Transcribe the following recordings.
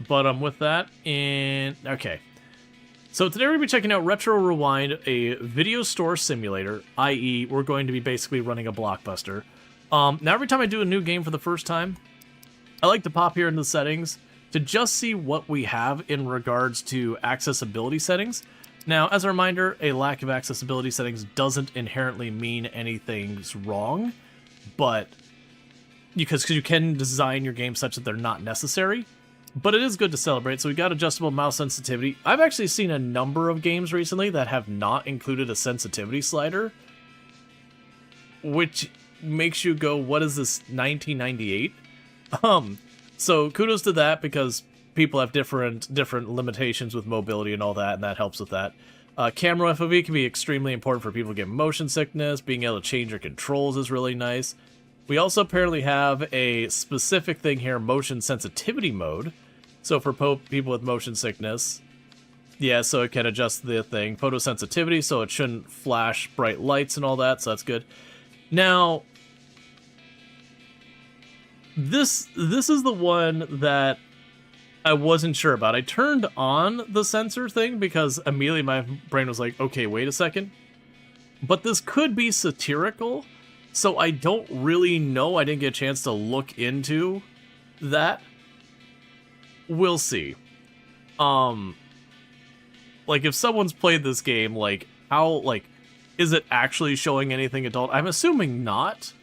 But with that, okay. So today we're going to be checking out Retro Rewind, a video store simulator, i.e. we're going to be basically running a blockbuster. Now every time I do a new game for the first time, I like to pop here into the settings to just see what we have in regards to accessibility settings. Now, as a reminder, a lack of accessibility settings doesn't inherently mean anything's wrong, but because you can design your game such that they're not necessary. But it is good to celebrate, so we got adjustable mouse sensitivity. I've actually seen a number of games recently that have not included a sensitivity slider, which makes you go, what is this, 1998? So kudos to that, because people have different limitations with mobility and all that, and that helps with that. Camera FOV can be extremely important for people who get motion sickness. Being able to change your controls is really nice. We also apparently have a specific thing here, motion sensitivity mode. So for people with motion sickness, yeah, so it can adjust the thing. Photosensitivity, so it shouldn't flash bright lights and all that, so that's good. Now, this is the one that I wasn't sure about. I turned on the sensor thing because immediately my brain was like, okay, wait a second. But this could be satirical. So I don't really know. I didn't get a chance to look into that. We'll see. Like, if someone's played this game, like, how, like, is it actually showing anything adult? I'm assuming not.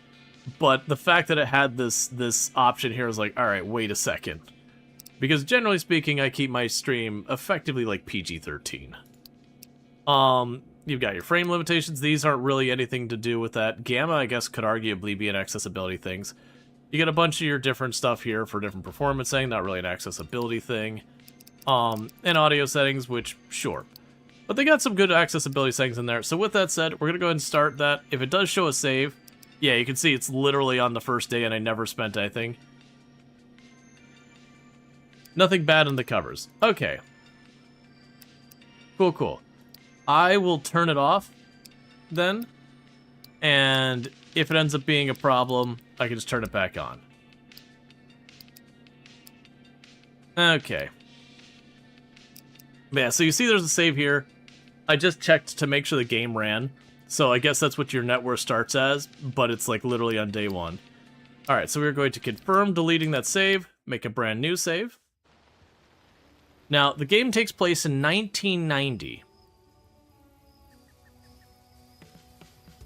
But the fact that it had this option here is like, alright, wait a second. Because generally speaking, I keep my stream effectively like PG-13. You've got your frame limitations. These aren't really anything to do with that. Gamma, I guess, could arguably be an accessibility things. You get a bunch of your different stuff here for different performance settings, not really an accessibility thing. And audio settings, which, sure. But they got some good accessibility settings in there. So with that said, we're going to go ahead and start that. If it does show a save, yeah, you can see it's literally on the first day and I never spent anything. Nothing bad in the covers. Okay. Cool, cool. I will turn it off then, and if it ends up being a problem, I can just turn it back on. Okay. Yeah, so you see there's a save here. I just checked to make sure the game ran, so I guess that's what your net worth starts as, but it's like literally on day one. Alright, so we're going to confirm deleting that save, make a brand new save. Now, the game takes place in 1990.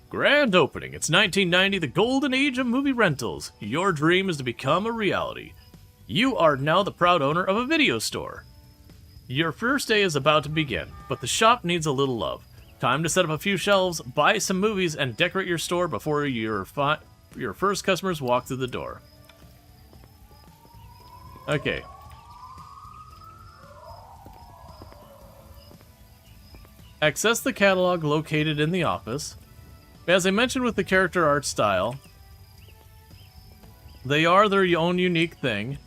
Grand opening. It's 1990, the golden age of movie rentals. Your dream is to become a reality. You are now the proud owner of a video store. Your first day is about to begin, but the shop needs a little love. Time to set up a few shelves, buy some movies, and decorate your store before your first customers walk through the door. Okay. Access the catalog located in the office. As I mentioned with the character art style, they are their own unique thing.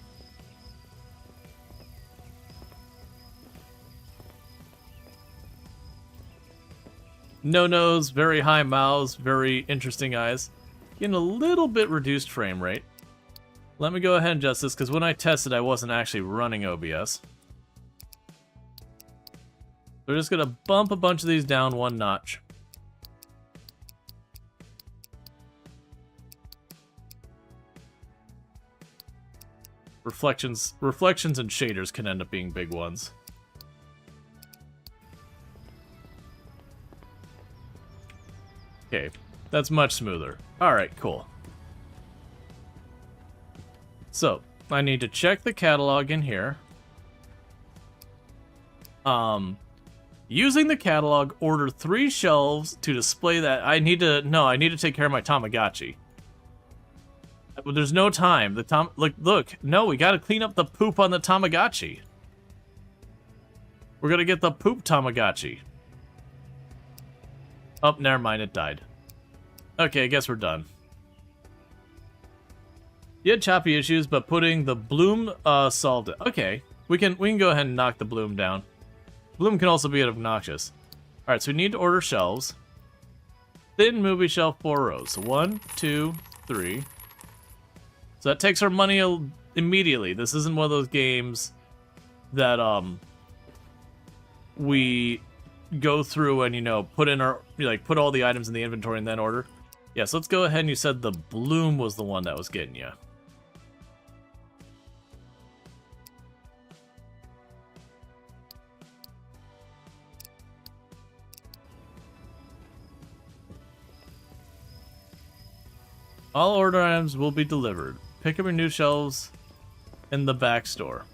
No nose, very high mouths, very interesting eyes. Getting a little bit reduced frame rate. Let me go ahead and adjust this, because when I tested, I wasn't actually running OBS. We're just going to bump a bunch of these down one notch. Reflections and shaders can end up being big ones. Okay, that's much smoother. Alright, cool. So, I need to check the catalog in here. Using the catalog, order 3 shelves to display that. I need to take care of my Tamagotchi. There's no time. Look, no, we gotta clean up the poop on the Tamagotchi. We're gonna get the poop Tamagotchi. Oh, never mind, it died. Okay, I guess we're done. You had choppy issues, but putting the bloom solved it. Okay, we can go ahead and knock the bloom down. Bloom can also be obnoxious. Alright, so we need to order shelves. Thin movie shelf, 4 rows. So 1, 2, 3. So that takes our money immediately. This isn't one of those games that we go through and, you know, put in our, put all the items in the inventory in that order. Yeah, so let's go ahead, and you said the bloom was the one that was getting you. All order items will be delivered. Pick up your new shelves in the back store.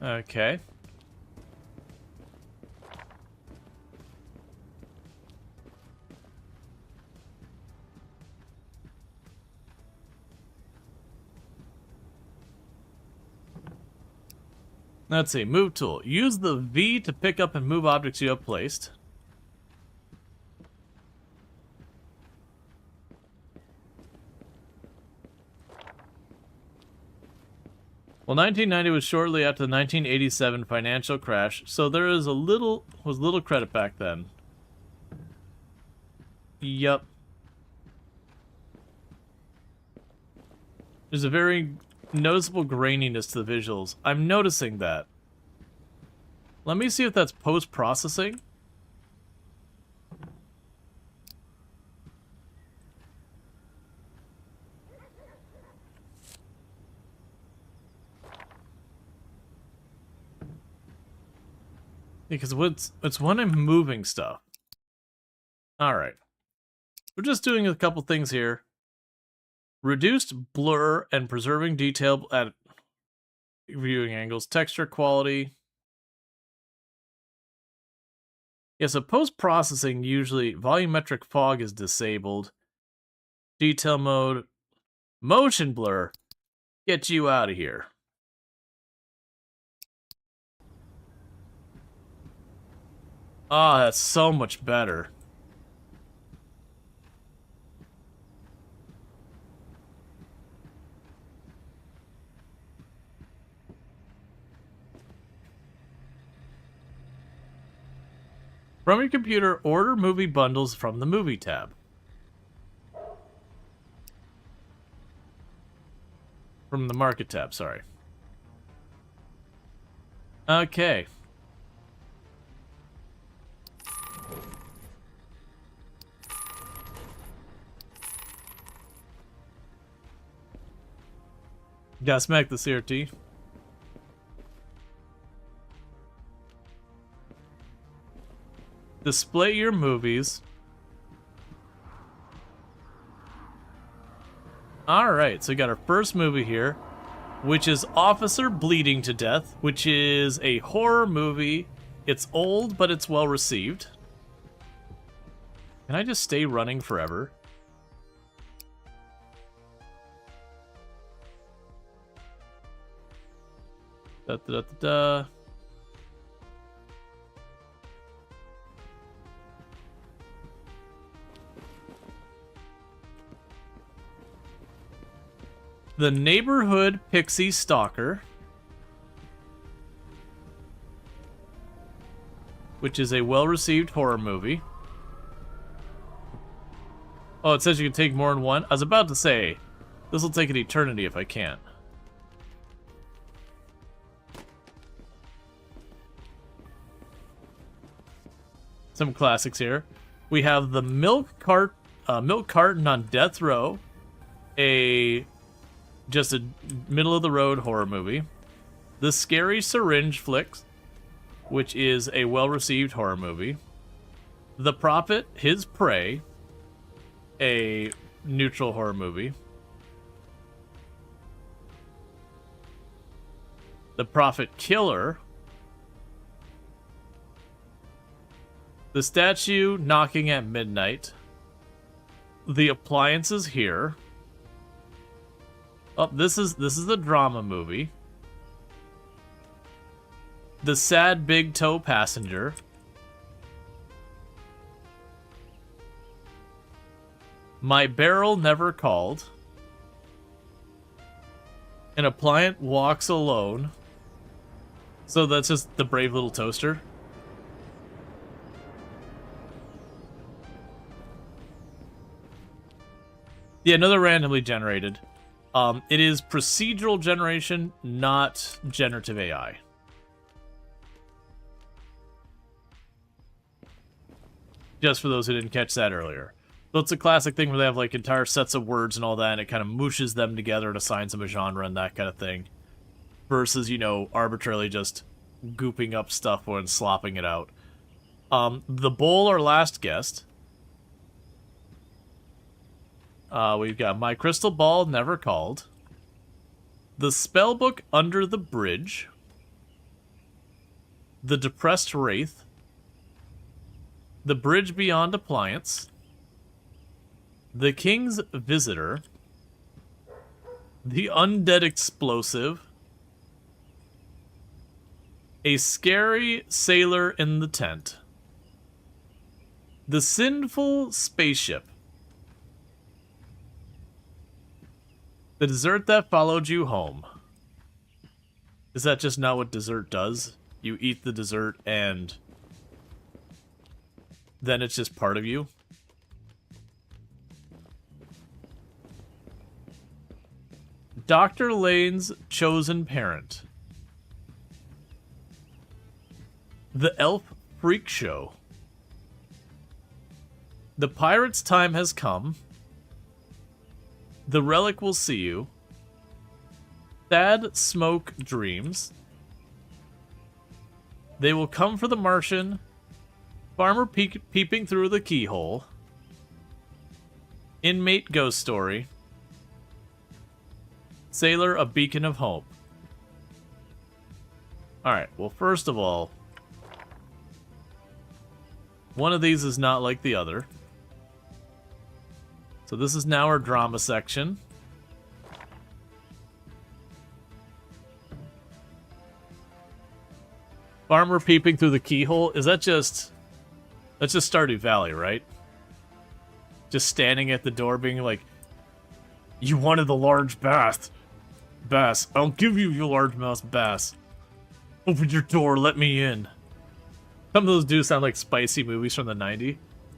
Okay. Let's see. Move tool. Use the V to pick up and move objects you have placed. Well, 1990 was shortly after the 1987 financial crash, so there is little credit back then. Yup. There's a very noticeable graininess to the visuals. I'm noticing that. Let me see if that's post-processing. Because it's when I'm moving stuff. Alright. We're just doing a couple things here. Reduced blur and preserving detail at viewing angles. Texture quality. Yeah, so post-processing, usually volumetric fog is disabled. Detail mode. Motion blur. Get you out of here. Ah, that's so much better. From your computer, order movie bundles from the Movie tab. From the Market tab, sorry. Okay. Gotta smack the CRT. Display your movies. Alright, so we got our first movie here, which is Officer Bleeding to Death, which is a horror movie. It's old, but it's well received. Can I just stay running forever? Da da da da da. The Neighborhood Pixie Stalker, which is a well-received horror movie. Oh, it says you can take more than one? I was about to say, this will take an eternity if I can't. Some classics here. We have the Milk Carton on Death Row, just a middle-of-the-road horror movie. The Scary Syringe Flicks, which is a well-received horror movie. The Prophet, His Prey, a neutral horror movie. The Prophet Killer. The Statue Knocking at Midnight. The Appliances Here. Oh, this is the drama movie. The Sad Big Toe Passenger. My Barrel Never Called. An Appliant Walks Alone. So that's just the Brave Little Toaster. Yeah, another randomly generated. It is procedural generation, not generative AI. Just for those who didn't catch that earlier. So it's a classic thing where they have like entire sets of words and all that, and it kind of mooshes them together and assigns them a genre and that kind of thing. Versus, you know, arbitrarily just gooping up stuff and slopping it out. The bowl, our last guest. We've got My Crystal Ball Never Called. The Spellbook Under the Bridge. The Depressed Wraith. The Bridge Beyond Appliance. The King's Visitor. The Undead Explosive. A Scary Sailor in the Tent. The Sinful Spaceship. The Dessert That Followed You Home. Is that just not what dessert does? You eat the dessert and then it's just part of you? Dr. Lane's Chosen Parent. The Elf Freak Show. The Pirate's Time Has Come. The Relic Will See You. Sad Smoke Dreams. They Will Come for the Martian. Farmer Peeping Through the Keyhole. Inmate Ghost Story. Sailor, A Beacon of Hope. Alright, well, first of all, one of these is not like the other. So this is now our drama section. Farmer Peeping Through the Keyhole. Is that just... That's just Stardew Valley, right? Just standing at the door being like, you wanted the large bass. I'll give you your largemouth bass. Open your door, let me in. Some of those do sound like spicy movies from the 90s.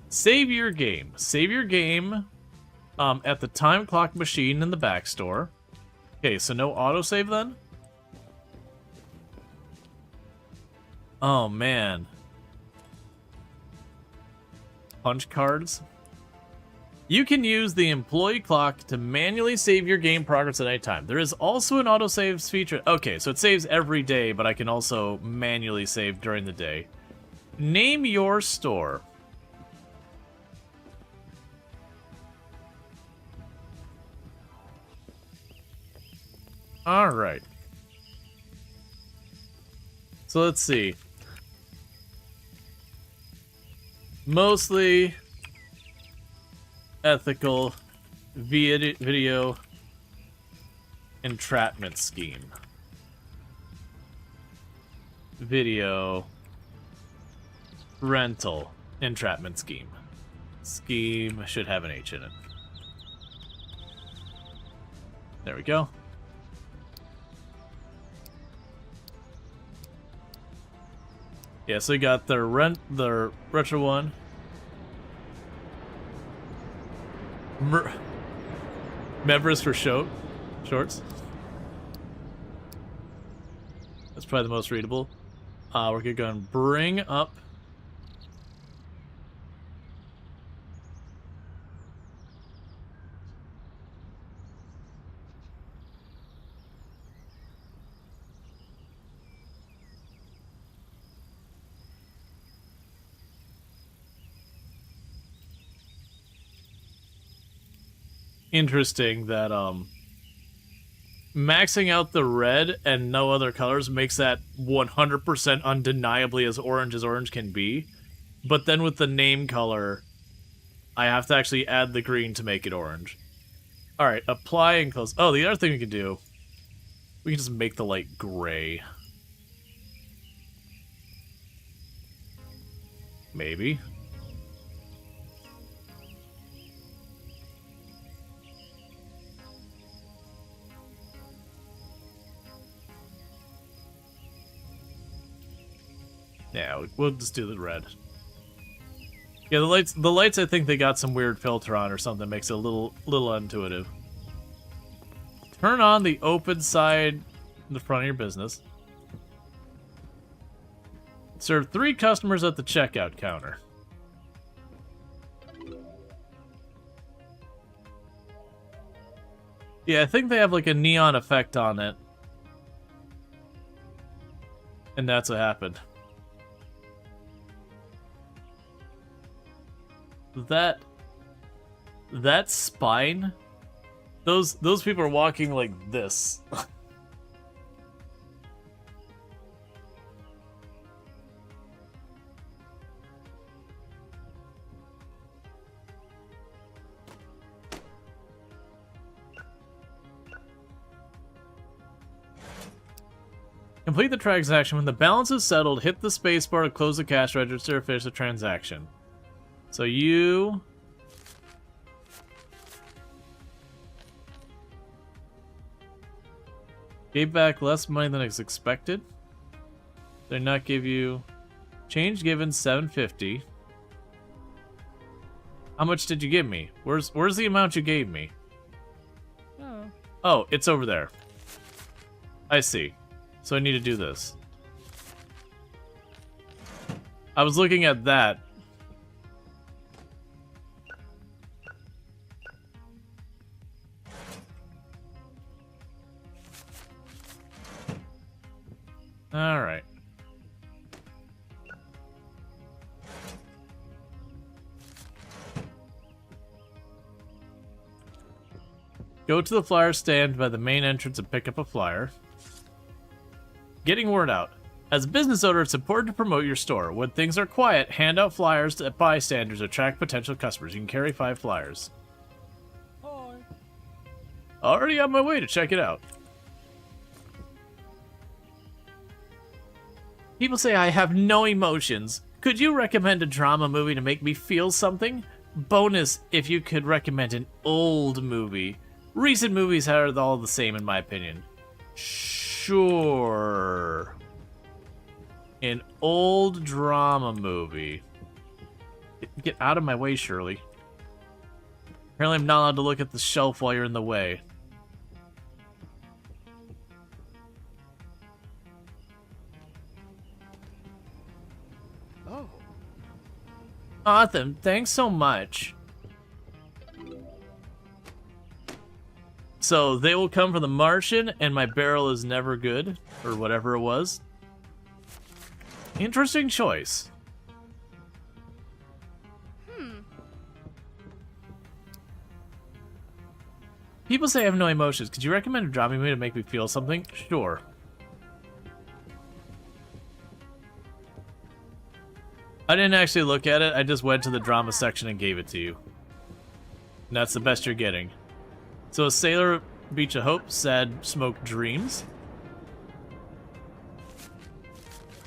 Save your game. Save your game at the time clock machine in the back store. Okay, so no autosave then? Oh, man. Punch cards. You can use the employee clock to manually save your game progress at any time. There is also an autosaves feature. Okay, so it saves every day, but I can also manually save during the day. Name your store. Alright. So let's see. Mostly ethical video entrapment scheme. Video rental entrapment scheme. Scheme should have an H in it. There we go. Yeah, so we got the retro one. Members for shorts. That's probably the most readable. We're gonna go and bring up. Interesting that maxing out the red and no other colors makes that 100% undeniably as orange can be, but then with the name color I have to actually add the green to make it orange. Alright, apply and close. Oh, the other thing we can do, we can just make the light gray. Maybe. Yeah, we'll just do the red. Yeah, the lights I think they got some weird filter on or something, makes it a little intuitive. Turn on the open side in the front of your business. Serve 3 customers at the checkout counter. Yeah, I think they have like a neon effect on it. And that's what happened. That spine, those people are walking like this. Complete the transaction. When the balance is settled, hit the spacebar to close the cash register, finish the transaction. So you... gave back less money than is expected. Did I not give you... change given 750. How much did you give me? Where's the amount you gave me? Oh, it's over there. I see. So I need to do this. I was looking at that. All right. Go to the flyer stand by the main entrance and pick up a flyer. Getting word out. As a business owner, it's important to promote your store. When things are quiet, hand out flyers to bystanders to attract potential customers. You can carry 5 flyers. Hi. Already on my way to check it out. People say I have no emotions. Could you recommend a drama movie to make me feel something? Bonus if you could recommend an old movie. Recent movies are all the same in my opinion. Sure. An old drama movie. Get out of my way, Shirley. Apparently I'm not allowed to look at the shelf while you're in the way. Oh. Awesome, thanks so much. So they will come from the Martian, and my barrel is never good, or whatever it was. Interesting choice. People say I have no emotions. Could you recommend a drama movie to make me feel something? Sure. I didn't actually look at it. I just went to the drama section and gave it to you. And that's the best you're getting. So, Sailor Beach of Hope, Sad Smoke Dreams.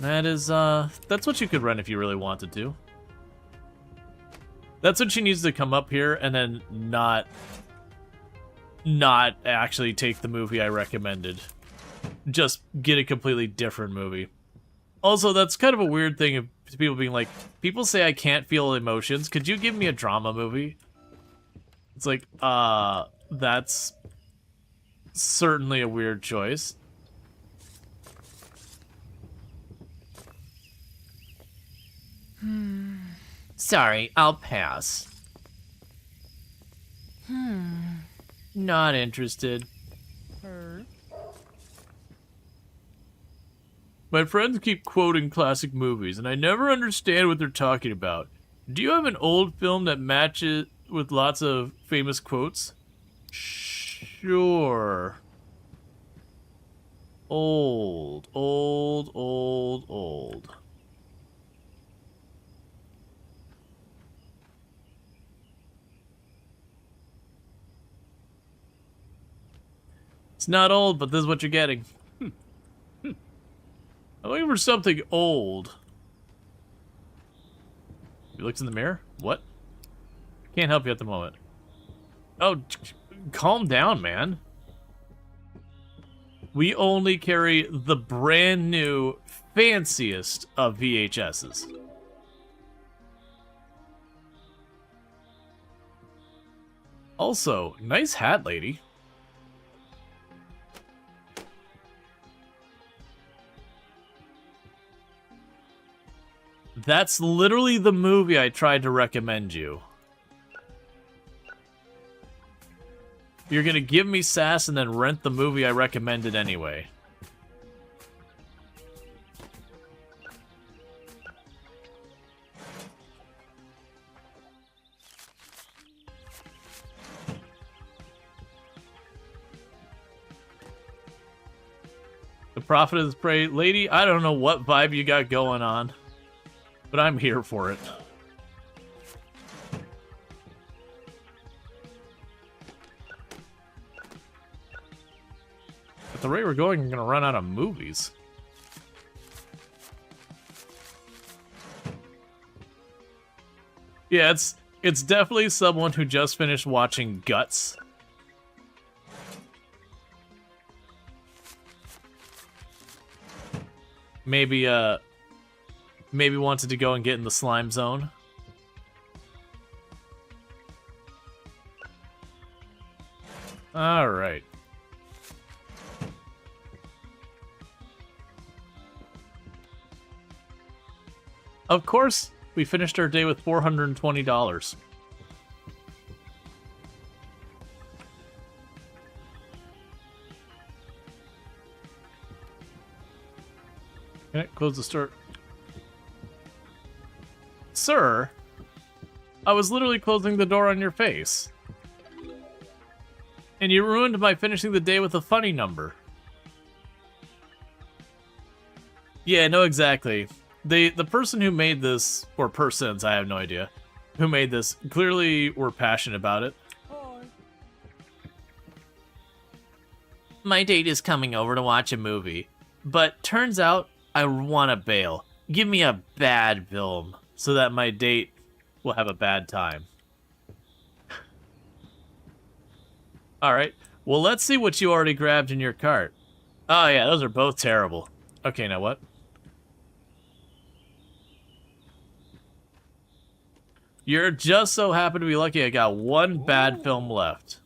That is, that's what you could run if you really wanted to. That's when she needs to come up here and then not actually take the movie I recommended. Just get a completely different movie. Also, that's kind of a weird thing of people being like, people say I can't feel emotions. Could you give me a drama movie? It's like, that's certainly a weird choice. Sorry, I'll pass. Not interested. My friends keep quoting classic movies, and I never understand what they're talking about. Do you have an old film that matches with lots of famous quotes? Sure. Old. It's not old, but this is what you're getting. I'm looking for something old. You looked in the mirror? What? Can't help you at the moment. Oh, calm down, man. We only carry the brand new, fanciest of VHSs. Also, nice hat, lady. That's literally the movie I tried to recommend you. You're gonna give me sass and then rent the movie I recommended anyway. The Prophet of the Prey. Lady, I don't know what vibe you got going on, but I'm here for it. At the rate we're going, I'm gonna run out of movies. Yeah, it's definitely someone who just finished watching Guts. Maybe wanted to go and get in the slime zone. All right. Of course, we finished our day with $420. Okay, close the store. Sir, I was literally closing the door on your face. And you ruined my finishing the day with a funny number. Yeah, no, exactly. The person who made this, or persons, I have no idea, who made this, clearly were passionate about it. Hi. My date is coming over to watch a movie, but turns out I want to bail. Give me a bad film so that my date will have a bad time. Alright, well let's see what you already grabbed in your cart. Oh yeah, those are both terrible. Okay, now what? You're just so happy to be lucky I got one bad film left.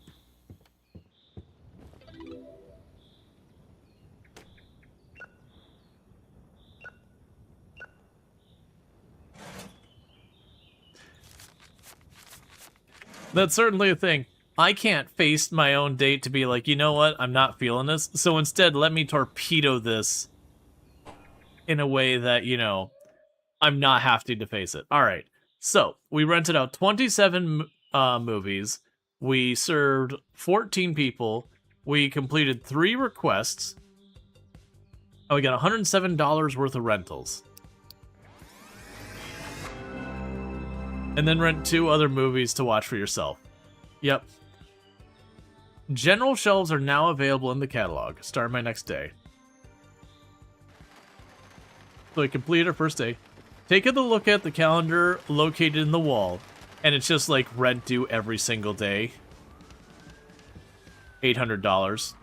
That's certainly a thing. I can't face my own date to be like, you know what, I'm not feeling this. So instead, let me torpedo this in a way that, you know, I'm not having to face it. All right. So we rented out 27 movies. We served 14 people. We completed 3 requests. And we got $107 worth of rentals. And then rent 2 other movies to watch for yourself. Yep. General shelves are now available in the catalog. Start my next day. So we completed our first day. Take a look at the calendar located in the wall. And it's just like rent due every single day. $800.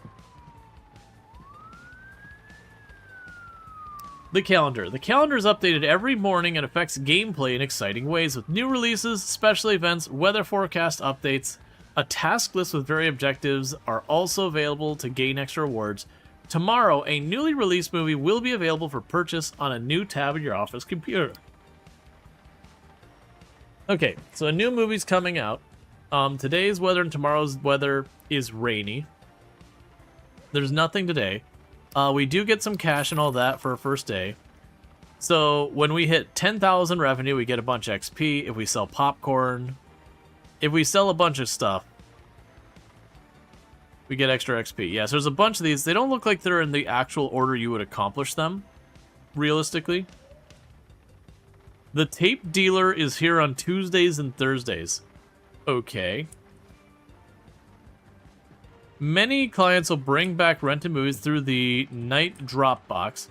The calendar. The calendar is updated every morning and affects gameplay in exciting ways with new releases, special events, weather forecast updates. A task list with various objectives are also available to gain extra rewards. Tomorrow, a newly released movie will be available for purchase on a new tab in your office computer. Okay, so a new movie's coming out. Today's weather and tomorrow's weather is rainy. There's nothing today. We do get some cash and all that for our first day. So when we hit 10,000 revenue, we get a bunch of XP. If we sell popcorn, if we sell a bunch of stuff, we get extra XP. Yes, there's a bunch of these. They don't look like they're in the actual order you would accomplish them, realistically. The tape dealer is here on Tuesdays and Thursdays. Okay. Many clients will bring back rented movies through the night drop box.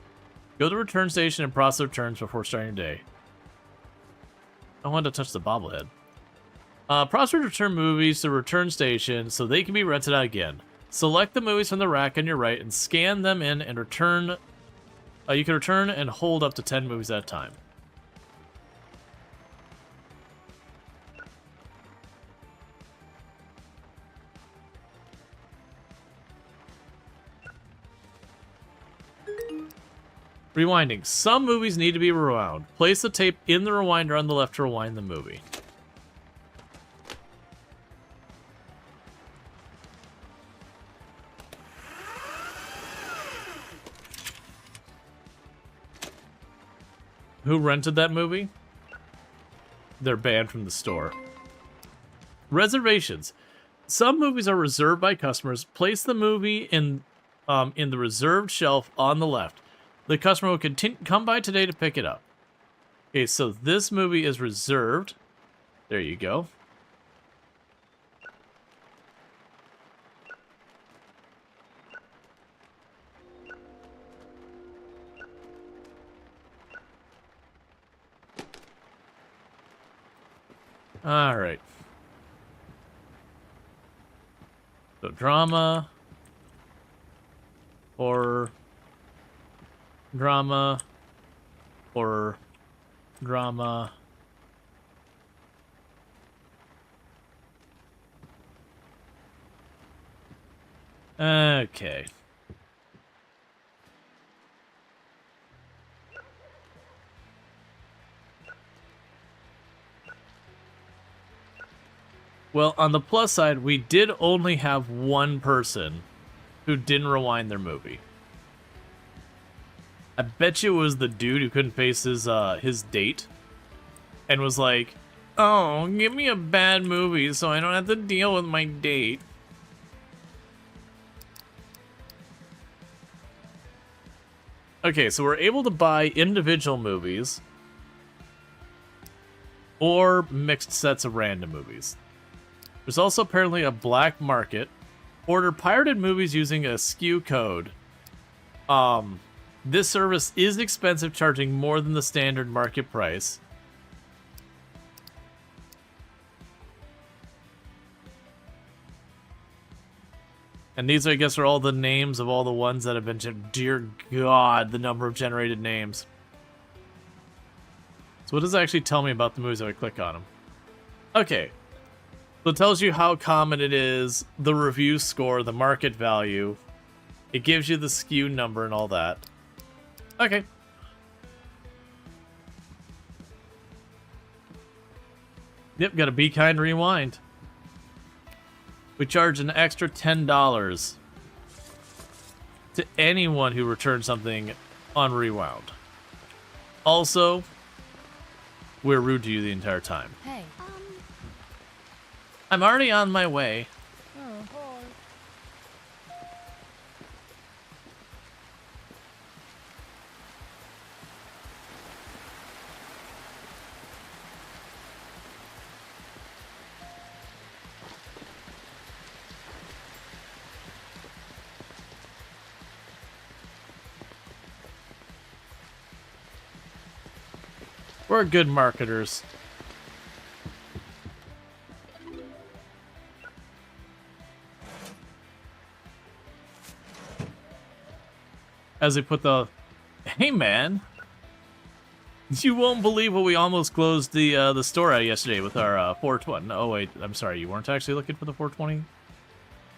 Go to the return station and process returns before starting your day. I wanted to touch the bobblehead. Process return movies to return station so they can be rented out again. Select the movies from the rack on your right and scan them in and return. You can return and hold up to 10 movies at a time. Rewinding. Some movies need to be rewound. Place the tape in the rewinder on the left to rewind the movie. Who rented that movie? They're banned from the store. Reservations. Some movies are reserved by customers. Place the movie in the reserved shelf on the left. The customer will come by today to pick it up. Okay, so this movie is reserved. There you go. All right. So drama, horror, drama, horror, drama. Okay. Well, on the plus side, we did only have one person who didn't rewind their movie. I bet you it was the dude who couldn't face his date and was like, "Oh, give me a bad movie so I don't have to deal with my date." Okay, so we're able to buy individual movies or mixed sets of random movies. There's also apparently a black market. Order pirated movies using a SKU code. This service is expensive, charging more than the standard market price. And these, I guess, are all the names of all the ones that have been... Dear God, the number of generated names. So what does it actually tell me about the movies if I click on them? Okay. So it tells you how common it is, the review score, the market value. It gives you the SKU number and all that. Okay. Yep, gotta be kind, rewind. We charge an extra $10 to anyone who returns something unrewound. Also, we're rude to you the entire time. Hey. I'm already on my way. We're good marketers. As they put the... Hey, man. You won't believe what we almost closed the store out yesterday with our 420. Oh, wait. I'm sorry. You weren't actually looking for the 420?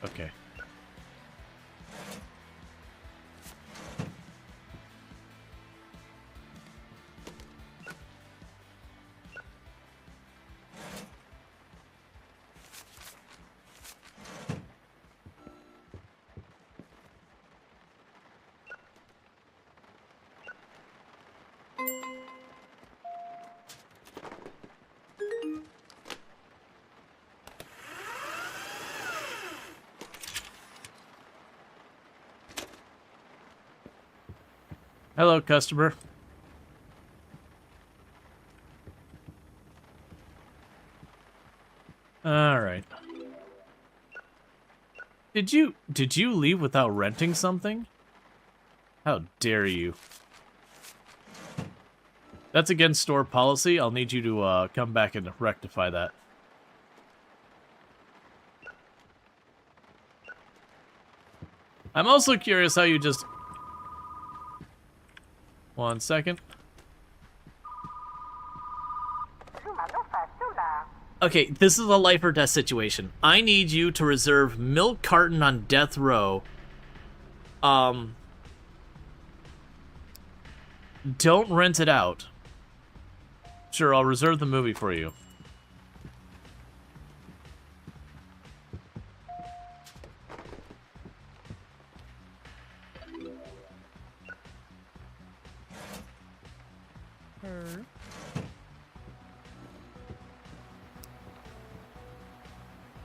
Okay. Hello, customer. All right. Did you leave without renting something? How dare you? That's against store policy. I'll need you to come back and rectify that. I'm also curious how you just... One second. Okay, this is a life or death situation. I need you to reserve milk carton on death row. Don't rent it out. Sure, I'll reserve the movie for you.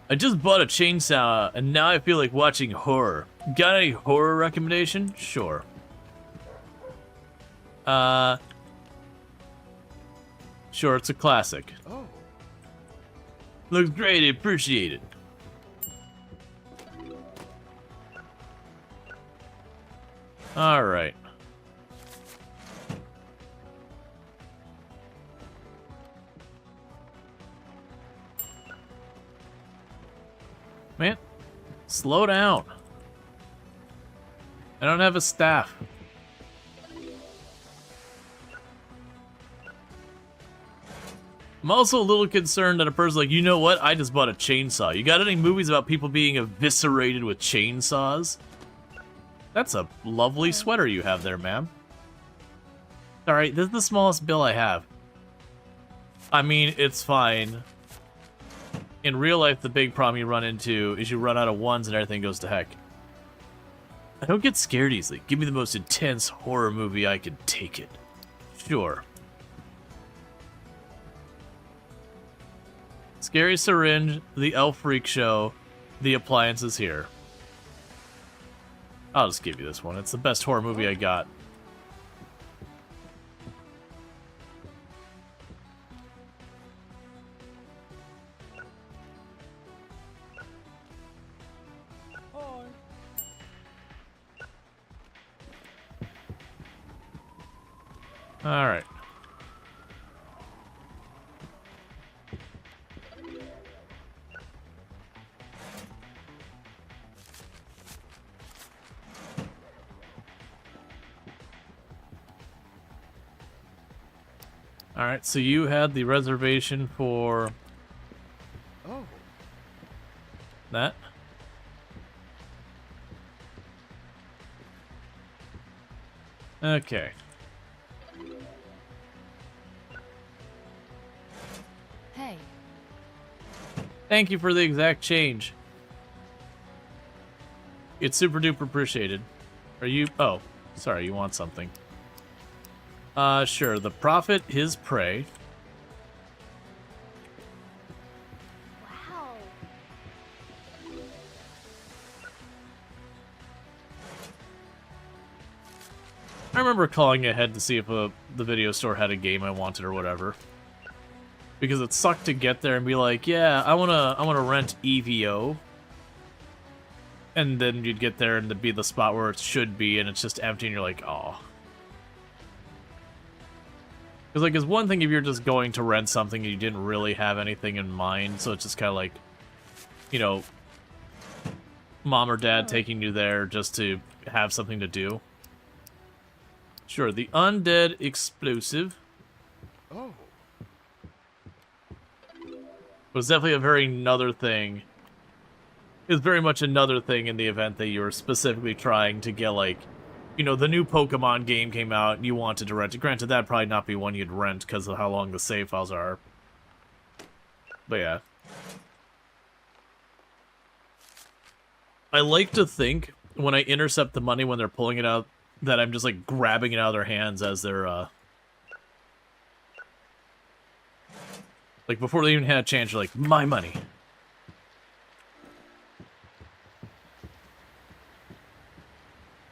I just bought a chainsaw, and now I feel like watching horror. Got any horror recommendation? Sure. Sure, it's a classic. Oh. Looks great, I appreciate it. Alright. Man, slow down. I don't have a staff. I'm also a little concerned that a person's like, you know what? I just bought a chainsaw. You got any movies about people being eviscerated with chainsaws? That's a lovely sweater you have there, ma'am. Alright, this is the smallest bill I have. I mean, it's fine. In real life, the big problem you run into is you run out of ones and everything goes to heck. I don't get scared easily. Give me the most intense horror movie I can take it. Sure. Scary Syringe, The Elf Freak Show, The Appliances Here. I'll just give you this one. It's the best horror movie I got. Alright. Alright, so you had the reservation for... Oh. that? Okay. Hey. Thank you for the exact change. It's super duper appreciated. Are you... oh, sorry, you want something. Sure. The prophet, his prey. Wow. I remember calling ahead to see if the video store had a game I wanted or whatever. Because it sucked to get there and be like, yeah, I wanna rent EVO. And then you'd get there and it'd be the spot where it should be and it's just empty and you're like, oh. Because, like, it's one thing if you're just going to rent something and you didn't really have anything in mind, so it's just kind of like, you know, mom or dad taking you there just to have something to do. Sure, the undead explosive Oh. was definitely a very another thing. It's very much another thing in the event that you were specifically trying to get, like, you know, the new Pokemon game came out and you wanted to rent it. Granted, that'd probably not be one you'd rent because of how long the save files are. But yeah. I like to think when I intercept the money when they're pulling it out that I'm just, like, grabbing it out of their hands as they're, like, before they even had a chance, you're like, my money.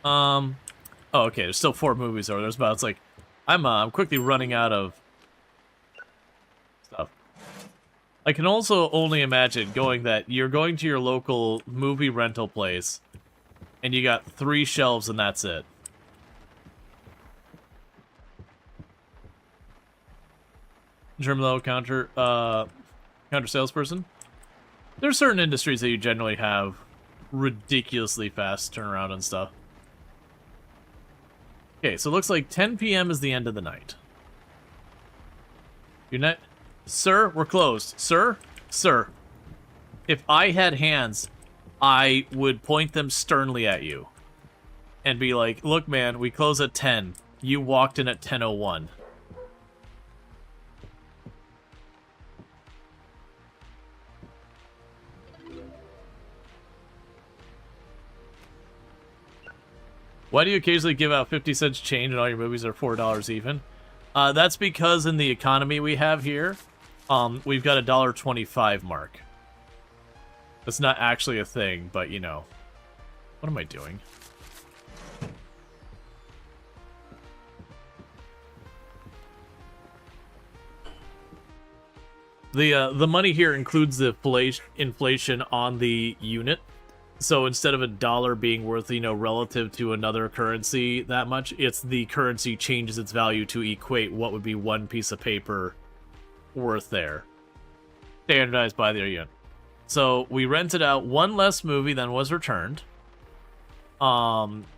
Oh, okay, there's still 4 movies over. There's about, it's like, I'm quickly running out of stuff. I can also only imagine you're going to your local movie rental place, and you got 3 shelves and that's it. Germlo counter salesperson. There's certain industries that you generally have ridiculously fast turnaround and stuff. Okay, so it looks like 10 p.m. is the end of the night. You're not... Sir, we're closed. Sir? Sir. If I had hands, I would point them sternly at you. And be like, look, man, we close at 10. You walked in at 10:01. Why do you occasionally give out 50 cents change and all your movies are $4 even? That's because in the economy we have here, we've got a $1.25 mark. That's not actually a thing, but you know. What am I doing? The money here includes the inflation on the unit. So instead of a dollar being worth, you know, relative to another currency that much, it's the currency changes its value to equate what would be one piece of paper worth there. Standardized by the unit. So we rented out one less movie than was returned.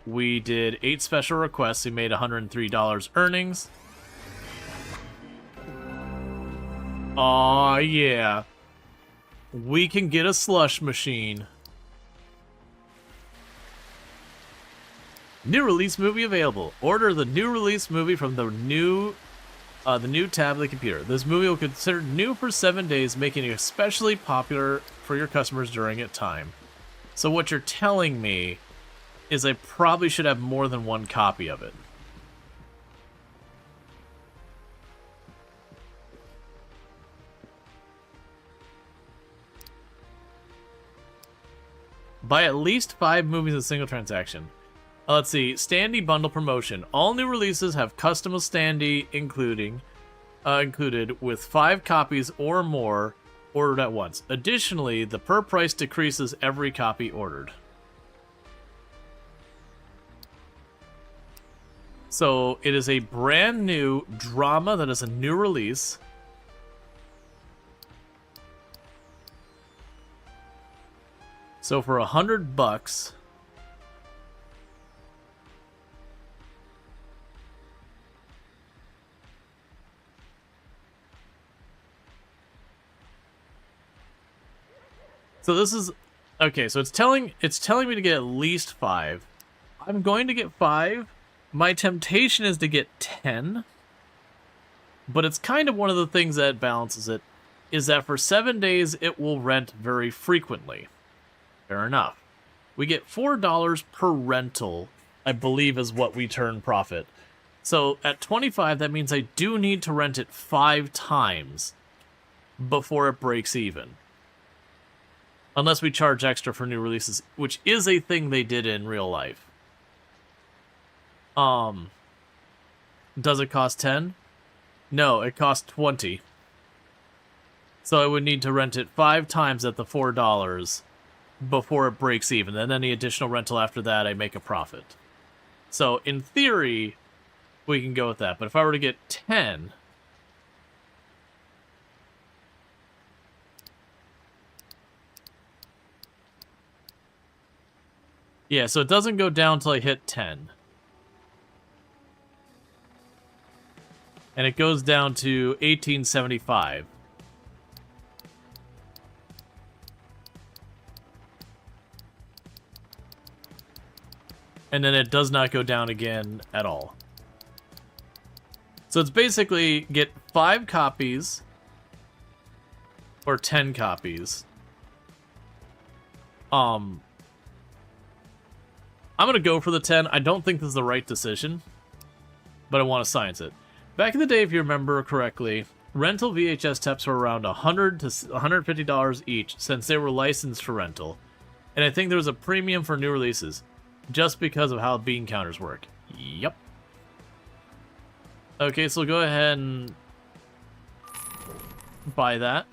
We did 8 special requests. We made $103 earnings. Aw, yeah. We can get a slush machine. New release movie available. Order the new release movie from the new tab of the computer. This movie will be considered new for 7 days, making it especially popular for your customers during its time. So what you're telling me is I probably should have more than one copy of it. Buy at least 5 movies in a single transaction. Let's see. Standee bundle promotion. All new releases have custom standee included with 5 copies or more ordered at once. Additionally, the per price decreases every copy ordered. So it is a brand new drama that is a new release. So for $100. So this is okay, so it's telling me to get at least 5. I'm going to get 5. My temptation is to get 10. But it's kind of one of the things that balances it is that for 7 days it will rent very frequently. Fair enough. We get $4 per rental, I believe is what we turn profit. So at 25, that means I do need to rent it 5 times before it breaks even. Unless we charge extra for new releases, which is a thing they did in real life. Does it cost 10? No, it costs 20. So I would need to rent it 5 times at the $4 before it breaks even. And any additional rental after that, I make a profit. So in theory, we can go with that. But if I were to get 10... Yeah, so it doesn't go down until I hit 10. And it goes down to $18.75. And then it does not go down again at all. So it's basically get 5 copies or 10 copies. I'm going to go for the 10. I don't think this is the right decision, but I want to science it. Back in the day, if you remember correctly, rental VHS tapes were around $100 to $150 each since they were licensed for rental. And I think there was a premium for new releases just because of how bean counters work. Yep. Okay, so we'll go ahead and buy that.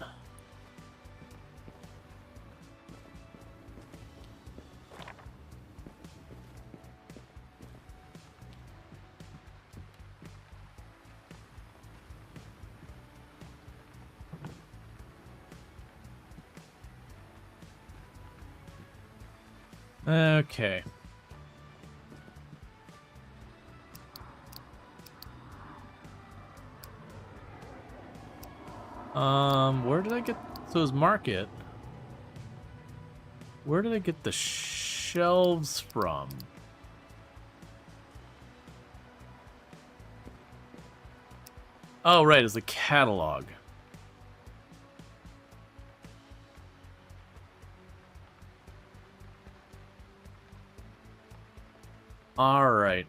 Okay. Where did I get... So his market... Where did I get the shelves from? Oh, right, it's the catalog. All right.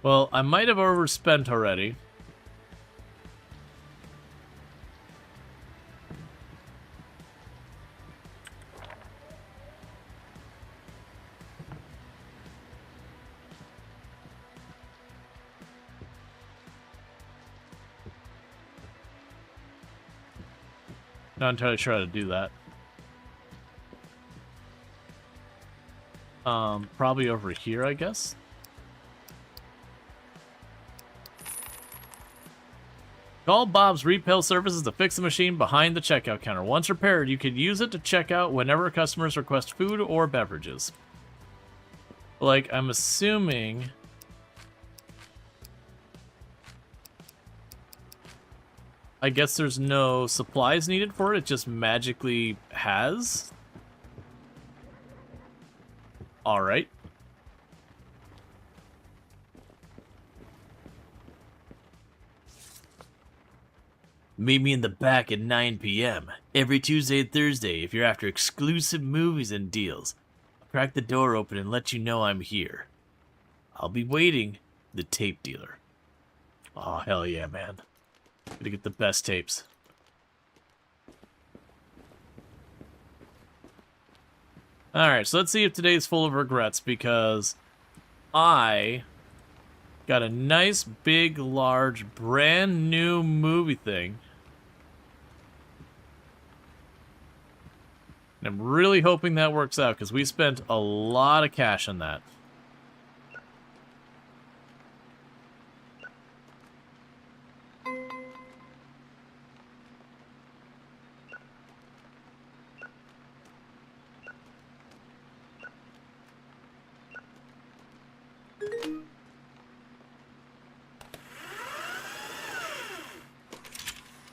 Well, I might have overspent already. Not entirely sure how to do that. Probably over here, I guess. Call Bob's Repair Services to fix the machine behind the checkout counter. Once repaired, you can use it to check out whenever customers request food or beverages. Like, I'm assuming... I guess there's no supplies needed for it, it just magically has. Alright. Meet me in the back at 9 p.m. every Tuesday and Thursday if you're after exclusive movies and deals. I'll crack the door open and let you know I'm here. I'll be waiting, the tape dealer. Oh, hell yeah, man. Gonna get the best tapes. Alright, so let's see if today's full of regrets, because I got a nice, big, large, brand new movie thing. And I'm really hoping that works out, because we spent a lot of cash on that.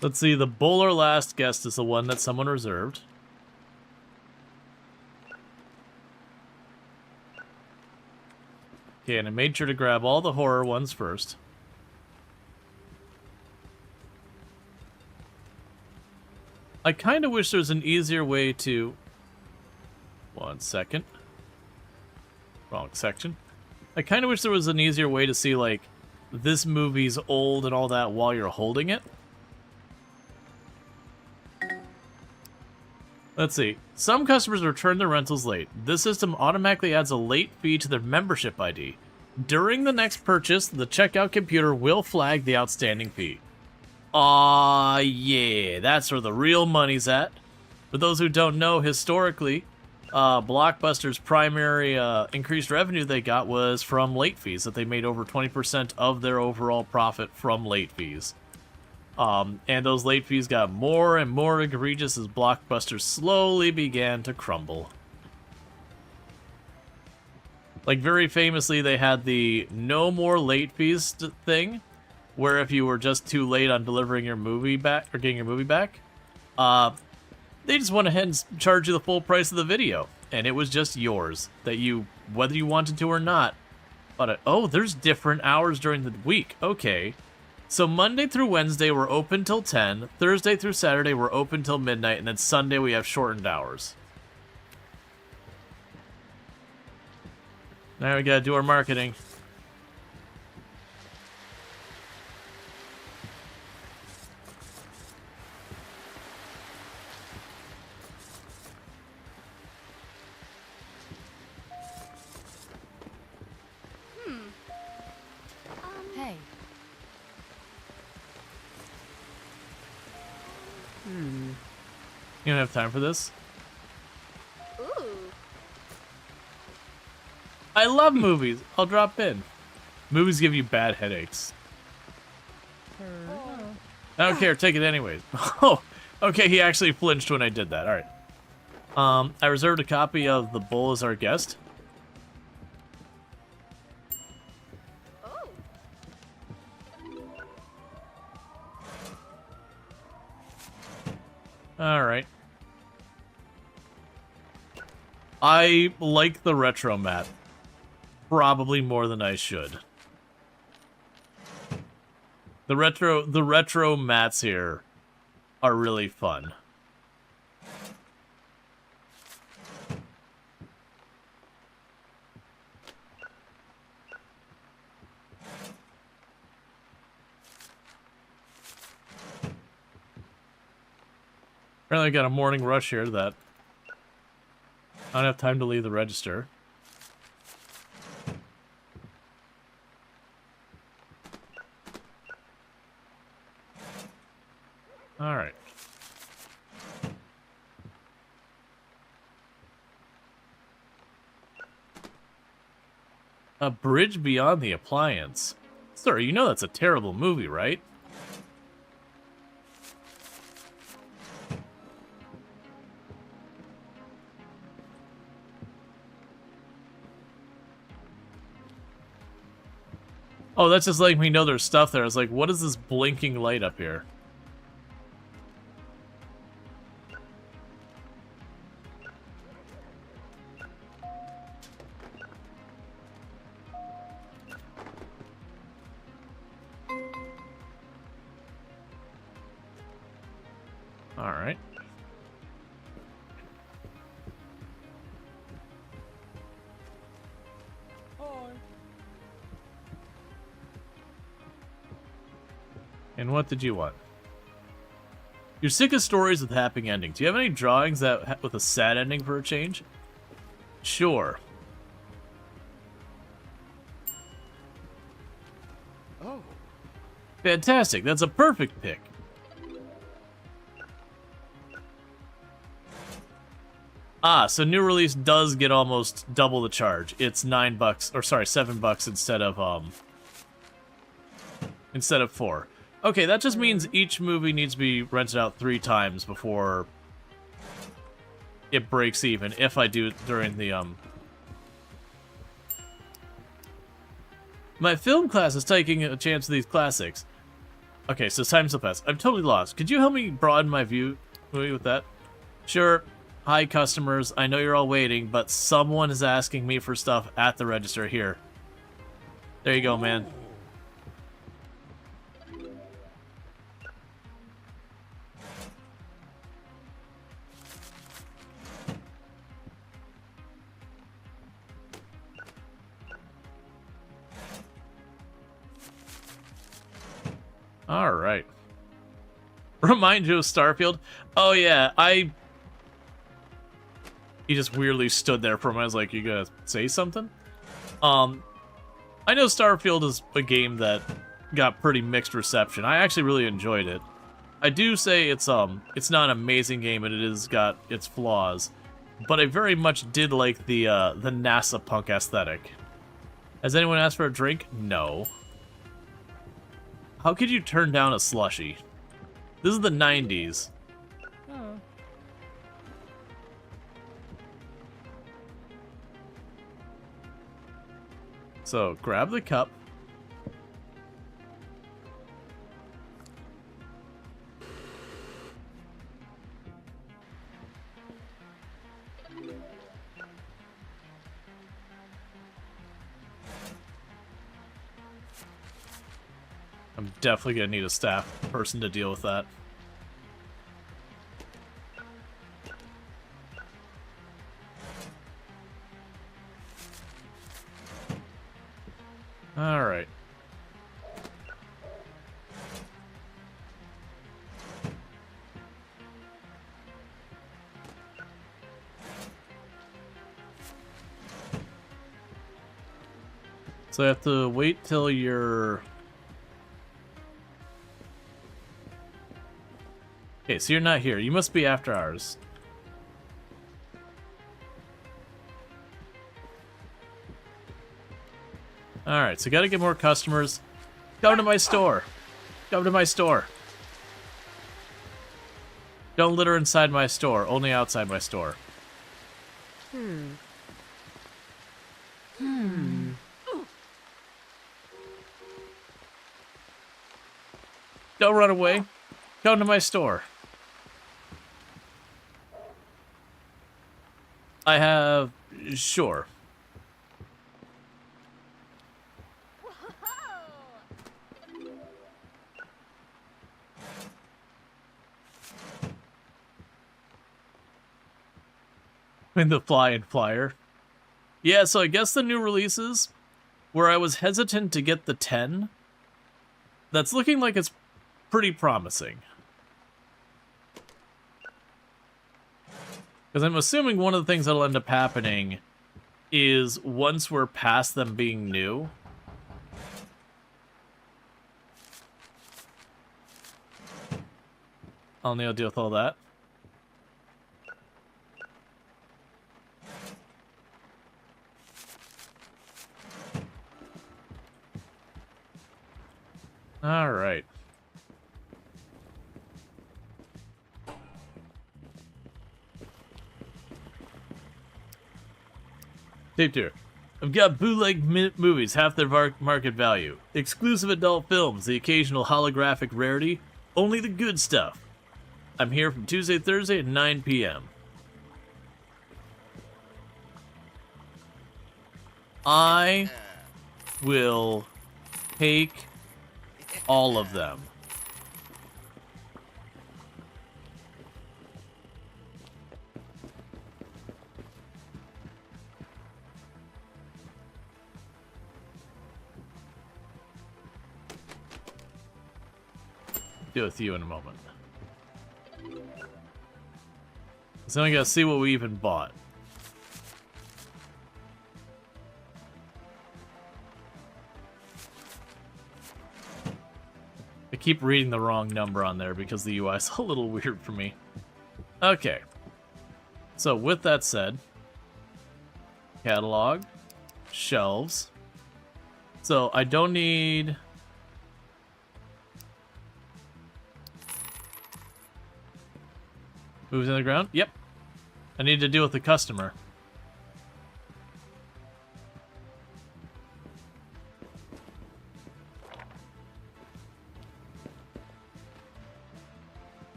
Let's see, the bowler last guest is the one that someone reserved. Okay, and I made sure to grab all the horror ones first. I kind of wish there was an easier way to... One second. Wrong section. I kind of wish there was an easier way to see, like, this movie's old and all that while you're holding it. Let's see. Some customers return their rentals late. This system automatically adds a late fee to their membership ID. During the next purchase, the checkout computer will flag the outstanding fee. Aw, yeah, that's where the real money's at. For those who don't know, historically, Blockbuster's primary increased revenue they got was from late fees, that they made over 20% of their overall profit from late fees. And those late fees got more and more egregious as Blockbuster slowly began to crumble. Like, very famously, they had the no more late fees thing, where if you were just too late on delivering your movie back, or getting your movie back, they just went ahead and charged you the full price of the video. And it was just yours, that you, whether you wanted to or not. But, oh, there's different hours during the week. Okay. So Monday through Wednesday, we're open till 10. Thursday through Saturday, we're open till midnight. And then Sunday, we have shortened hours. Now we gotta do our marketing. Hey. You don't have time for this? Ooh. I love movies. I'll drop in. Movies give you bad headaches. I don't care. Take it anyways. Oh, okay. He actually flinched when I did that. All right. I reserved a copy of The Bull as Our Guest. Oh. All right. I like the retro mat probably more than I should. The retro mats here are really fun. Apparently I got a morning rush here that I don't have time to leave the register. Alright. A Bridge Beyond the Appliance. Sir, you know that's a terrible movie, right? Oh, that's just letting me know there's stuff there. I was like, what is this blinking light up here? Alright. And what did you want? You're sick of stories with happy endings. Do you have any drawings that with a sad ending for a change? Sure. Oh. Fantastic. That's a perfect pick. Ah, so new release does get almost double the charge. It's $9, or sorry, $7 instead of 4. Okay, that just means each movie needs to be rented out 3 times before it breaks even, if I do it during the, My film class is taking a chance of these classics. Okay, so time's so fast. I'm totally lost. Could you help me broaden my view with that? Sure. Hi, customers. I know you're all waiting, but someone is asking me for stuff at the register here. There you go, man. All right. Remind you of Starfield? Oh, yeah. He just weirdly stood there for a moment. I was like, you gonna say something? I know Starfield is a game that got pretty mixed reception. I actually really enjoyed it. I do say it's not an amazing game, and it has got its flaws. But I very much did like the NASA punk aesthetic. Has anyone asked for a drink? No. How could you turn down a slushie? This is the 90s. Oh. So, grab the cup. I'm definitely gonna need a staff person to deal with that. All right. So I have to wait till you're... Okay, so you're not here. You must be after hours. Alright, so gotta get more customers. Come to my store. Come to my store. Don't litter inside my store, only outside my store. Don't run away. Come to my store. I have... Sure. In the Fly-In Flyer. Yeah, so I guess the new releases, where I was hesitant to get the 10, that's looking like it's pretty promising. Because I'm assuming one of the things that'll end up happening is once we're past them being new, I'll need to deal with all that. All right. Tape 2. I've got bootleg movies, half their market value. Exclusive adult films, the occasional holographic rarity. Only the good stuff. I'm here from Tuesday, Thursday at 9 p.m. I will take all of them. Deal with you in a moment. So I gotta see what we even bought. I keep reading the wrong number on there because the UI is a little weird for me. Okay. So with that said, catalog, shelves. So I don't need... Moves in the ground? Yep. I need to deal with the customer.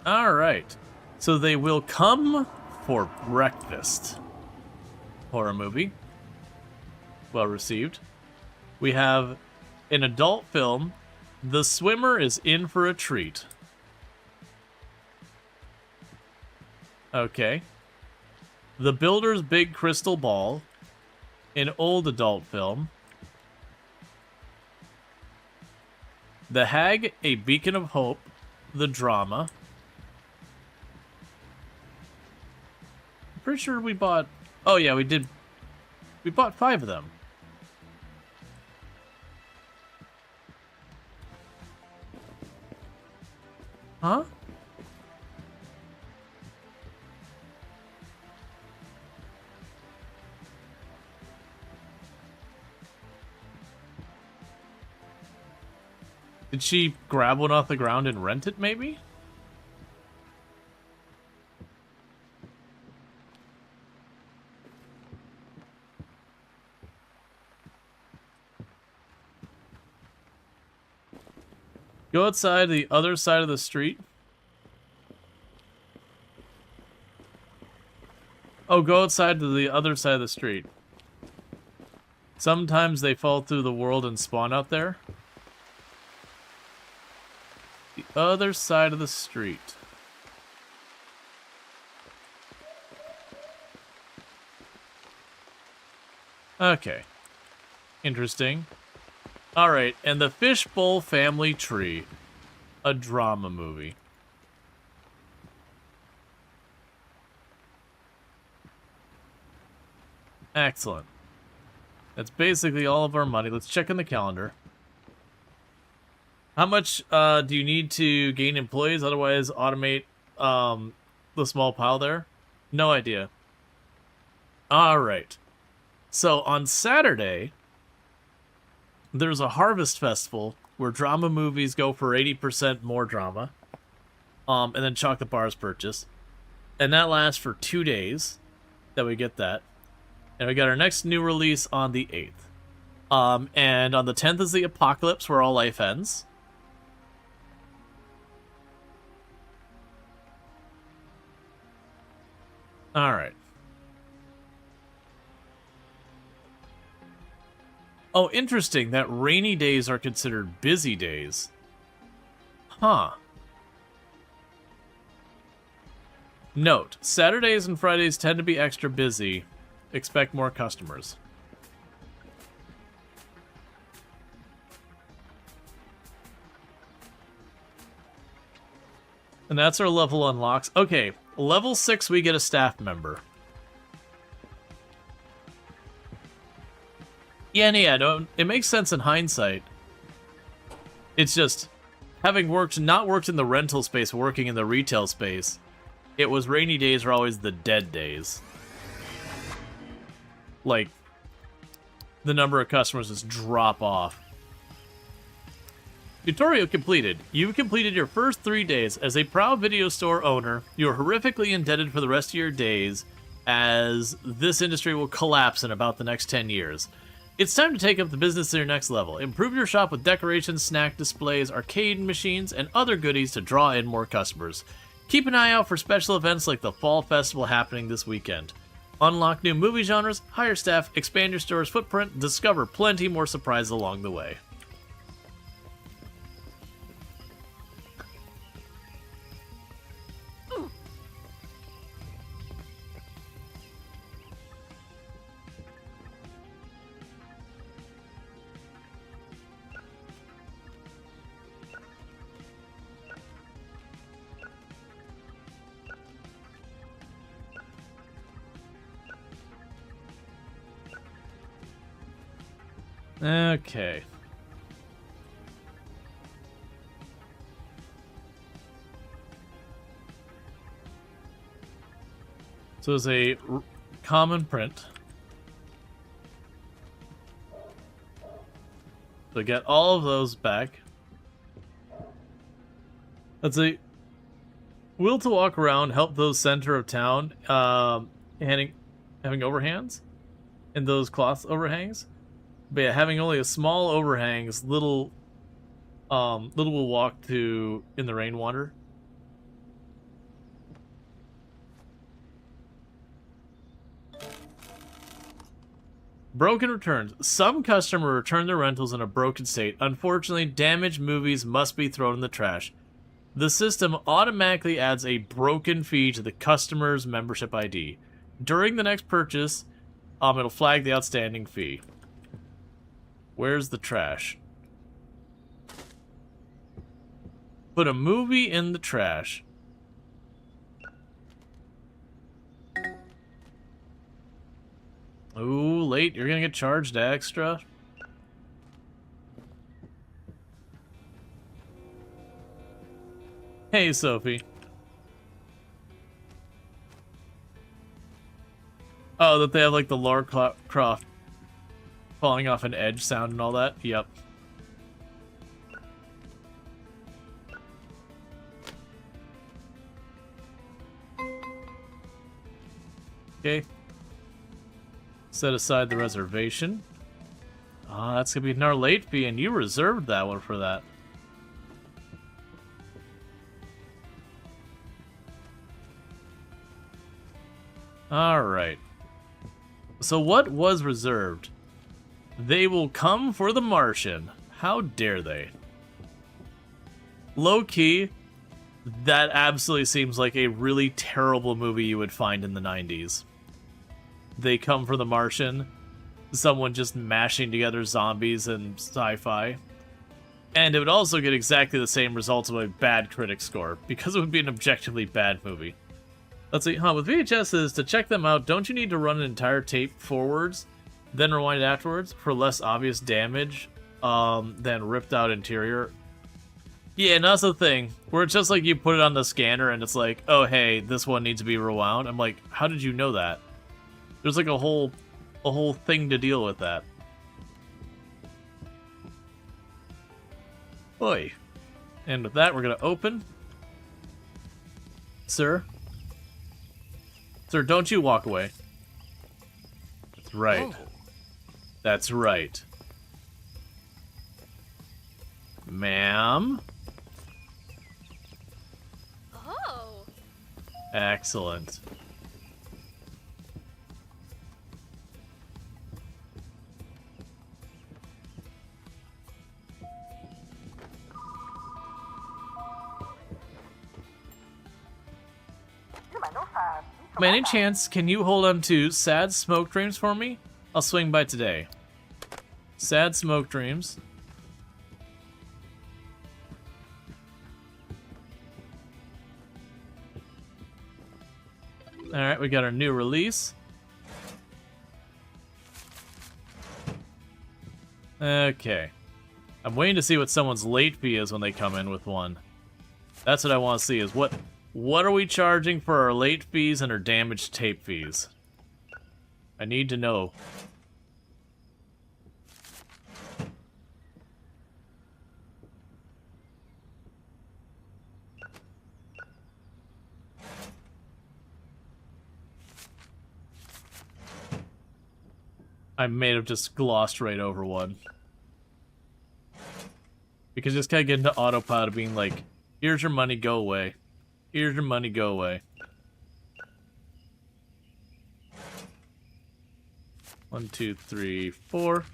Alright. So they will come for breakfast. Horror movie. Well received. We have an adult film. The swimmer is in for a treat. Okay. The Builder's Big Crystal Ball. An old adult film. The Hag, A Beacon of Hope. The drama. I'm pretty sure we bought... Oh yeah, we did. We bought 5 of them. Huh? Did she grab one off the ground and rent it, maybe? Go outside the other side of the street. Oh, go outside to the other side of the street. Sometimes they fall through the world and spawn out there. The other side of the street. Okay. Interesting. Alright, and the Fishbowl Family Tree. A drama movie. Excellent. That's basically all of our money. Let's check in the calendar. How much do you need to gain employees, otherwise automate the small pile there? No idea. Alright. So on Saturday, there's a harvest festival where drama movies go for 80% more drama. And then chocolate bars purchase. And that lasts for 2 days that we get that. And we got our next new release on the 8th. And on the 10th is the apocalypse where all life ends. All right. Oh, interesting that rainy days are considered busy days. Huh. Note, Saturdays and Fridays tend to be extra busy. Expect more customers. And that's our level unlocks. Okay, level 6 we get a staff member. Yeah, no, it makes sense in hindsight. It's just, having not worked in the rental space, working in the retail space, it was rainy days were always the dead days. Like, the number of customers just drop off. Tutorial completed. You've completed your first 3 days. As a proud video store owner, you're horrifically indebted for the rest of your days, as this industry will collapse in about the next 10 years. It's time to take up the business to your next level. Improve your shop with decorations, snack displays, arcade machines, and other goodies to draw in more customers. Keep an eye out for special events like the Fall Festival happening this weekend. Unlock new movie genres, hire staff, expand your store's footprint, discover plenty more surprises along the way. Okay. So it's a common print. So get all of those back. Let's see. Will to walk around, help those center of town, having overhands? And those cloth overhangs? But yeah, having only a small overhangs, little will walk to in the rainwater. Broken returns. Some customer return their rentals in a broken state. Unfortunately, damaged movies must be thrown in the trash. The system automatically adds a broken fee to the customer's membership ID. During the next purchase, it'll flag the outstanding fee. Where's the trash? Put a movie in the trash. Ooh, late. You're gonna get charged extra. Hey, Sophie. Oh, that they have like the Lara Croft falling off an edge sound and all that? Yep. Okay. Set aside the reservation. Ah, that's gonna be another late fee, and you reserved that one for that. Alright. So what was reserved? They will come for the Martian. How dare they? Low-key, that absolutely seems like a really terrible movie you would find in the 90s. They come for the Martian. Someone just mashing together zombies and sci-fi. And it would also get exactly the same results of a bad critic score, because it would be an objectively bad movie. Let's see, with VHSs, to check them out, don't you need to run an entire tape forwards, then rewind it afterwards for less obvious damage than ripped out interior? Yeah, and that's the thing, where it's just like you put it on the scanner and it's like, oh hey, this one needs to be rewound. I'm like, how did you know that? There's like a whole thing to deal with that. Oi. And with that, we're gonna open. Sir? Sir, don't you walk away. That's right. Oh. That's right. Ma'am? Oh. Excellent. By any chance, can you hold on to Sad Smoke Dreams for me? I'll swing by today. Sad Smoke Dreams. Alright, we got our new release. Okay. I'm waiting to see what someone's late fee is when they come in with one. That's what I want to see, is what are we charging for our late fees and our damaged tape fees? I need to know. I may have just glossed right over one. Because just kind of get into autopilot of being like, here's your money, go away. Here's your money, go away. 1, 2, 3, 4.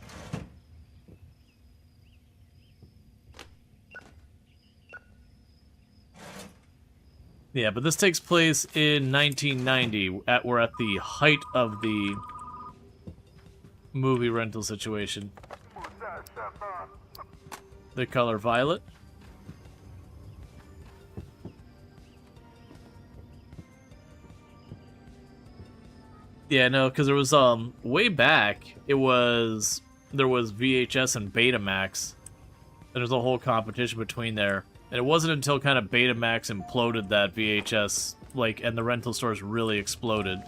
Yeah, but this takes place in 1990. We're at the height of the movie rental situation. The color violet. Yeah, no, because there was way back there was VHS and Betamax. And there's a whole competition between there. And it wasn't until kind of Betamax imploded that VHS, like, and the rental stores really exploded.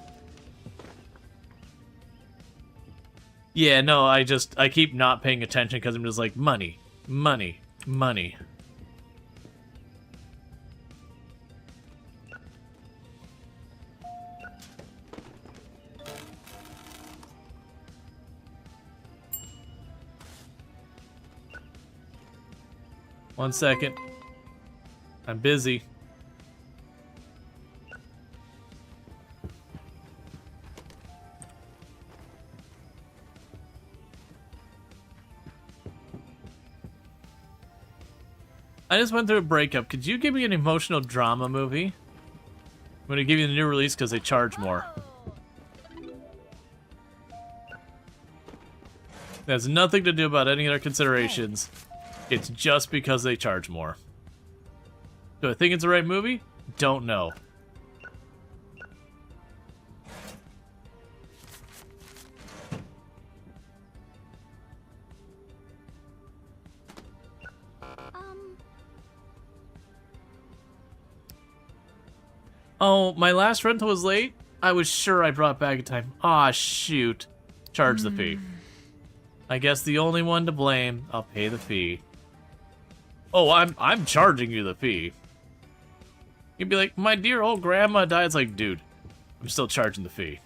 Yeah, no, I keep not paying attention because I'm just like, money, money, money. One second. I'm busy. I just went through a breakup. Could you give me an emotional drama movie? I'm gonna give you the new release because they charge more. It has nothing to do about any other considerations. It's just because they charge more. Do I think it's the right movie? Don't know. Oh, my last rental was late? I was sure I brought back in time. Aw, shoot. Charge the fee. I guess the only one to blame. I'll pay the fee. Oh, I'm charging you the fee. You'd be like, my dear old grandma died. It's like, dude, I'm still charging the fee.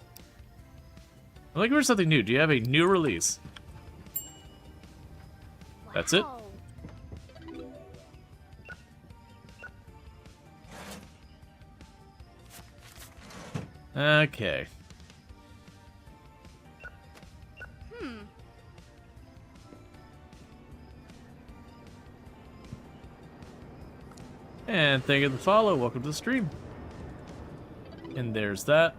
I'm looking for something new. Do you have a new release? That's it? Okay. And thank you for the follow. Welcome to the stream. And there's that.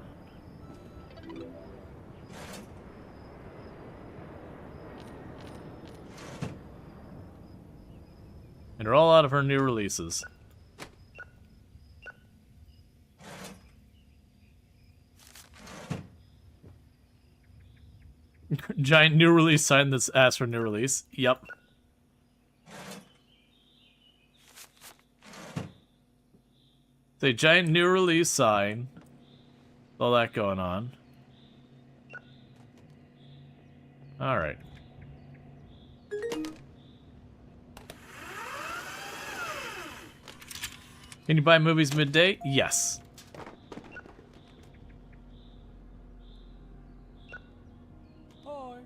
And they're all out of her new releases. Giant new release sign that's asked for new release. Yep. It's a giant new release sign. All that going on. Alright. Can you buy movies midday? Yes. Hi.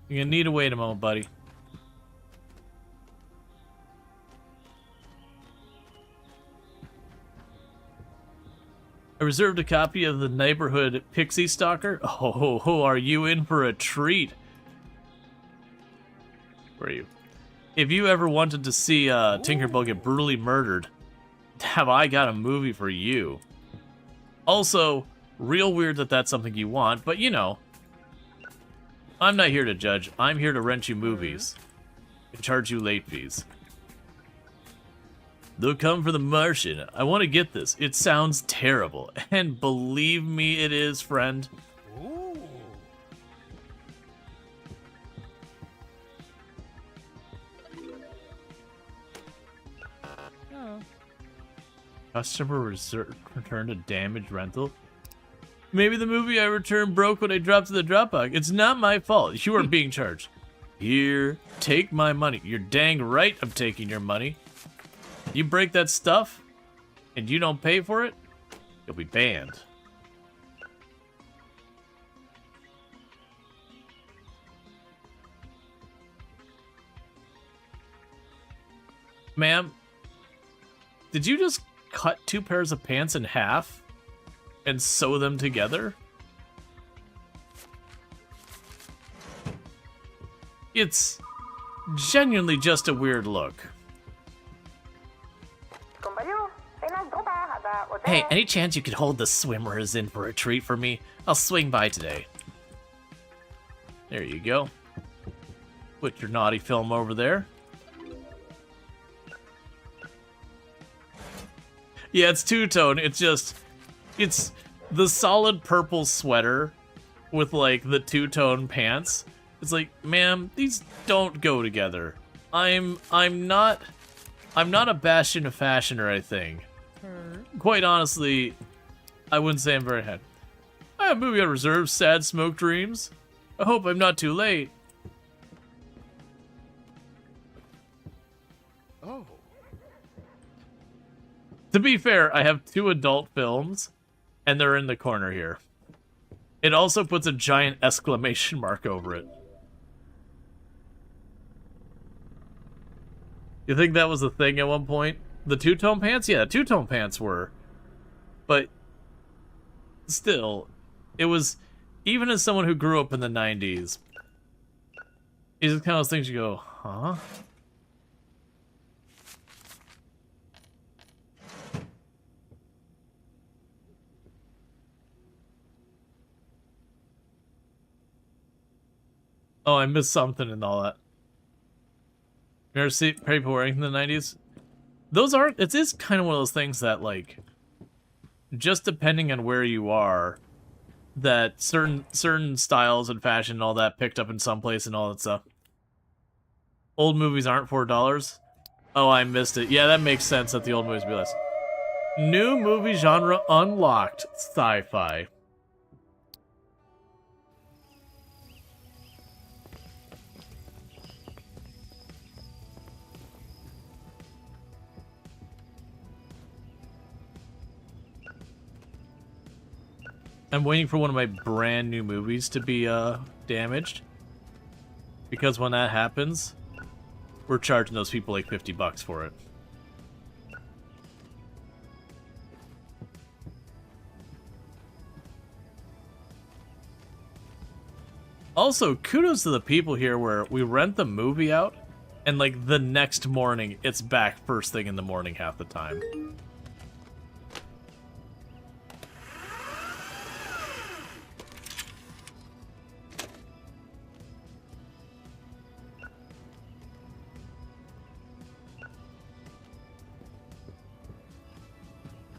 You're gonna need to wait a moment, buddy. I reserved a copy of the Neighborhood Pixie Stalker. Oh, are you in for a treat? Where are you? If you ever wanted to see Tinkerbell get brutally murdered have I got a movie for you. Also, real weird that that's something you want, but you know, I'm not here to judge. I'm here to rent you movies and charge you late fees. They'll come for The Martian. I want to get this. It sounds terrible. And believe me, it is, friend. Ooh. Oh. Customer returned a damaged rental. Maybe the movie I returned broke when I dropped to the Dropbox. It's not my fault. You are being charged. Here, take my money. You're dang right I'm taking your money. You break that stuff, and you don't pay for it, you'll be banned. Ma'am, did you just cut 2 pairs of pants in half and sew them together? It's genuinely just a weird look. Hey, any chance you could hold the swimmers in for a treat for me? I'll swing by today. There you go. Put your naughty film over there. Yeah, it's two-tone. It's just... It's the solid purple sweater with, like, the two-tone pants. It's like, ma'am, these don't go together. I'm not a bastion of fashion or anything. Quite honestly, I wouldn't say I'm very ahead. I have a movie on reserve, Sad Smoke Dreams. I hope I'm not too late. Oh. To be fair, I have 2 adult films, and they're in the corner here. It also puts a giant exclamation mark over it. You think that was a thing at one point? The two-tone pants? Yeah, two-tone pants were. But still, it was, even as someone who grew up in the 90s, it's just kind of those things you go, huh? Oh, I missed something and all that. You ever see people wearing in the 90s? Those are, it is kind of one of those things that, like, just depending on where you are, that certain styles and fashion and all that picked up in some place and all that stuff. Old movies aren't $4. Oh, I missed it. Yeah, that makes sense that the old movies be less. New movie genre unlocked. Sci-fi. I'm waiting for one of my brand new movies to be damaged. Because when that happens, we're charging those people like $50 for it. Also, kudos to the people here where we rent the movie out, and like the next morning, it's back first thing in the morning half the time.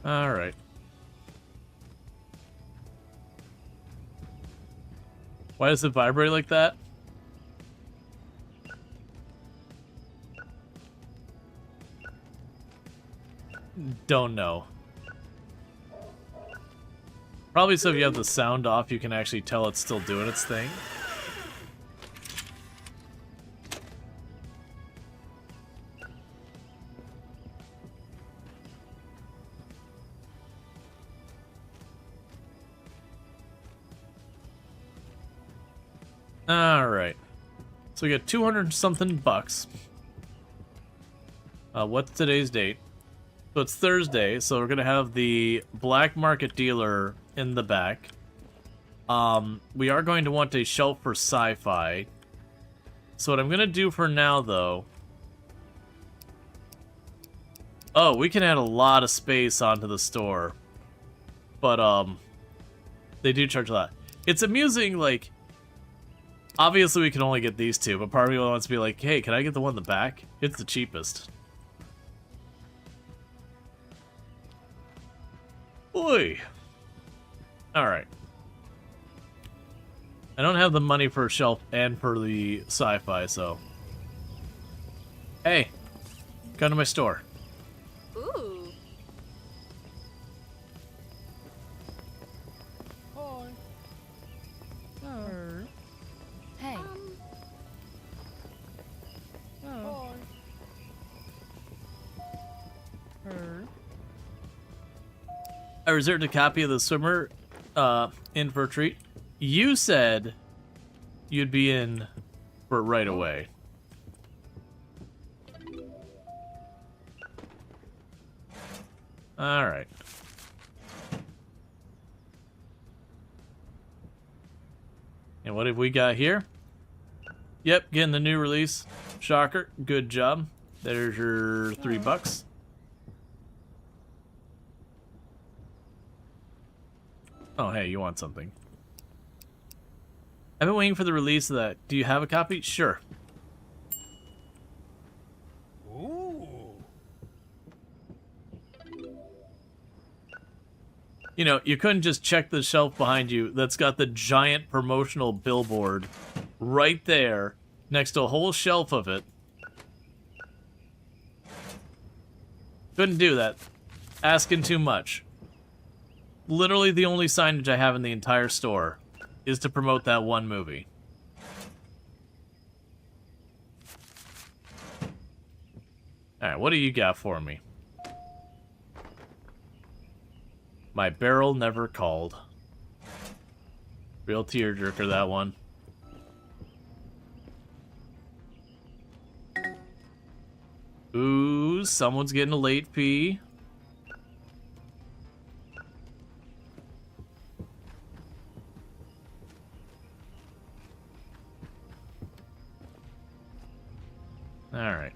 Alright. Why does it vibrate like that? Don't know. Probably so if you have the sound off, you can actually tell it's still doing its thing. Alright. So we got 200 something bucks. What's today's date? So it's Thursday, so we're gonna have the black market dealer in the back. We are going to want a shelf for sci-fi. So what I'm gonna do for now, though... Oh, we can add a lot of space onto the store. But, they do charge a lot. It's amusing, like, obviously we can only get these two, but part of me wants to be like, hey, can I get the one in the back? It's the cheapest. Oi! Alright. I don't have the money for a shelf and for the sci-fi, so... Hey! Come to my store. Ooh. Hi. Oh. Hey. Hi. I reserved a copy of The Swimmer in for a treat. You said you'd be in for it right away. Alright. And what have we got here? Yep, getting the new release. Shocker. Good job. There's your $3. Oh, hey, you want something. I've been waiting for the release of that. Do you have a copy? Sure. Ooh. You know, you couldn't just check the shelf behind you that's got the giant promotional billboard right there next to a whole shelf of it. Couldn't do that. Asking too much. Literally the only signage I have in the entire store is to promote that one movie. Alright, what do you got for me? My barrel never called. Real tearjerker, that one. Ooh, someone's getting a late fee. Alright.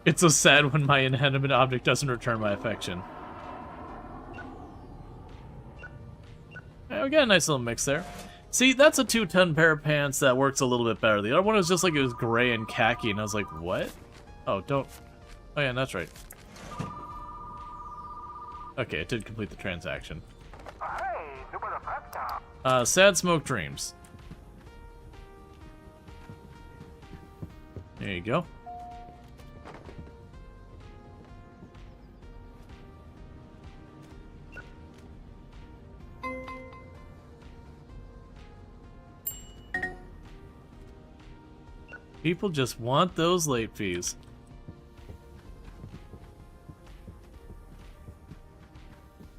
It's so sad when my inanimate object doesn't return my affection. Yeah, we got a nice little mix there. See, that's a 2-ton pair of pants that works a little bit better. The other one was just like it was gray and khaki, and I was like, what? Oh, don't... Oh yeah, that's right. Okay, it did complete the transaction. Sad Smoke Dreams. There you go. People just want those late fees.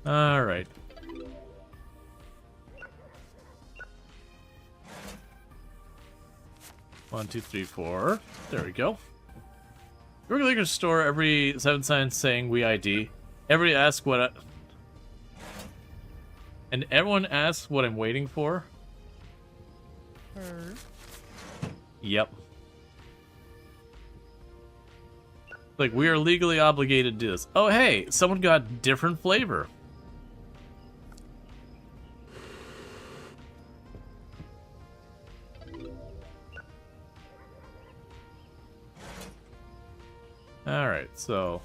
All right. One, two, three, four. There we go. We're going to store every 7 signs saying we ID. Everybody asks what and everyone asks what I'm waiting for. Yep. Like, we are legally obligated to do this. Oh, hey, someone got different flavor. Alright, so...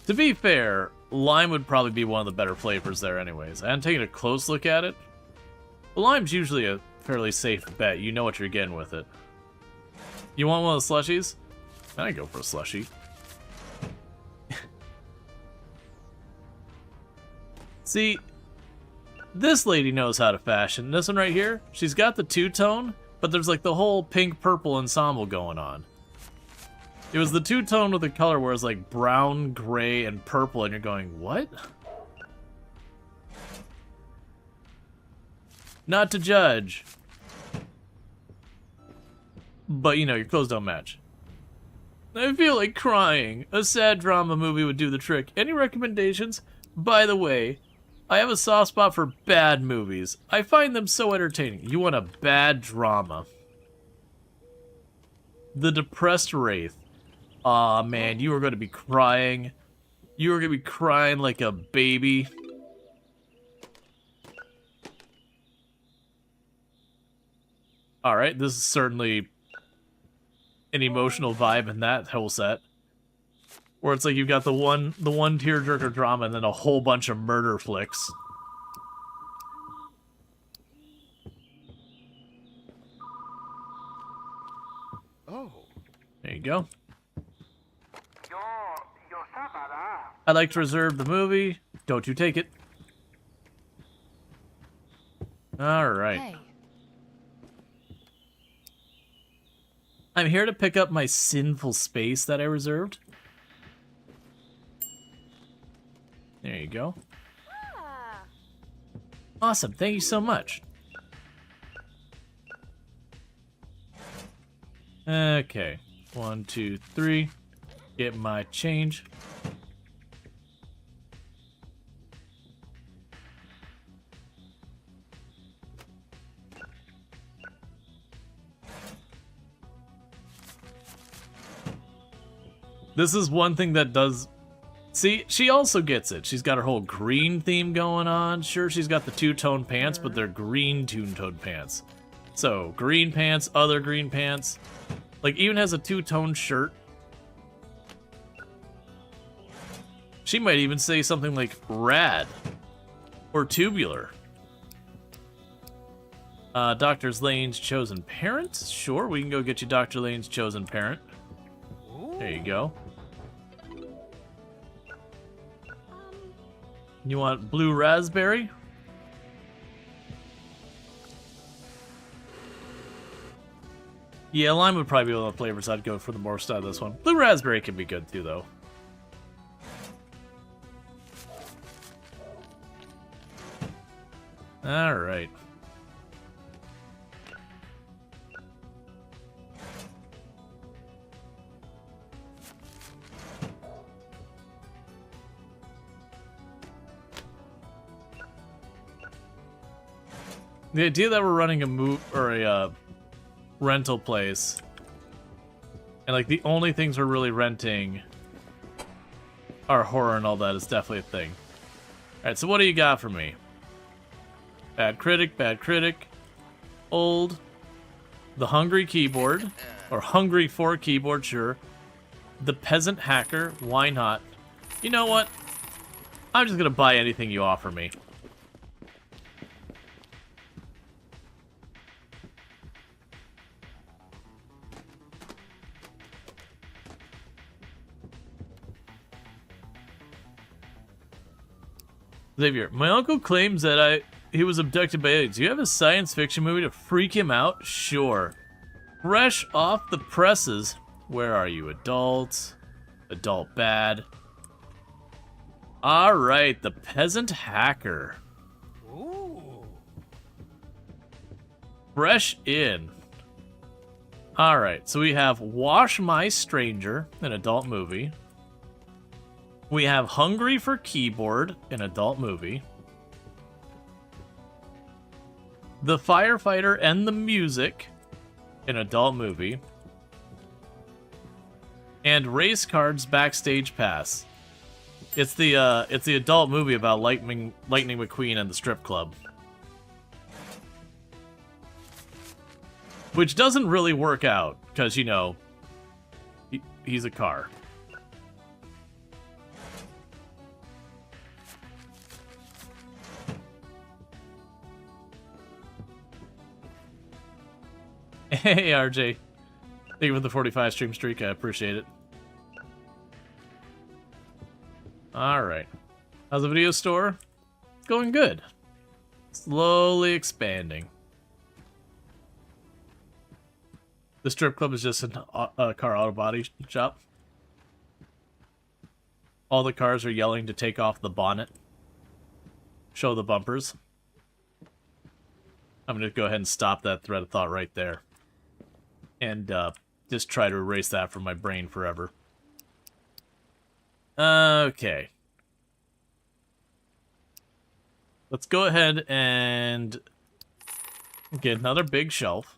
To be fair, lime would probably be one of the better flavors there anyways. I haven't taken a close look at it. But lime's usually a fairly safe bet. You know what you're getting with it. You want one of the slushies? I go for a slushie. See, this lady knows how to fashion. This one right here, she's got the two-tone, but there's like the whole pink-purple ensemble going on. It was the two-tone with the color where it's like brown, gray, and purple, and you're going, what? Not to judge. But, you know, your clothes don't match. I feel like crying. A sad drama movie would do the trick. Any recommendations? By the way, I have a soft spot for bad movies. I find them so entertaining. You want a bad drama. The Depressed Wraith. Aw, man, you are going to be crying. You are going to be crying like a baby. Alright, this is certainly an emotional vibe in that whole set. Where it's like you've got the one tearjerker drama and then a whole bunch of murder flicks. Oh. There you go. I'd like to reserve the movie. Don't you take it. Alright. Hey. I'm here to pick up my sinful space that I reserved. There you go. Ah. Awesome, thank you so much. Okay, 1, 2, 3. Get my change. This is one thing that does... See, she also gets it. She's got her whole green theme going on. Sure, she's got the two-tone pants, but they're green two-tone pants. So, green pants, other green pants. Like, even has a two-tone shirt. She might even say something like rad. Or tubular. Dr. Lane's chosen parent? Sure, we can go get you Dr. Lane's chosen parent. There you go. You want blue raspberry? Yeah, lime would probably be one of the flavors I'd go for the most out of this one. Blue raspberry can be good too, though. Alright. The idea that we're running a rental place, and like the only things we're really renting are horror and all that is definitely a thing. Alright, so what do you got for me? Bad critic, old, the hungry keyboard, or hungry for keyboard, sure. The peasant hacker, why not? You know what? I'm just gonna buy anything you offer me. Xavier, my uncle claims that he was abducted by aliens. Do you have a science fiction movie to freak him out? Sure. Fresh off the presses. Where are you, adults? Adult bad. Alright, the peasant hacker. Ooh. Fresh in. Alright, so we have Wash My Stranger, an adult movie. We have Hungry for Keyboard, an adult movie. The Firefighter and the Music, an adult movie. And Race Cards Backstage Pass. It's the adult movie about Lightning McQueen and the strip club. Which doesn't really work out, because, you know, he's a car. Hey, RJ. Thank you for the 45 stream streak. I appreciate it. Alright. How's the video store? It's going good. Slowly expanding. The strip club is just a car auto body shop. All the cars are yelling to take off the bonnet. Show the bumpers. I'm going to go ahead and stop that thread of thought right there. And just try to erase that from my brain forever. Okay. Let's go ahead and get another big shelf.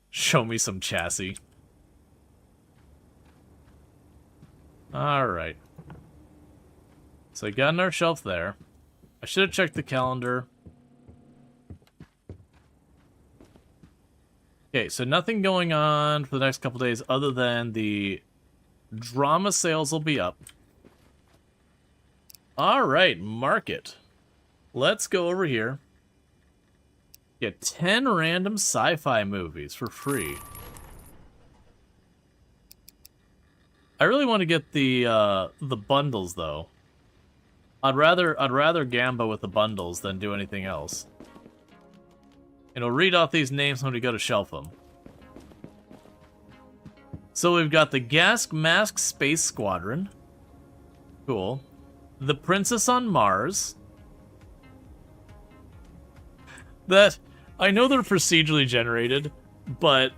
Show me some chassis. Alright. So I got another shelf there. I should have checked the calendar. Okay, so nothing going on for the next couple days other than the drama sales will be up. Alright, market. Let's go over here. Get 10 random sci-fi movies for free. I really want to get the bundles though. I'd rather gamba with the bundles than do anything else. And I'll read off these names when we go to shelf them. So we've got the Gas Mask Space Squadron. Cool. The Princess on Mars. That, I know they're procedurally generated, but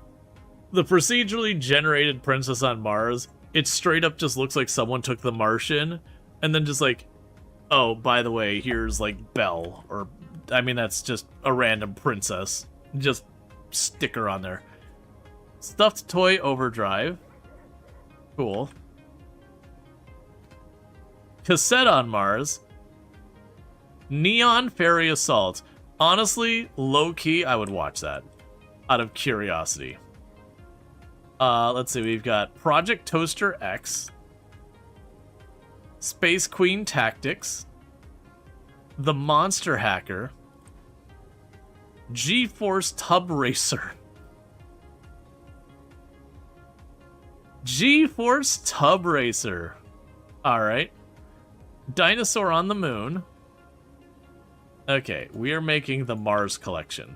the procedurally generated Princess on Mars, it straight up just looks like someone took the Martian and then just like, oh, by the way, here's like Belle, or, I mean, that's just a random princess. Just stick her on there. Stuffed Toy Overdrive. Cool. Cassette on Mars. Neon Fairy Assault. Honestly, low-key, I would watch that. Out of curiosity. Let's see, we've got Project Toaster X. Space Queen Tactics. The Monster Hacker. G-Force Tub Racer. G-Force Tub Racer. Alright. Dinosaur on the Moon. Okay, we are making the Mars collection.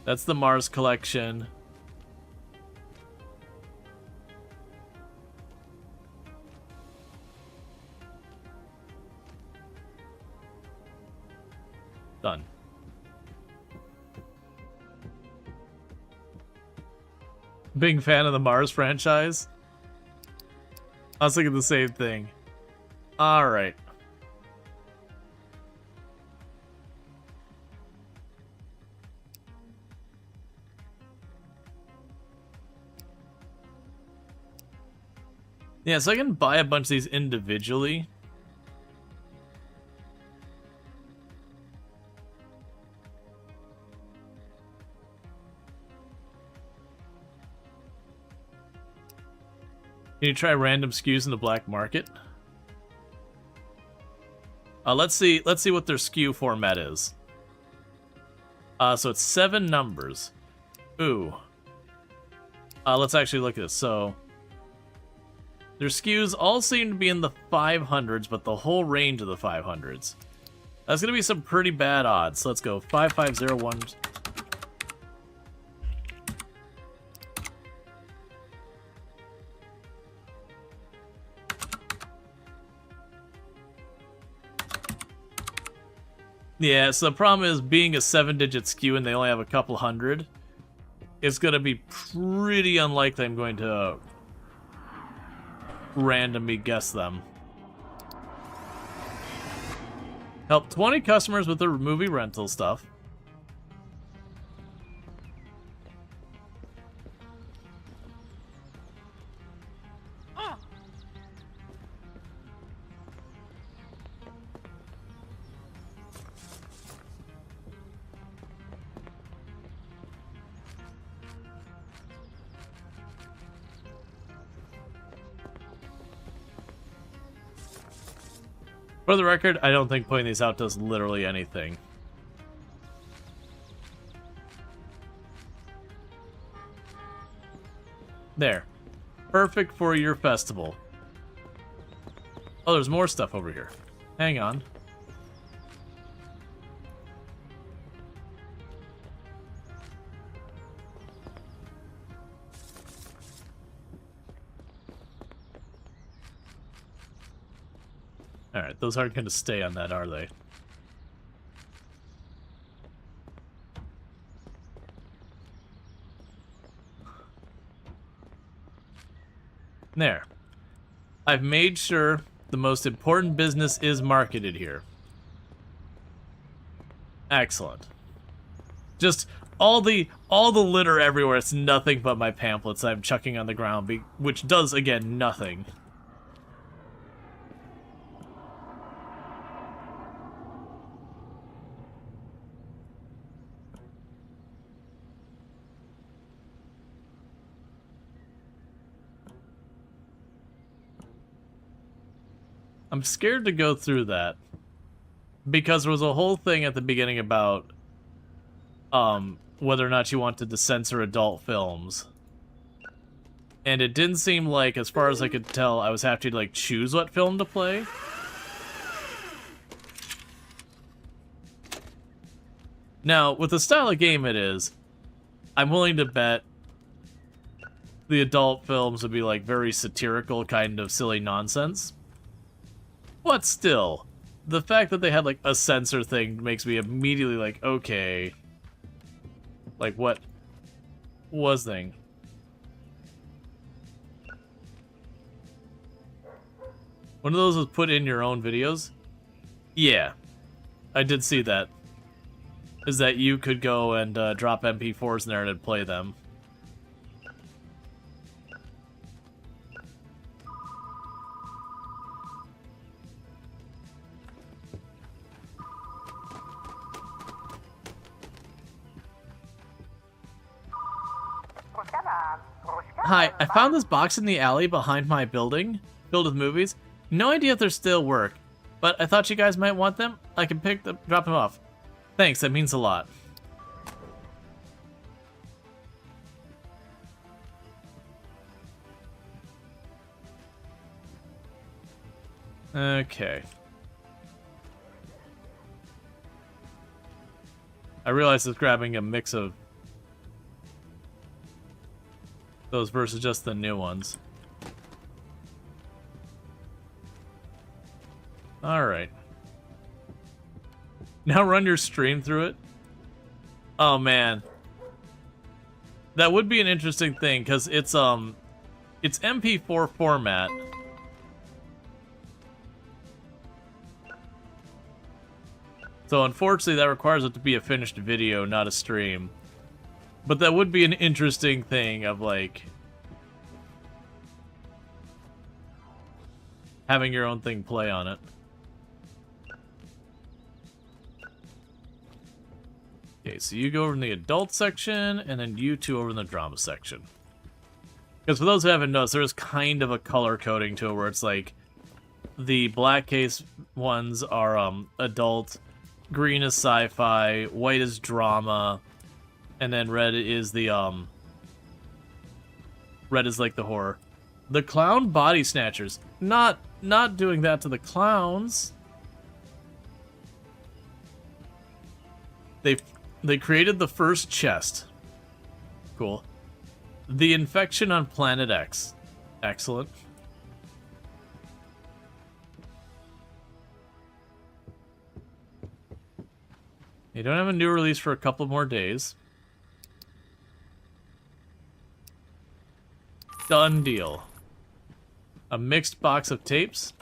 That's the Mars collection. Done. Big fan of the Mars franchise. I was thinking the same thing. Alright. Yeah, so I can buy a bunch of these individually. Can you try random SKUs in the black market? Let's see what their SKU format is. So it's 7 numbers. Ooh. Let's actually look at this. So their SKUs all seem to be in the 500s, but the whole range of the 500s. That's gonna be some pretty bad odds. So let's go 5501. Yeah, so the problem is being a 7-digit SKU and they only have a couple hundred, it's going to be pretty unlikely I'm going to randomly guess them. Help 20 customers with their movie rental stuff. For the record, I don't think putting these out does literally anything. There. Perfect for your festival. Oh, there's more stuff over here. Hang on. Alright, those aren't going to stay on that, are they? There. I've made sure the most important business is marketed here. Excellent. Just all the litter everywhere. It's nothing but my pamphlets I'm chucking on the ground, which does, again, nothing. I'm scared to go through that because there was a whole thing at the beginning about whether or not you wanted to censor adult films. And it didn't seem like, as far as I could tell, I was having to like choose what film to play. Now, with the style of game it is, I'm willing to bet the adult films would be like very satirical, kind of silly nonsense. But still, the fact that they had like a censor thing makes me immediately like, okay. Like, what was thing? One of those was put in your own videos? Yeah, I did see that. Is that you could go and drop MP4s in there and it'd play them. Hi, I found this box in the alley behind my building, filled with movies. No idea if they still work, but I thought you guys might want them. I can drop them off. Thanks, that means a lot. Okay. I realize it's grabbing a mix of those versus just the new ones. Alright. Now run your stream through it? Oh man. That would be an interesting thing, because it's MP4 format. So unfortunately that requires it to be a finished video, not a stream. But that would be an interesting thing of, like, having your own thing play on it. Okay, so you go over in the adult section, and then you two over in the drama section. Because for those who haven't noticed, there's kind of a color coding to it where it's like, the black case ones are adult, green is sci-fi, white is drama, and then red is the, red is like the horror. The clown body snatchers. Not doing that to the clowns. They created the first chest. Cool. The infection on Planet X. Excellent. You don't have a new release for a couple more days. Done deal. A mixed box of tapes.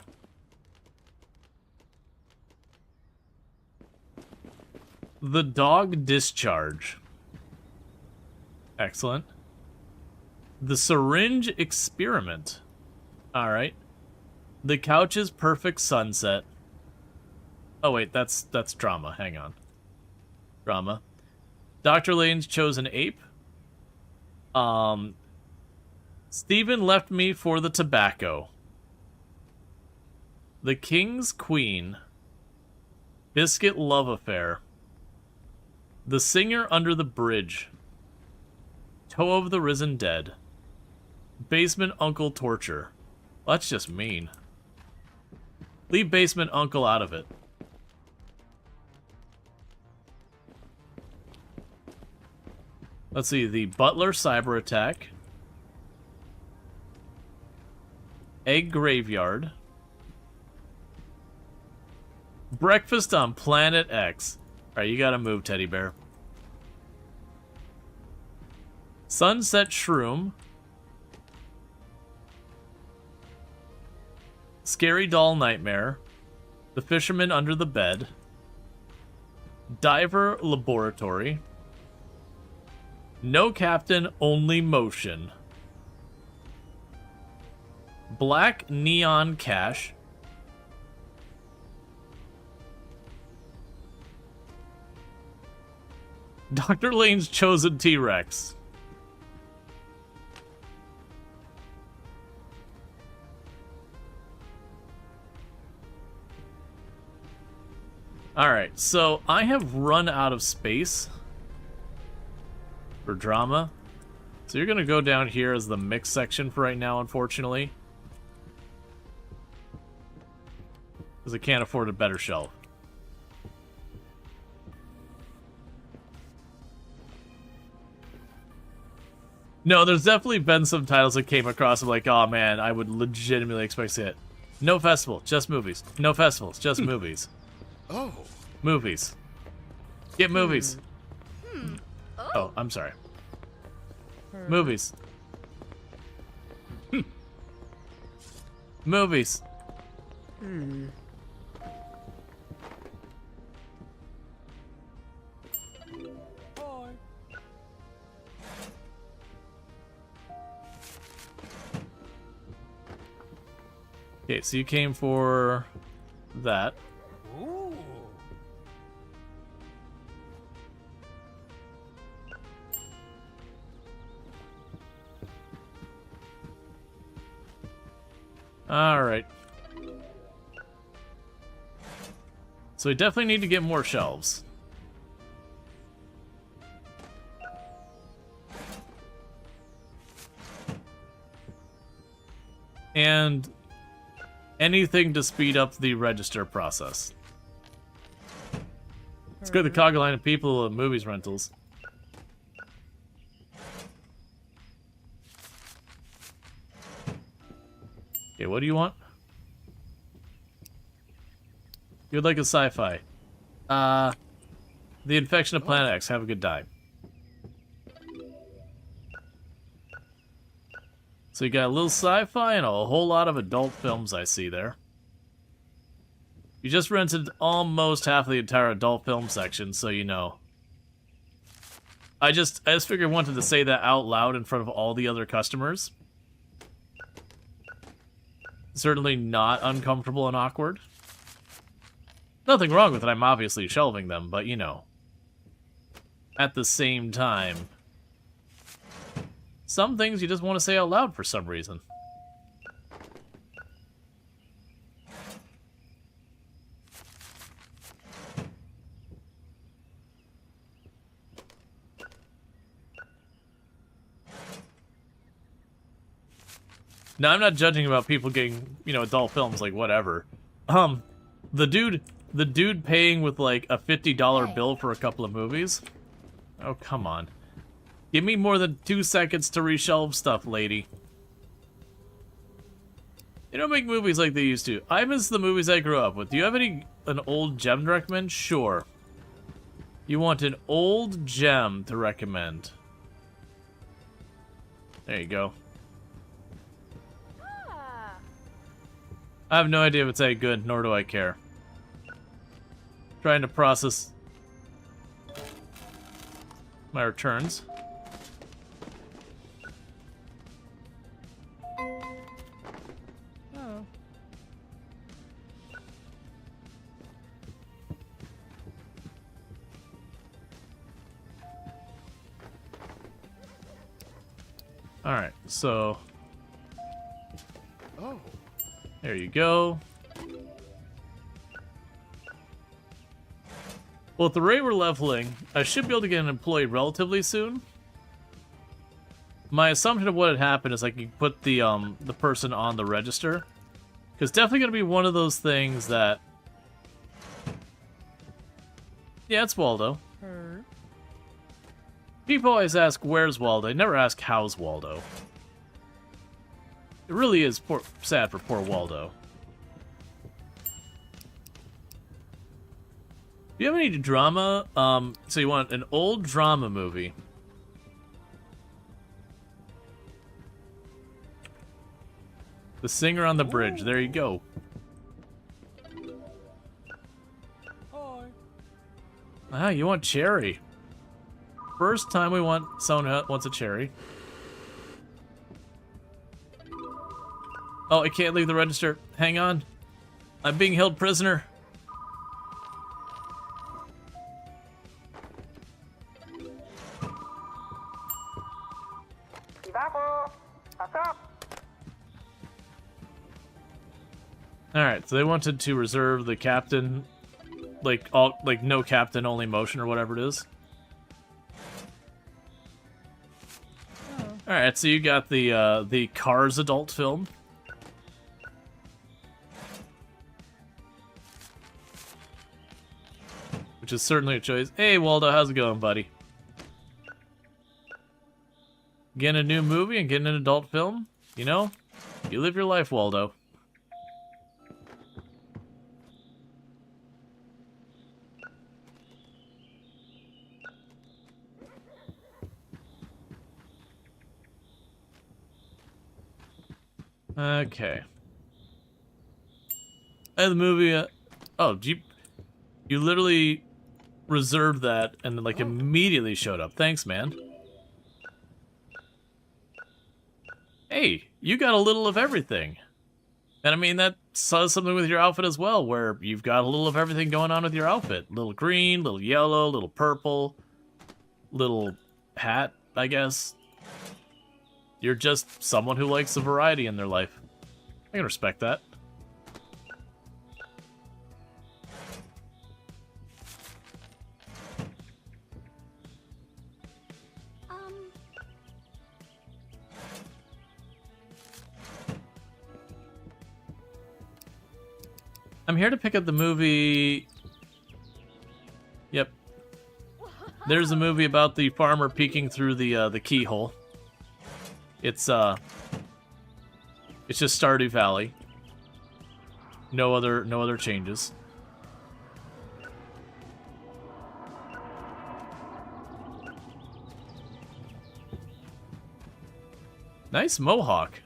The dog discharge. Excellent. The syringe experiment. Alright. The couch's perfect sunset. Oh wait, that's drama. Hang on. Drama. Dr. Lane's chosen ape. Stephen left me for the tobacco. The King's Queen. Biscuit love affair. The singer under the bridge. Toe of the risen dead. Basement uncle torture. Well, that's just mean. Leave basement uncle out of it. Let's see, the butler cyber attack. Egg graveyard. Breakfast on Planet X. Alright, you gotta move, teddy bear. Sunset shroom. Scary Doll Nightmare, The Fisherman Under the Bed, Diver Laboratory, No Captain, Only Motion, Black Neon Cash, Dr. Lane's Chosen T-Rex. Alright, so I have run out of space for drama. So you're going to go down here as the mix section for right now, unfortunately. Because I can't afford a better shelf. No, there's definitely been some titles that came across of like, oh man, I would legitimately expect to see it. No festival, just movies. No festivals, just movies. Oh. Movies. Get movies. Oh. Oh, I'm sorry. Movies. Movies. Okay, so you came for that. Ooh. All right. So we definitely need to get more shelves. And anything to speed up the register process. Let's go to the Cog line of people of movies rentals. Okay, what do you want? You'd like a sci-fi. The Infection of Planet X. Have a good time. So you got a little sci-fi and a whole lot of adult films I see there. You just rented almost half of the entire adult film section, so you know. I just figured I wanted to say that out loud in front of all the other customers. Certainly not uncomfortable and awkward. Nothing wrong with it, I'm obviously shelving them, but you know. At the same time, some things you just want to say out loud for some reason. Now, I'm not judging about people getting, you know, adult films, like, whatever. The dude paying with, like, a $50 bill for a couple of movies? Oh, come on. Give me more than 2 seconds to reshelve stuff, lady. They don't make movies like they used to. I miss the movies I grew up with. Do you have an old gem to recommend? Sure. You want an old gem to recommend. There you go. Ah. I have no idea if it's any good, nor do I care. Trying to process my returns. Oh. Alright, so Oh. there you go. Well, at the rate we're leveling, I should be able to get an employee relatively soon. My assumption of what had happened is I could put the person on the register. Because definitely going to be one of those things that... Yeah, it's Waldo. People always ask, where's Waldo? They never ask, how's Waldo? It really is sad for poor Waldo. Do you have any drama? So you want an old drama movie. The Singer on the Bridge. There you go. Ah, you want cherry. First time we want someone who wants a cherry. Oh, I can't leave the register. Hang on. I'm being held prisoner. Alright, so they wanted to reserve the captain, like no captain, only motion or whatever it is. Alright, so you got the Cars adult film. Which is certainly a choice. Hey Waldo, how's it going, buddy? Getting a new movie and getting an adult film? You know? You live your life, Waldo. Okay. And the movie, oh, you literally reserved that and then, like, immediately showed up. Thanks, man. Hey, you got a little of everything. And I mean, that says something with your outfit as well, where you've got a little of everything going on with your outfit. Little green, little yellow, little purple, little hat, I guess. You're just someone who likes a variety in their life. I can respect that. I'm here to pick up the movie. Yep. There's a movie about the farmer peeking through the keyhole. It's just Stardew Valley. No other changes. Nice mohawk.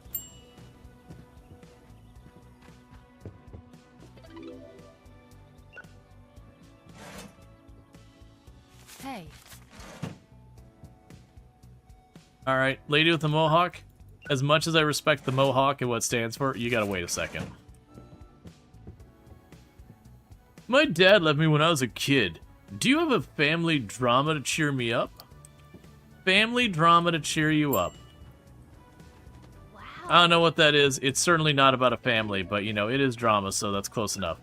Hey. Alright, lady with the mohawk. As much as I respect the mohawk and what it stands for, you gotta wait a second. My dad left me when I was a kid. Do you have a family drama to cheer me up? Family drama to cheer you up. Wow. I don't know what that is. It's certainly not about a family, but you know, it is drama, so that's close enough.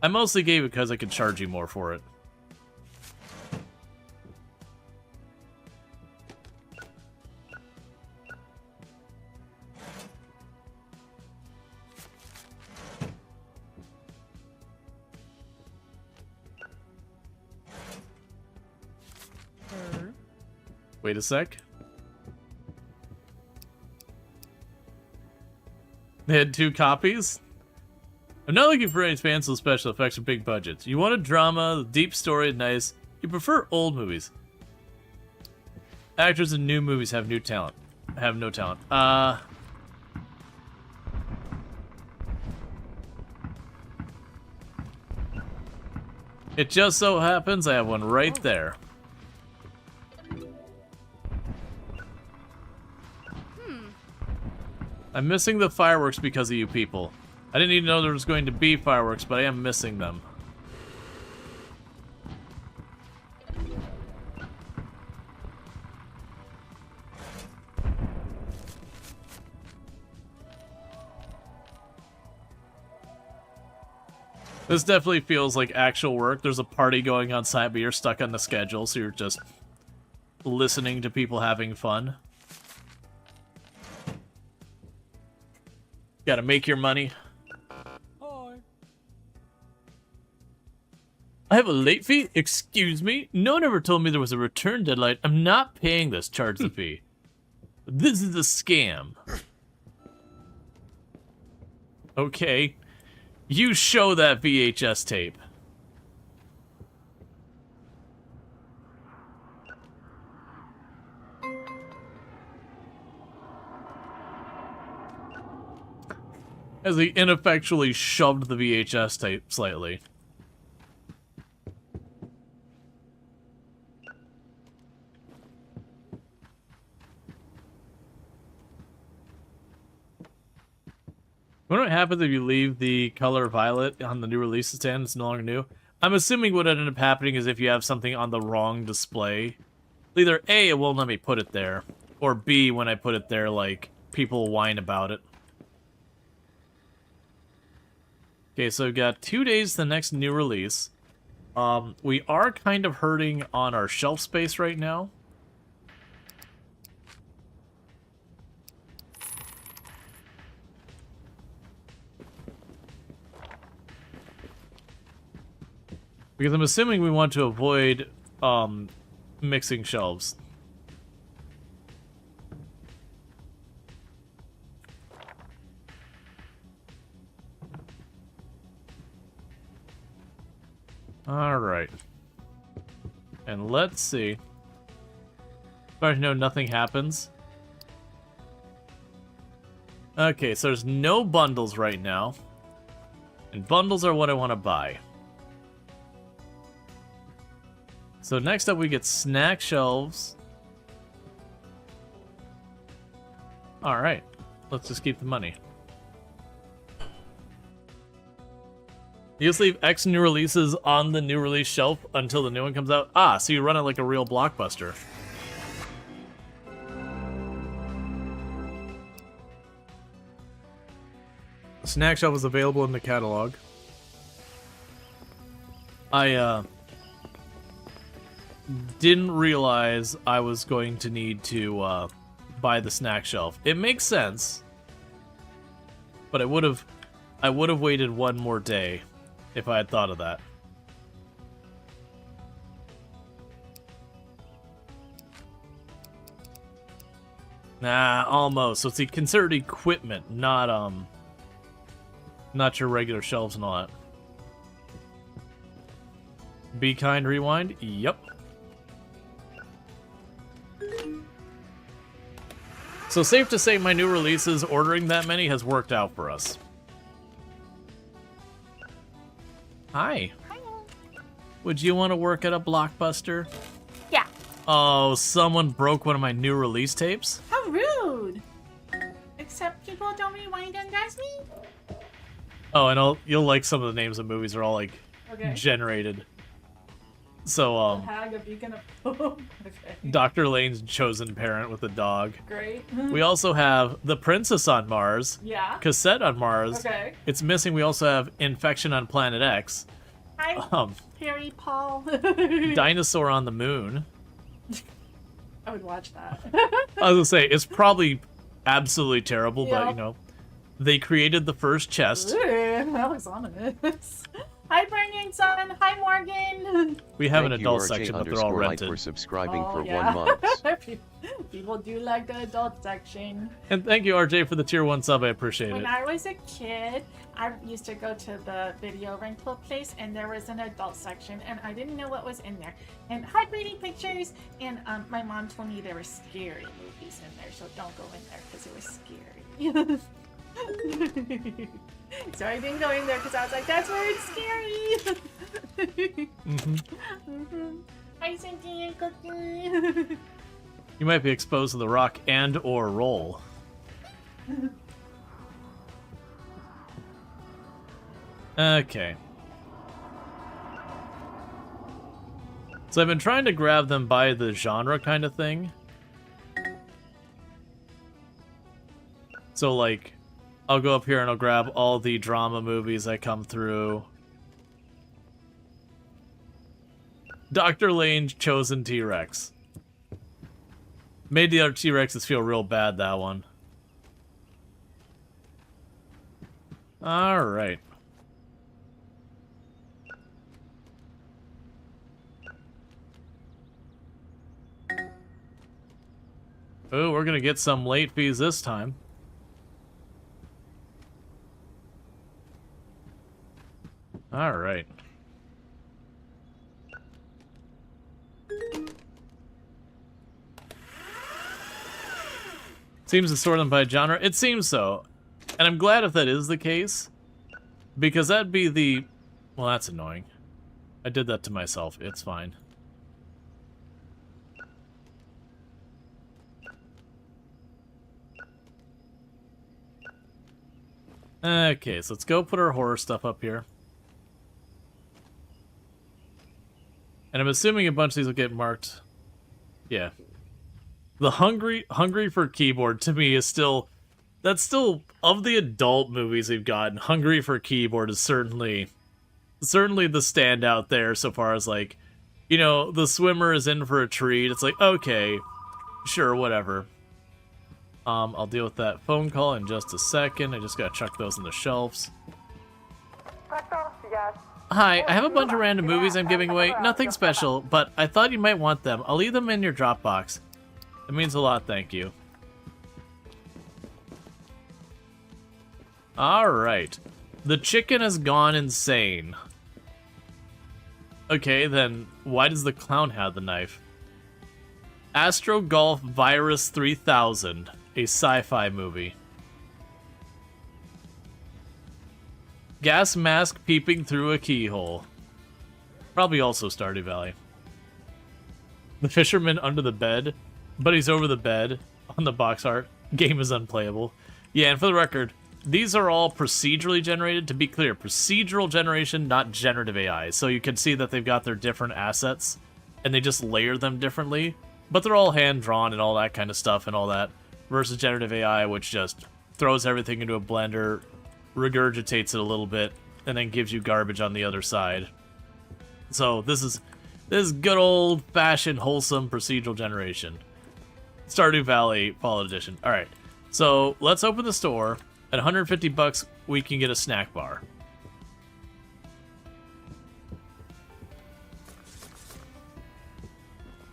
I mostly gave it because I could charge you more for it. Wait a sec. They had 2 copies? I'm not looking for any fanciful special effects or big budgets. You want a drama, deep story, nice. You prefer old movies. Actors in new movies have no talent. It just so happens I have one right there. I'm missing the fireworks because of you people. I didn't even know there was going to be fireworks, but I am missing them. This definitely feels like actual work. There's a party going on site, but you're stuck on the schedule, so you're just listening to people having fun. Gotta make your money. Hi. I have a late fee? Excuse me? No one ever told me there was a return deadline. I'm not paying this. Charge the fee. This is a scam. Okay. You show that VHS tape. As he ineffectually shoved the VHS tape slightly. What happens if you leave the color violet on the new release stand? It's no longer new. I'm assuming what ended up happening is if you have something on the wrong display, either A, it won't let me put it there, or B, when I put it there, like, people whine about it. Okay, so we've got 2 days to the next new release. We are kind of hurting on our shelf space right now. Because I'm assuming we want to avoid mixing shelves. Alright. And let's see. As far as I know, nothing happens. Okay, so there's no bundles right now. And bundles are what I want to buy. So next up we get snack shelves. Alright, let's just keep the money. You just leave X new releases on the new release shelf until the new one comes out? Ah, so you run it like a real blockbuster. The snack shelf is available in the catalog. I, didn't realize I was going to need to buy the snack shelf. It makes sense, but I would have waited one more day if I had thought of that. Nah, almost. So it's considered equipment, not your regular shelves and all that. Be kind, rewind. Yep. So safe to say my new releases, ordering that many has worked out for us. Hi. Hiya. Would you want to work at a Blockbuster? Yeah. Oh, someone broke one of my new release tapes? How rude. Except people don't rewind and that's me. Oh, and you'll like some of the names of movies are all like Okay. generated. So, Hag, a beacon of hope. Okay. Dr. Lane's chosen parent with a dog. Great. We also have The Princess on Mars. Yeah. Cassette on Mars. Okay. It's missing. We also have Infection on Planet X. Hi, Harry, Paul. Dinosaur on the Moon. I would watch that. I was gonna say, it's probably absolutely terrible, but Yeah. you know, they created the first chest. Ooh, that was ominous. Hi, Brendan, son. Hi, Morgan. We have an Thank you, adult RJ section, but they're all underscore light rented. for subscribing Oh, for yeah. 1 month. People do like the adult section. And thank you, RJ, for the tier 1 sub. I appreciate When it. I was a kid, I used to go to the video rental place, and there was an adult section, and I didn't know what was in there. And heartbreaking pictures, and my mom told me there were scary movies in there, so don't go in there because it was scary. So I didn't go in there because I was like, that's where it's scary. Hi, Cynthia and Cookie. You might be exposed to the rock and or roll. Okay. So I've been trying to grab them by the genre kind of thing. So like, I'll go up here and I'll grab all the drama movies that come through. Dr. Lane's Chosen T-Rex. Made the other T-Rexes feel real bad, that one. Alright. Oh, we're gonna get some late fees this time. Alright. Seems to sort them by genre. It seems so. And I'm glad if that is the case. Because that'd be the... Well, that's annoying. I did that to myself. It's fine. Okay, so let's go put our horror stuff up here. And I'm assuming a bunch of these will get marked. Yeah. The hungry for keyboard to me is still, that's still, of the adult movies we've gotten, Hungry for Keyboard is certainly the standout there so far as like, you know, the swimmer is in for a treat. It's like, okay, sure, whatever. I'll deal with that phone call in just a second. I just gotta chuck those in the shelves. Hi, I have a bunch of random movies I'm giving away. Nothing special, but I thought you might want them. I'll leave them in your Dropbox. It means a lot, thank you. Alright. The chicken has gone insane. Okay, then why does the clown have the knife? Astro Golf Virus 3000, a sci-fi movie. Gas mask peeping through a keyhole. Probably also Stardew Valley. The fisherman under the bed, but he's over the bed on the box art. Game is unplayable. Yeah, and for the record, these are all procedurally generated. To be clear, procedural generation, not generative AI. So you can see that they've got their different assets, and they just layer them differently. But they're all hand-drawn and all that kind of stuff and all that. Versus generative AI, which just throws everything into a blender, regurgitates it a little bit, and then gives you garbage on the other side. So this is good old-fashioned, wholesome procedural generation. Stardew Valley Fall Edition. Alright, so let's open the store. At 150 bucks, we can get a snack bar.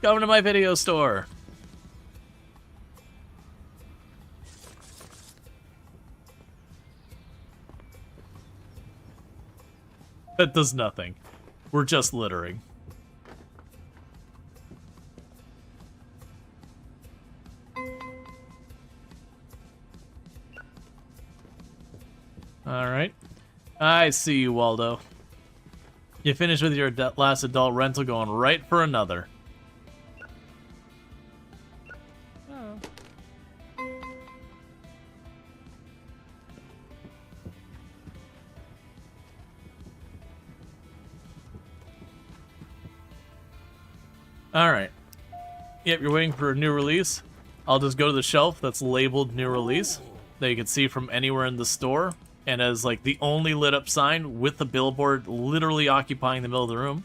Come to my video store. That does nothing. We're just littering. Alright. I see you, Waldo. You finished with your last adult rental, going right for another. Oh. Alright. Yep, you're waiting for a new release. I'll just go to the shelf that's labeled new release that you can see from anywhere in the store, and as like the only lit up sign with the billboard literally occupying the middle of the room.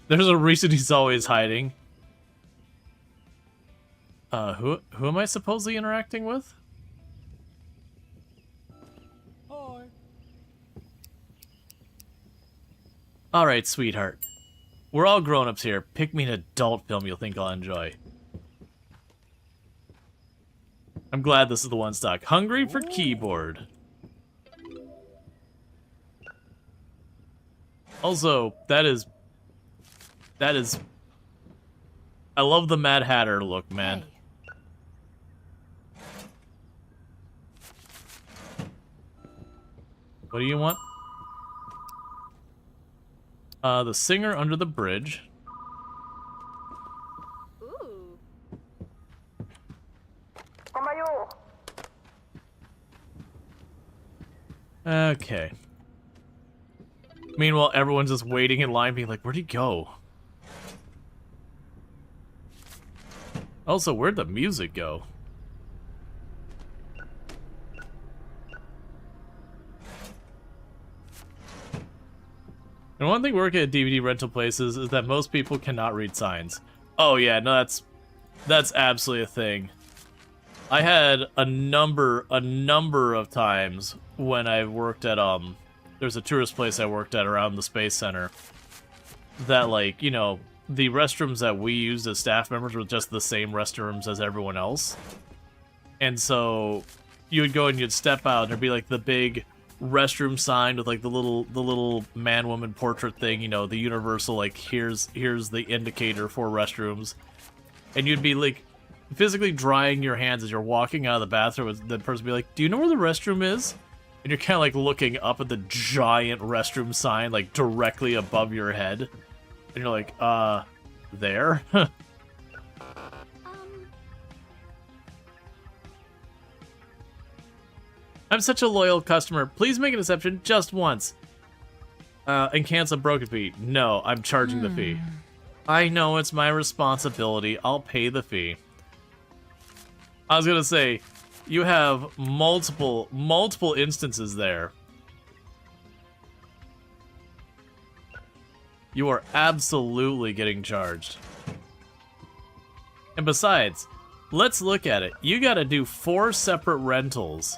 There's a reason he's always hiding. Who am I supposedly interacting with? Hi. Alright, sweetheart. We're all grown-ups here. Pick me an adult film you'll think I'll enjoy. I'm glad this is the one stock. Hungry for Keyboard. Also, that is... I love the Mad Hatter look, man. Hey. What do you want? The Singer Under the Bridge. Ooh. Okay. Meanwhile, everyone's just waiting in line being like, where'd he go? Also, where'd the music go? And one thing working at DVD rental places is that most people cannot read signs. Oh yeah, no, that's absolutely a thing. I had a number of times when I worked at there's a tourist place I worked at around the Space Center that, like, you know, the restrooms that we used as staff members were just the same restrooms as everyone else. And so you would go and you'd step out and there'd be like the big restroom sign with like the little man-woman portrait thing, you know, the universal, like, here's the indicator for restrooms. And you'd be like physically drying your hands as you're walking out of the bathroom, and the person would be like, do you know where the restroom is? And you're kind of like looking up at the giant restroom sign, like directly above your head. And you're like, there? I'm such a loyal customer. Please make an exception just once. And cancel a broken fee. No, I'm charging the fee. I know it's my responsibility. I'll pay the fee. I was gonna say, you have multiple instances there. You are absolutely getting charged. And besides, let's look at it. You gotta do 4 separate rentals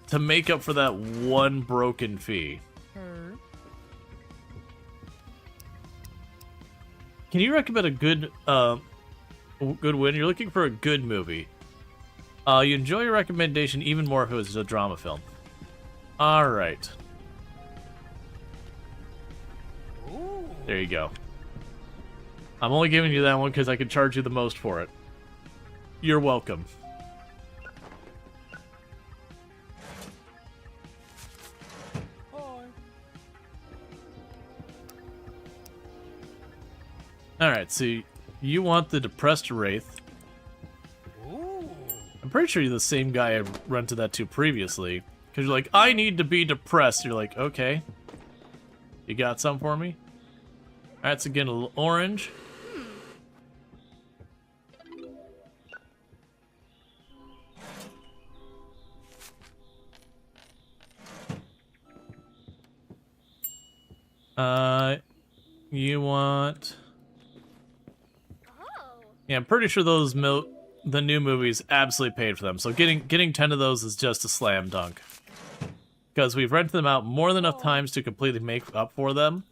to make up for that one broken fee. Can you recommend a good win? You're looking for a good movie. You enjoy your recommendation even more if it was a drama film. Alright. There you go. I'm only giving you that one because I can charge you the most for it. You're welcome. Alright, so you want the Depressed Wraith. I'm pretty sure you're the same guy I rented that to previously. Because you're like, I need to be depressed. You're like, okay. You got some for me? Alright, so again, a little orange. You want... Yeah, I'm pretty sure those the new movies absolutely paid for them. So getting 10 of those is just a slam dunk. Because we've rented them out more than enough times to completely make up for them.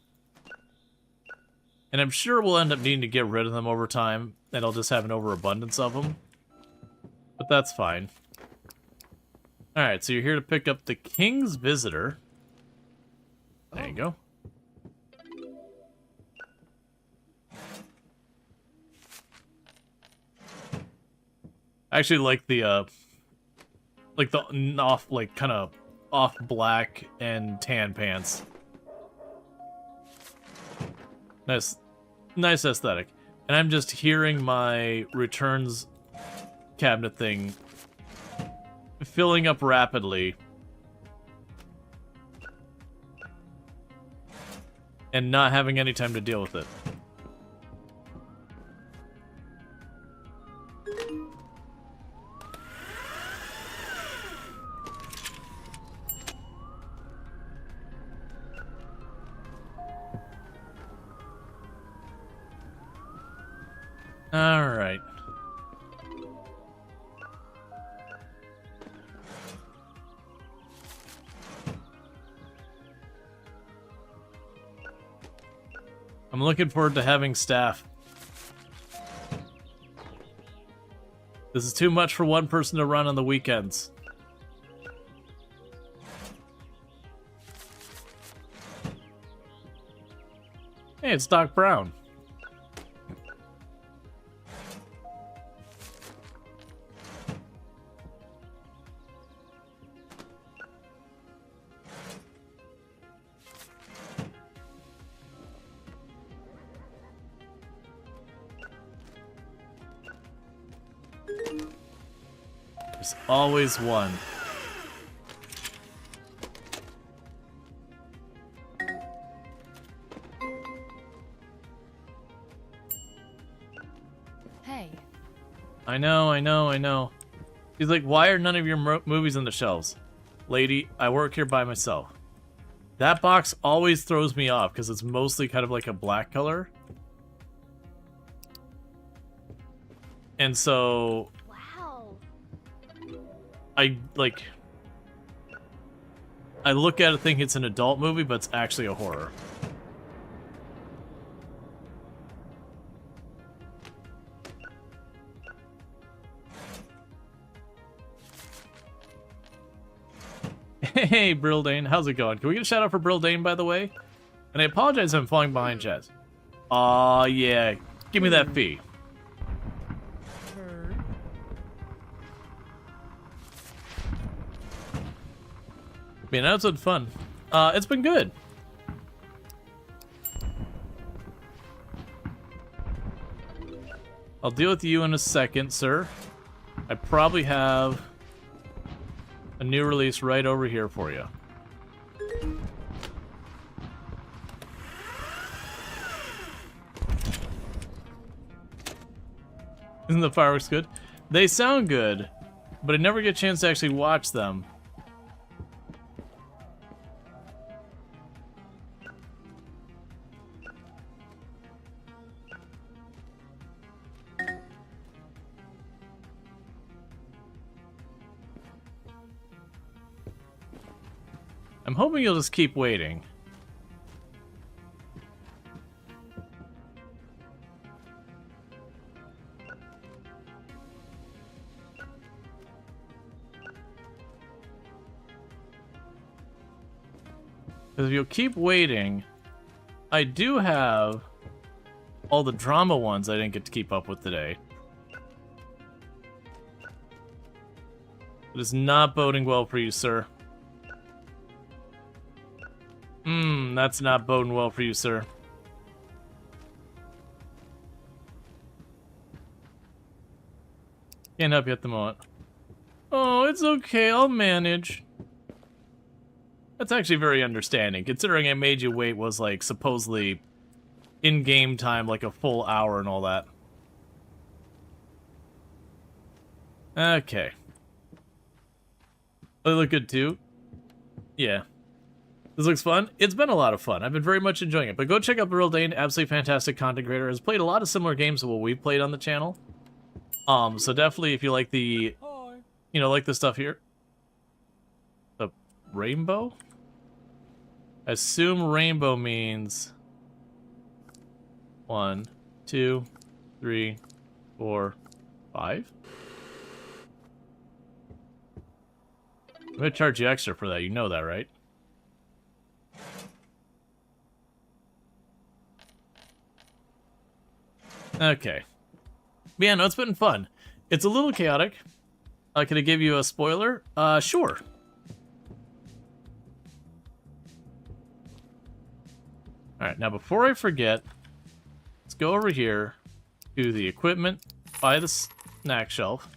And I'm sure we'll end up needing to get rid of them over time, and I'll just have an overabundance of them. But that's fine. Alright, so you're here to pick up the King's Visitor. There you go. I actually like the kind of off black and tan pants. Nice aesthetic. And I'm just hearing my returns cabinet thing filling up rapidly. And not having any time to deal with it. Alright. I'm looking forward to having staff. This is too much for one person to run on the weekends. Hey, it's Doc Brown. There's always one. Hey. I know. He's like, why are none of your movies on the shelves? Lady, I work here by myself. That box always throws me off because it's mostly kind of like a black color. And so... Wow. I look at it thinking it's an adult movie, but it's actually a horror. Hey, Brildane, how's it going? Can we get a shout out for Brildane, by the way? And I apologize if I'm falling behind, Chaz. Aw, yeah. Give me that fee. Man, that's been fun. It's been good. I'll deal with you in a second, sir. I probably have A new release right over here for you. Isn't the fireworks good? They sound good, but I never get a chance to actually watch them. I'm hoping you'll just keep waiting. Because if you'll keep waiting, I do have all the drama ones I didn't get to keep up with today. It is not boding well for you, sir. That's not boding well for you, sir. Can't help you at the moment. Oh, it's okay, I'll manage. That's actually very understanding, considering I made you wait was like supposedly in-game time, like a full hour and all that. Okay. They look good too. Yeah. This looks fun. It's been a lot of fun. I've been very much enjoying it. But go check out Rual Dane, absolutely fantastic content creator. Has played a lot of similar games to what we've played on the channel. So definitely if you like the, Hi. you know, like the stuff here. The rainbow? I assume rainbow means 1, 2, 3, 4, 5. I'm gonna charge you extra for that. You know that, right? Okay. But yeah, no, it's been fun. It's a little chaotic. Can I give you a spoiler? Sure. Alright, now before I forget, let's go over here to the equipment by the snack shelf.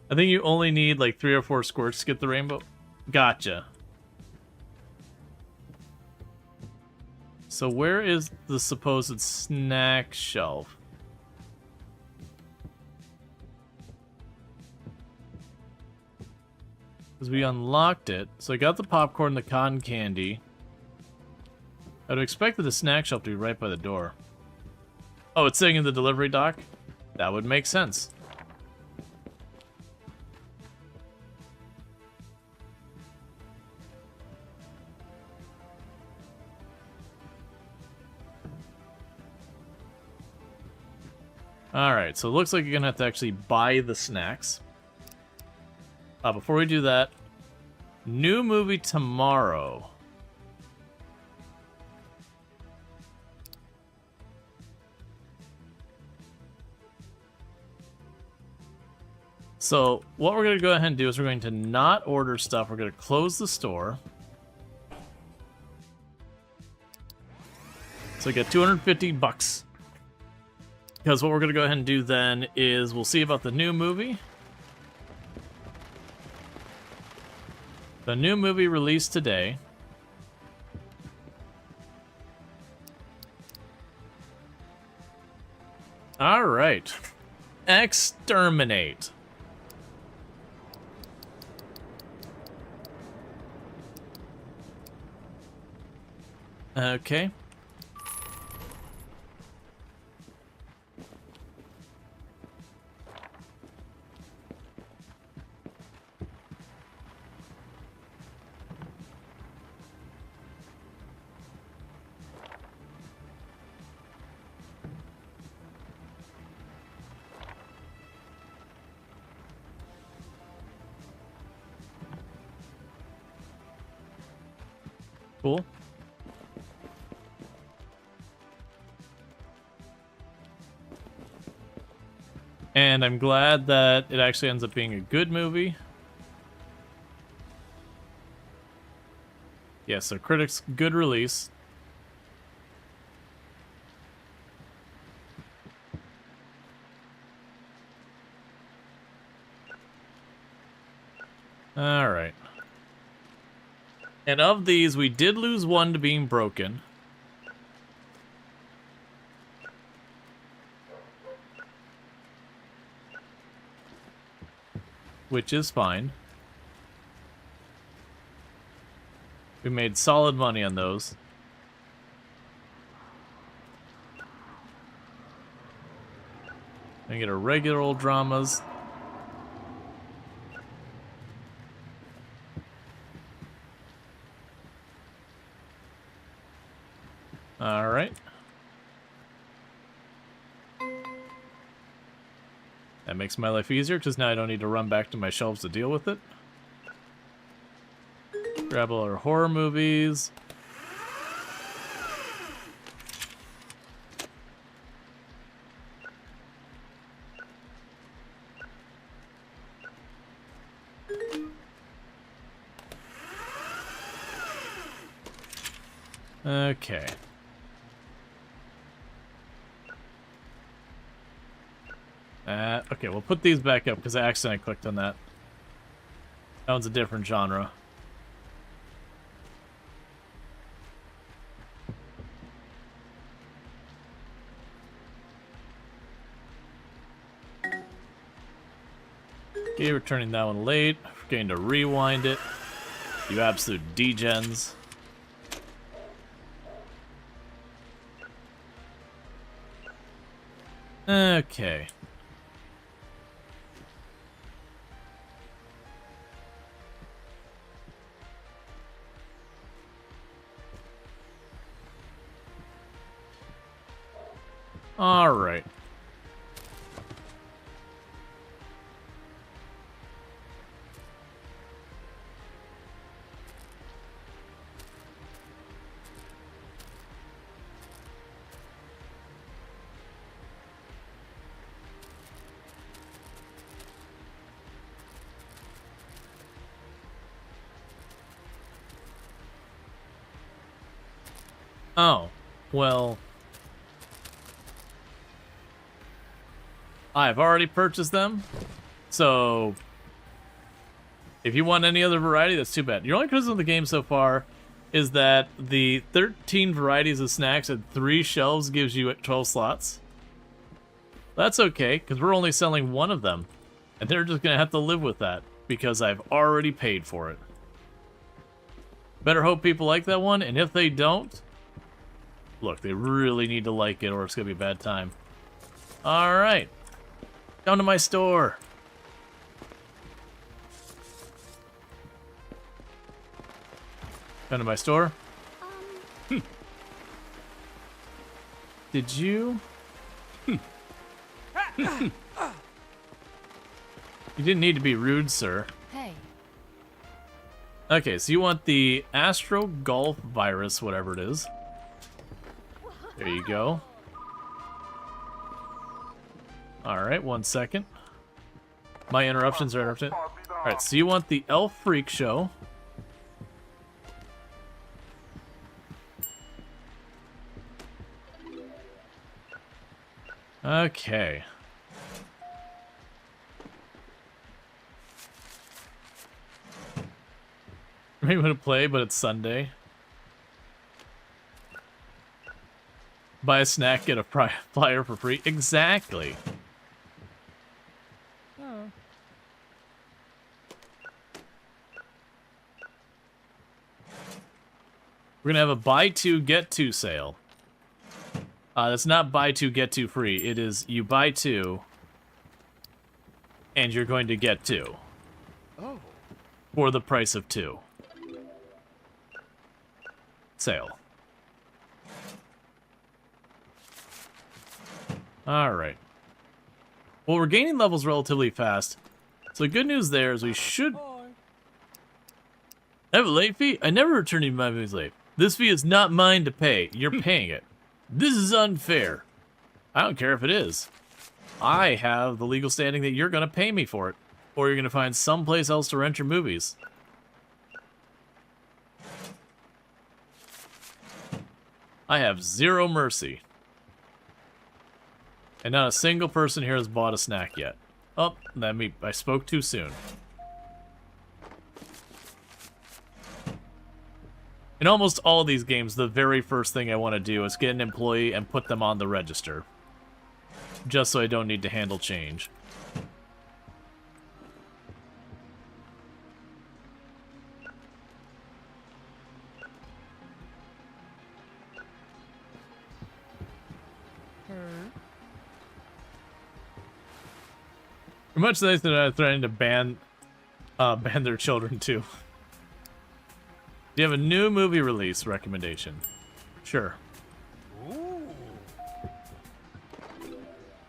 I think you only need like 3 or 4 squirts to get the rainbow. Gotcha. So where is the supposed snack shelf? Because we unlocked it. So I got the popcorn, the cotton candy. I'd expected the snack shelf to be right by the door. Oh, it's sitting in the delivery dock? That would make sense. Alright, so it looks like you're going to have to actually buy the snacks. Before we do that, new movie tomorrow. So, what we're going to go ahead and do is we're going to not order stuff. We're going to close the store. So we get 250 bucks. Because what we're going to go ahead and do then is we'll see about the new movie. The new movie released today. All right. Exterminate. Okay. Cool. And I'm glad that it actually ends up being a good movie. Yeah, so critics, good release. And of these, we did lose one to being broken. Which is fine. We made solid money on those. And get our regular old dramas. Alright. That makes my life easier, because now I don't need to run back to my shelves to deal with it. Grab all our horror movies. Okay. Okay, we'll put these back up because I accidentally clicked on that. That one's a different genre. Okay, returning that one late. Forgetting to rewind it. You absolute degens. Okay. All right. Oh, well, I've already purchased them, so if you want any other variety, that's too bad. Your only criticism of the game so far is that the 13 varieties of snacks at 3 shelves gives you 12 slots. That's okay, because we're only selling one of them, and they're just going to have to live with that, because I've already paid for it. Better hope people like that one, and if they don't, look, they really need to like it or it's going to be a bad time. Alright. Down to my store. Down to my store. Did you? You didn't need to be rude, sir. Hey. Okay, so you want the Astro Golf virus, whatever it is. There you go. Alright, 1 second. My interruptions are interrupted. Alright, so you want the Elf Freak Show. Okay. Maybe want to play, but it's Sunday. Buy a snack, get a flyer for free. Exactly. Oh. We're gonna have a buy two, get two sale. That's not buy two, get two free. It is you buy two, and you're going to get two. Oh. For the price of two. Sale. Alright. Well, we're gaining levels relatively fast. So the good news there is we should... Hi. I have a late fee? I never return any of my movies late. This fee is not mine to pay. You're paying it. This is unfair. I don't care if it is. I have the legal standing that you're going to pay me for it. Or you're going to find someplace else to rent your movies. I have zero mercy. And not a single person here has bought a snack yet. Oh, I spoke too soon. In almost all these games, the very first thing I want to do is get an employee and put them on the register. Just so I don't need to handle change. Much nicer than I threatening to ban their children too. Do you have a new movie release recommendation? Sure. Ooh.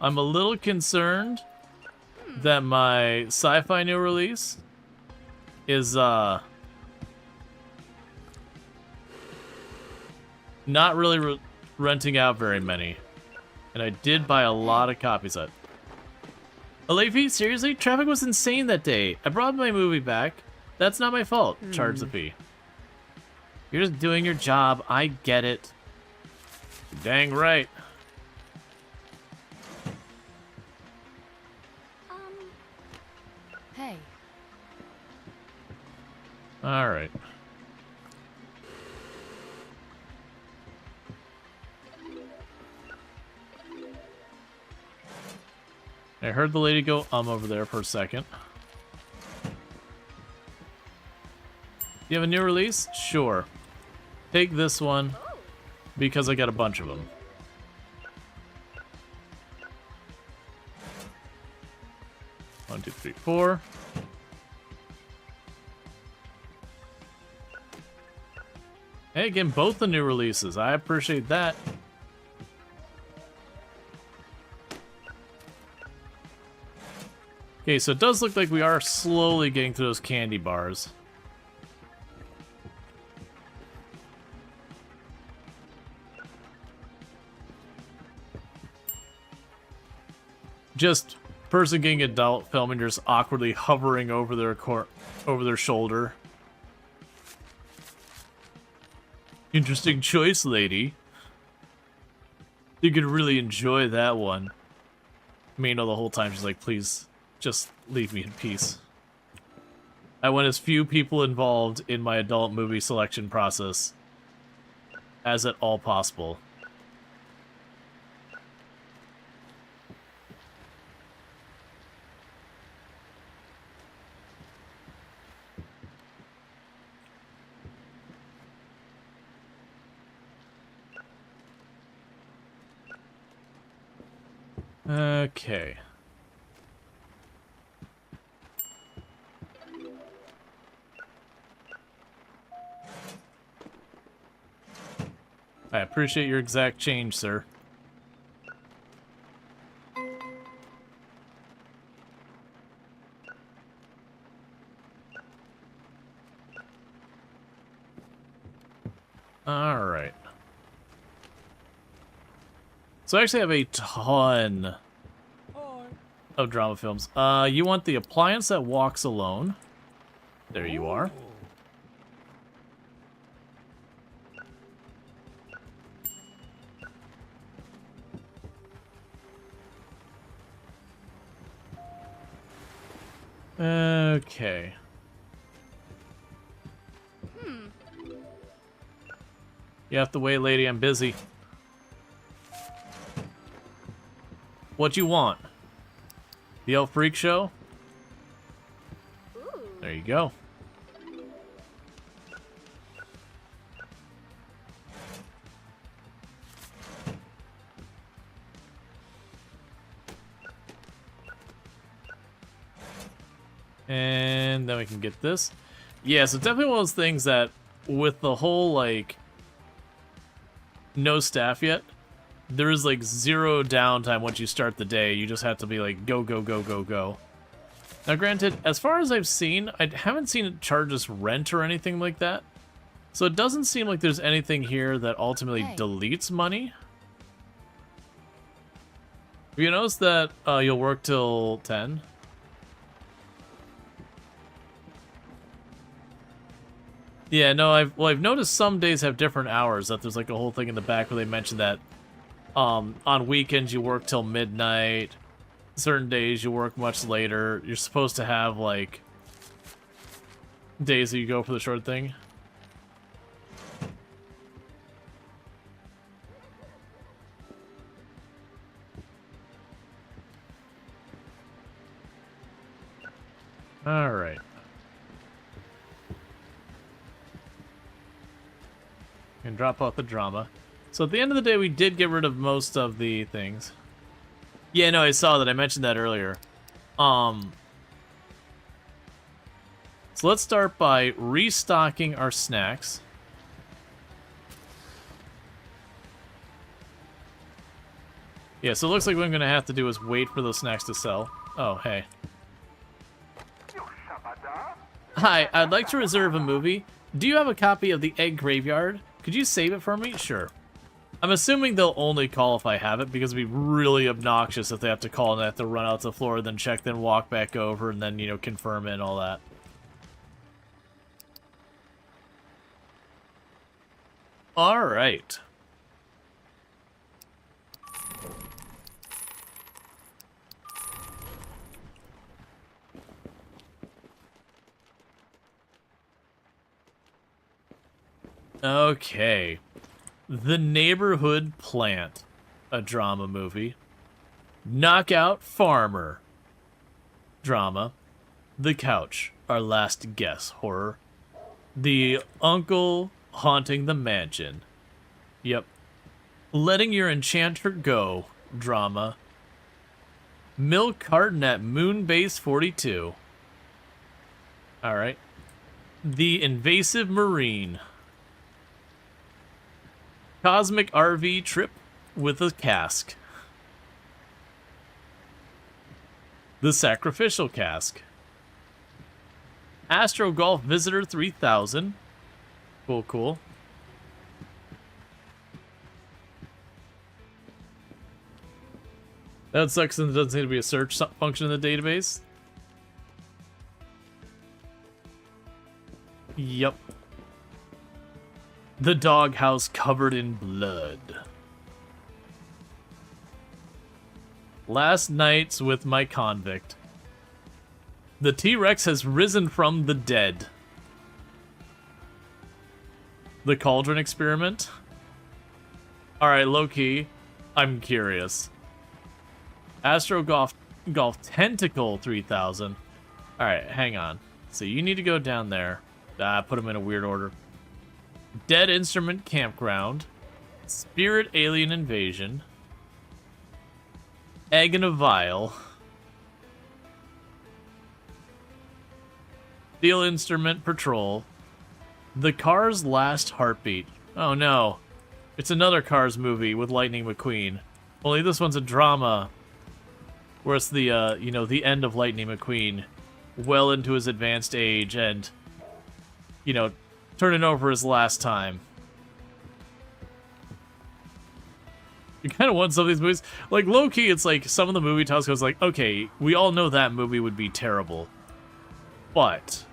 I'm a little concerned that my sci-fi new release is not really renting out very many. And I did buy a lot of copies of it. Alefi, seriously? Traffic was insane that day. I brought my movie back. That's not my fault. Charge the fee. You're just doing your job. I get it. You're dang right. Hey. Alright. I heard the lady go over there for a second. You have a new release? Sure. Take this one because I got a bunch of them. One, two, three, four. Hey, again, both the new releases. I appreciate that. Okay, so it does look like we are slowly getting through those candy bars. Just person getting adult film and just awkwardly hovering over their shoulder. Interesting choice, lady. You could really enjoy that one. Mano the whole time she's like, please, just leave me in peace. I want as few people involved in my adult movie selection process as at all possible. Okay. I appreciate your exact change, sir. All right. So I actually have a ton of drama films. You want the appliance that walks alone? There you are. Okay. You have to wait, lady. I'm busy. What you want? The Elf Freak Show? Ooh. There you go. And then we can get this. Yeah, so definitely one of those things that with the whole, like, no staff yet, there is, like, zero downtime once you start the day. You just have to be like, go, go, go, go, go. Now, granted, as far as I've seen, I haven't seen it charge us rent or anything like that. So it doesn't seem like there's anything here that ultimately deletes money. Have you noticed that you'll work till 10? Yeah, no, I've noticed some days have different hours, that there's like a whole thing in the back where they mention that on weekends you work till midnight, certain days you work much later. You're supposed to have like days that you go for the short thing. Alright. And drop off the drama. So at the end of the day, we did get rid of most of the things. Yeah, no, I saw that. I mentioned that earlier. So let's start by restocking our snacks. Yeah, so it looks like what I'm going to have to do is wait for those snacks to sell. Oh, hey. Hi, I'd like to reserve a movie. Do you have a copy of The Egg Graveyard? Could you save it for me? Sure. I'm assuming they'll only call if I have it, because it'd be really obnoxious if they have to call and they have to run out to the floor, then check, then walk back over, and then, you know, confirm it and all that. Alright. Okay. The Neighborhood Plant, a drama movie. Knockout Farmer, drama. The Couch, our last guess, horror. The Uncle Haunting the Mansion. Yep. Letting Your Enchanter Go, drama. Milk Carton at Moonbase 42. Alright. The Invasive Marine. Cosmic RV Trip with a Cask. The Sacrificial Cask. Astro Golf Visitor 3000. Cool, cool. That sucks since there doesn't seem to be a search function in the database. Yep. The Doghouse Covered in Blood. Last Nights with My Convict. The T-Rex Has Risen from the Dead. The Cauldron Experiment. Alright, low-key, I'm curious. Astro Golf Tentacle 3000. Alright, hang on. So you need to go down there. Put them in a weird order. Dead Instrument Campground. Spirit Alien Invasion. Egg in a Vial. Steel Instrument Patrol. The Cars' Last Heartbeat. Oh no. It's another Cars movie with Lightning McQueen. Only this one's a drama. Where it's the, you know, the end of Lightning McQueen. Well into his advanced age and, you know, turning over his last time. You kind of want some of these movies. Like, low-key, it's like, some of the movie talks goes like, okay, we all know that movie would be terrible. But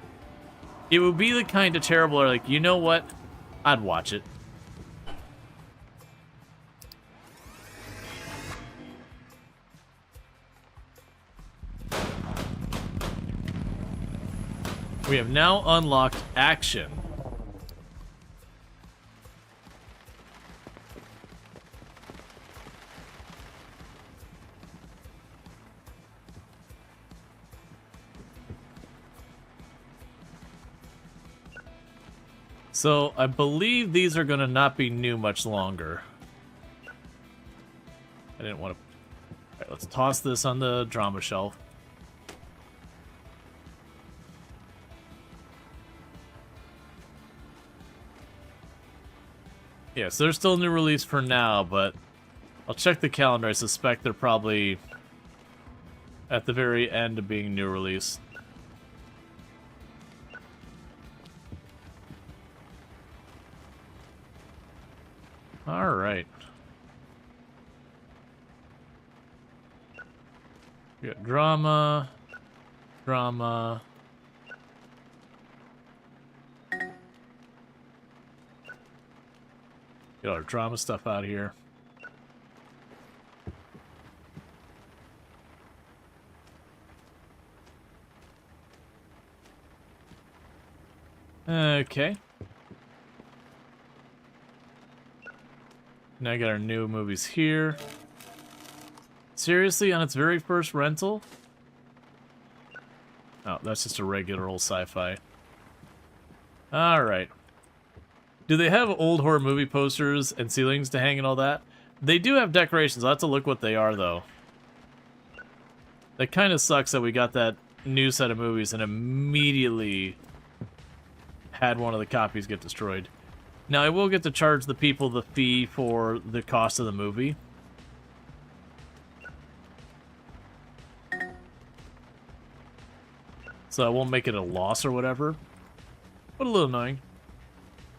it would be the kind of terrible where, like, you know what? I'd watch it. We have now unlocked action. So, I believe these are going to not be new much longer. I didn't want to... Alright, let's toss this on the drama shelf. Yeah, so they're still new release for now, but I'll check the calendar. I suspect they're probably at the very end of being new release. Alright. We got drama. Drama. Get our drama stuff out of here. Okay. Now I got our new movies here. Seriously, on its very first rental? Oh, that's just a regular old sci-fi. Alright. Do they have old horror movie posters and ceilings to hang and all that? They do have decorations. I'll have to look what they are, though. That kind of sucks that we got that new set of movies and immediately had one of the copies get destroyed. Now, I will get to charge the people the fee for the cost of the movie. So I won't make it a loss or whatever. But a little annoying.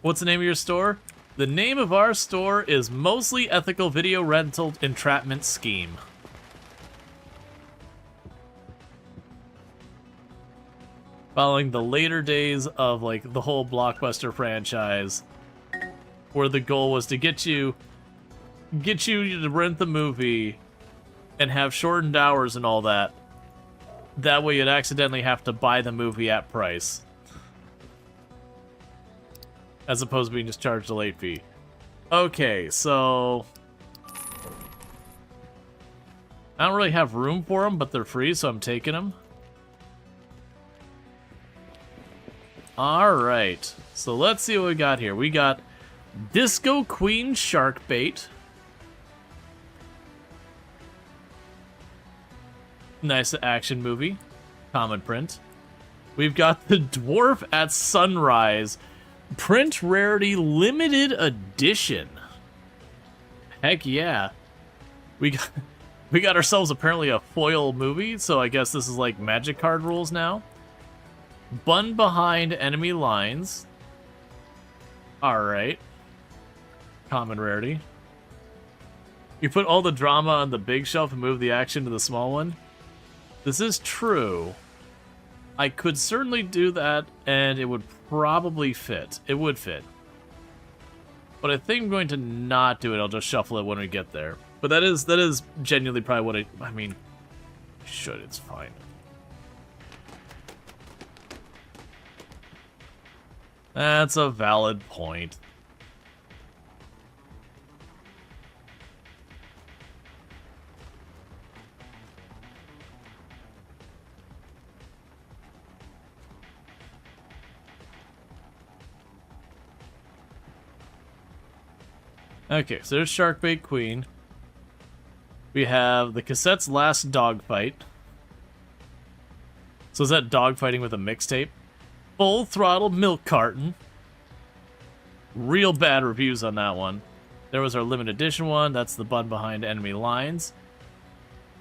What's the name of your store? The name of our store is Mostly Ethical Video Rental Entrapment Scheme. Following the later days of like the whole Blockbuster franchise, where the goal was to get you to rent the movie and have shortened hours and all that. That way you'd accidentally have to buy the movie at price. As opposed to being just charged a late fee. Okay, so... I don't really have room for them, but they're free, so I'm taking them. Alright, so let's see what we got here. We got Disco Queen Shark Bait. Nice action movie. Common print. We've got the Dwarf at Sunrise. Print Rarity Limited Edition. Heck yeah. We got ourselves apparently a foil movie, so I guess this is like magic card rules now. Bun Behind Enemy Lines. Alright. Common rarity. You put all the drama on the big shelf and move the action to the small one. This is true. I could certainly do that, and it would probably fit. It would fit. But I think I'm going to not do it. I'll just shuffle it when we get there. But that is genuinely probably what I mean, should. It's fine. That's a valid point. Okay, so there's Sharkbait Queen. We have the Cassette's Last Dogfight. So is that dogfighting with a mixtape? Full Throttle Milk Carton. Real bad reviews on that one. There was our limited edition one. That's the Bun Behind Enemy Lines.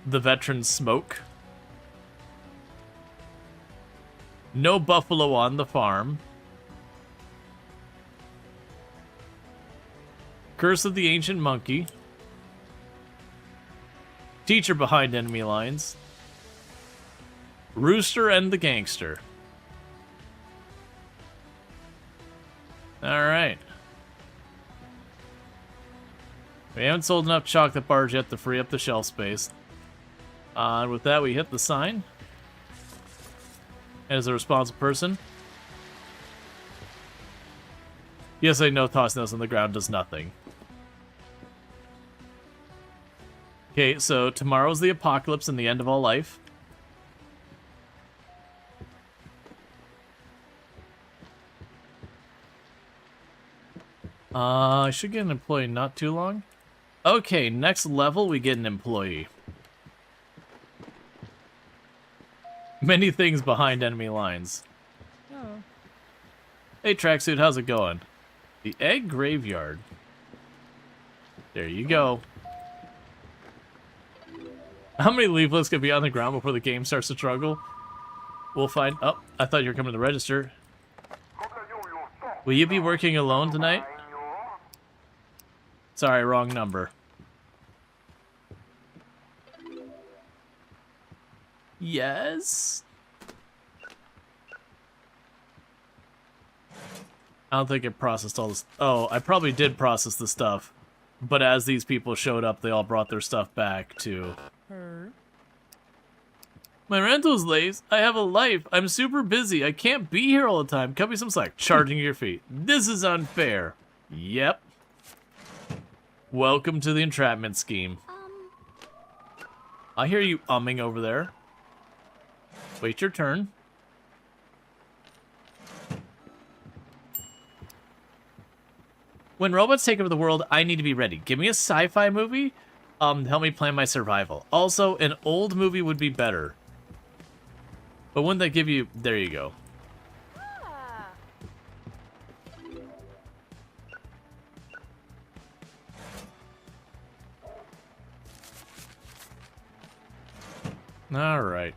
The Veteran Smoke. No Buffalo on the Farm. Curse of the Ancient Monkey. Teacher Behind Enemy Lines. Rooster and the Gangster. Alright. We haven't sold enough chocolate bars yet to free up the shelf space. And with that, we hit the sign. As a responsible person. Yes, I know tossing those on the ground does nothing. Okay, so tomorrow's the apocalypse and the end of all life. I should get an employee not too long. Okay, next level, we get an employee. Many things behind enemy lines. Oh. Hey, Tracksuit, how's it going? The Egg Graveyard. There you go. How many leaflets could be on the ground before the game starts to struggle? We'll find... Oh, I thought you were coming to the register. Will you be working alone tonight? Sorry, wrong number. Yes? I don't think it processed all this. Oh, I probably did process the stuff. But as these people showed up, they all brought their stuff back too. Her. My rental's late. I have a life. I'm super busy. I can't be here all the time. Cut me some slack. Charging your fee. This is unfair. Yep. Welcome to the entrapment scheme. I hear you umming over there. Wait your turn. When robots take over the world, I need to be ready. Give me a sci-fi movie. Help me plan my survival. Also, an old movie would be better. But wouldn't that give you... There you go. Ah. All right.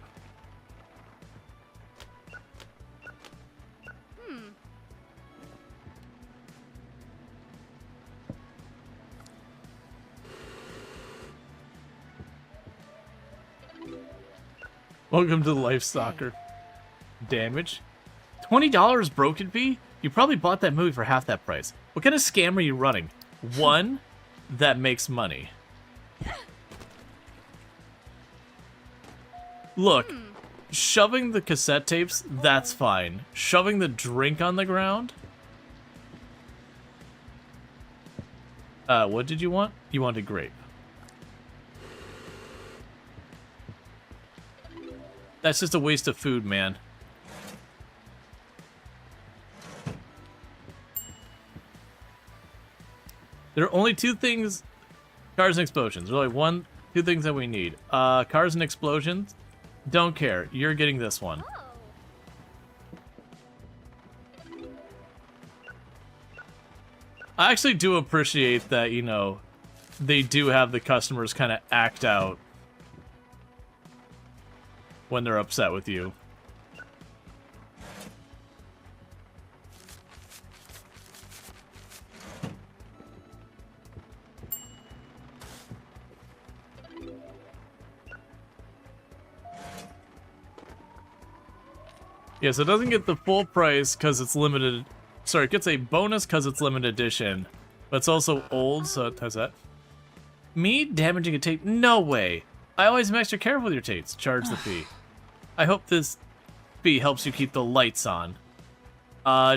Welcome to the Life Stalker. Damage. $20 broken fee? You probably bought that movie for half that price. What kind of scam are you running? One that makes money. Look, shoving the cassette tapes, that's fine. Shoving the drink on the ground? What did you want? You wanted grape. That's just a waste of food, man. There are only two things... Cars and explosions. There's only two things that we need. Cars and explosions. Don't care. You're getting this one. Oh. I actually do appreciate that, you know, they do have the customers kind of act out when they're upset with you. Yes, it doesn't get the full price because it's limited. Sorry, it gets a bonus because it's limited edition. But it's also old, so it has that. Me damaging a tape? No way. I always am extra careful with your tapes. Charge the fee. I hope this fee helps you keep the lights on.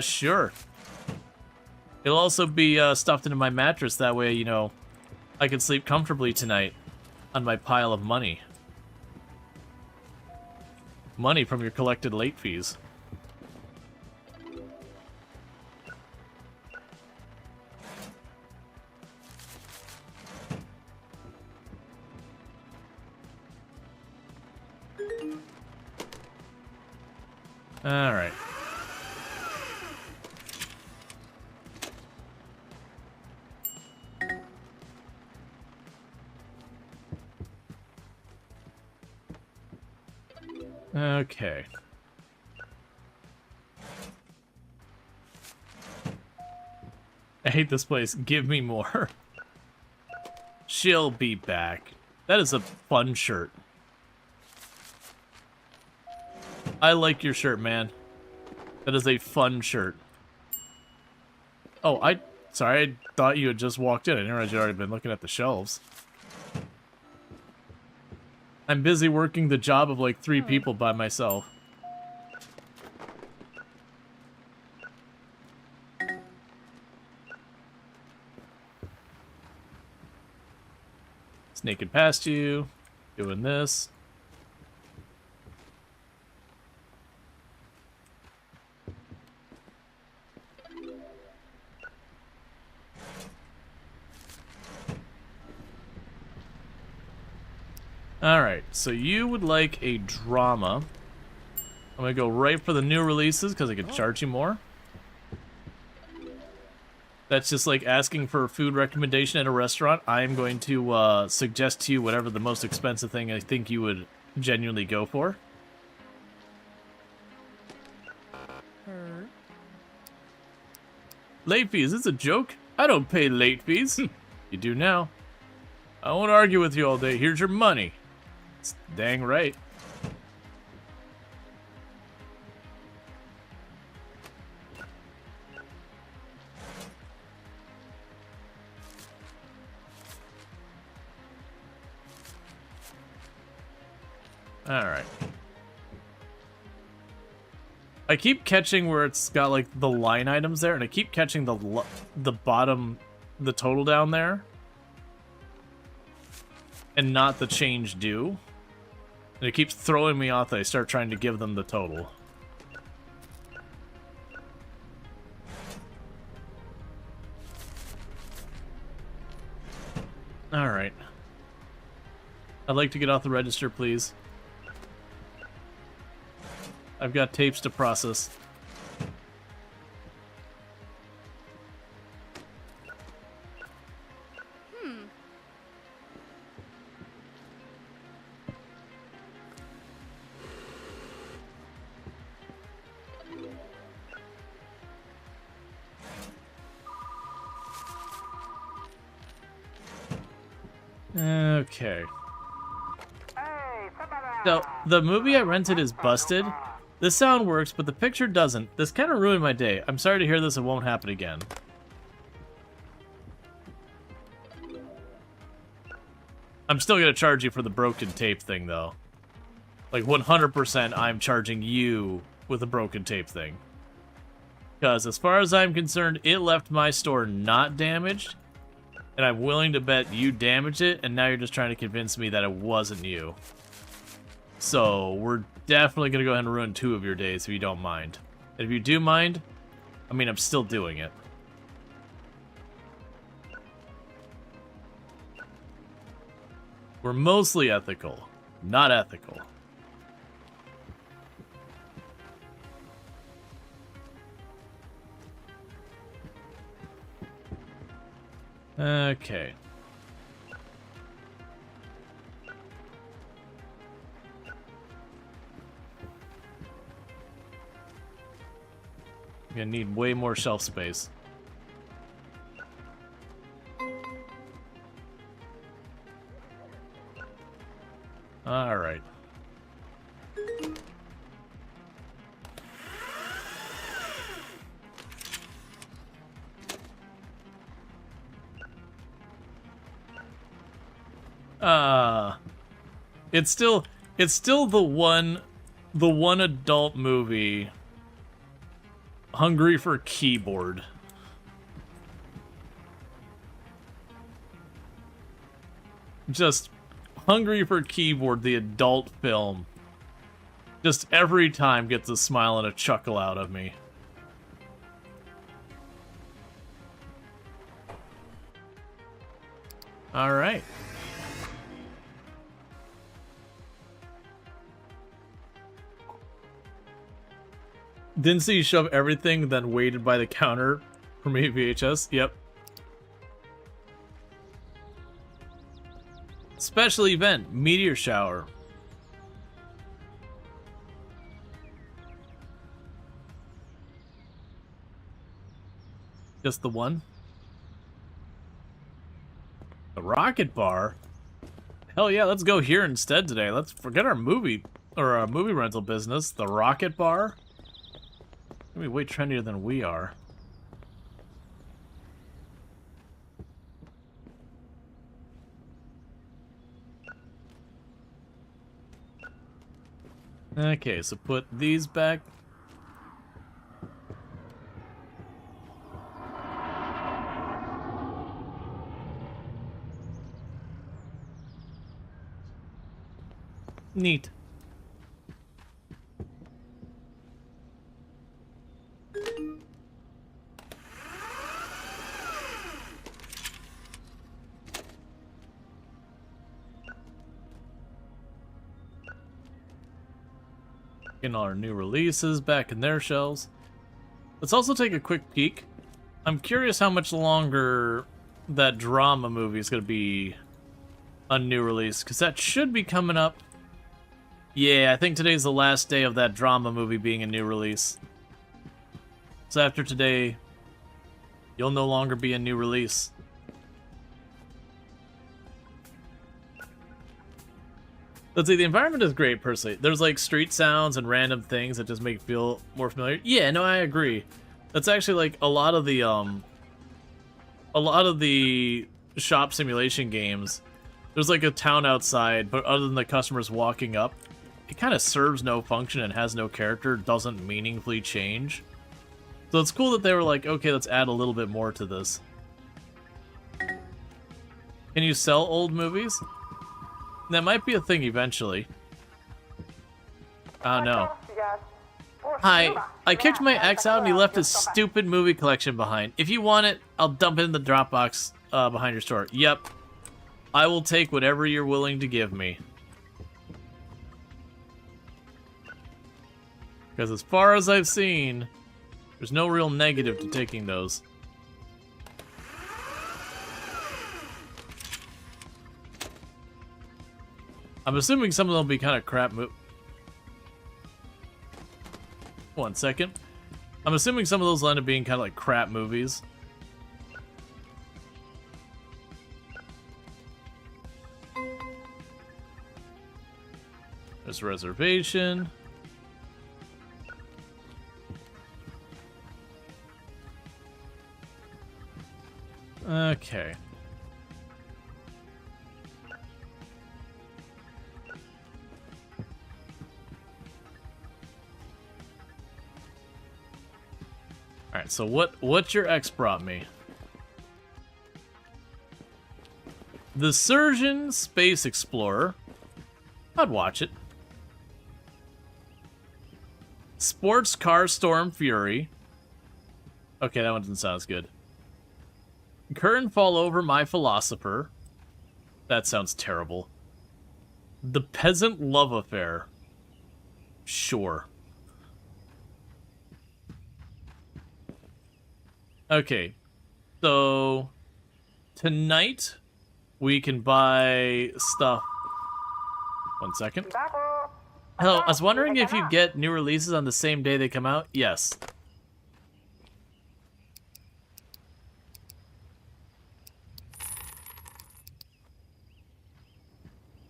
Sure. It'll also be stuffed into my mattress. That way, you know, I can sleep comfortably tonight on my pile of money. Money from your collected late fees. All right. Okay. I hate this place. Give me more. She'll be back. That is a fun shirt. I like your shirt, man. That is a fun shirt. Oh, sorry, I thought you had just walked in. I didn't realize you'd already been looking at the shelves. I'm busy working the job of like 3 people by myself. Snaking past you, doing this. Alright, so you would like a drama. I'm gonna go right for the new releases because I can charge you more. That's just like asking for a food recommendation at a restaurant. I'm going to suggest to you whatever the most expensive thing I think you would genuinely go for. Late fees, is this a joke? I don't pay late fees. You do now. I won't argue with you all day. Here's your money. It's dang right. Alright. I keep catching where it's got like the line items there, and I keep catching the bottom, the total down there, and not the change due. And it keeps throwing me off that I start trying to give them the total. Alright. I'd like to get off the register, please. I've got tapes to process. Okay. So, the movie I rented is busted. The sound works, but the picture doesn't. This kind of ruined my day. I'm sorry to hear this. It won't happen again. I'm still going to charge you for the broken tape thing, though. Like, 100% I'm charging you with the broken tape thing. Because as far as I'm concerned, it left my store not damaged. And I'm willing to bet you damaged it, and now you're just trying to convince me that it wasn't you. So, we're definitely going to go ahead and ruin 2 of your days if you don't mind. And if you do mind, I mean, I'm still doing it. We're mostly ethical, not ethical. Okay. Gonna need way more shelf space. All right. It's still the one adult movie hungry for keyboard. Just hungry for keyboard, the adult film. Just every time gets a smile and a chuckle out of me. All right. Didn't see you shove everything, then waited by the counter for me VHS. Yep. Special event, meteor shower. Just the one? The rocket bar? Hell yeah, let's go here instead today. Let's forget our movie, or our movie rental business. The rocket bar? Maybe way trendier than we are. Okay, so put these back. Neat. Getting all our new releases back in their shelves. Let's also take a quick peek. I'm curious how much longer that drama movie is going to be a new release, because that should be coming up. Yeah, I think today's the last day of that drama movie being a new release. So after today, you'll no longer be a new release. Let's see, the environment is great, personally. There's like street sounds and random things that just make it feel more familiar. Yeah, no, I agree. That's actually like a lot of the shop simulation games. There's like a town outside, but other than the customers walking up, it kind of serves no function and has no character, doesn't meaningfully change. So it's cool that they were like, okay, let's add a little bit more to this. Can you sell old movies? That might be a thing eventually. Oh no. Hi, I kicked my ex out and he left his stupid movie collection behind. If you want it, I'll dump it in the Dropbox behind your store. Yep. I will take whatever you're willing to give me. Because as far as I've seen, there's no real negative to taking those. I'm assuming some of them will be kind of crap mo- 1 second. I'm assuming some of those will end up being kind of like crap movies. There's reservation. Okay. Alright, so what your ex brought me? The Surgeon Space Explorer. I'd watch it. Sports Car Storm Fury. Okay, that one doesn't sound as good. Curtain Fall Over My Philosopher. That sounds terrible. The Peasant Love Affair. Sure. Okay, so tonight we can buy stuff. 1 second. Hello, I was wondering if you get new releases on the same day they come out? Yes.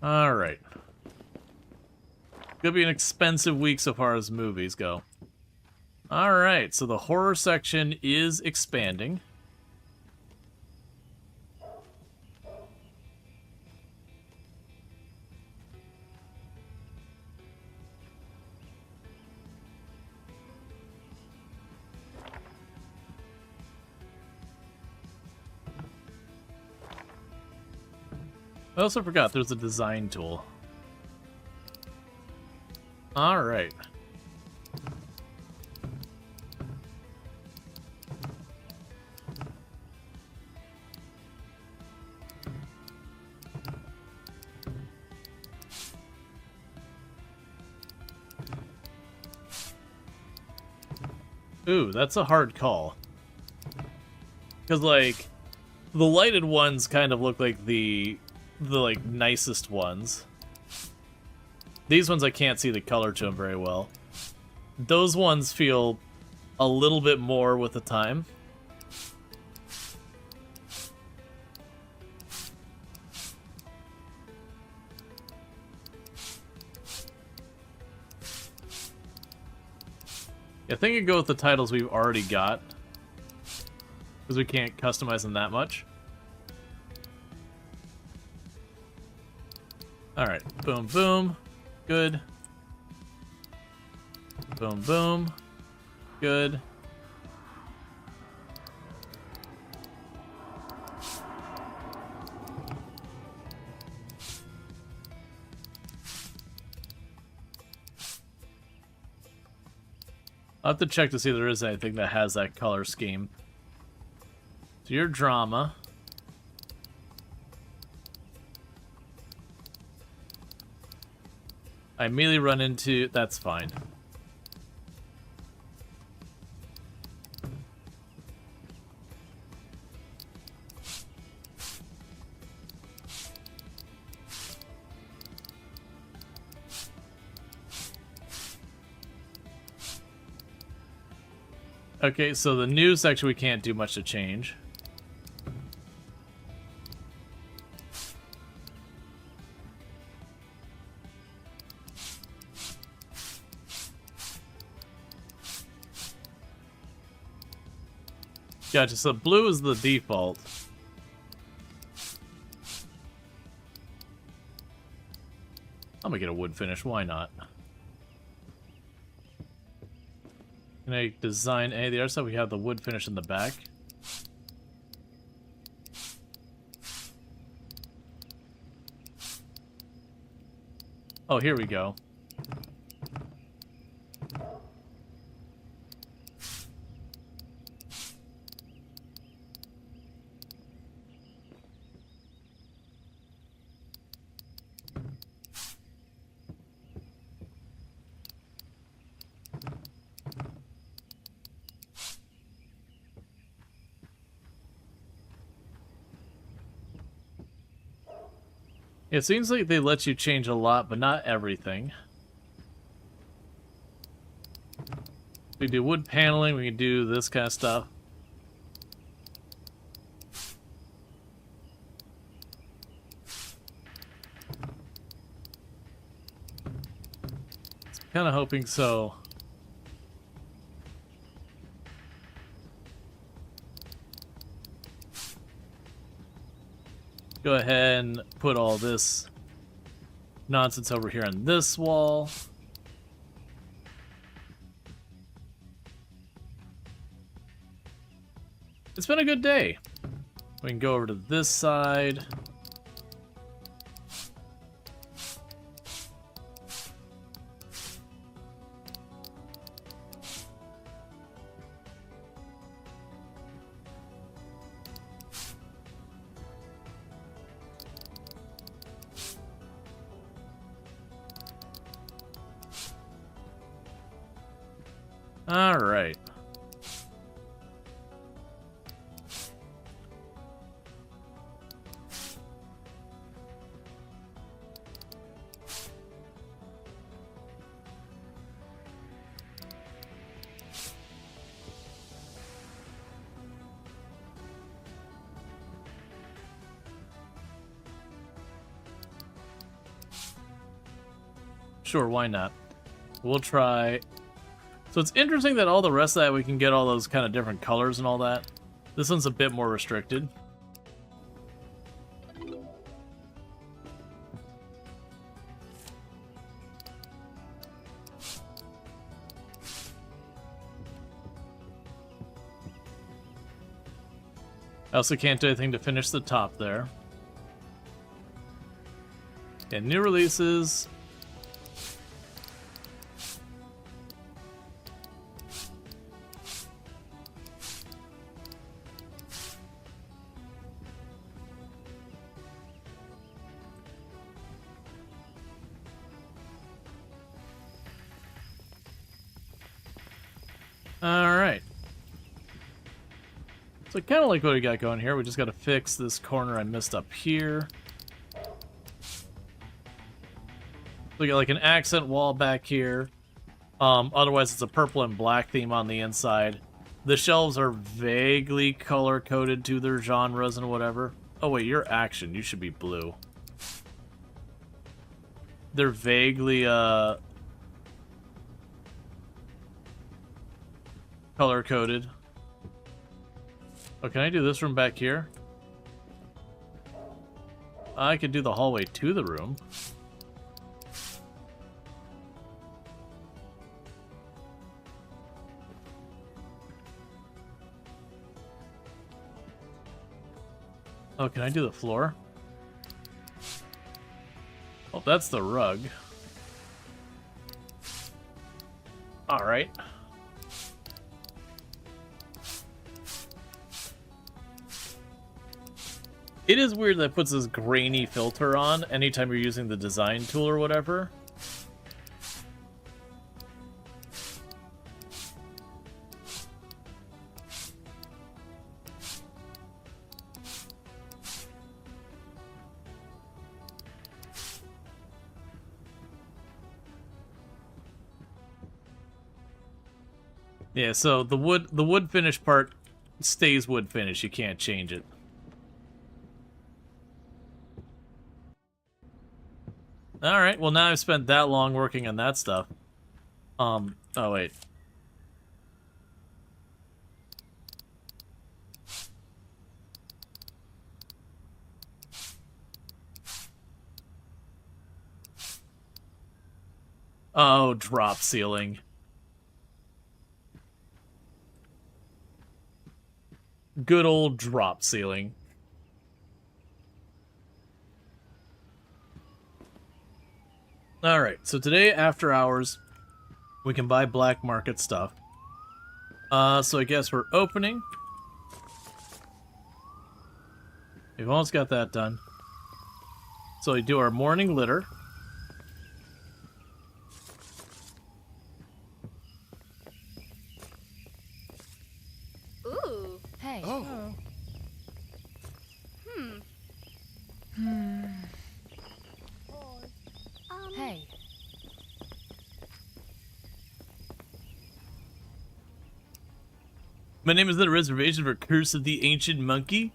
Alright. Gonna be an expensive week so far as movies go. Alright, so the horror section is expanding. I also forgot there's a design tool. Alright. Ooh, that's a hard call. Because, like, the lighted ones kind of look like the like, nicest ones. These ones I can't see the color to them very well. Those ones feel a little bit more with the time. I think I'd go with the titles we've already got, because we can't customize them that much. Alright, boom, boom, good. Boom, boom, good. I'll have to check to see if there is anything that has that color scheme. So your drama. I immediately run into... That's fine. Okay, so the news section we can't do much to change. Gotcha, so blue is the default. I'm gonna get a wood finish, why not? Can I design any of the other stuff? We have the wood finish in the back. Oh, here we go. It seems like they let you change a lot, but not everything. We do wood paneling, we can do this kind of stuff. Kind of hoping so. Go ahead and put all this nonsense over here on this wall. It's been a good day. We can go over to this side. All right. Sure, why not? We'll try. So it's interesting that all the rest of that we can get all those kind of different colors and all that. This one's a bit more restricted. I also can't do anything to finish the top there. And new releases. Alright. So kind of like what we got going here. We just got to fix this corner I missed up here. We got like an accent wall back here. Otherwise, it's a purple and black theme on the inside. The shelves are vaguely color-coded to their genres and whatever. Oh wait, you're action. You should be blue. They're vaguely, color-coded. Oh, can I do this room back here? I could do the hallway to the room. Oh, can I do the floor? Oh, that's the rug. Alright. It is weird that it puts this grainy filter on anytime you're using the design tool or whatever. Yeah, so the wood finish part stays wood finish. You can't change it. Alright, well now I've spent that long working on that stuff. Oh wait. Oh, drop ceiling. Good old drop ceiling. Alright, so today after hours, we can buy black market stuff. So I guess we're opening. We've almost got that done. So we do our morning litter. Ooh. Hey. Oh. My name is the reservation for Curse of the Ancient Monkey.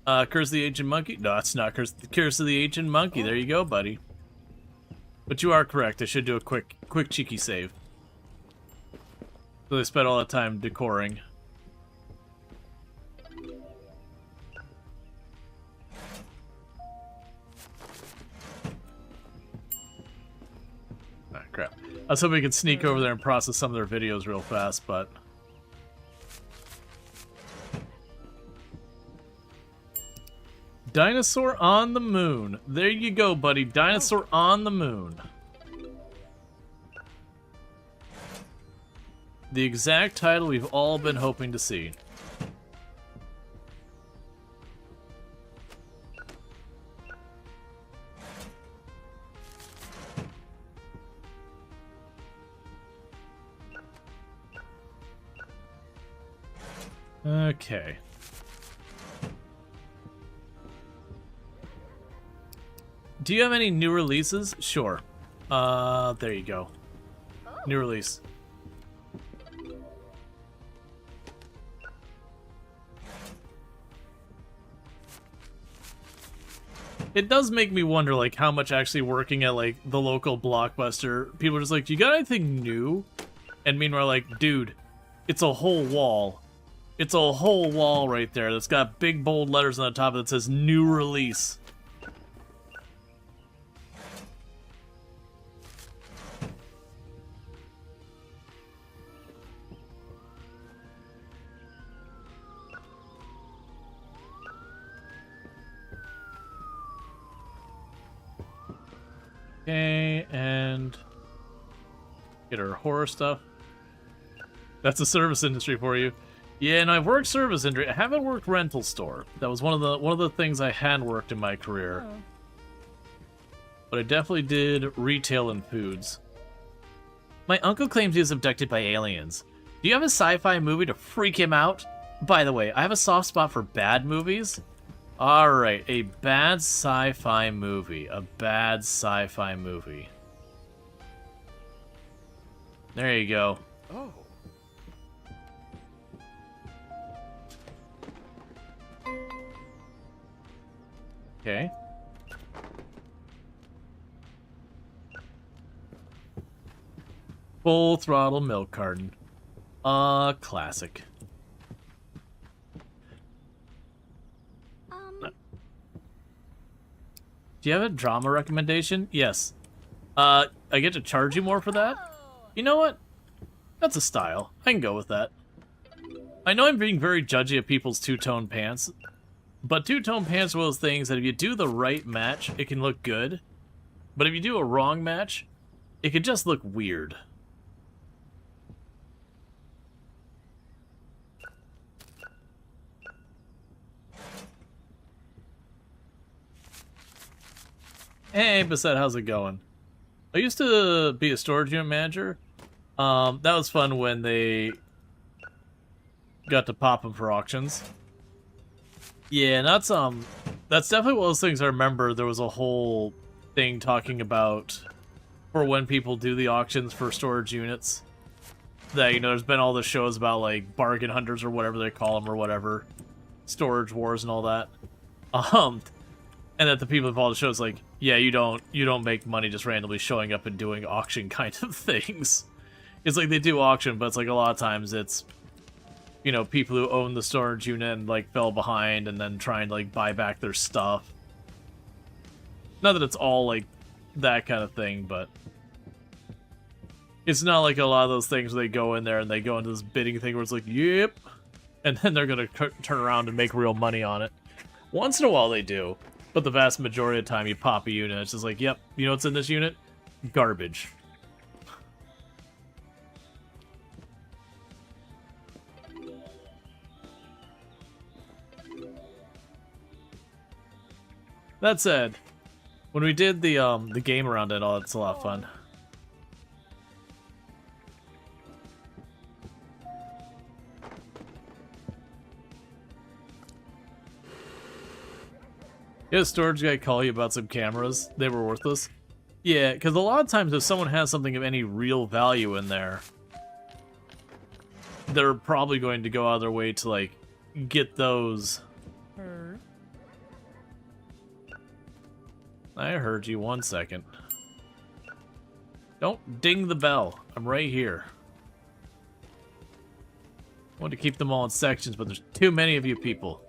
Curse of the Ancient Monkey? No, it's not Curse of the Ancient Monkey. There you go, buddy. But you are correct. I should do a quick cheeky save. So they spent all that time decoring. Ah, crap. I was hoping we could sneak over there and process some of their videos real fast, but... Dinosaur on the moon. There you go, buddy. Dinosaur on the moon. The exact title we've all been hoping to see. Okay. Do you have any new releases? Sure. There you go. New release. It does make me wonder, like, how much actually working at, like, the local Blockbuster, people are just like, you got anything new? And meanwhile, like, dude, it's a whole wall. It's a whole wall right there that's got big bold letters on the top that says new release. Okay, and get our horror stuff. That's the service industry for you. Yeah, and I've worked service industry. I haven't worked rental store. That was one of the things I had worked in my career. Oh. But I definitely did retail and foods. My uncle claims he was abducted by aliens. Do you have a sci-fi movie to freak him out? By the way, I have a soft spot for bad movies. Alright, a bad sci-fi movie. A bad sci-fi movie. There you go. Oh. Okay. Full throttle milk carton. Classic. Do you have a drama recommendation? Yes. I get to charge you more for that? You know what? That's a style. I can go with that. I know I'm being very judgy of people's two-tone pants, but two-tone pants are one of those things that if you do the right match, it can look good. But if you do a wrong match, it can just look weird. Hey, Bassett, how's it going? I used to be a storage unit manager. That was fun when they got to pop them for auctions. Yeah, and that's definitely one of those things I remember. There was a whole thing talking about for when people do the auctions for storage units. That, you know, there's been all the shows about, like, bargain hunters or whatever they call them or whatever. Storage wars and all that. And that the people involved in the show is like, yeah, you don't make money just randomly showing up and doing auction kind of things. It's like they do auction, but it's like a lot of times it's, you know, people who own the storage unit and like fell behind and then trying to like buy back their stuff. Not that it's all like that kind of thing, but it's not like a lot of those things where they go in there and they go into this bidding thing where it's like, yep, and then they're gonna turn around and make real money on it. Once in a while they do. But the vast majority of the time you pop a unit, it's just like, yep, you know what's in this unit? Garbage. That said, when we did the game around it all, it's a lot of fun. You had a storage guy call you about some cameras. They were worthless. Yeah, because a lot of times if someone has something of any real value in there, they're probably going to go out of their way to, like, get those. Heard. I heard you. 1 second. Don't ding the bell. I'm right here. I want to keep them all in sections, but there's too many of you people.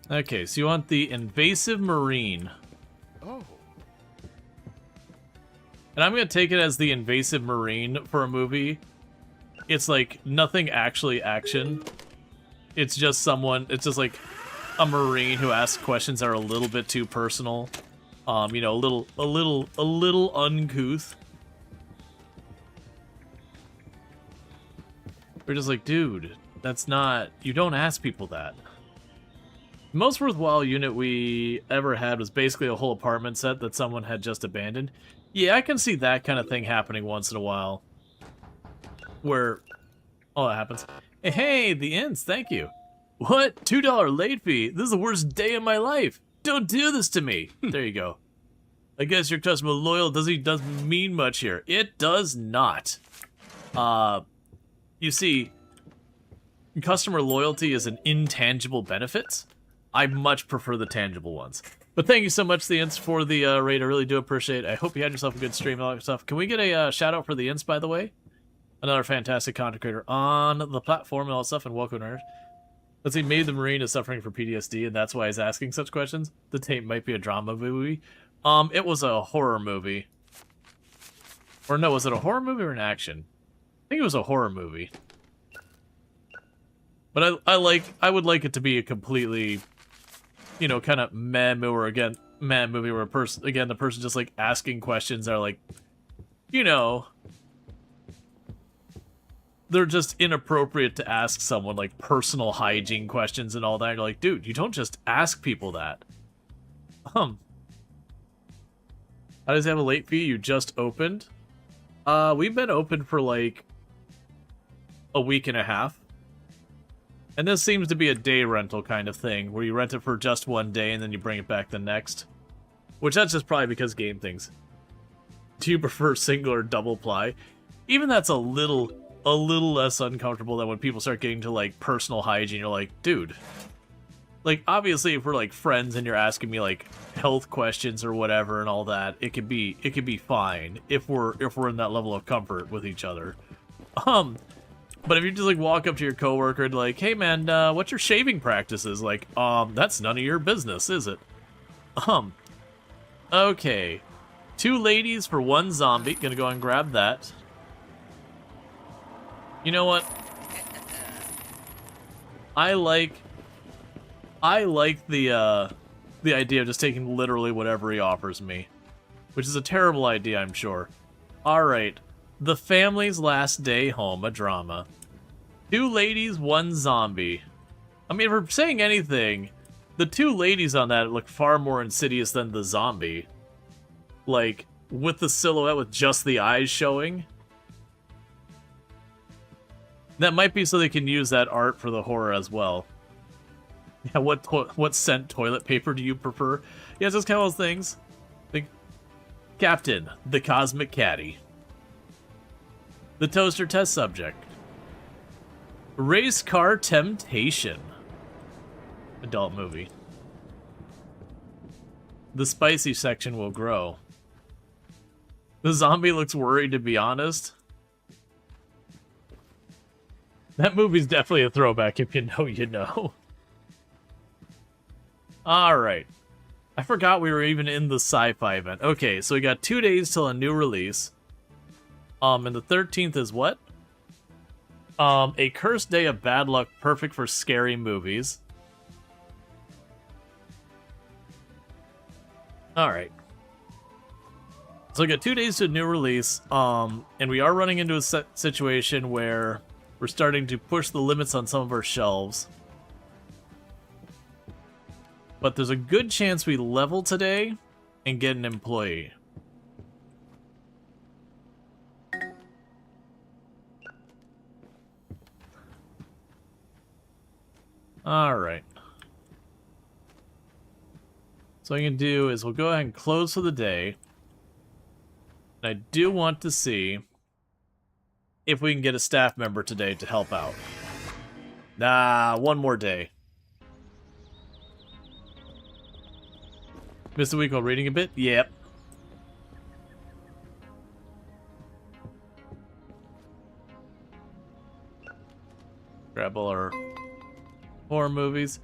Okay, so you want the invasive marine. Oh. And I'm going to take it as the invasive marine for a movie. It's like nothing actually action. It's just someone, it's just like a marine who asks questions that are a little bit too personal. You know, a little uncouth. We're just like, dude, that's not, you don't ask people that. The most worthwhile unit we ever had was basically a whole apartment set that someone had just abandoned. Yeah, I can see that kind of thing happening once in a while. Where, oh, that happens. Hey, the inns, thank you. What? $2 late fee? This is the worst day of my life. Don't do this to me. There you go. I guess your customer loyal doesn't mean much here. It does not. You see, customer loyalty is an intangible benefit. I much prefer the tangible ones. But thank you so much, the Ints, for the raid. I really do appreciate it. I hope you had yourself a good stream and all that stuff. Can we get a shout out for the Ints, by the way? Another fantastic content creator on the platform and all that stuff, and welcome, nerd. Let's see, maybe the Marine is suffering from PTSD, and that's why he's asking such questions. The tape might be a drama movie. It was a horror movie. Or no, was it a horror movie or an action? I think it was a horror movie. But I would like it to be a completely, you know, kind of meh movie where the person just like asking questions that are like, you know, they're just inappropriate to ask someone, like personal hygiene questions and all that. You're like, dude, you don't just ask people that. How does it have a late fee? You just opened? We've been open for like a week and a half. And this seems to be a day rental kind of thing, where you rent it for just one day and then you bring it back the next. Which that's just probably because game things. Do you prefer single or double ply? Even that's a little less uncomfortable than when people start getting to like personal hygiene. You're like, dude. Like, obviously if we're like friends and you're asking me like health questions or whatever and all that, it could be fine if we're in that level of comfort with each other. But if you just like walk up to your coworker and like, hey man, what's your shaving practices? Like, that's none of your business, is it? Okay. 2 ladies for 1 zombie. Gonna go and grab that. You know what? I like the idea of just taking literally whatever he offers me. Which is a terrible idea, I'm sure. Alright. The family's last day home, a drama. 2 ladies, 1 zombie. I mean, if we're saying anything, the 2 ladies on that look far more insidious than the zombie. Like, with the silhouette with just the eyes showing. That might be so they can use that art for the horror as well. Yeah, what scent toilet paper do you prefer? Yeah, it's just kind of those things. Like, Captain, the Cosmic Caddy. The Toaster Test Subject. Race Car Temptation. Adult movie. The spicy section will grow. The zombie looks worried, to be honest. That movie's definitely a throwback. If you know, you know. Alright. I forgot we were even in the sci-fi event. Okay, so we got 2 days till a new release. And the 13th is what? A cursed day of bad luck, perfect for scary movies. Alright. So we got 2 days to a new release, and we are running into a situation where we're starting to push the limits on some of our shelves. But there's a good chance we level today and get an employee. Alright. So what I can do is we'll go ahead and close for the day. And I do want to see if we can get a staff member today to help out. Nah, one more day. Missed a week while reading a bit? Yep. Grab all our horror movies.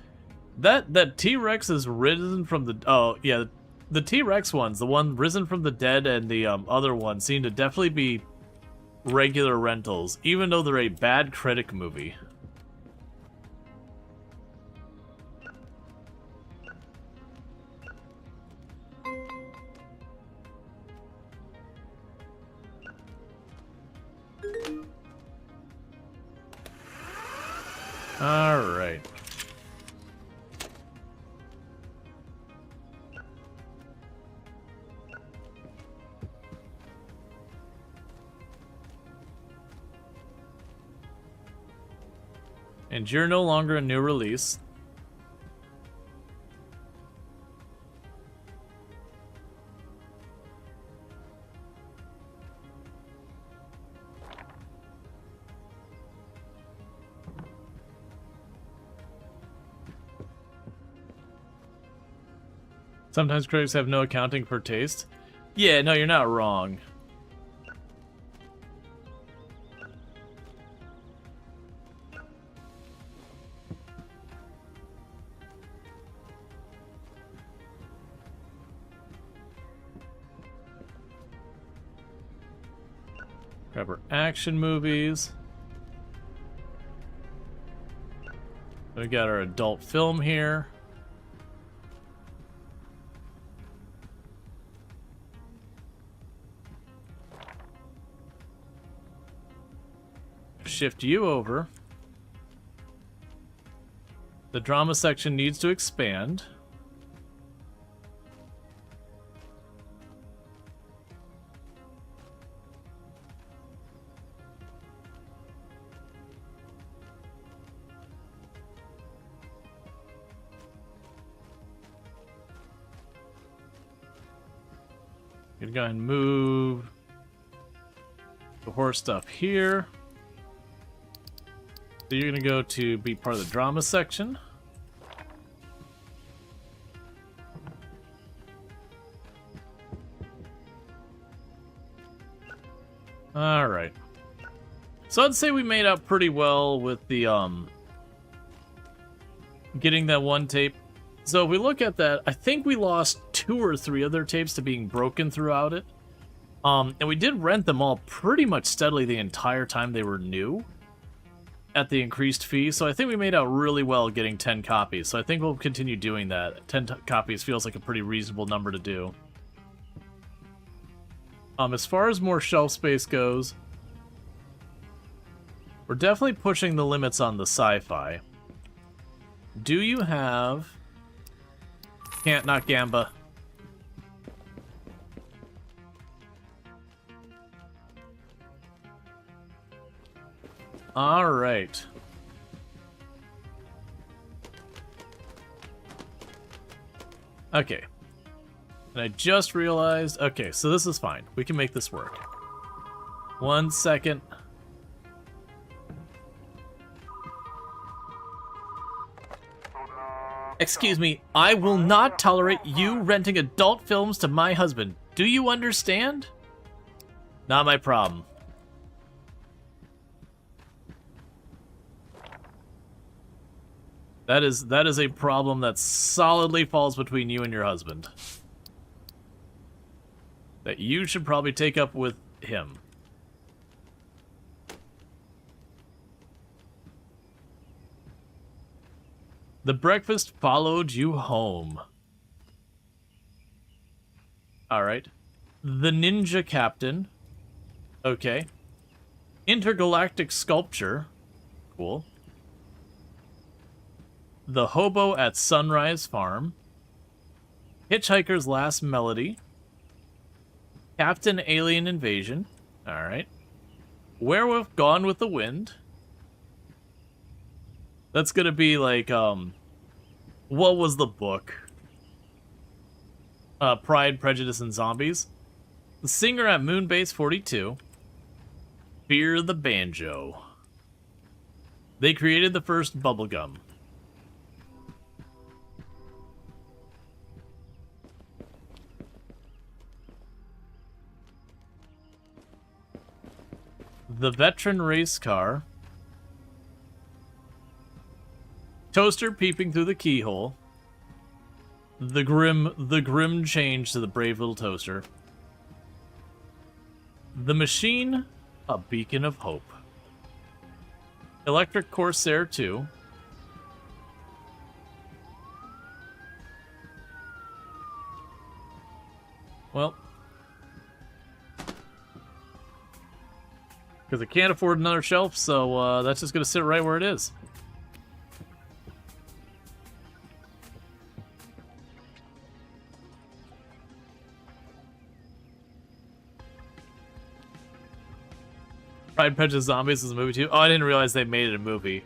That T-Rex is risen from the... Oh, yeah. The T-Rex ones, the one risen from the dead and the other one, seem to definitely be regular rentals, even though they're a bad critic movie. All right. And you're no longer a new release. Sometimes critics have no accounting for taste. Yeah, no, you're not wrong. Grab our action movies. We got our adult film here. Shift you over. The drama section needs to expand. Gonna go ahead and move the horror stuff here. So you're gonna go to be part of the drama section. All right. So I'd say we made out pretty well with the getting that one tape. So if we look at that, I think we lost 2 or 3 other tapes to being broken throughout it. And we did rent them all pretty much steadily the entire time they were new at the increased fee. So I think we made out really well getting 10 copies. So I think we'll continue doing that. 10 copies feels like a pretty reasonable number to do. As far as more shelf space goes, we're definitely pushing the limits on the sci-fi. Do you have... Can't, not Gamba. All right. Okay. And I just realized... Okay, so this is fine. We can make this work. 1 second. Excuse me, I will not tolerate you renting adult films to my husband. Do you understand? Not my problem. That is a problem that solidly falls between you and your husband. That you should probably take up with him. The breakfast followed you home. Alright. The Ninja Captain. Okay. Intergalactic Sculpture. Cool. The Hobo at Sunrise Farm. Hitchhiker's Last Melody. Captain Alien Invasion. Alright. Werewolf Gone with the Wind. That's gonna be like, what was the book? Pride, Prejudice, and Zombies. The singer at Moonbase 42. Fear the Banjo. They created the first bubblegum. The Veteran Race Car. Toaster peeping through the keyhole. The grim change to the brave little toaster. The Machine, a beacon of hope. Electric Corsair 2. Well, because I can't afford another shelf, so that's just going to sit right where it is. Pride, Prejudice, Zombies is a movie too. Oh, I didn't realize they made it a movie.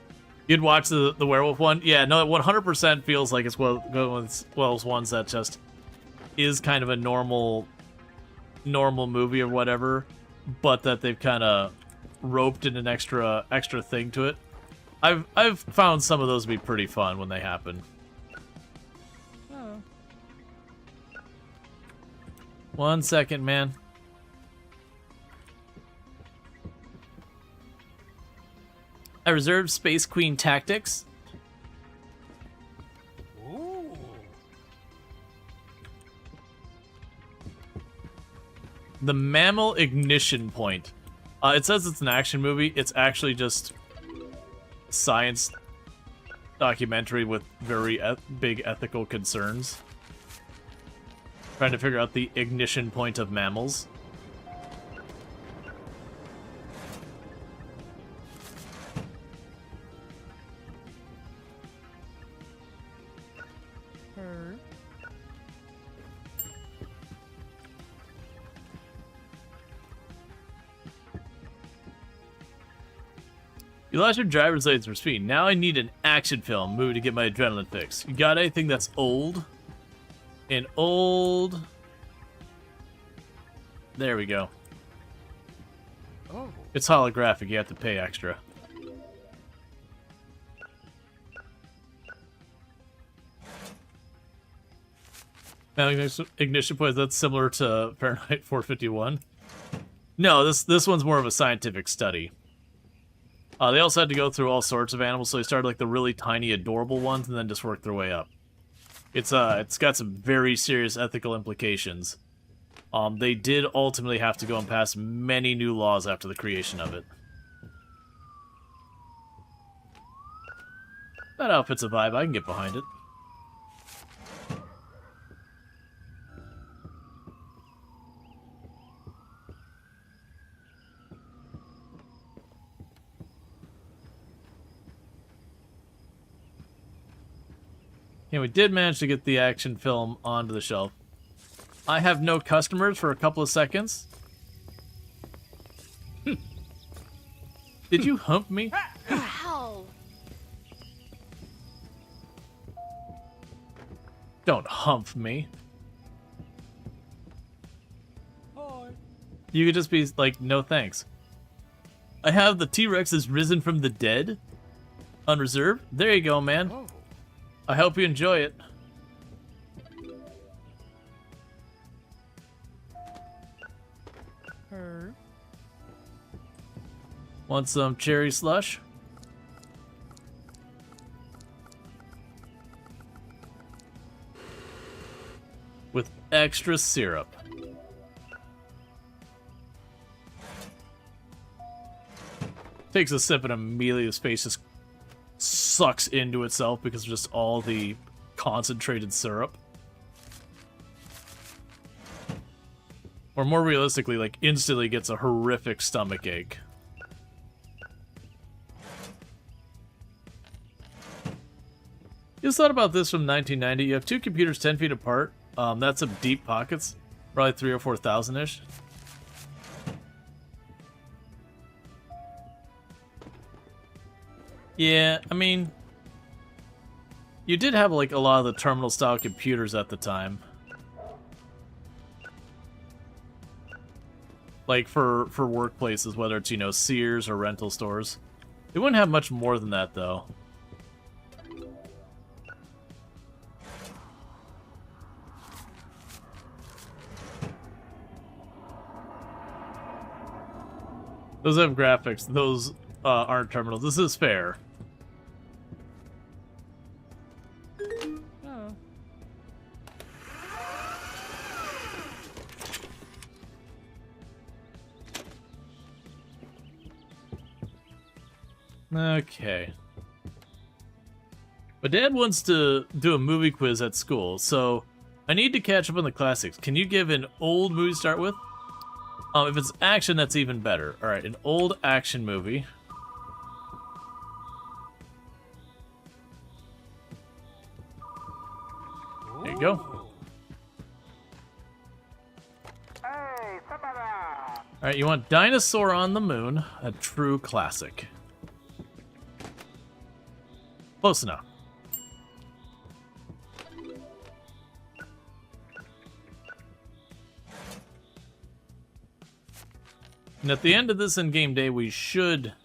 You'd watch the werewolf one? Yeah, no, it 100% feels like it's one of those ones that just is kind of a normal movie or whatever, but that they've kind of roped in an extra thing to it. I've found some of those to be pretty fun when they happen. Oh. 1 second, man. I reserved Space Queen Tactics. Ooh. The Mammal Ignition Point. It says it's an action movie. It's actually just science documentary with very big ethical concerns. Trying to figure out the ignition point of mammals. Her. You lost your driver's license for speed. Now I need an action film movie to get my adrenaline fix. You got anything that's old? An old... There we go. Oh. It's holographic. You have to pay extra. Ignition point, that's similar to Fahrenheit 451. No, this one's more of a scientific study. They also had to go through all sorts of animals, so they started like the really tiny, adorable ones, and then just worked their way up. It's got some very serious ethical implications. They did ultimately have to go and pass many new laws after the creation of it. That outfit's a vibe. I can get behind it. Yeah, we did manage to get the action film onto the shelf. I have no customers for a couple of seconds. Did you hump me? Wow. Don't hump me. Hi. You could just be like, no thanks. I have the T-Rex is risen from the dead. Unreserved. There you go, man. Oh. I hope you enjoy it. Her. Want some cherry slush? With extra syrup. Takes a sip and immediately his face just sucks into itself because of just all the concentrated syrup. Or more realistically, like instantly gets a horrific stomach ache. You just thought about this from 1990. You have two computers 10 feet apart. That's some deep pockets. Probably 3,000 or 4,000-ish. Yeah, I mean, you did have like a lot of the terminal style computers at the time. like for workplaces, whether it's, you know, Sears or rental stores. They wouldn't have much more than that, though. Those have graphics. Those aren't terminals. This is fair. Oh. Okay. My dad wants to do a movie quiz at school, so I need to catch up on the classics. Can you give an old movie to start with? If it's action, that's even better. Alright, an old action movie. There you go. Alright, you want Dinosaur on the Moon, a true classic. Close enough. And at the end of this in-game day, we should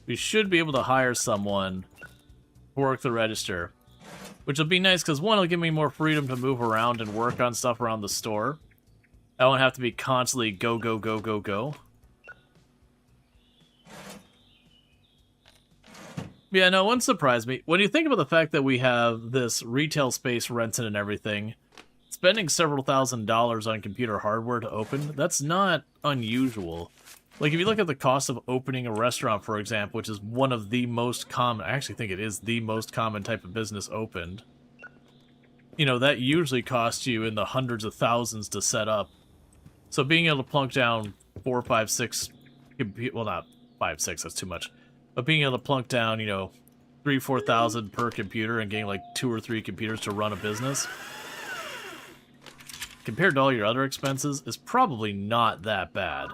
be able to hire someone to work the register. Which will be nice, because one, it'll give me more freedom to move around and work on stuff around the store. I won't have to be constantly go, go, go, go, go. Yeah, no, it wouldn't surprise me. When you think about the fact that we have this retail space rented and everything, spending several $1,000s on computer hardware to open, that's not unusual. Like, if you look at the cost of opening a restaurant, for example, which is one of the most common, I actually think it is the most common type of business opened, you know, that usually costs you in the hundreds of thousands to set up. So being able to plunk down 4, 5, 6, well, not 5, 6, that's too much, but being able to plunk down, you know, 3, 4,000 per computer and getting like 2 or 3 computers to run a business, compared to all your other expenses, is probably not that bad.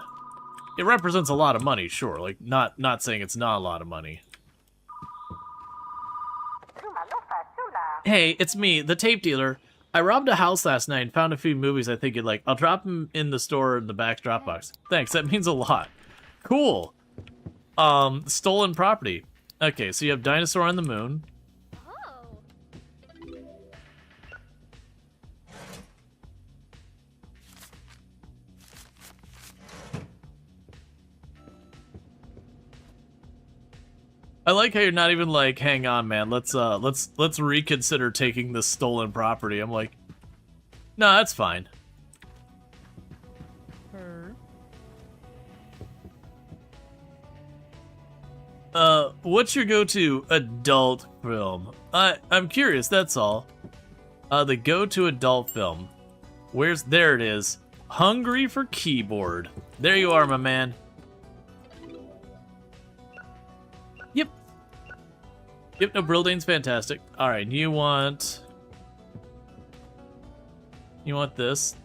It represents a lot of money, sure. Like, not saying it's not a lot of money. Hey, it's me, the tape dealer. I robbed a house last night and found a few movies I think you'd like. I'll drop them in the store in the back drop box. Thanks, that means a lot. Cool. Stolen property. Okay, so you have Dinosaur on the Moon. Oh. I like how you're not even like, hang on, man. Let's reconsider taking this stolen property. I'm like, no, that's fine. Her. What's your go-to adult film? I'm curious, that's all. The go-to adult film. There it is. Hungry for Keyboard. There you are, my man. Yep. Yep, no, Brildane's fantastic. Alright, you want this.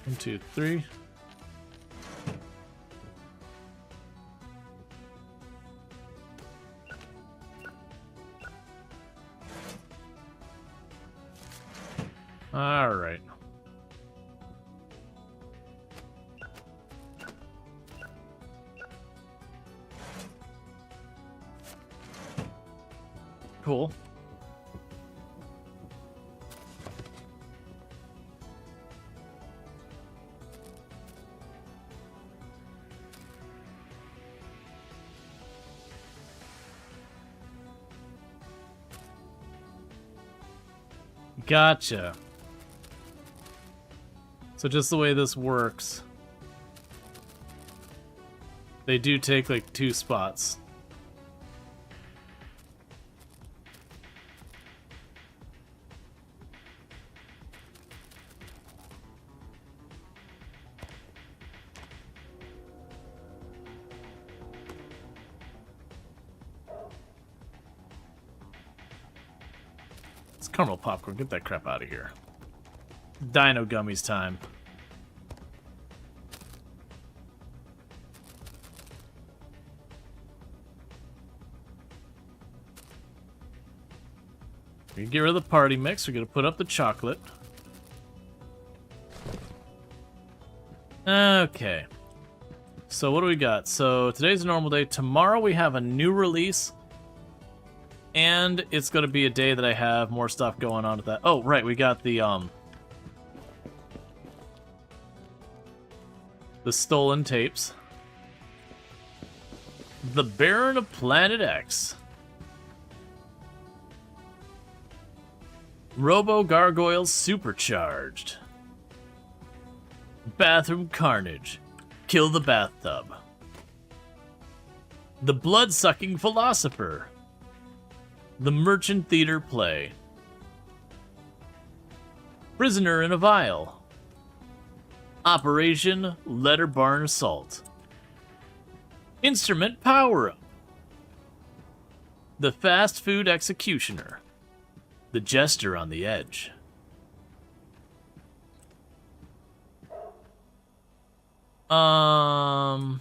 One, two, three. All right. Cool. Gotcha. So just the way this works, they do take like 2 spots. It's caramel popcorn. Get that crap out of here. Dino gummies time. We can get rid of the party mix. We're going to put up the chocolate. Okay. So what do we got? So today's a normal day. Tomorrow we have a new release. And it's going to be a day that I have more stuff going on with that. Oh, right. We got the stolen tapes. The Baron of Planet X. Robo Gargoyles Supercharged. Bathroom Carnage. Kill the Bathtub. The Blood-Sucking Philosopher. The Merchant Theater Play. Prisoner in a Vial. Operation Letter Barn Assault. Instrument Power-Up. The Fast Food Executioner. The Jester on the Edge. Alright.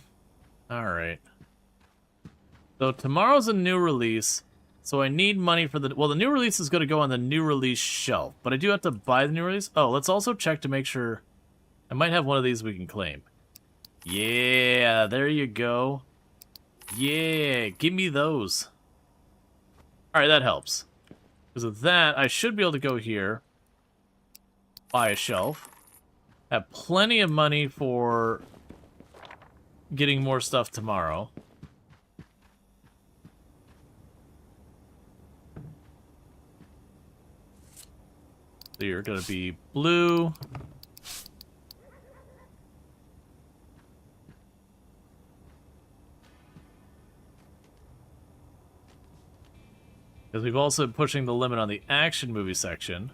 So tomorrow's a new release, so I need money for the... Well, the new release is going to go on the new release shelf, but I do have to buy the new release. Oh, let's also check to make sure... I might have one of these we can claim. Yeah, there you go. Yeah, give me those. Alright, that helps. Because of that, I should be able to go here, buy a shelf, have plenty of money for getting more stuff tomorrow. So you're going to be blue. Because we've also been pushing the limit on the action movie section.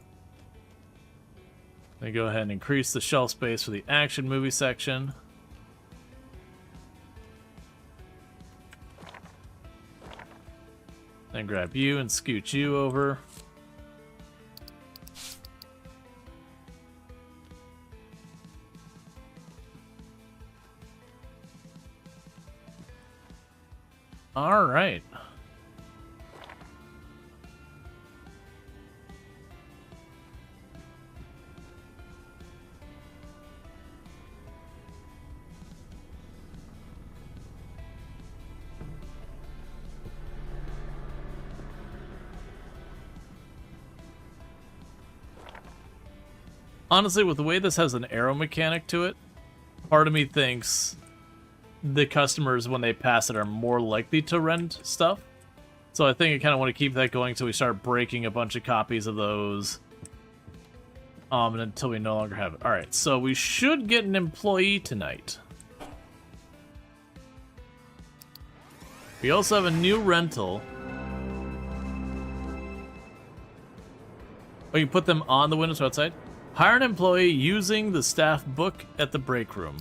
Let me go ahead and increase the shelf space for the action movie section. Then grab you and scoot you over. All right. Honestly, with the way this has an arrow mechanic to it, part of me thinks the customers, when they pass it, are more likely to rent stuff. So I think I kind of want to keep that going until we start breaking a bunch of copies of those. And until we no longer have it. Alright, so we should get an employee tonight. We also have a new rental. Oh, you put them on the windows or outside? Hire an employee using the staff book at the break room.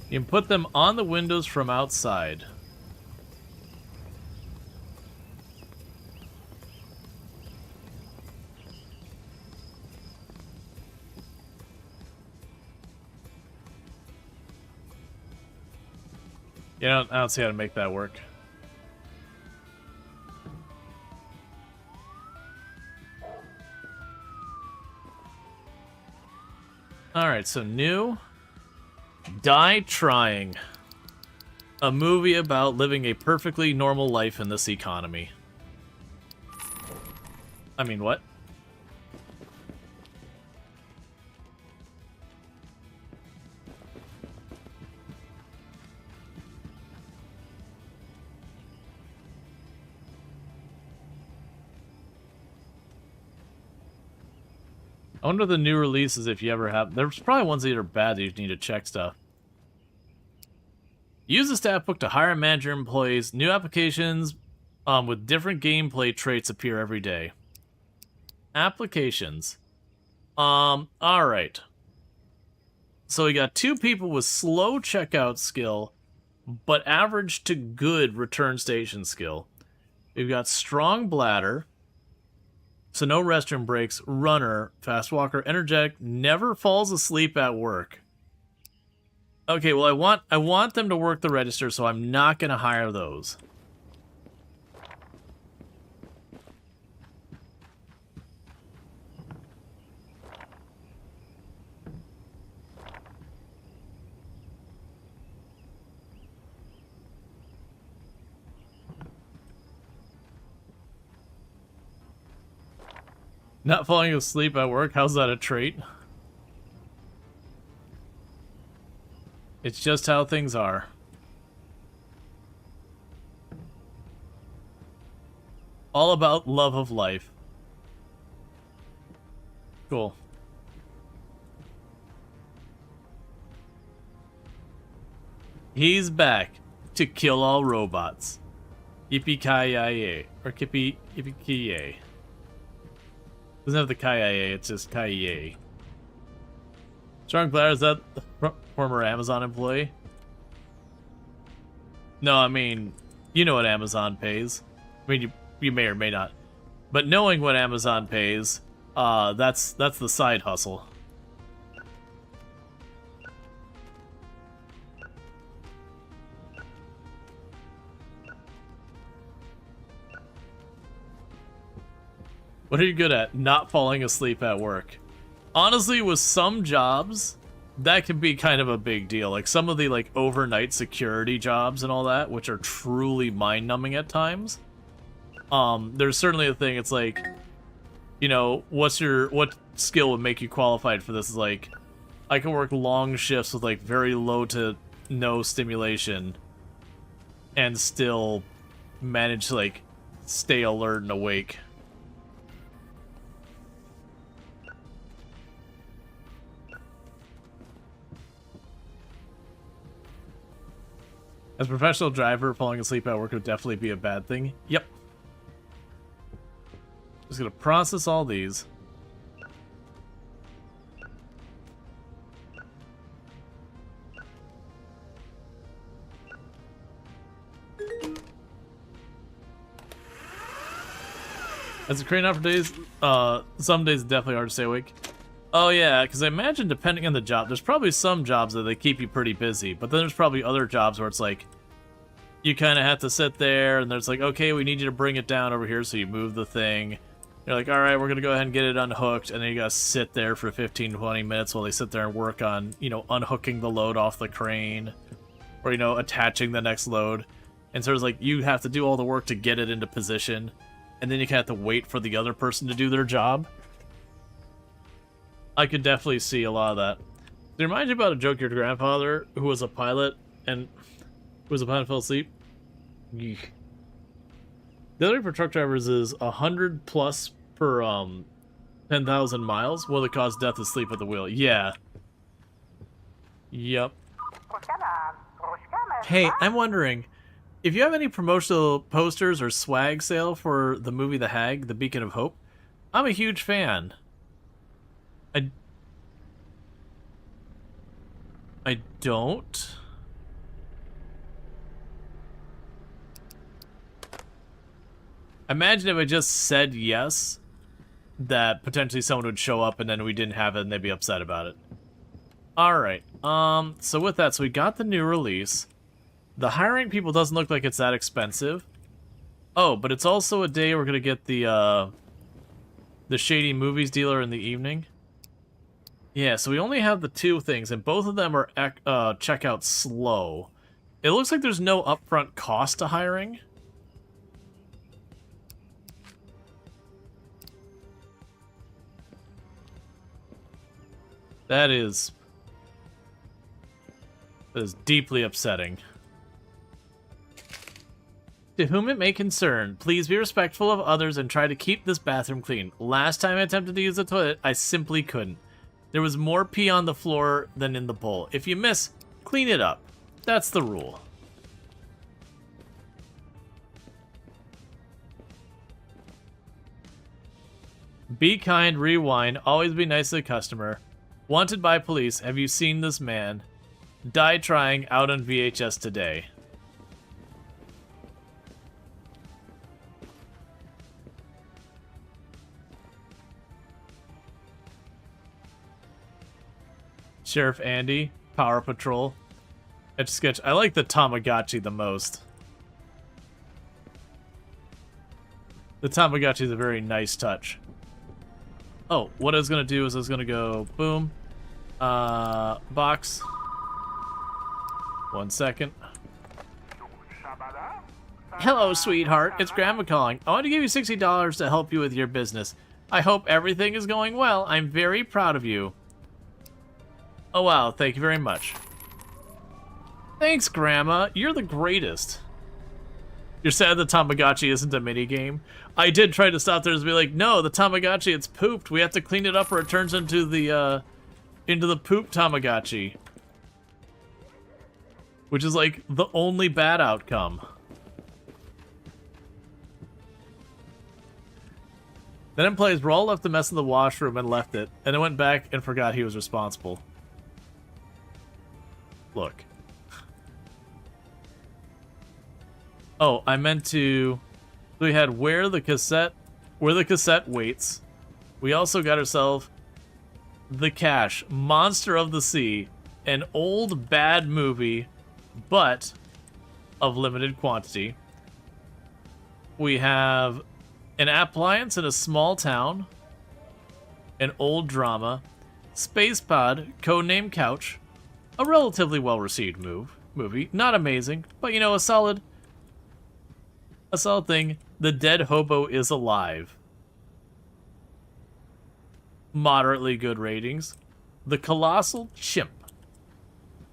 You can put them on the windows from outside. Yeah, I don't see how to make that work. Alright, so new. Die Trying. A movie about living a perfectly normal life in this economy. I mean, what? I wonder if the new releases, if you ever have... There's probably ones that are bad that you need to check stuff. Use the staff book to hire and manage your employees. New applications with different gameplay traits appear every day. Applications. Alright. So we got 2 people with slow checkout skill, but average to good return station skill. We've got strong bladder, so no restroom breaks, runner, fast walker, energetic, never falls asleep at work. Okay, well I want them to work the register, so I'm not gonna hire those. Not falling asleep at work, how's that a trait? It's just how things are. All about love of life. Cool. He's back to kill all robots. Yippee-ki-yay. Or yippee-ki-yay. Doesn't have the ki-yay, it's just ki-yay. Strong Blair, is that the former Amazon employee? No, I mean, you know what Amazon pays. I mean, you may or may not. But knowing what Amazon pays, that's the side hustle. What are you good at? Not falling asleep at work. Honestly, with some jobs, that can be kind of a big deal. Like some of the like overnight security jobs and all that, which are truly mind-numbing at times. There's certainly a thing. It's like, you know, what skill would make you qualified for this? Is like, I can work long shifts with like very low to no stimulation, and still manage to like stay alert and awake. As a professional driver, falling asleep at work would definitely be a bad thing. Yep. Just gonna process all these. As a crane out for days, some days it's definitely hard to stay awake. Oh yeah, because I imagine depending on the job, there's probably some jobs that they keep you pretty busy, but then there's probably other jobs where it's like, you kind of have to sit there, and there's like, okay, we need you to bring it down over here, so you move the thing. You're like, alright, we're gonna go ahead and get it unhooked, and then you gotta sit there for 15-20 minutes while they sit there and work on, you know, unhooking the load off the crane, or, you know, attaching the next load. And so it's like, you have to do all the work to get it into position, and then you kind of have to wait for the other person to do their job. I could definitely see a lot of that. It reminds you about a joke your grandfather, who was a pilot, and fell asleep. Yeek. The other for truck drivers is 100 plus per 10,000 miles. Will it cause death to sleep at the wheel? Yeah. Yep. Hey, I'm wondering if you have any promotional posters or swag sale for the movie The Hag, The Beacon of Hope. I'm a huge fan. I don't. Imagine if I just said yes, that potentially someone would show up and then we didn't have it and they'd be upset about it. Alright, so with that, so we got the new release. The hiring people doesn't look like it's that expensive. Oh, but it's also a day we're gonna get the Shady Movies dealer in the evening. Yeah, so we only have the two things, and both of them are checkout slow. It looks like there's no upfront cost to hiring. That is deeply upsetting. To whom it may concern, please be respectful of others and try to keep this bathroom clean. Last time I attempted to use the toilet, I simply couldn't. There was more pee on the floor than in the bowl. If you miss, clean it up. That's the rule. Be kind, rewind, always be nice to the customer. Wanted by police, have you seen this man? Die trying, out on VHS today. Sheriff Andy, Power Patrol. Etch Sketch. I like the Tamagotchi the most. The Tamagotchi is a very nice touch. Oh, what I was going to do is I was going to go boom. Box. 1 second. Hello, sweetheart. It's Grandma calling. I want to give you $60 to help you with your business. I hope everything is going well. I'm very proud of you. Oh, wow. Thank you very much. Thanks, Grandma. You're the greatest. You're sad the Tamagotchi isn't a minigame? I did try to stop there and be like, no, the Tamagotchi, it's pooped. We have to clean it up or it turns into the poop Tamagotchi. Which is like the only bad outcome. Then it plays, Rual left the mess in the washroom and left it, and then went back and forgot he was responsible. Look. Oh, I meant to... We had where the cassette waits. We also got ourselves The Cache, Monster of the Sea, an old bad movie, but of limited quantity. We have an appliance in a small town, an old drama, Space Pod, codename Couch, a relatively well-received movie, not amazing, but you know, a solid thing. The Dead Hobo is Alive. Moderately good ratings. The Colossal Chimp.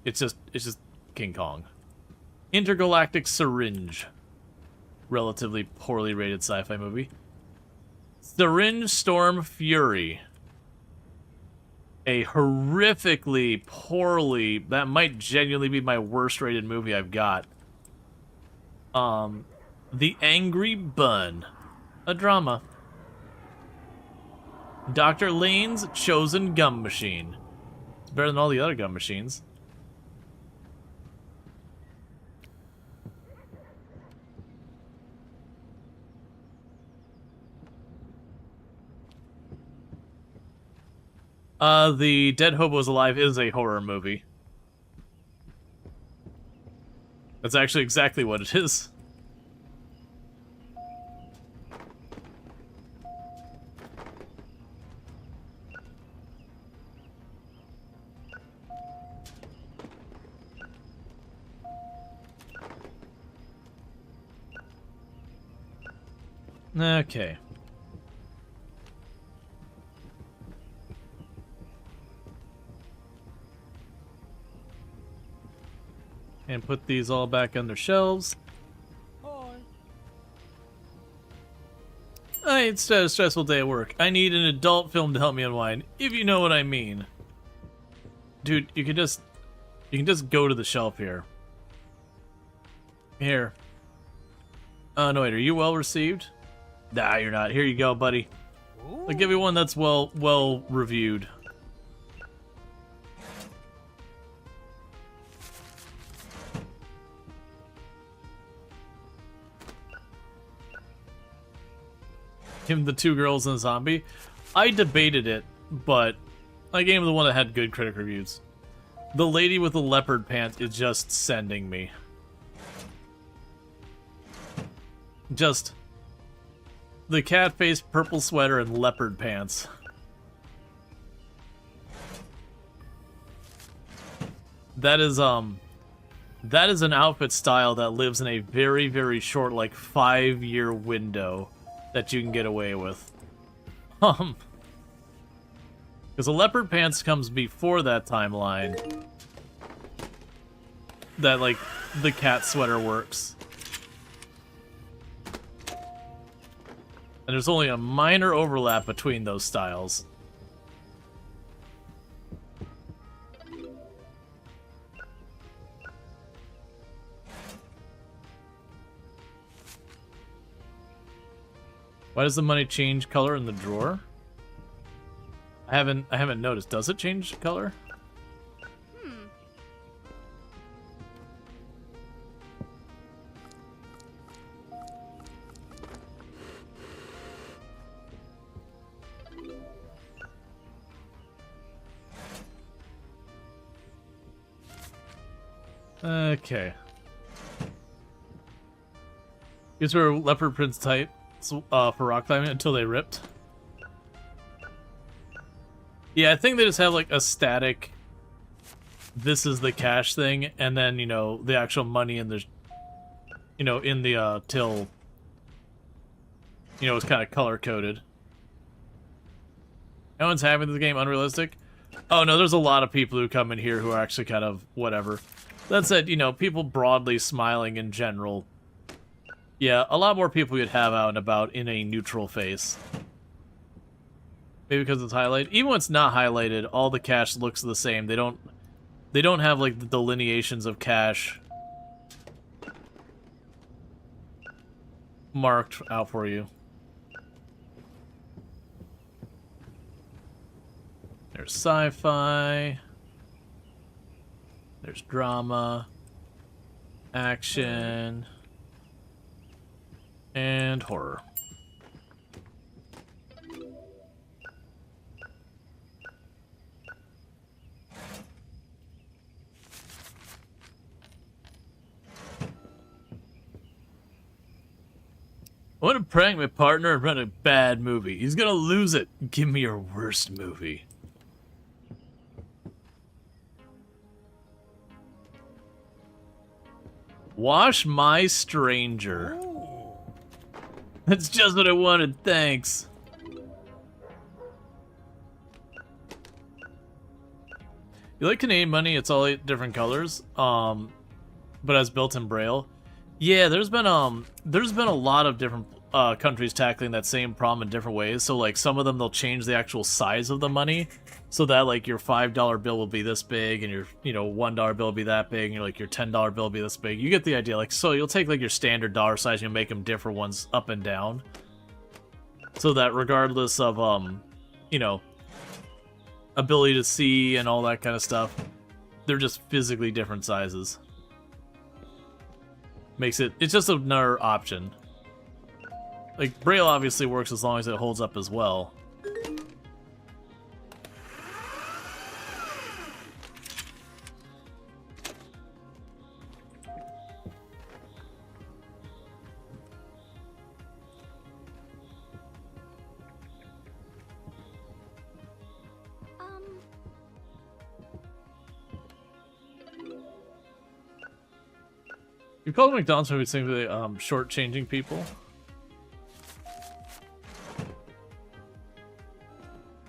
It's just King Kong. Intergalactic Syringe. Relatively poorly rated sci-fi movie. Syringe Storm Fury. A horrifically poorly, that might genuinely be my worst rated movie I've got. The Angry Bun. A drama. Dr. Lane's Chosen Gum Machine. It's better than all the other gum machines. The Dead Hobo is Alive is a horror movie. That's actually exactly what it is. Okay. And put these all back on their shelves. Hi. It's a stressful day at work. I need an adult film to help me unwind, if you know what I mean. Dude, you can just go to the shelf here. Here. Oh, no, wait, are you well received? Nah, you're not. Here you go, buddy. I'll give you one that's well reviewed. Him, the two girls and a zombie. I debated it, but I gave him the one that had good critic reviews. The lady with the leopard pants is just sending me. Just the cat face, purple sweater, and leopard pants. That is an outfit style that lives in a very, very short, like 5-year window that you can get away with. Because the leopard pants comes before that timeline. That, like, the cat sweater works. And there's only a minor overlap between those styles. Why does the money change color in the drawer? I haven't noticed. Does it change color? Okay. These were leopard prints type for rock climbing until they ripped. Yeah, I think they just have like a static. This is the cash thing, and then you know the actual money in the, you know, in the till. You know, it's kind of color coded. No one's having the game unrealistic. Oh no, there's a lot of people who come in here who are actually kind of whatever. That said, you know, people broadly smiling in general. Yeah, a lot more people you'd have out and about in a neutral face. Maybe because it's highlighted. Even when it's not highlighted, all the cash looks the same. They don't have like the delineations of cash marked out for you. There's sci-fi. There's drama, action, and horror. I want to prank my partner and run a bad movie. He's gonna lose it. Give me your worst movie. Wash my stranger. Ooh. That's just what I wanted, thanks. You like Canadian money? It's all 8 different colors. But as built in Braille. Yeah, there's been a lot of different countries tackling that same problem in different ways. So like some of them they'll change the actual size of the money so that like your $5 bill will be this big and your $1 bill will be that big and your $10 bill will be this big. You get the idea. Like so you'll take like your standard dollar size and you'll make them different ones up and down. So that regardless of ability to see and all that kind of stuff, they're just physically different sizes. It's just another option. Like, Braille obviously works as long as it holds up as well. You call it McDonald's when we simply short-changing people?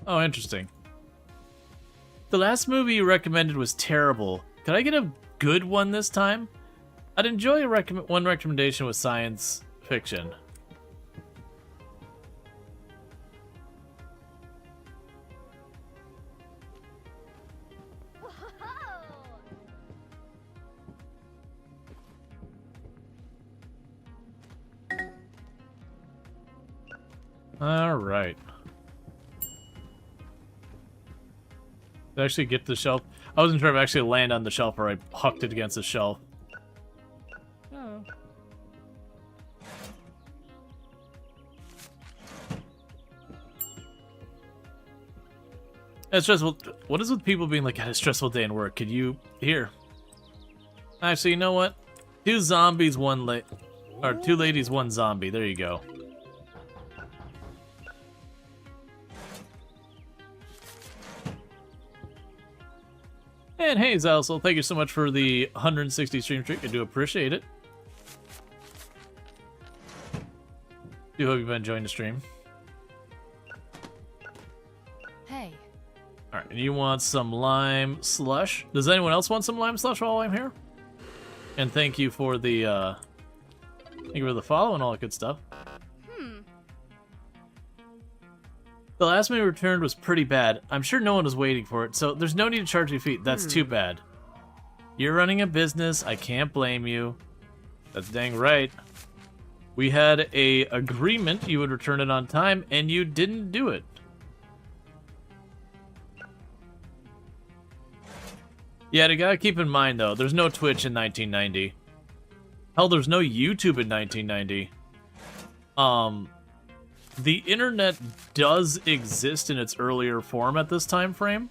Oh, interesting. The last movie you recommended was terrible. Could I get a good one this time? I'd enjoy one recommendation with science fiction. All right. Did I actually get to the shelf? I wasn't sure if I actually land on the shelf or I hucked it against the shelf. Oh. It's stressful. What is with people being like, I had a stressful day in work? Could you... Here. Actually, you know what? 2 zombies, 2 ladies, 1 zombie. There you go. And hey, Zalsel, thank you so much for the 160 stream streak. I do appreciate it. Do hope you've been enjoying the stream. Hey. Alright, and you want some lime slush? Does anyone else want some lime slush while I'm here? And thank you for the follow and all that good stuff. The last movie returned was pretty bad. I'm sure no one was waiting for it, so there's no need to charge you feet. That's too bad. You're running a business. I can't blame you. That's dang right. We had a agreement you would return it on time, and you didn't do it. Yeah, you gotta keep in mind, though, there's no Twitch in 1990. Hell, there's no YouTube in 1990. The internet does exist in its earlier form at this time frame.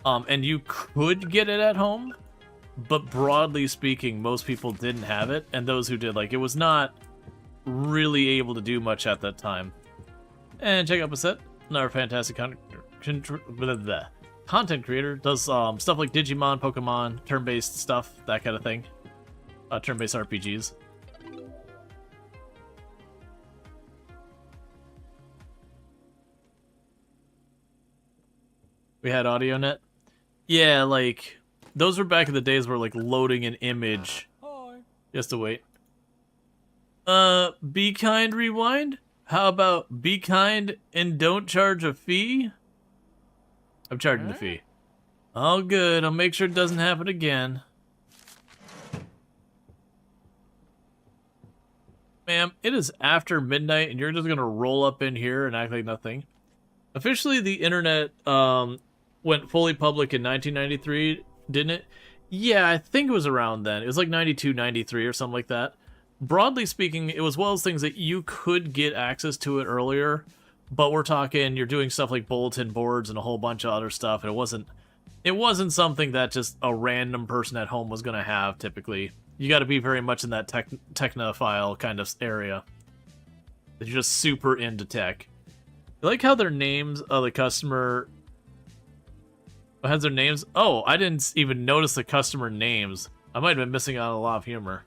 And you could get it at home, but broadly speaking, most people didn't have it, and those who did, like, it was not really able to do much at that time. And check out Bassett, another fantastic content creator, does stuff like Digimon, Pokemon, turn-based stuff, that kind of thing. Turn-based RPGs. We had AudioNet. Yeah, like, those were back in the days where, like, loading an image. Hi. Just to wait. Be kind, rewind? How about be kind and don't charge a fee? I'm charging the fee. All good. I'll make sure it doesn't happen again. Ma'am, it is after midnight and you're just gonna roll up in here and act like nothing. Officially, the internet went fully public in 1993, didn't it? Yeah, I think it was around then. It was like 92, 93 or something like that. Broadly speaking, it was one of those things that you could get access to it earlier, but we're talking you're doing stuff like bulletin boards and a whole bunch of other stuff, and it wasn't something that just a random person at home was going to have typically. You got to be very much in that technophile kind of area. That you're just super into tech. I like how their names of the customer has their names. Oh, I didn't even notice the customer names. I might have been missing out on a lot of humor.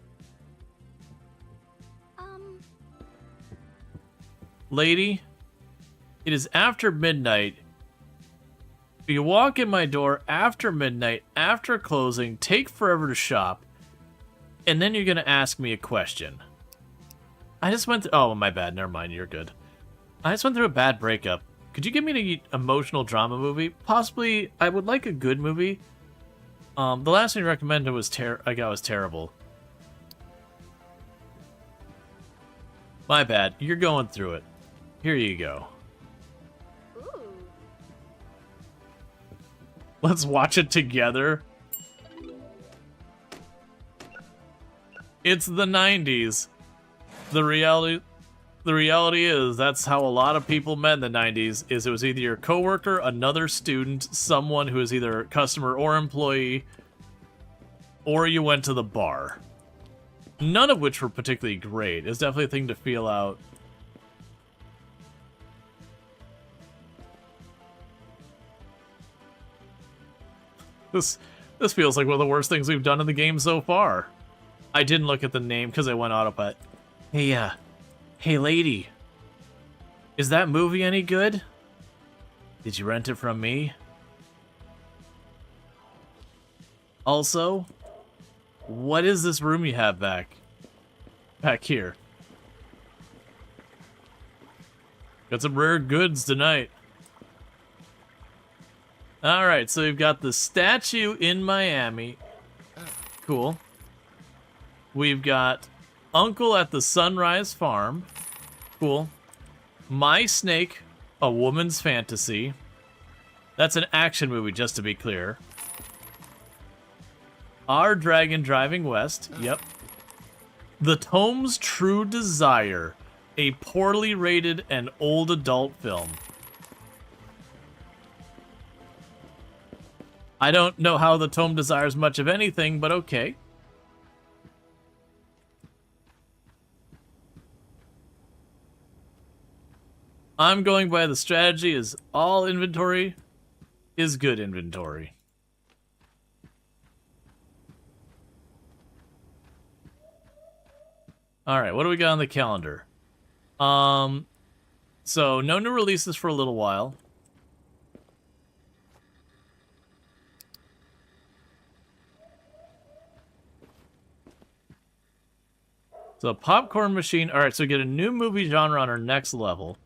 Lady, it is after midnight. You walk in my door after midnight, after closing, take forever to shop, and then you're going to ask me a question. I just went through... Oh, my bad. Never mind. You're good. I just went through a bad breakup. Could you give me an emotional drama movie? Possibly, I would like a good movie. The last one you recommended was terrible. My bad. You're going through it. Here you go. Ooh. Let's watch it together. It's the 90s. The reality is that's how a lot of people met in the 90s. Is it was either your coworker, another student, someone who is either customer or employee, or you went to the bar. None of which were particularly great. It's definitely a thing to feel out. This feels like one of the worst things we've done in the game so far. I didn't look at the name because I went autopilot. Hey lady. Is that movie any good? Did you rent it from me? Also, what is this room you have back here? Got some rare goods tonight. Alright, so we've got the statue in Miami. Cool. We've got Uncle at the Sunrise Farm. Cool. My Snake, a Woman's Fantasy. That's an action movie, just to be clear. Our Dragon Driving West. Yep. The Tome's True Desire, a poorly rated and old adult film. I don't know how the Tome desires much of anything, but okay. I'm going by the strategy is all inventory is good inventory. Alright, what do we got on the calendar? So no new releases for a little while. So Popcorn Machine. Alright, so we get a new movie genre on our next level.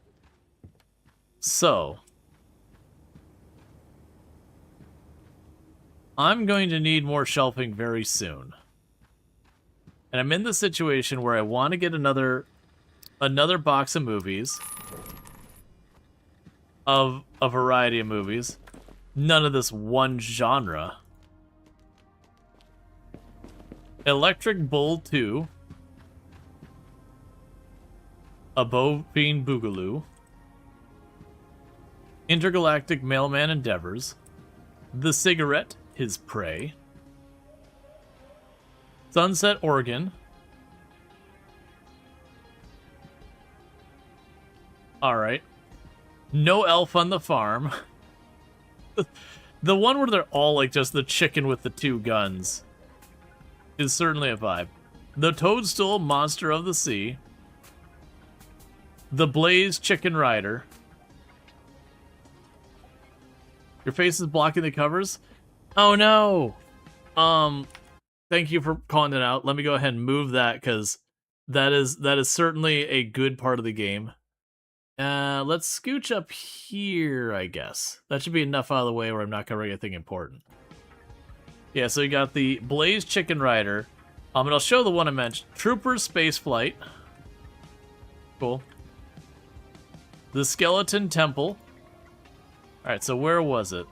So I'm going to need more shelving very soon. And I'm in the situation where I want to get another box of movies. Of a variety of movies. None of this one genre. Electric Bull 2. A Bovine Boogaloo. Intergalactic Mailman Endeavors. The Cigarette, His Prey. Sunset, Oregon. Alright. No Elf on the Farm. The one where they're all like just the chicken with the two guns is certainly a vibe. The Toadstool Monster of the Sea. The Blaze Chicken Rider. Your face is blocking the covers? Oh no! Thank you for calling it out. Let me go ahead and move that, because that is certainly a good part of the game. Let's scooch up here, I guess. That should be enough out of the way where I'm not covering anything important. Yeah, so you got the Blaze Chicken Rider. And I'll show the one I mentioned. Trooper Space Flight. Cool. The Skeleton Temple. Alright, so where was it?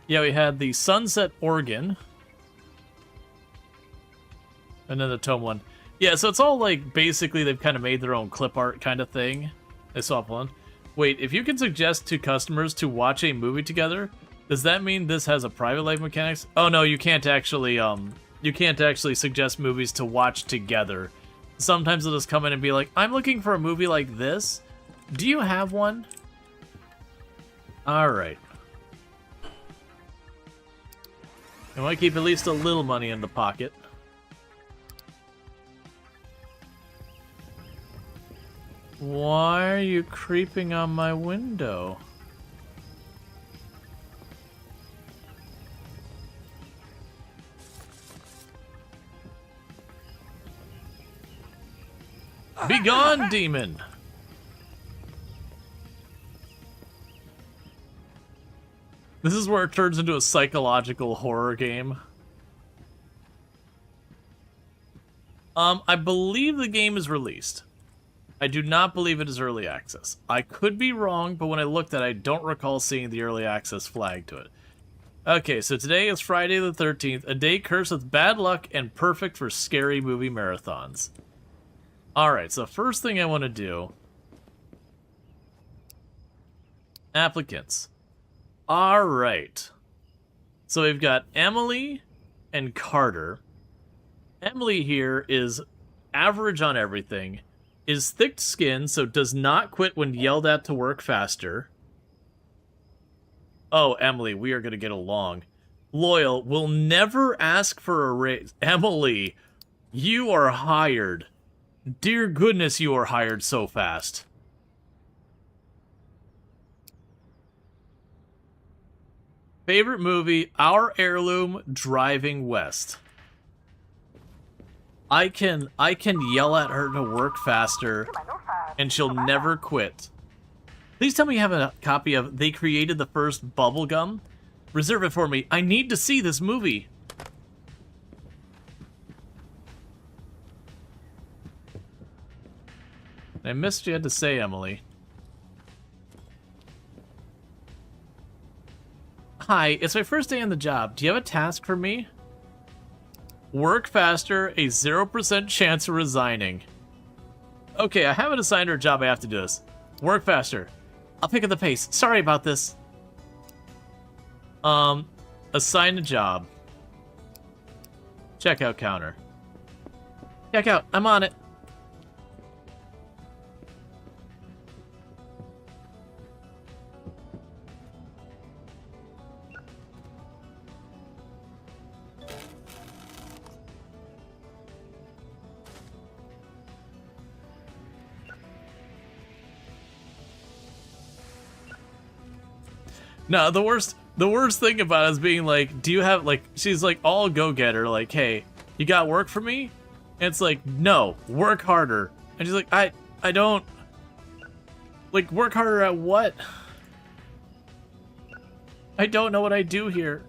Yeah, we had the Sunset, Oregon. And then the Tome one. Yeah, so it's all like, basically they've kind of made their own clip art kind of thing. I saw one. Wait, if you can suggest to customers to watch a movie together, does that mean this has a private life mechanics? Oh no, you can't actually suggest movies to watch together. Sometimes they'll just come in and be like, I'm looking for a movie like this. Do you have one? Alright. I want to keep at least a little money in the pocket. Why are you creeping on my window? Be gone, demon! This is where it turns into a psychological horror game. I believe the game is released. I do not believe it is early access. I could be wrong, but when I looked at it, I don't recall seeing the early access flag to it. Okay, so today is Friday the 13th, a day cursed with bad luck and perfect for scary movie marathons. Alright, so first thing I want to do... Applicants. Alright. So we've got Emily and Carter. Emily here is average on everything, is thick-skinned, so does not quit when yelled at to work faster. Oh, Emily, we are going to get along. Loyal, will never ask for a raise. Emily, you are hired. Dear goodness, you are hired so fast. Favorite movie, Our Heirloom, Driving West. I can yell at her to work faster, and she'll never quit. Please tell me you have a copy of They Created the First Bubblegum. Reserve it for me. I need to see this movie. I missed what you had to say, Emily. Hi, it's my first day on the job. Do you have a task for me? Work faster, a 0% chance of resigning. Okay, I haven't assigned her a job, I have to do this. Work faster. I'll pick up the pace. Sorry about this. Assign a job. Checkout counter. Checkout, I'm on it. No, the worst thing about it is being like, do you have, like, she's like all go-getter, like, hey, you got work for me? And it's like, no, work harder. And she's like, I don't, like, work harder at what? I don't know what I do here.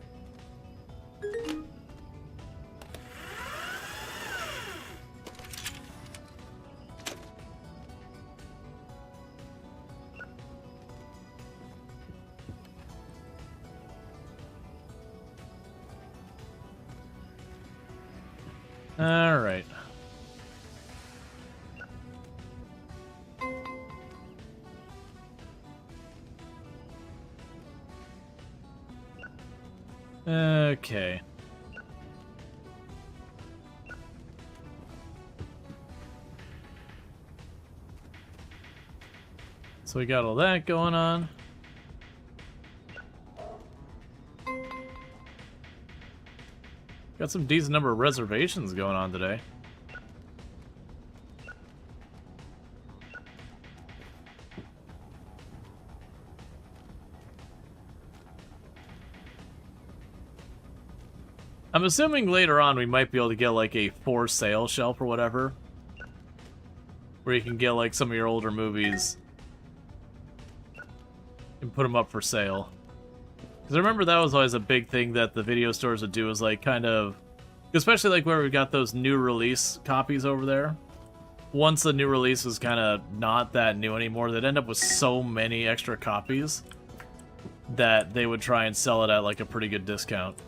All right. Okay. So we got all that going on. Got some decent number of reservations going on today. I'm assuming later on we might be able to get like a for sale shelf or whatever, where you can get like some of your older movies and put them up for sale. Because I remember that was always a big thing that the video stores would do, is like kind of, especially like where we got those new release copies over there. Once the new release was kind of not that new anymore, they'd end up with so many extra copies that they would try and sell it at like a pretty good discount.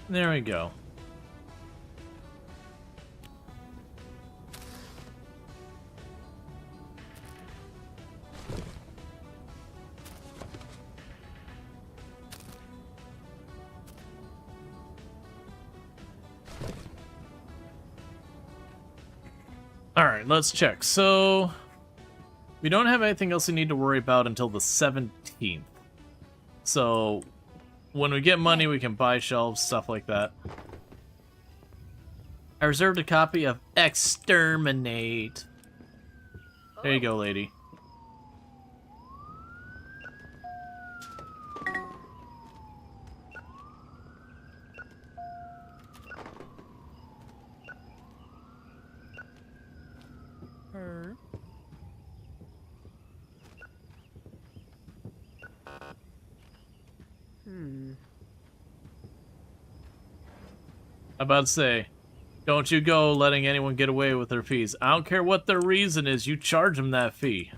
There we go. Alright, let's check. So, we don't have anything else we need to worry about until the 17th. So, when we get money, we can buy shelves, stuff like that. I reserved a copy of Exterminate. There you go, lady. Her. I'm about to say, don't you go letting anyone get away with their fees. I don't care what their reason is, you charge them that fee.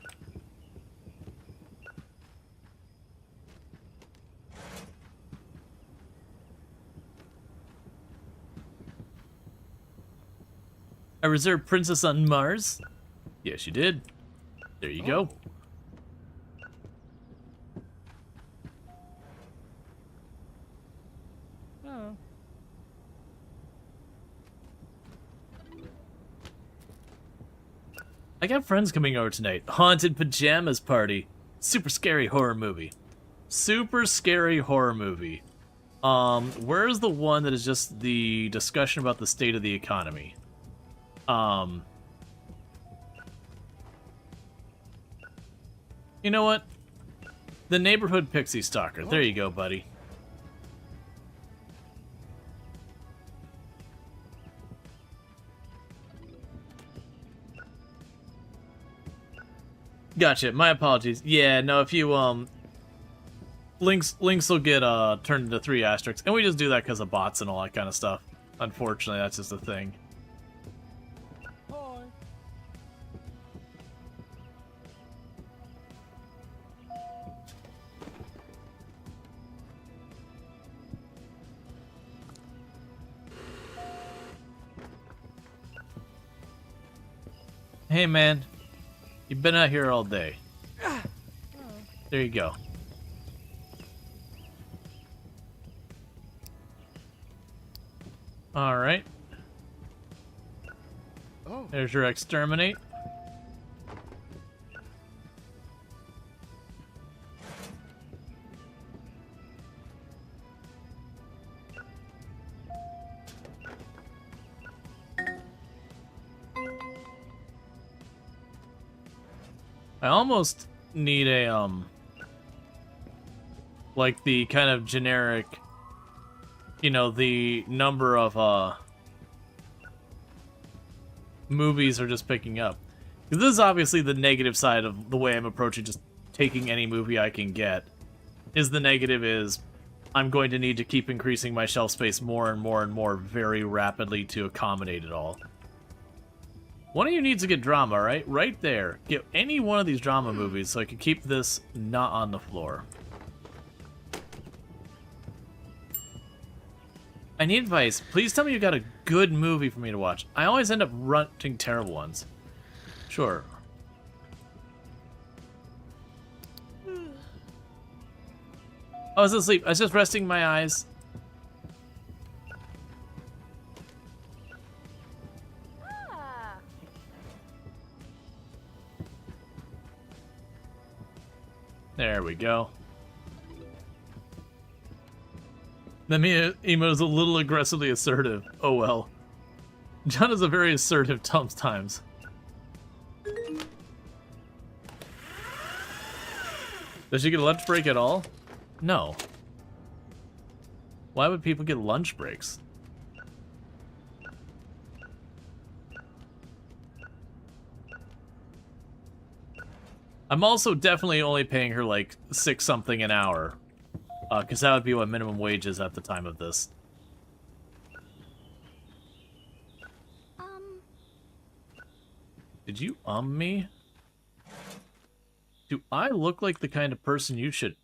I reserved Princess on Mars. Yes, you did. There you go. Oh. I got friends coming over tonight. Haunted Pajamas Party. Super scary horror movie. Super scary horror movie. Where's the one that is just the discussion about the state of the economy? You know what? The Neighborhood Pixie Stalker. There you go, buddy. Gotcha. My apologies. Yeah, no, if you links will get turned into 3 asterisks, and we just do that because of bots and all that kind of stuff. Unfortunately, that's just a thing. Hi. Hey, man. You've been out here all day. There you go. All right. Oh. There's your Exterminate. I almost need a, like the kind of generic, you know, the number of, movies are just picking up. Because this is obviously the negative side of the way I'm approaching just taking any movie I can get. Is the negative is I'm going to need to keep increasing my shelf space more and more and more very rapidly to accommodate it all. One of you needs to get drama, right? Right there. Get any one of these drama movies so I can keep this not on the floor. I need advice. Please tell me you got a good movie for me to watch. I always end up renting terrible ones. Sure. I was asleep. I was just resting my eyes. Ah. There we go. The emote is a little aggressively assertive. Oh well. John is a very assertive sometimes. Does she get a lunch break at all? No. Why would people get lunch breaks? I'm also definitely only paying her like $6 something an hour. Because that would be what minimum wage is at the time of this. Did you me? Do I look like the kind of person you should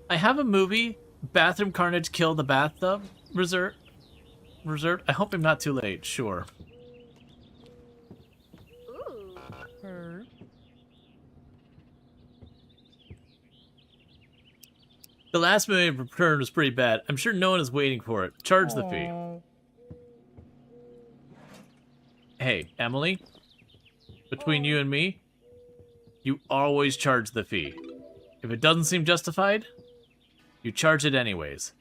I have a movie, Bathroom Carnage Kill the Bathtub, reserved. I hope I'm not too late, sure. Ooh. Herb. The last movie of Return was pretty bad. I'm sure no one is waiting for it. Charge the fee. Aw. Hey, Emily, between you and me, you always charge the fee. If it doesn't seem justified, you charge it anyways.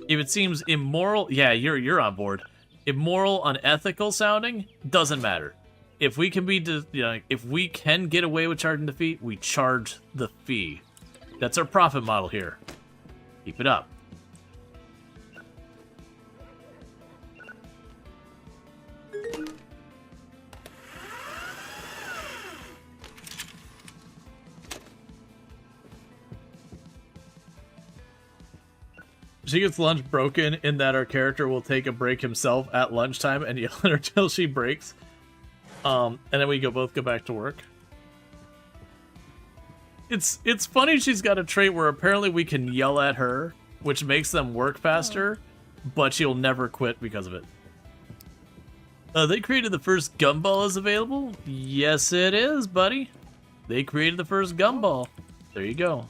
If it seems immoral, yeah, you're on board. Immoral, unethical sounding doesn't matter. If we can if we can get away with charging the fee, we charge the fee. That's our profit model here. Keep it up. She gets lunch broken in that our character will take a break himself at lunchtime and yell at her till she breaks. And then we both go back to work. It's funny she's got a trait where apparently we can yell at her, which makes them work faster, but she'll never quit because of it. They created the first gumball is available? Yes, it is, buddy. They created the first gumball. There you go.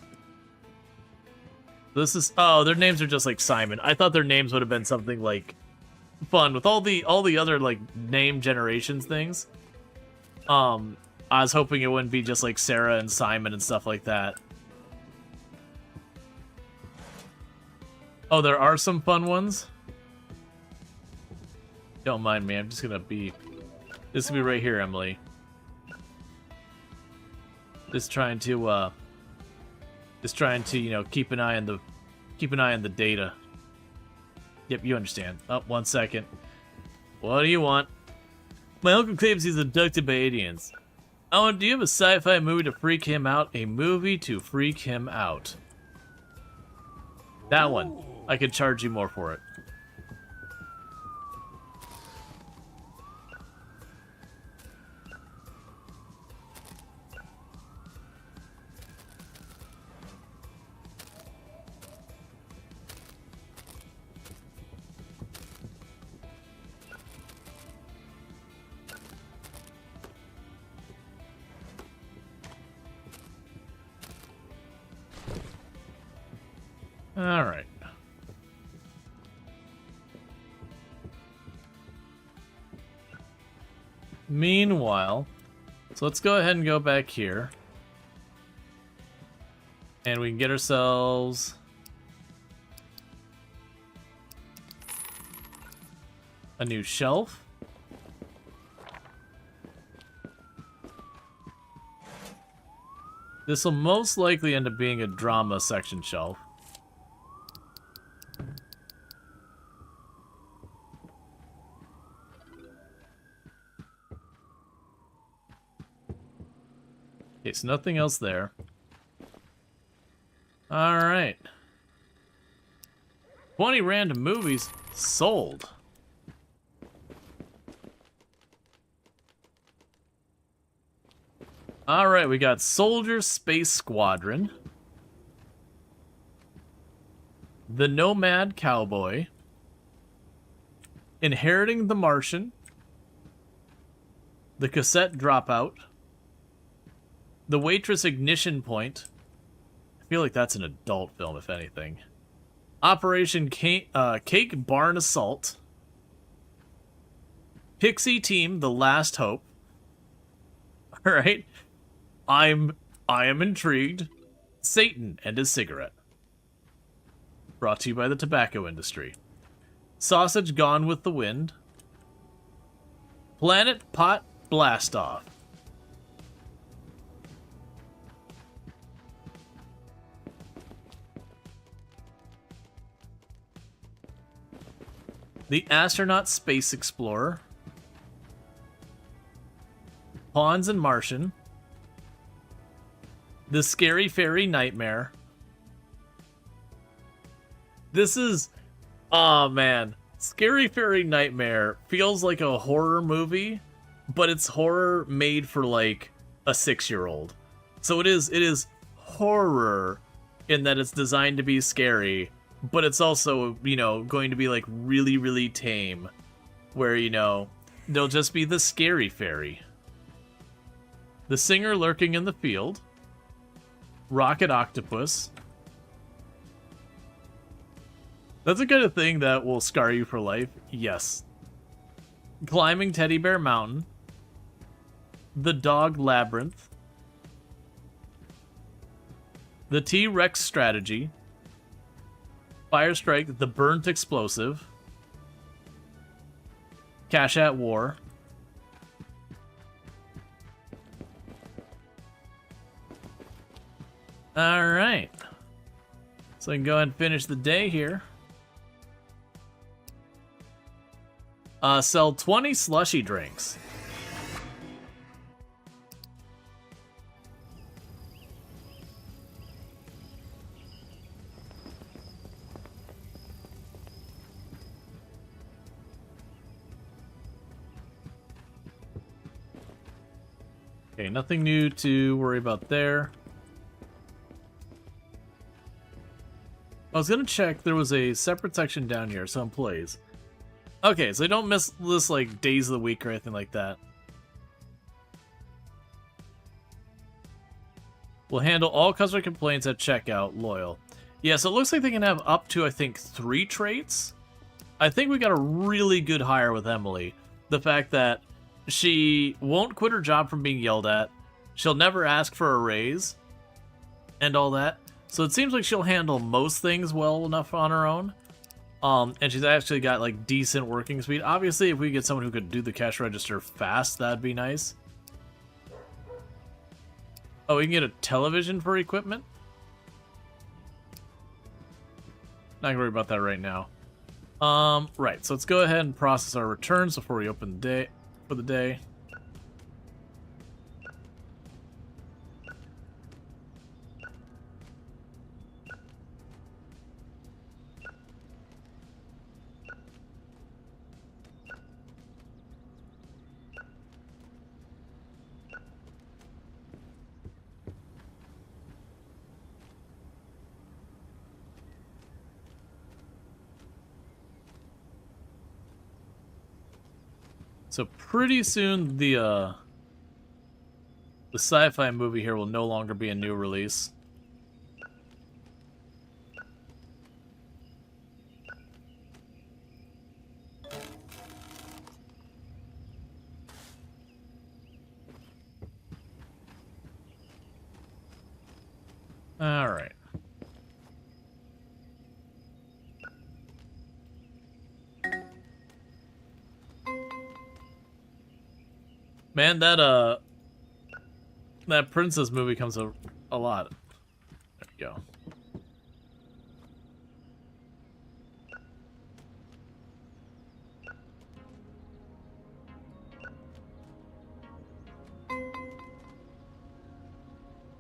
This is their names are just like Simon. I thought their names would have been something like fun with all the other like name generations things. I was hoping it wouldn't be just like Sarah and Simon and stuff like that. Oh, there are some fun ones. Don't mind me. I'm just gonna be. This will be right here, Emily. Just trying to keep an eye on the data. Yep, you understand. Oh, 1 second. What do you want? My uncle claims he's abducted by aliens. Oh, do you have a sci-fi movie to freak him out? A movie to freak him out. That one. I could charge you more for it. All right. Meanwhile, so let's go ahead and go back here. And we can get ourselves a new shelf. This will most likely end up being a drama section shelf. Okay, so nothing else there. Alright. 20 random movies sold. Alright, we got Soldier Space Squadron. The Nomad Cowboy, Inheriting the Martian, The Cassette Dropout, The Waitress Ignition Point. I feel like that's an adult film, if anything. Operation Cake Barn Assault, Pixie Team: The Last Hope. All right, I am intrigued. Satan and His Cigarette. Brought to you by the tobacco industry. Sausage Gone with the Wind. Planet Pot Blast Off. The Astronaut Space Explorer. Pawns and Martian. The Scary Fairy Nightmare. This is... oh man. Scary Fairy Nightmare feels like a horror movie, but it's horror made for like a 6-year-old. So it is horror in that it's designed to be scary, but it's also, you know, going to be like really, really tame, where, you know, there'll just be the Scary Fairy. The Singer Lurking in the Field. Rocket Octopus. That's the kind of thing that will scar you for life. Yes. Climbing Teddy Bear Mountain. The Dog Labyrinth. The T-Rex Strategy. Firestrike: The Burnt Explosive. Cash at War. Alright. So I can go ahead and finish the day here. Sell 20 slushy drinks. Okay, nothing new to worry about there. I was gonna check, there was a separate section down here, so employees. Okay, so they don't miss this like days of the week or anything like that. We'll handle all customer complaints at checkout, loyal. Yeah, so it looks like they can have up to, I think, 3 traits. I think we got a really good hire with Emily. The fact that she won't quit her job from being yelled at, she'll never ask for a raise, and all that. So it seems like she'll handle most things well enough on her own. And she's actually got like decent working speed. Obviously, if we get someone who could do the cash register fast, that'd be nice. Oh, we can get a television for equipment? Not gonna worry about that right now. Right, so let's go ahead and process our returns before we open the day for the day. So pretty soon the sci-fi movie here will no longer be a new release. All right. Man, that princess movie comes a lot. There you go.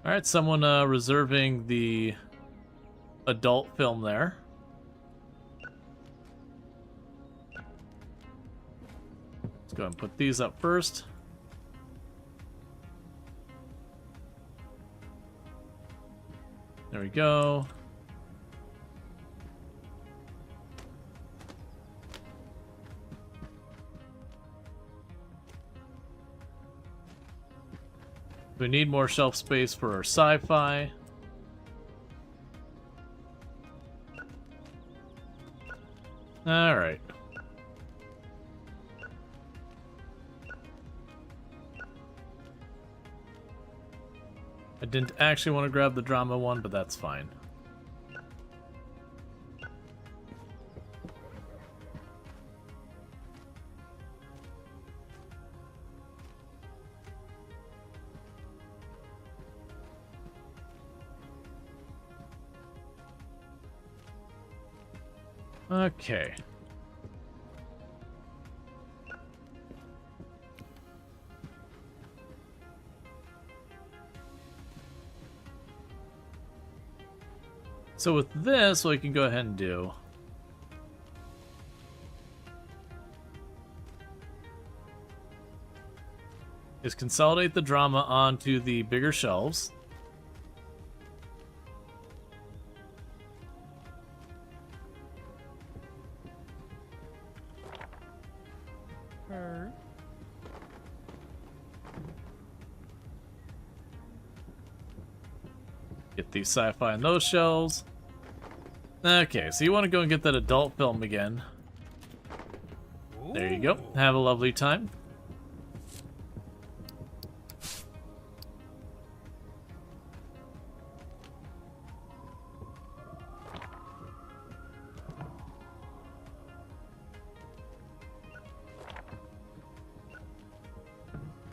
All right, someone reserving the adult film there. Let's go ahead and put these up first. There we go. We need more shelf space for our sci-fi. Alright. I didn't actually want to grab the drama one, but that's fine. Okay. So with this, what we can go ahead and do is consolidate the drama onto the bigger shelves. Heard. Get the sci-fi on those shelves. Okay, so you want to go and get that adult film again. There you go. Have a lovely time.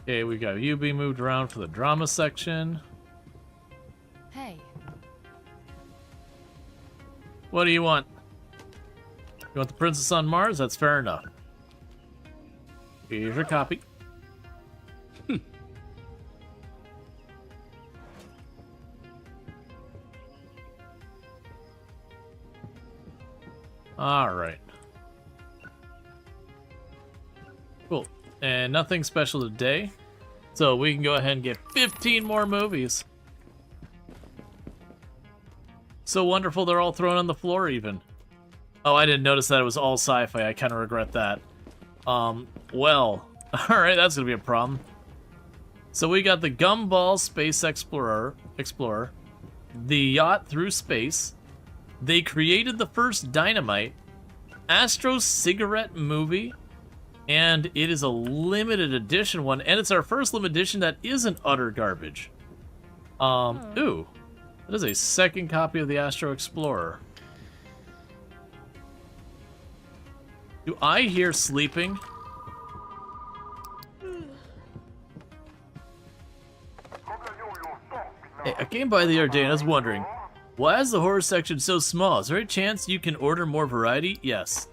Okay, we got you being moved around for the drama section. Hey. What do you want? You want the Princess on Mars? That's fair enough. Here's your copy. Alright. Cool. And nothing special today. So we can go ahead and get 15 more movies. So wonderful, they're all thrown on the floor even. Oh, I didn't notice that it was all sci-fi. I kind of regret that. Well, alright, that's gonna be a problem. So we got the Gumball Space Explorer, the Yacht Through Space, They Created the First Dynamite, Astro Cigarette Movie, and it is a limited edition one, and it's our first limited edition that isn't utter garbage. Ooh. That is a second copy of the Astro Explorer. Do I hear sleeping? Hey, I came by the other day and I was wondering, why is the horror section so small? Is there a chance you can order more variety? Yes.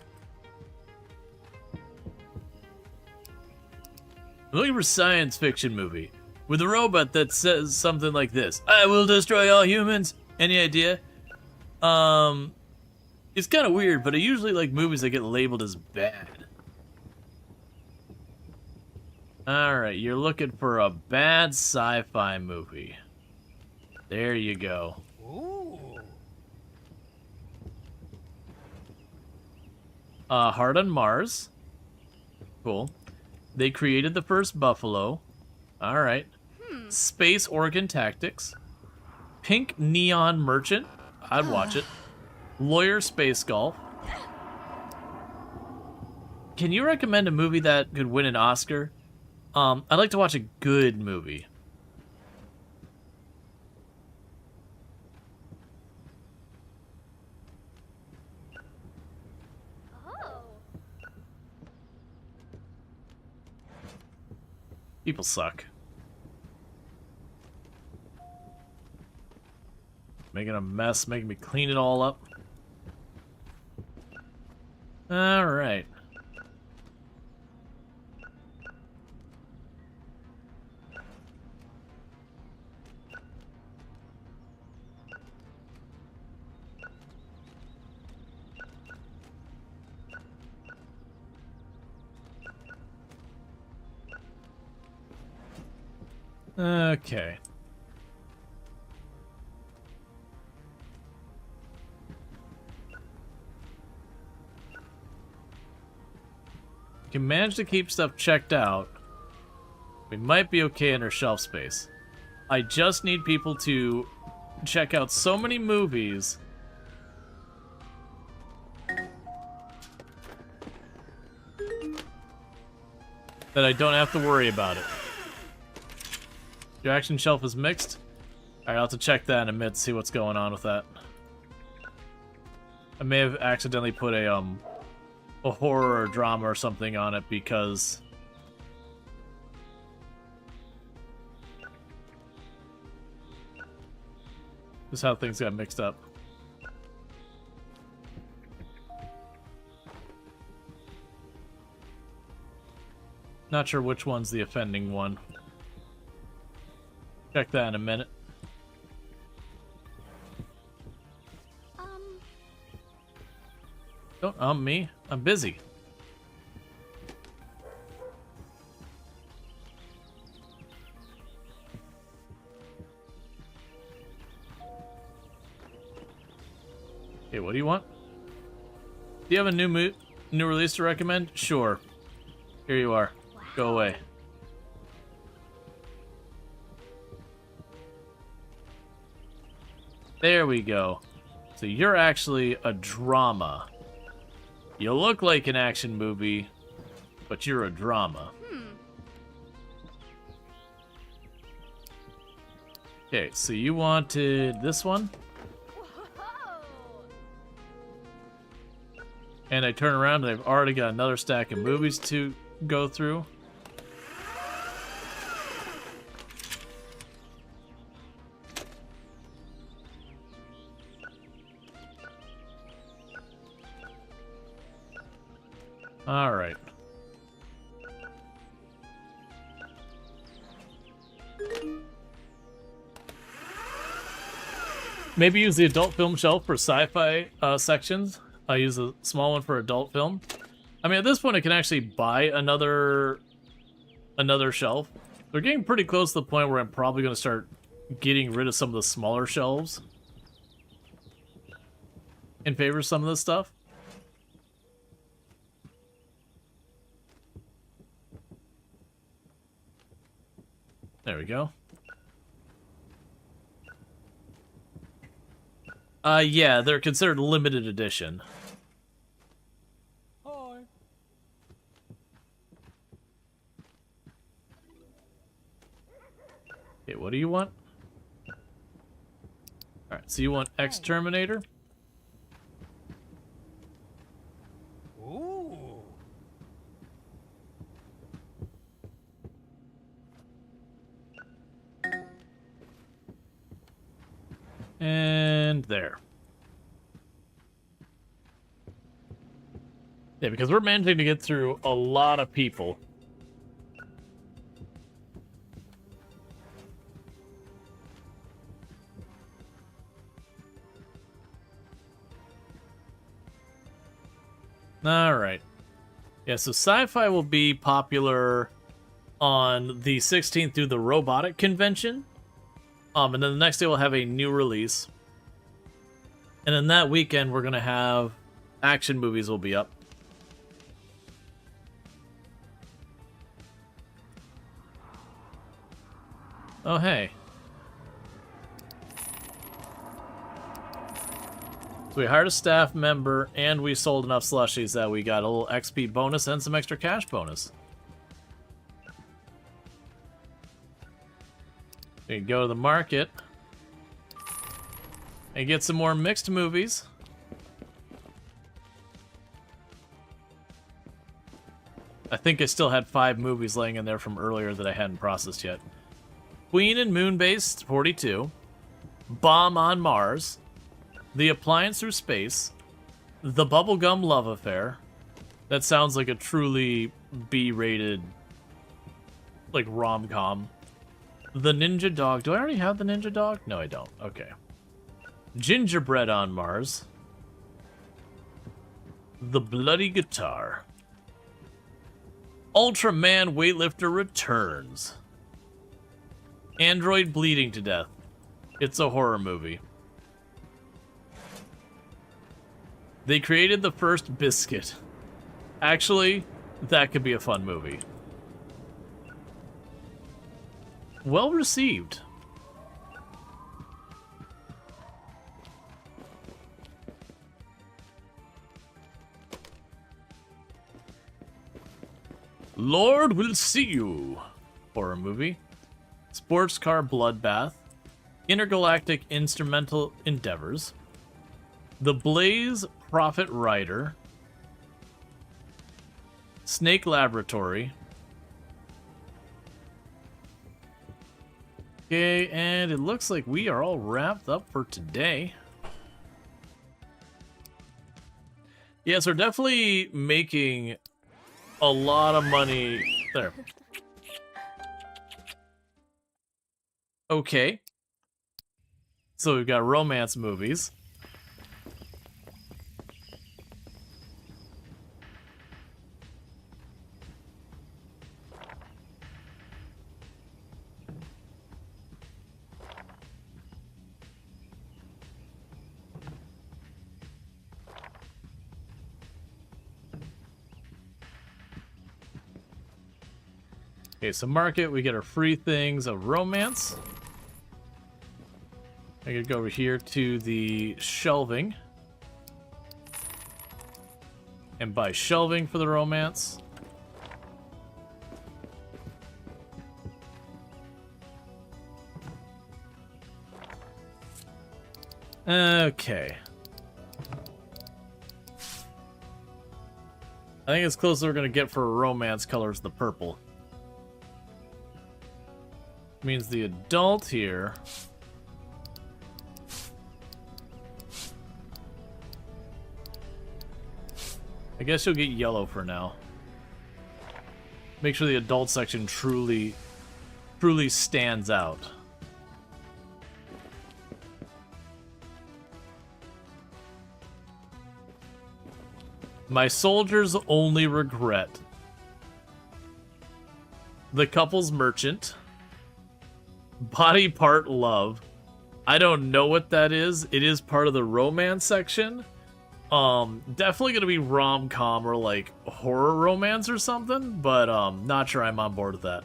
I'm looking for a science fiction movie with a robot that says something like this: I will destroy all humans. Any idea? It's kind of weird, but I usually like movies that get labeled as bad. Alright, you're looking for a bad sci-fi movie. There you go. Hard on Mars. Cool. They Created the First Buffalo. Alright. Space Organ Tactics. Pink Neon Merchant. I'd watch it. Lawyer Space Golf. Can you recommend a movie that could win an Oscar? I'd like to watch a good movie. Oh. People suck. Making a mess, making me clean it all up. Alright. Okay. Can manage to keep stuff checked out. We might be okay in our shelf space. I just need people to check out so many movies that I don't have to worry about it. Your action shelf is mixed? Alright, I'll have to check that in a minute to see what's going on with that. I may have accidentally put a horror or drama or something on it because this is how things got mixed up. Not sure which one's the offending one. Check that in a minute. Don't me. I'm busy. Okay, what do you want? Do you have a new release to recommend? Sure. Here you are. Go away. There we go. So you're actually a drama. You look like an action movie, but you're a drama. Okay, so you wanted this one? And I turn around and they've already got another stack of movies to go through. All right. Maybe use the adult film shelf for sci-fi sections. I use a small one for adult film. I mean, at this point, I can actually buy another shelf. They're getting pretty close to the point where I'm probably going to start getting rid of some of the smaller shelves in favor of some of this stuff. There we go. Yeah, they're considered limited edition. Hi. Okay, what do you want? Alright, so you want Exterminator? Ooh. And there. Yeah, because we're managing to get through a lot of people. Alright. Yeah, so sci-fi will be popular on the 16th through the robotic convention. And then the next day we'll have a new release. And then that weekend we're going to have action movies will be up. Oh, hey. So we hired a staff member and we sold enough slushies that we got a little XP bonus and some extra cash bonus. We can go to the market and get some more mixed movies. I think I still had 5 movies laying in there from earlier that I hadn't processed yet. Queen and Moonbase 42, Bomb on Mars, The Appliance Through Space, The Bubblegum Love Affair. That sounds like a truly B-rated, like, rom-com. The Ninja Dog. Do I already have the Ninja Dog? No, I don't. Okay. Gingerbread on Mars. The Bloody Guitar. Ultraman Weightlifter Returns. Android Bleeding to Death. It's a horror movie. They created the first biscuit. Actually, that could be a fun movie. Well received. Lord Will See You horror movie. Sports car bloodbath. Intergalactic instrumental endeavors. The Blaze Prophet Rider. Snake Laboratory. Okay, and it looks like we are all wrapped up for today. Yes, we're definitely making a lot of money there. Okay. So we've got romance movies. Okay, so market, we get our free things of romance. I could go over here to the shelving. And buy shelving for the romance. Okay. I think as close as we're gonna get for a romance color is the purple. Means the adult here. I guess you'll get yellow for now. Make sure the adult section truly stands out. My soldier's only regret. The couple's merchant. Body part love. I don't know what that is. It is part of the romance section. Definitely gonna be rom-com or like horror romance or something, but not sure I'm on board with that.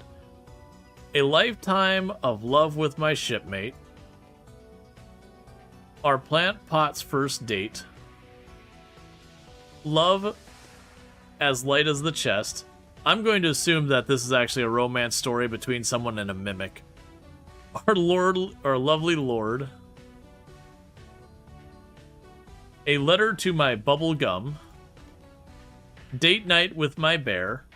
A lifetime of love with my shipmate. Our plant pot's first date. Love as light as the chest. I'm going to assume that this is actually a romance story between someone and a mimic. Our lovely lord. A letter to my bubble gum. Date night with my bear.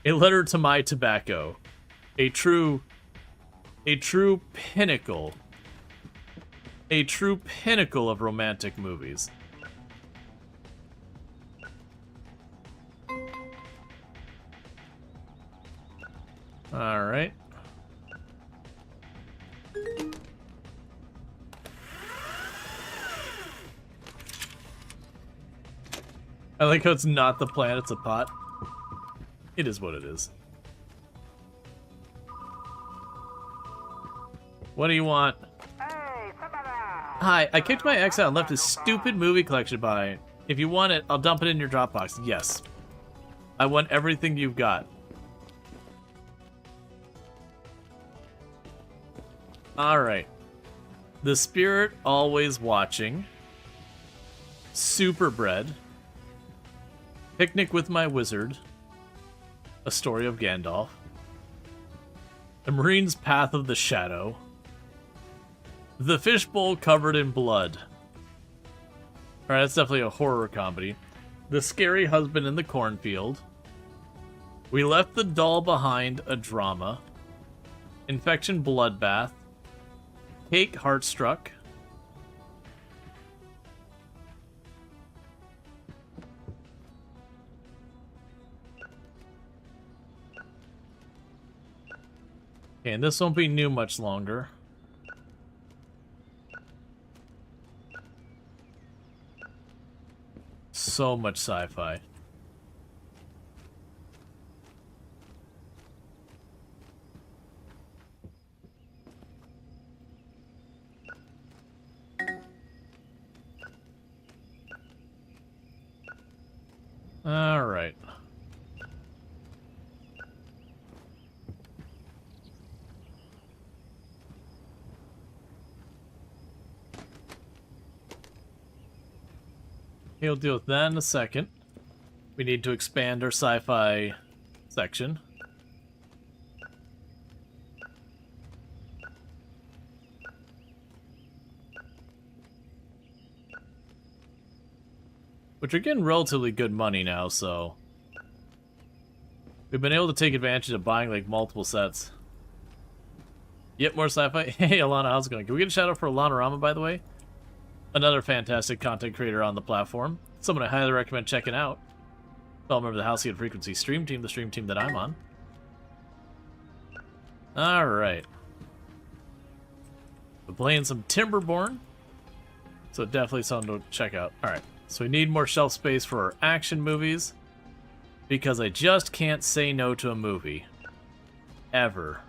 A letter to my tobacco. A true pinnacle. A true pinnacle of romantic movies. All right. I like how it's not the plant, it's a pot. It is what it is. What do you want? Hi, I kicked my ex out and left his stupid movie collection behind. If you want it, I'll dump it in your Dropbox. Yes. I want everything you've got. Alright. The Spirit Always Watching. Superbred. Picnic with My Wizard. A Story of Gandalf. The Marine's Path of the Shadow. The Fishbowl Covered in Blood. Alright, that's definitely a horror comedy. The Scary Husband in the Cornfield. We Left the Doll Behind, a drama. Infection Bloodbath. Cake Heartstruck. Okay, and this won't be new much longer. So much sci-fi. All right. He'll deal with that in a second. we need to expand our sci-fi section. Which are getting relatively good money now, so we've been able to take advantage of buying like multiple sets. Yep, more sci-fi. Hey, Alana, how's it going? Can we get a shout out for Alana Rama, by the way? Another fantastic content creator on the platform. Someone I highly recommend checking out. Fellow member of the Halcyon Frequency stream team, the stream team that I'm on. Alright. We're playing some Timberborn. So definitely something to check out. Alright. So we need more shelf space for our action movies. Because I just can't say no to a movie. Ever.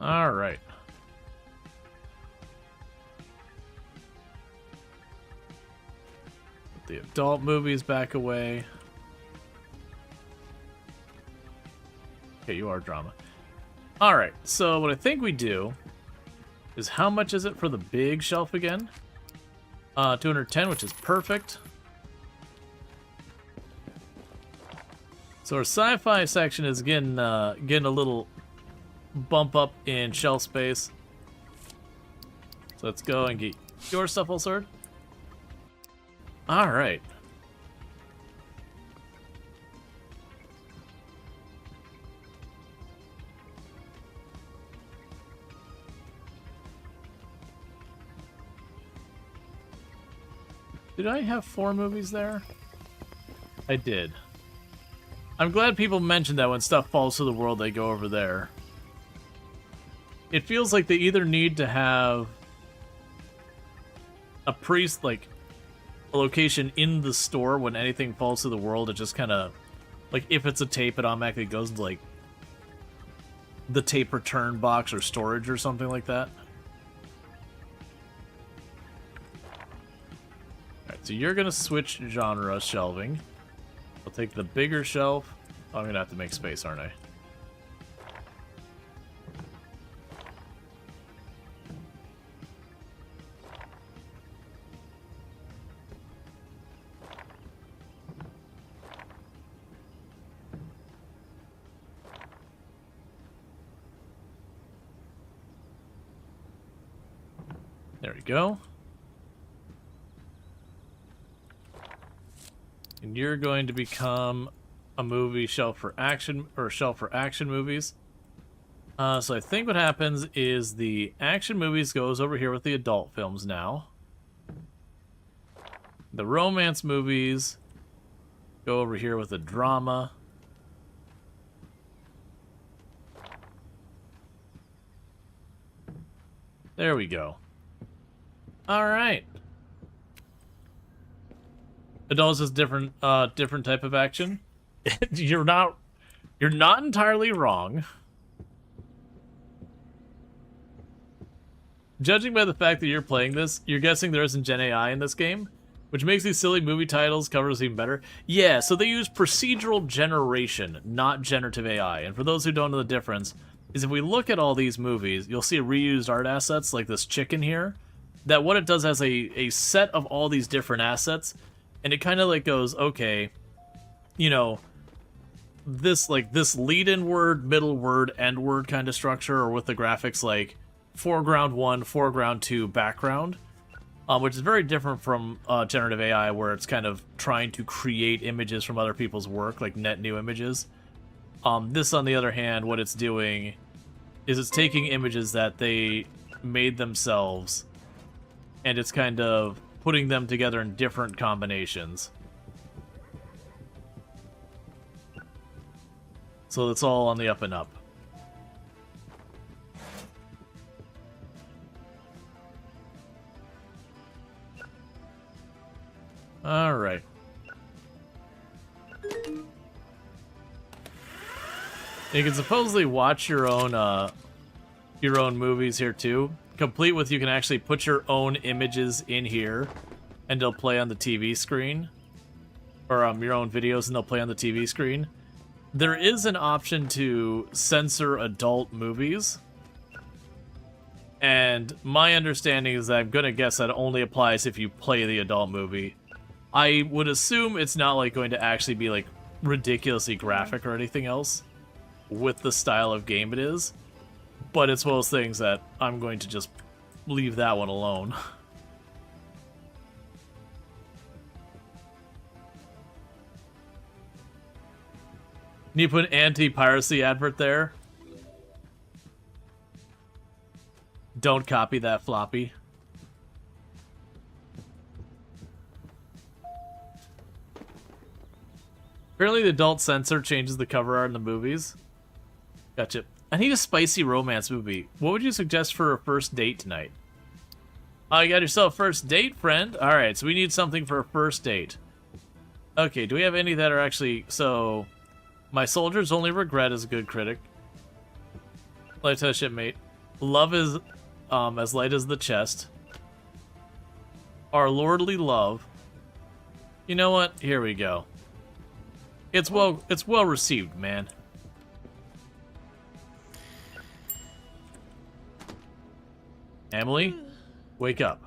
Alright. Put the adult movies back away. Okay, you are drama. Alright, so what I think we do is how much is it for the big shelf again? 210, which is perfect. So our sci-fi section is getting a little bump up in shelf space. So let's go and get your stuff all sorted. Alright. Did I have 4 movies there? I did. I'm glad people mentioned that when stuff falls to the world, they go over there. It feels like they either need to have a priest, like a location in the store when anything falls to the world. It just kind of, like if it's a tape, it automatically goes into like the tape return box or storage or something like that. Alright, so you're going to switch genre shelving. I'll take the bigger shelf. Oh, I'm going to have to make space, aren't I? There we go. And you're going to become a movie shelf for action, or shelf for action movies. So I think what happens is the action movies goes over here with the adult films now. The romance movies go over here with the drama. There we go. All right. Adults is different type of action. You're not entirely wrong. Judging by the fact that you're playing this, you're guessing there isn't Gen AI in this game, which makes these silly movie titles covers even better. Yeah, so they use procedural generation, not generative AI. And for those who don't know the difference, is if we look at all these movies, you'll see reused art assets like this chicken here. That what it does has a set of all these different assets, and it kind of like goes, okay, you know, this lead-in word, middle word, end word kind of structure, or with the graphics like foreground 1, foreground 2, background, which is very different from generative AI, where it's kind of trying to create images from other people's work, like net new images. This, on the other hand, what it's doing is it's taking images that they made themselves, and it's kind of putting them together in different combinations. So it's all on the up and up. All right. You can supposedly watch your own movies here too. Complete with, you can actually put your own images in here and they'll play on the TV screen. or your own videos, and they'll play on the TV screen. There is an option to censor adult movies. And my understanding is that I'm going to guess that only applies if you play the adult movie. I would assume it's not like going to actually be like ridiculously graphic or anything else with the style of game it is. But it's one of those things that I'm going to just leave that one alone. Need to put an anti-piracy advert there. Don't copy that floppy. Apparently the adult censor changes the cover art in the movies. Gotcha. I need a spicy romance movie. What would you suggest for a first date tonight? Oh, you got yourself a first date, friend? Alright, so we need something for a first date. Okay, do we have any that are actually... So, My Soldier's Only Regret is a good critic. Light Shipmate. Love is as light as the chest. Our Lordly Love. You know what? Here we go. It's well received, man. Emily, wake up.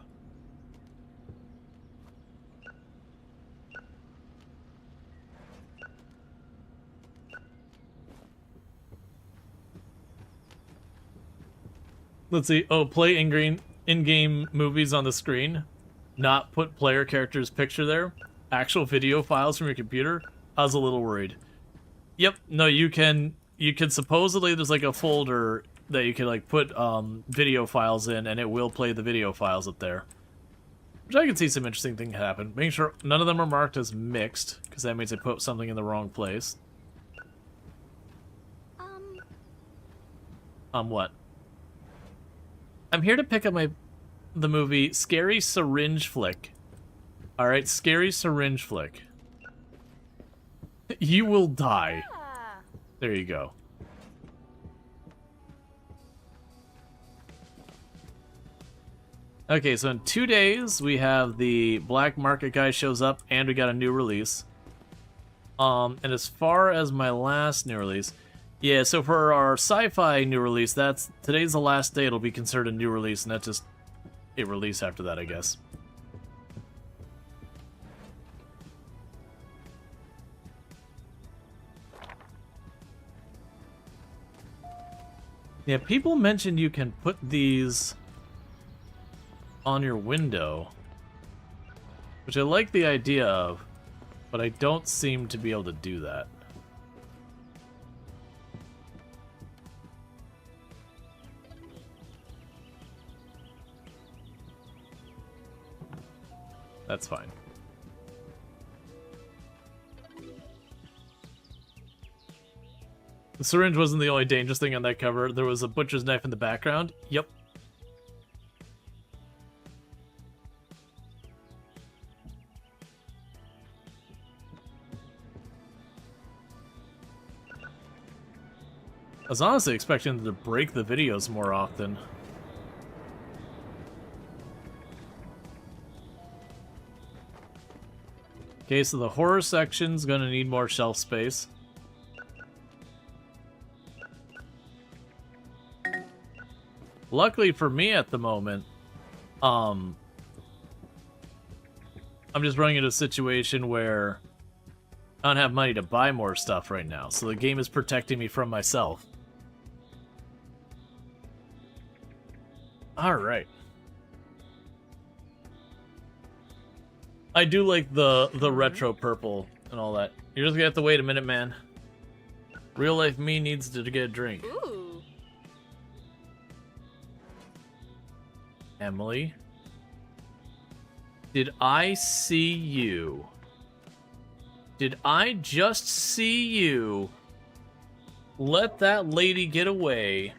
Let's see. Oh, play in-game movies on the screen. Not put player character's picture there. Actual video files from your computer. I was a little worried. Yep. No, you can supposedly there's like a folder that you can like put video files in, and it will play the video files up there. Which I can see some interesting things happen. Making sure none of them are marked as mixed, because that means I put something in the wrong place. What? I'm here to pick up the movie Scary Syringe Flick. Alright, Scary Syringe Flick. You will die. Ah. There you go. Okay, so in 2 days, we have the Black Market guy shows up, and we got a new release. And as far as my last new release... Yeah, so for our sci-fi new release, today's the last day it'll be considered a new release, and that's just a release after that, I guess. Yeah, people mentioned you can put these on your window, which I like the idea of, but I don't seem to be able to do that. That's fine. The syringe wasn't the only dangerous thing on that cover. There was a butcher's knife in the background. Yep. I was honestly expecting them to break the videos more often. Okay, so the horror section's gonna need more shelf space. Luckily for me at the moment, I'm just running into a situation where I don't have money to buy more stuff right now, so the game is protecting me from myself. Alright. I do like the retro purple and all that. You're just gonna have to wait a minute, man. Real life me needs to get a drink. Ooh. Emily? Did I see you? Did I just see you let that lady get away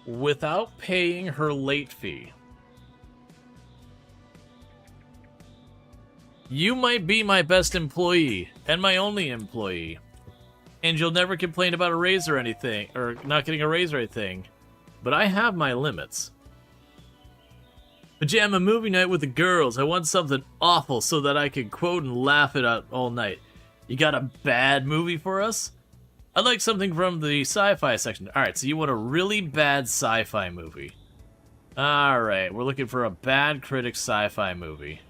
without paying her late fee? You might be my best employee, and my only employee. And you'll never complain about a raise or anything, or not getting a raise or anything. But I have my limits. Pajama movie night with the girls. I want something awful so that I can quote and laugh it out all night. You got a bad movie for us? I'd like something from the sci-fi section. Alright, so you want a really bad sci-fi movie. Alright, we're looking for a bad critic sci-fi movie.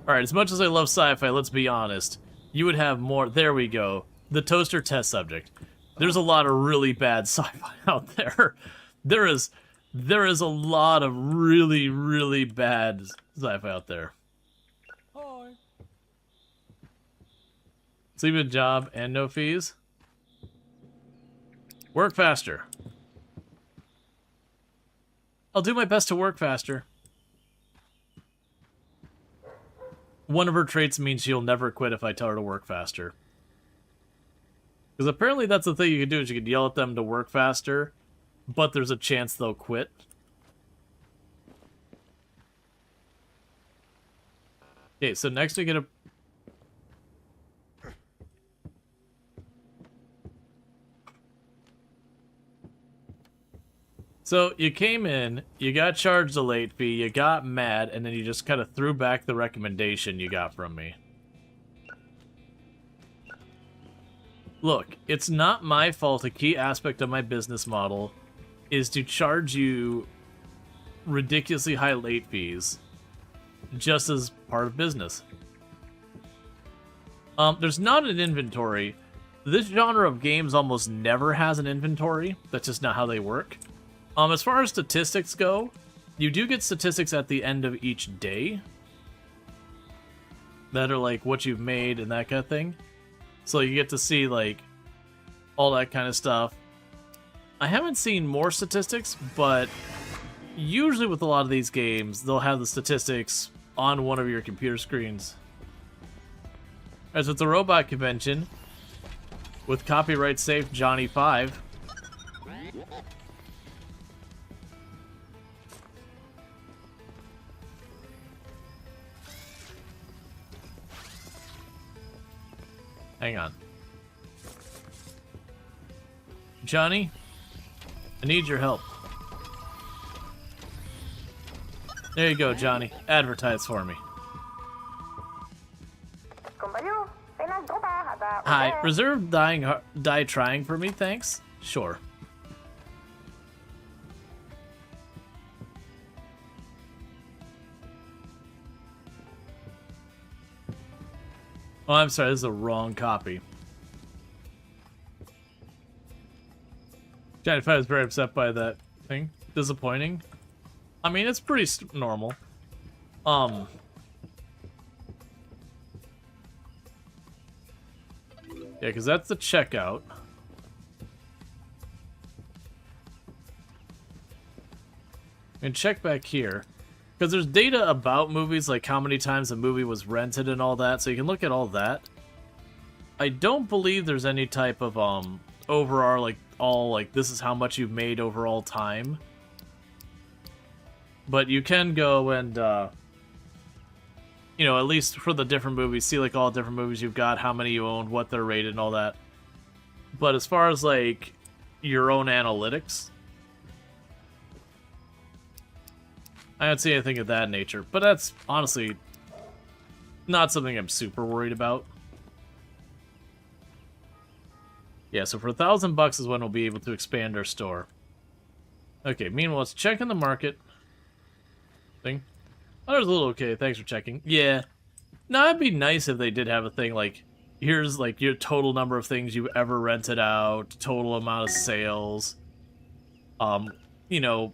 Alright, as much as I love sci-fi, let's be honest. You would have more... There we go. The toaster test subject. There's a lot of really bad sci-fi out there. There is a lot of really, really bad sci-fi out there. Hi. Sleep a job and no fees. Work faster. I'll do my best to work faster. One of her traits means she'll never quit if I tell her to work faster. Because apparently that's the thing you can do, is you can yell at them to work faster, but there's a chance they'll quit. Okay, so next we get a... So you came in, you got charged a late fee, you got mad, and then you just kind of threw back the recommendation you got from me. Look, it's not my fault. A key aspect of my business model is to charge you ridiculously high late fees just as part of business. There's not an inventory. This genre of games almost never has an inventory. That's just not how they work. As far as statistics go, you do get statistics at the end of each day that are like what you've made and that kind of thing. So you get to see, like, all that kind of stuff. I haven't seen more statistics, but usually with a lot of these games, they'll have the statistics on one of your computer screens. Alright, so it's a robot convention with copyright safe Johnny 5. Hang on. Johnny, I need your help. There you go, Johnny. Advertise for me. Hi, reserve die trying for me, thanks? Sure. Oh, I'm sorry, this is the wrong copy. Johnny 5 is very upset by that thing. Disappointing. I mean, it's pretty normal. Yeah, because that's the checkout. And check back here. Because there's data about movies, like how many times a movie was rented and all that, so you can look at all that. I don't believe there's any type of, overall, like, this is how much you've made overall time. But you can go and, you know, at least for the different movies, see, like, all the different movies you've got, how many you owned, what they're rated, and all that. But as far as, like, your own analytics, I don't see anything of that nature, but that's honestly not something I'm super worried about. Yeah, so for $1,000 is when we'll be able to expand our store. Okay, meanwhile, let's check in the market thing. Oh, there's a little okay, thanks for checking. Yeah. No, it'd be nice if they did have a thing like, here's like your total number of things you've ever rented out, total amount of sales, you know,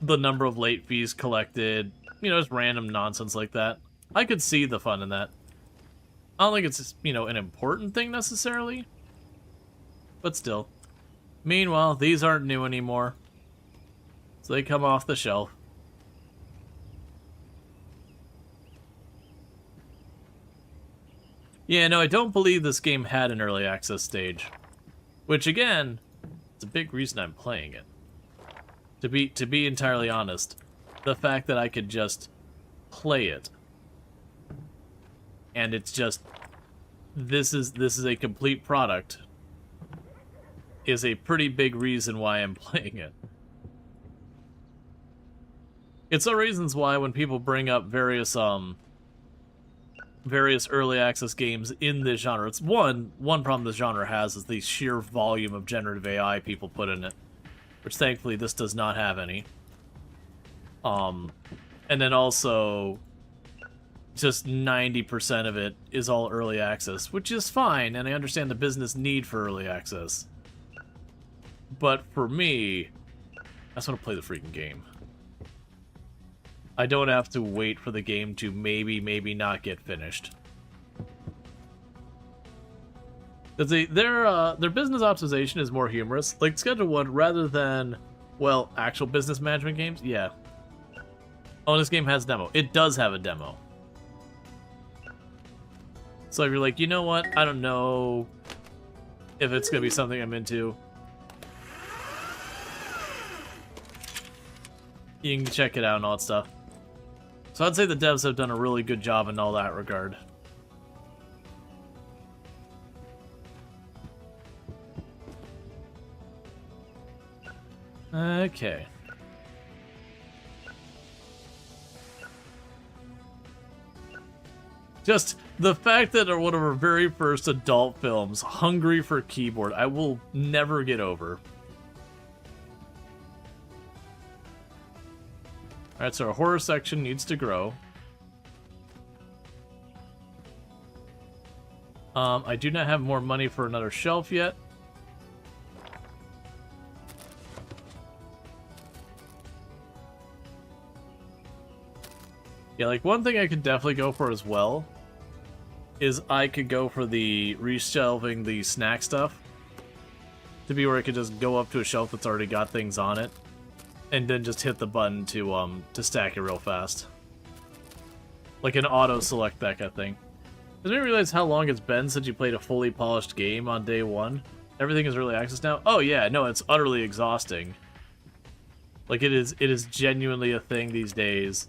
the number of late fees collected, you know, just random nonsense like that. I could see the fun in that. I don't think it's, you know, an important thing necessarily, but still. Meanwhile, these aren't new anymore, so they come off the shelf. Yeah, no, I don't believe this game had an early access stage, which again, it's a big reason I'm playing it. To be entirely honest, the fact that I could just play it, and it's just this is a complete product is a pretty big reason why I'm playing it. It's the reasons why when people bring up various early access games in this genre, it's one problem this genre has is the sheer volume of generative AI people put in it, which thankfully this does not have any. And then also, just 90% of it is all early access, which is fine, and I understand the business need for early access. But for me, I just want to play the freaking game. I don't have to wait for the game to maybe not get finished. Their business optimization is more humorous. Like Schedule 1, rather than, well, actual business management games, yeah. Oh, this game has a demo. It does have a demo. So if you're like, you know what, I don't know if it's going to be something I'm into, you can check it out and all that stuff. So I'd say the devs have done a really good job in all that regard. Okay. Just the fact that one of our very first adult films, Hungry for Keyboard, I will never get over. Alright, so our horror section needs to grow. I do not have more money for another shelf yet. Yeah, like one thing I could definitely go for as well is I could go for the reshelving the snack stuff to be where I could just go up to a shelf that's already got things on it and then just hit the button to stack it real fast. Like an auto select that kind of thing. I didn't realize how long it's been since you played a fully polished game on day one. Everything is early access now. Oh yeah, no, it's utterly exhausting. Like it is genuinely a thing these days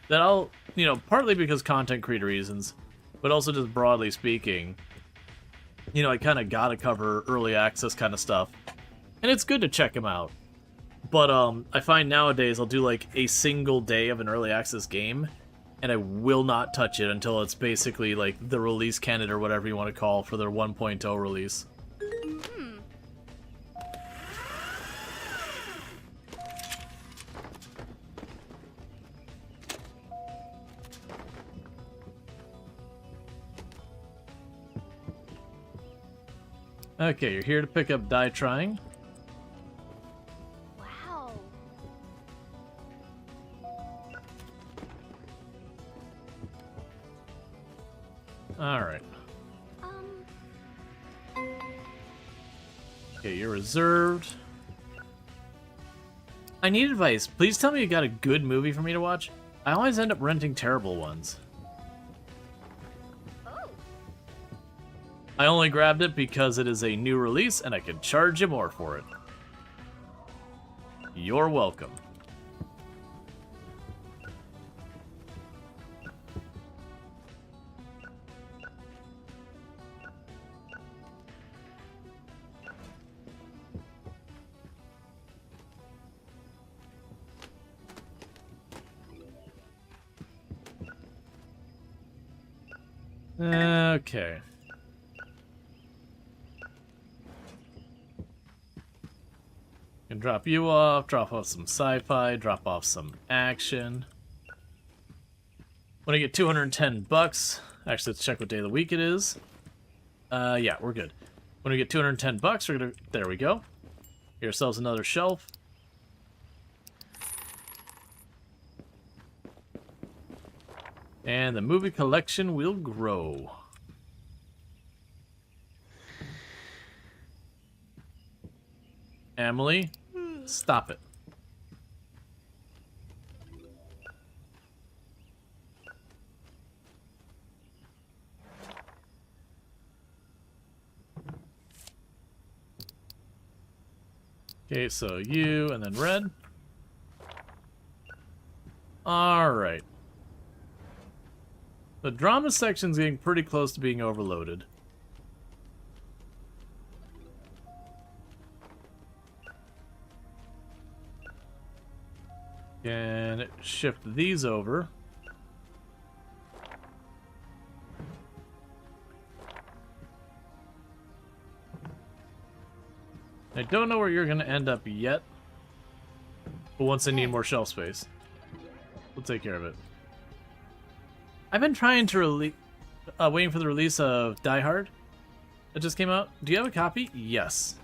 that I'll, you know, partly because content creator reasons, but also just broadly speaking, you know, I kind of gotta cover early access kind of stuff. And it's good to check them out. But I find nowadays I'll do like a single day of an early access game, and I will not touch it until it's basically like the release candidate or whatever you want to call for their 1.0 release. Okay, you're here to pick up Die Trying. Wow. Alright. Okay, you're reserved. I need advice. Please tell me you got a good movie for me to watch. I always end up renting terrible ones. Oh. I only grabbed it because it is a new release and I can charge you more for it. You're welcome. Okay. Can drop you off, drop off some sci-fi, drop off some action. When I get 210 bucks, actually let's check what day of the week it is. Yeah, we're good. When we get 210 bucks, we're gonna, there we go. Get ourselves another shelf. And the movie collection will grow. Emily, stop it. Okay, so you and then red. All right. The drama section's getting pretty close to being overloaded. Can shift these over. I don't know where you're going to end up yet, but once I need more shelf space, we'll take care of it. I've been trying to waiting for the release of Die Hard that just came out. Do you have a copy? Yes.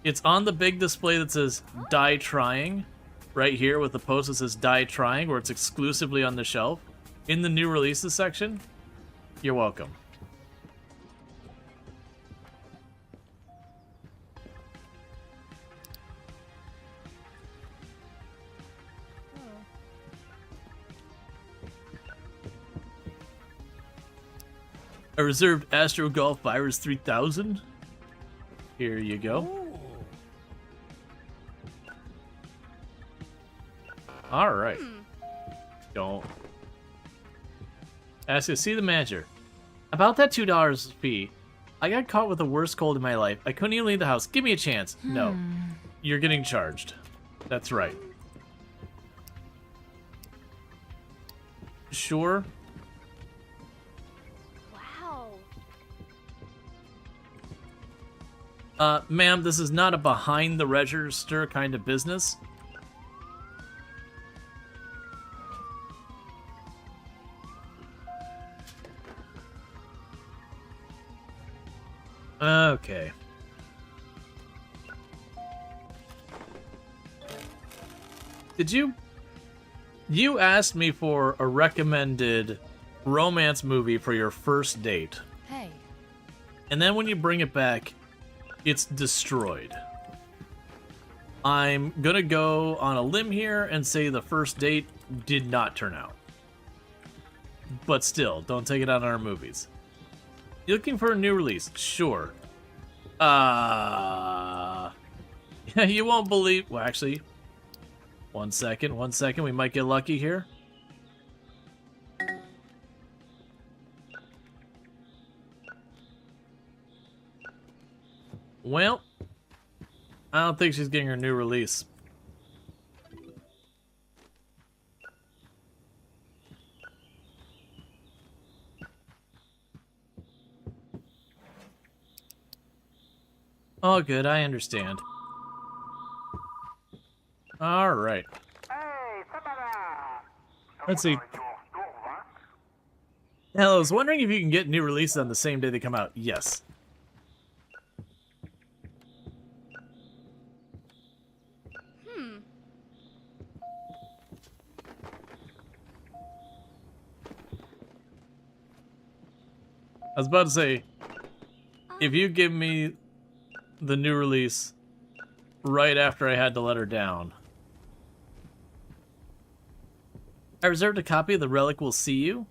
It's on the big display that says Die Trying, right here with the post that says Die Trying, where it's exclusively on the shelf. In the new releases section, you're welcome. I reserved Astro Golf Virus 3000. Here you go. All right. Don't. Ask to see the manager. About that $2 fee, I got caught with the worst cold in my life. I couldn't even leave the house. Give me a chance. No. You're getting charged. That's right. Sure. Ma'am, this is not a behind the register kind of business. Okay. Did you asked me for a recommended romance movie for your first date. Hey. And then when you bring it back, it's destroyed. I'm gonna go on a limb here and say the first date did not turn out. But still, don't take it out on our movies. You looking for a new release? Sure. You won't believe... Well, actually, one second. We might get lucky here. Well, I don't think she's getting her new release. Oh, good, I understand. Alright. Let's see. Hell, I was wondering if you can get new releases on the same day they come out. Yes. I was about to say, if you give me the new release right after I had to let her down. I reserved a copy of The Relic Will See You.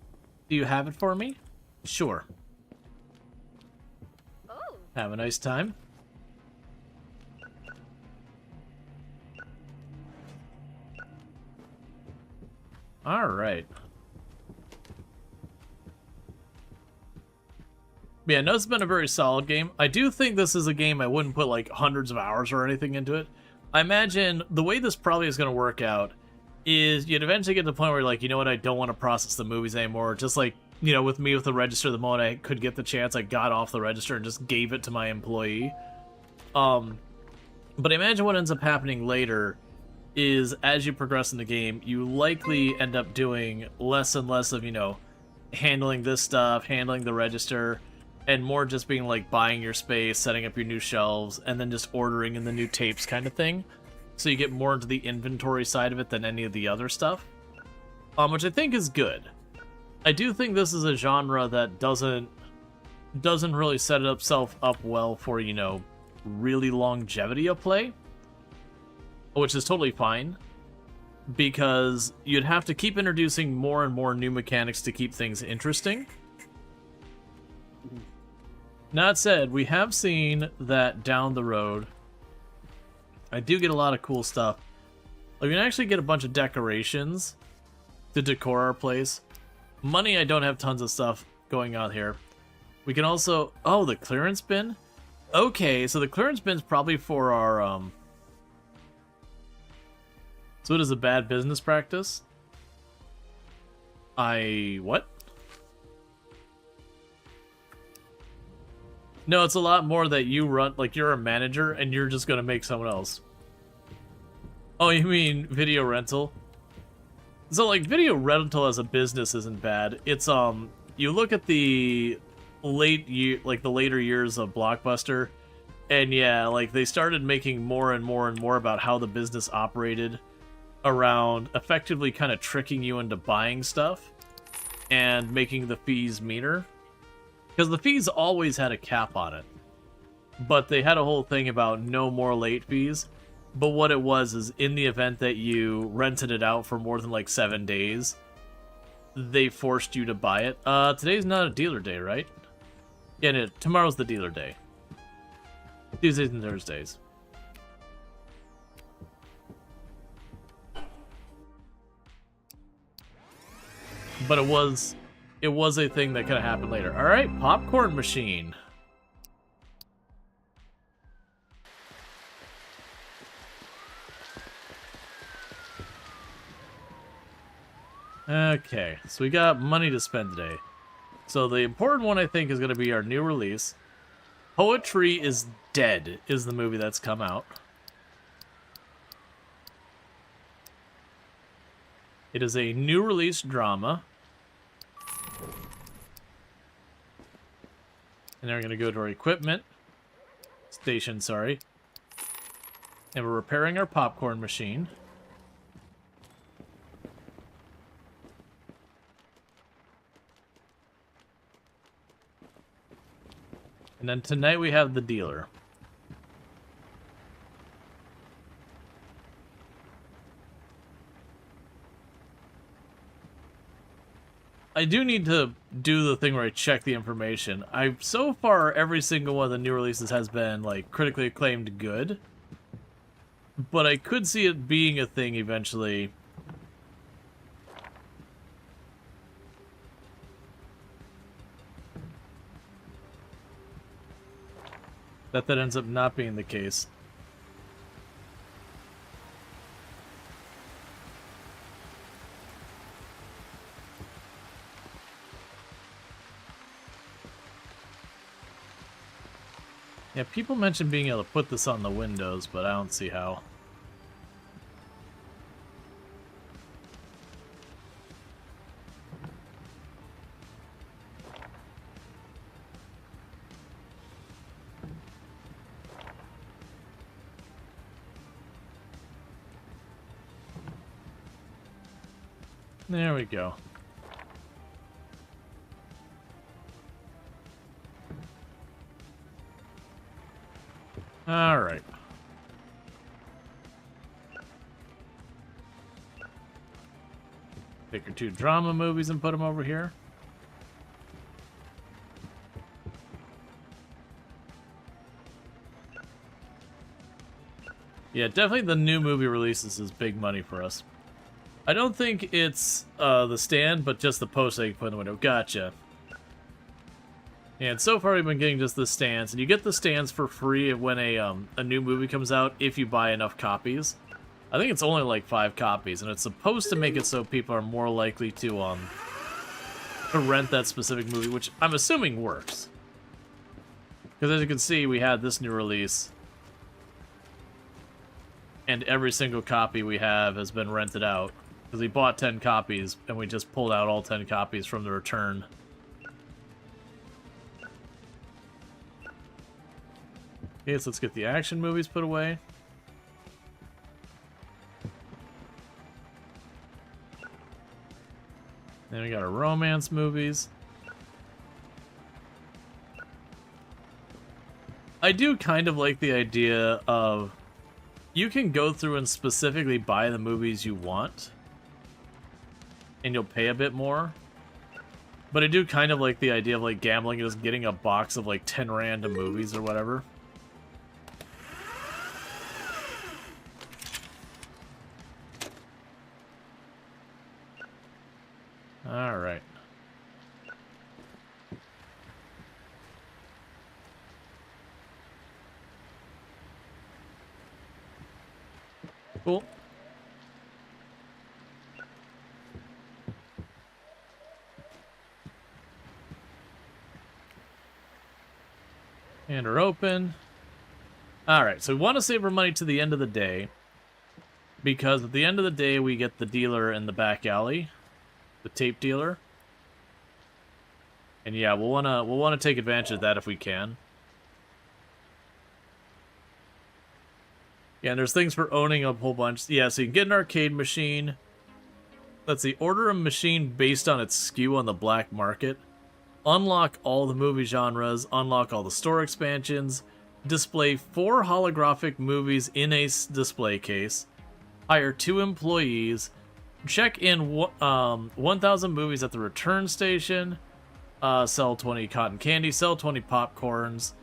Do you have it for me? Sure. Oh. Have a nice time. All right. Yeah, no, it's been a very solid game. I do think this is a game I wouldn't put like hundreds of hours or anything into it. I imagine the way this probably is going to work out is you'd eventually get to the point where you're like, you know what, I don't want to process the movies anymore. Just like, you know, with me with the register, the moment I could get the chance, I got off the register and just gave it to my employee. But I imagine what ends up happening later is as you progress in the game, you likely end up doing less and less of, you know, handling this stuff, handling the register, and more just being like buying your space, setting up your new shelves, and then just ordering in the new tapes kind of thing. So you get more into the inventory side of it than any of the other stuff. Which I think is good. I do think this is a genre that doesn't really set itself up well for, you know, really longevity of play. Which is totally fine. Because you'd have to keep introducing more and more new mechanics to keep things interesting. That said, we have seen that down the road, I do get a lot of cool stuff. Like, we can actually get a bunch of decorations to decor our place. Money, I don't have tons of stuff going on here. We can also... Oh, the clearance bin? Okay, so the clearance bin's probably for our... So it is a bad business practice? What? No, it's a lot more that you run, like you're a manager and you're just gonna make someone else. Oh, you mean video rental? So like video rental as a business isn't bad. It's you look at the later years of Blockbuster, and yeah, like they started making more and more and more about how the business operated around effectively kind of tricking you into buying stuff and making the fees meaner. Because the fees always had a cap on it. But they had a whole thing about no more late fees. But what it was is in the event that you rented it out for more than like 7 days, they forced you to buy it. Today's not a dealer day, right? Yeah, no, tomorrow's the dealer day. Tuesdays and Thursdays. But it was a thing that could have happened later. All right, popcorn machine. Okay, so we got money to spend today. So the important one, I think, is going to be our new release. Poetry is Dead is the movie that's come out. It is a new release drama. And then we're going to go to our equipment station, sorry. And we're repairing our popcorn machine. And then tonight we have the dealer. I do need to do the thing where I check the information. So far, every single one of the new releases has been, like, critically acclaimed good. But I could see it being a thing eventually. That ends up not being the case. Yeah, people mentioned being able to put this on the windows, but I don't see how. There we go. All right. Pick your 2 drama movies and put them over here. Yeah, definitely the new movie releases is big money for us. I don't think it's the stand, but just the post that you put in the window. Gotcha. And so far we've been getting just the stands, and you get the stands for free when a new movie comes out if you buy enough copies. I think it's only like 5 copies, and it's supposed to make it so people are more likely to rent that specific movie, which I'm assuming works. Because as you can see, we had this new release, and every single copy we have has been rented out. Because we bought 10 copies, and we just pulled out all 10 copies from the return. Okay, so let's get the action movies put away. Then we got our romance movies. I do kind of like the idea of you can go through and specifically buy the movies you want, and you'll pay a bit more. But I do kind of like the idea of like gambling and just getting a box of like 10 random movies or whatever. All right. Cool. And we're open. Alright, so we want to save our money to the end of the day. Because at the end of the day, we get the dealer in the back alley. The tape dealer. And yeah, we'll wanna take advantage of that if we can. Yeah, and there's things for owning a whole bunch. Yeah, so you can get an arcade machine. Let's see, order a machine based on its SKU on the black market. Unlock all the movie genres. Unlock all the store expansions. Display 4 holographic movies in a display case. Hire 2 employees. Check in 1,000 movies at the return station. Sell 20 cotton candy. Sell 20 popcorns.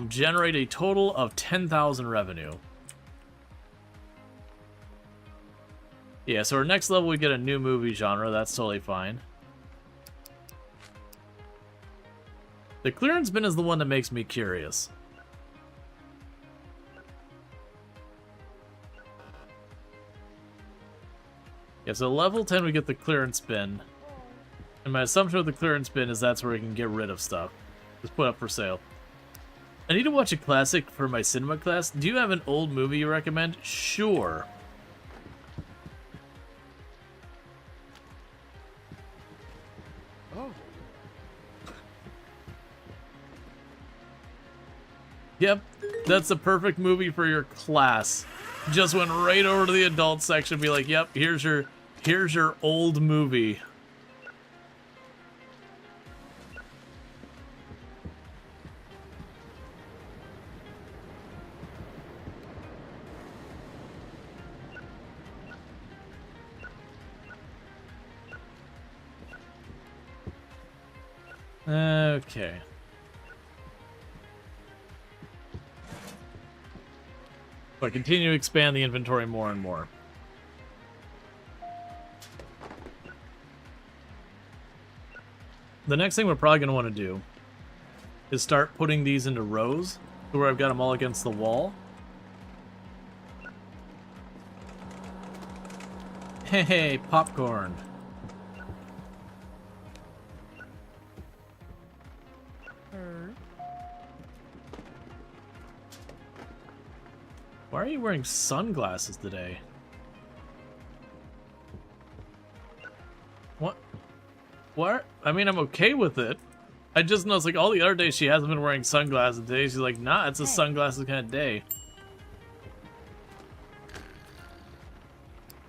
Generate a total of 10,000 revenue. Yeah, so our next level we get a new movie genre. That's totally fine. The clearance bin is the one that makes me curious. Yeah, so level 10 we get the clearance bin. And my assumption with the clearance bin is that's where we can get rid of stuff. Just put up for sale. I need to watch a classic for my cinema class. Do you have an old movie you recommend? Sure. Oh. Yep, that's the perfect movie for your class. Just went right over to the adult section and be like, yep, here's your old movie. Okay. But continue to expand the inventory more and more. The next thing we're probably going to want to do is start putting these into rows to where I've got them all against the wall. Hey, popcorn. Why are you wearing sunglasses today? What? What? I mean, I'm okay with it. I just noticed, like, all the other days she hasn't been wearing sunglasses. Today she's like, nah, it's a sunglasses kind of day.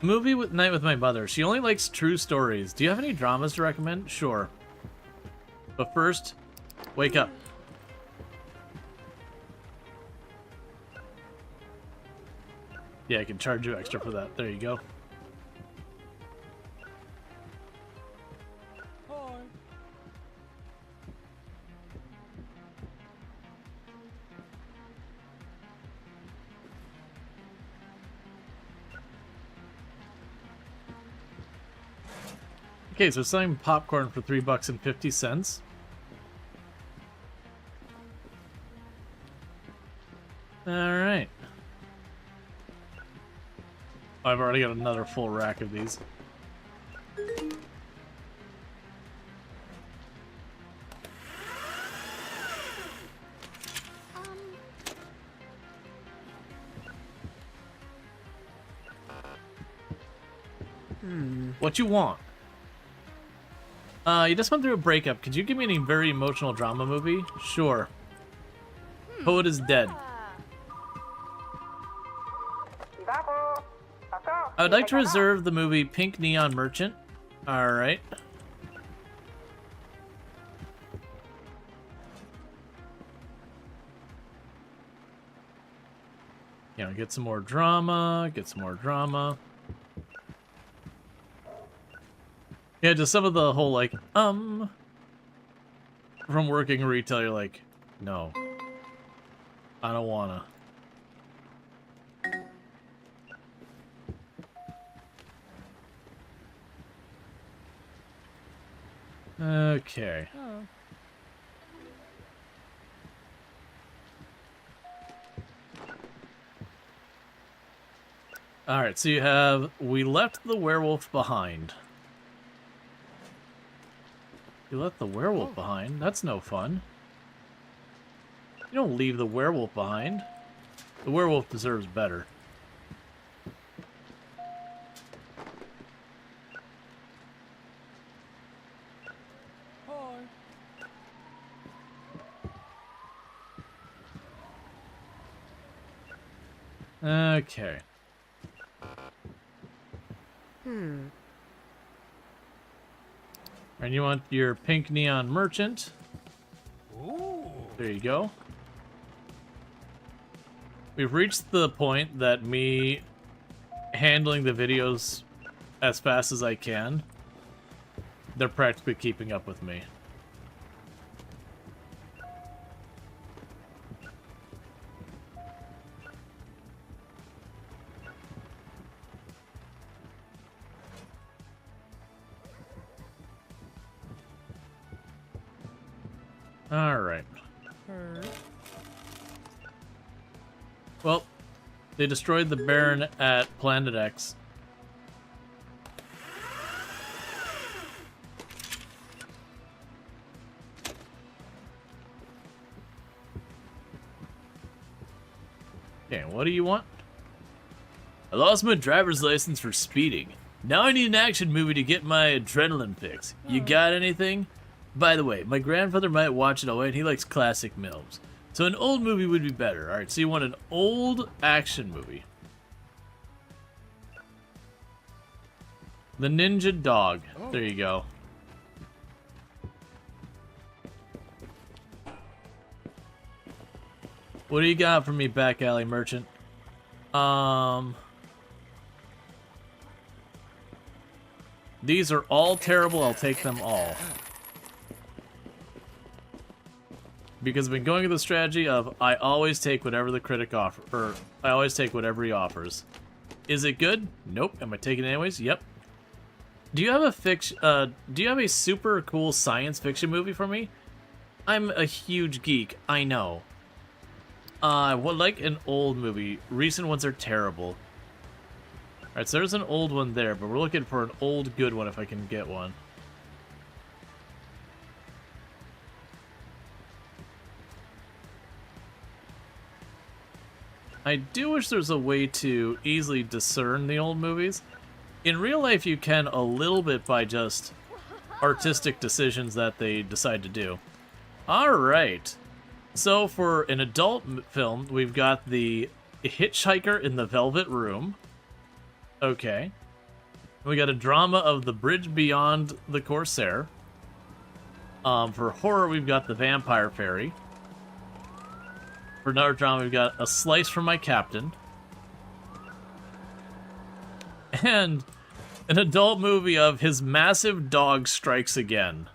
Movie with night with my mother. She only likes true stories. Do you have any dramas to recommend? Sure. But first, wake up. Yeah, I can charge you extra for that. There you go. Hi. Okay, so selling popcorn for $3.50. All right. I've already got another full rack of these. What you want? You just went through a breakup. Could you give me any very emotional drama movie? Sure. Poet is dead. I would like to reserve the movie Pink Neon Merchant. Alright. Yeah, get some more drama, get some more drama. Yeah, just some of the whole, like, from working retail, you're like, no. I don't wanna. Okay. Oh. Alright, so you have, we left the werewolf behind. You left the werewolf behind? That's no fun. You don't leave the werewolf behind. The werewolf deserves better. Okay. And you want your pink neon merchant. Ooh. There you go. We've reached the point that me handling the videos as fast as I can, they're practically keeping up with me. Alright. Well, they destroyed the Baron at Planet X. Okay, what do you want? I lost my driver's license for speeding. Now I need an action movie to get my adrenaline fix. You got anything? By the way, my grandfather might watch it all and he likes classic films. So an old movie would be better. Alright, so you want an old action movie. The Ninja Dog. There you go. What do you got for me, back alley merchant? These are all terrible. I'll take them all. Because I've been going with the strategy of I always take whatever the critic offers, or I always take whatever he offers. Is it good? Nope. Am I taking it anyways? Yep. Do you have a do you have a super cool science fiction movie for me? I'm a huge geek. I know. I would like an old movie. Recent ones are terrible. Alright, so there's an old one there, but we're looking for an old good one if I can get one. I do wish there's a way to easily discern the old movies. In real life, you can a little bit by just artistic decisions that they decide to do. Alright. So for an adult film, we've got the Hitchhiker in the Velvet Room. Okay. We got a drama of The Bridge Beyond the Corsair. For horror, we've got The Vampire Fairy. For another drama, we've got A Slice from My Captain. And an adult movie of His Massive Dog Strikes Again.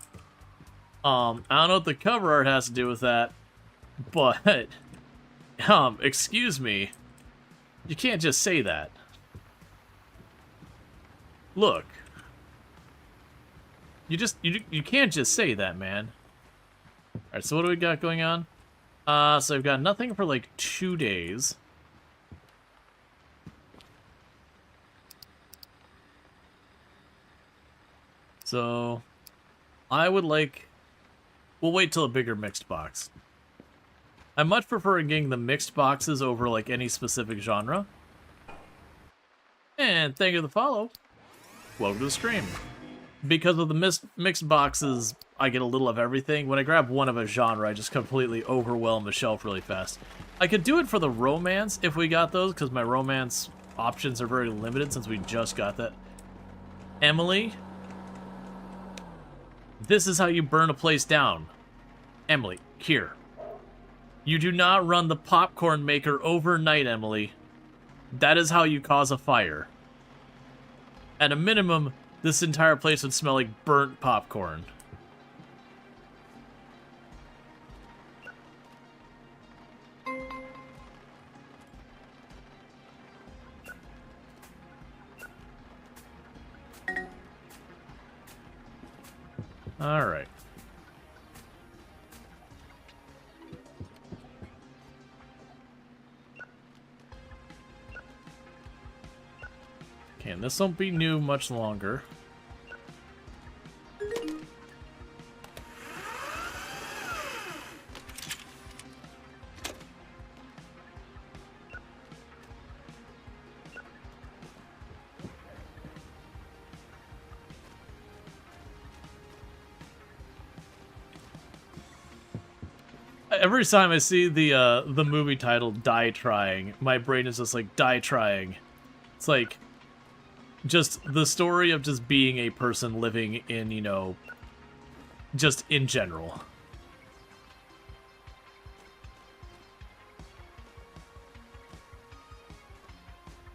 I don't know what the cover art has to do with that, but, excuse me, you can't just say that. Look. You can't just say that, man. Alright, so what do we got going on? So I've got nothing for like 2 days. So I would like... We'll wait till a bigger mixed box. I much prefer getting the mixed boxes over like any specific genre. And thank you for the follow. Welcome to the stream. Because of the mixed boxes, I get a little of everything. When I grab one of a genre, I just completely overwhelm the shelf really fast. I could do it for the romance if we got those, because my romance options are very limited since we just got that. Emily, this is how you burn a place down. Emily, here. You do not run the popcorn maker overnight, Emily. That is how you cause a fire. At a minimum, this entire place would smell like burnt popcorn. All right. Okay, and this won't be new much longer. Every time I see the movie title "Die Trying," my brain is just like "Die Trying." It's like just the story of just being a person living in, you know, just in general.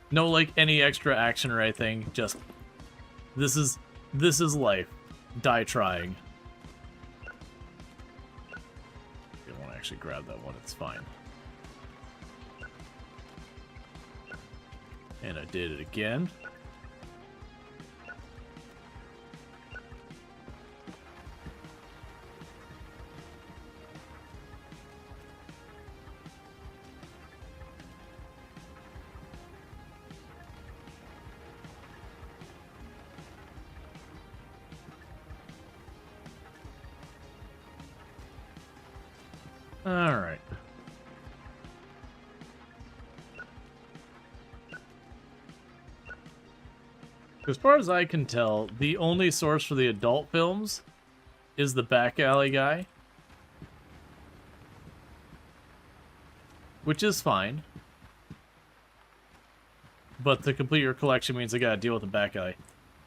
No, like, any extra action or anything. Just this is life. Die trying. I don't want to actually grab that one. It's fine. And I did it again. All right. As far as I can tell, the only source for the adult films is the back alley guy. Which is fine. But to complete your collection means I gotta deal with the back alley.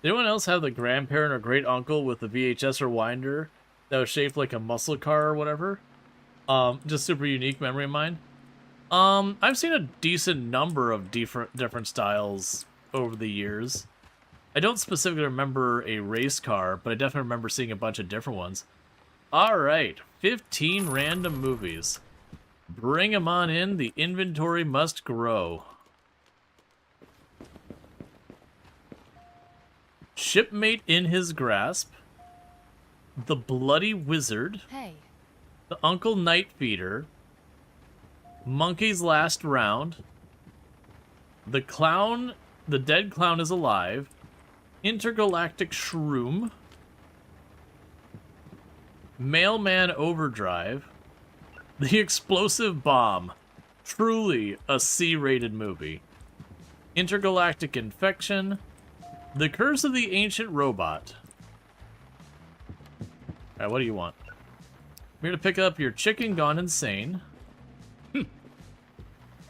Did anyone else have the grandparent or great uncle with the VHS rewinder that was shaped like a muscle car or whatever? Just super unique memory of mine. I've seen a decent number of different styles over the years. I don't specifically remember a race car, but I definitely remember seeing a bunch of different ones. Alright, 15 random movies. Bring them on in, the inventory must grow. Shipmate in His Grasp. The Bloody Wizard. Hey. The Uncle Night Feeder. Monkey's Last Round. The Clown, the Dead Clown is Alive. Intergalactic Shroom. Mailman Overdrive. The Explosive Bomb. Truly a C-rated movie. Intergalactic Infection. The Curse of the Ancient Robot. Alright, what do you want? I'm here to pick up your chicken gone insane.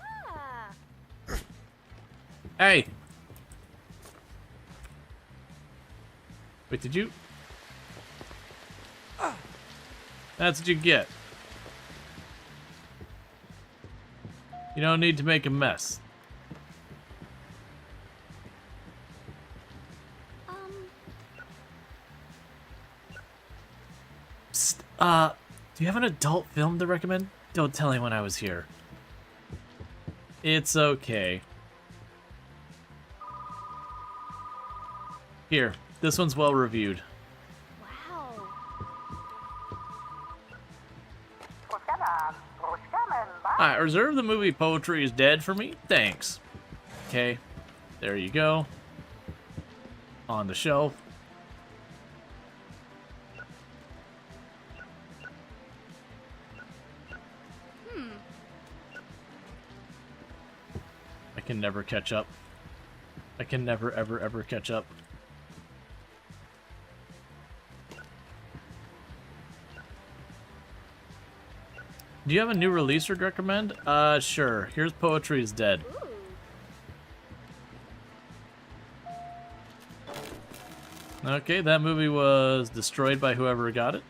Ah. Hey! Wait, did you? That's what you get. You don't need to make a mess. Psst, do you have an adult film to recommend? Don't tell anyone I was here. It's okay. Here, this one's well reviewed. Wow. Alright, reserve the movie Poetry is Dead for me. Thanks. Okay, there you go. On the shelf. I can never catch up. I can never, ever, ever catch up. Do you have a new release you'd recommend? Sure. Here's Poetry is Dead. Okay, that movie was destroyed by whoever got it.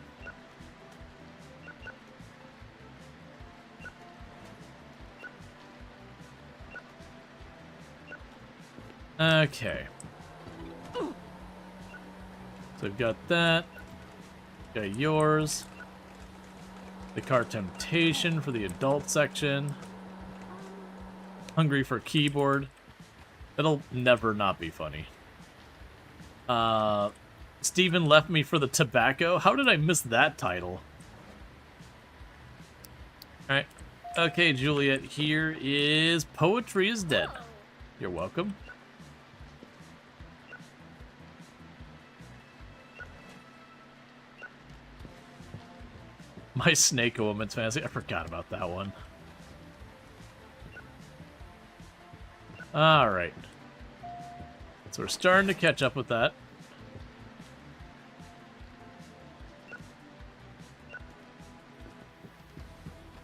Okay. So we've got that. Got yours. The Car Temptation for the adult section. Hungry for Keyboard. It'll never not be funny. Steven Left Me for the Tobacco. How did I miss that title? Alright. Okay, Juliet, here is Poetry is Dead. You're welcome. My Snake Woman's Fantasy. I forgot about that one. Alright. So we're starting to catch up with that.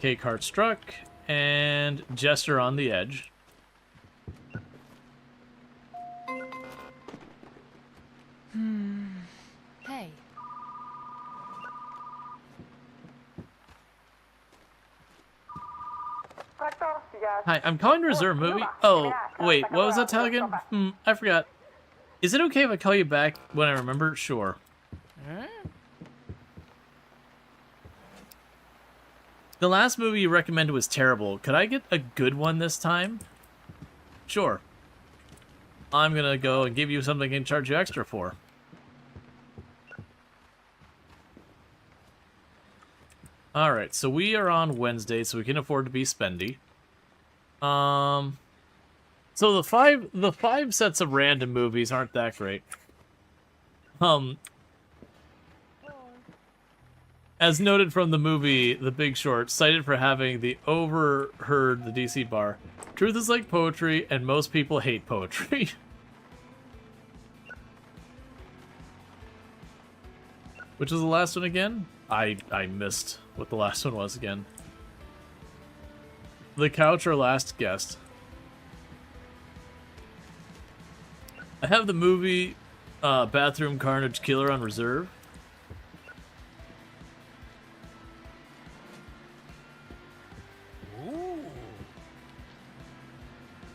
Cake Heart Struck, and Jester on the Edge. Hey. Hi, I'm calling to reserve a movie. Oh, wait, what was that tell again? I forgot. Is it okay if I call you back when I remember? Sure. The last movie you recommended was terrible. Could I get a good one this time? Sure. I'm gonna go and give you something I can charge you extra for. Alright, so we are on Wednesday, so we can afford to be spendy. So the five sets of random movies aren't that great. As noted from the movie The Big Short, cited for having the overheard the DC bar. Truth is like poetry, and most people hate poetry. Which was the last one again? I missed what the last one was again. The Couch or Last Guest. I have the movie Bathroom Carnage Killer on reserve. Ooh.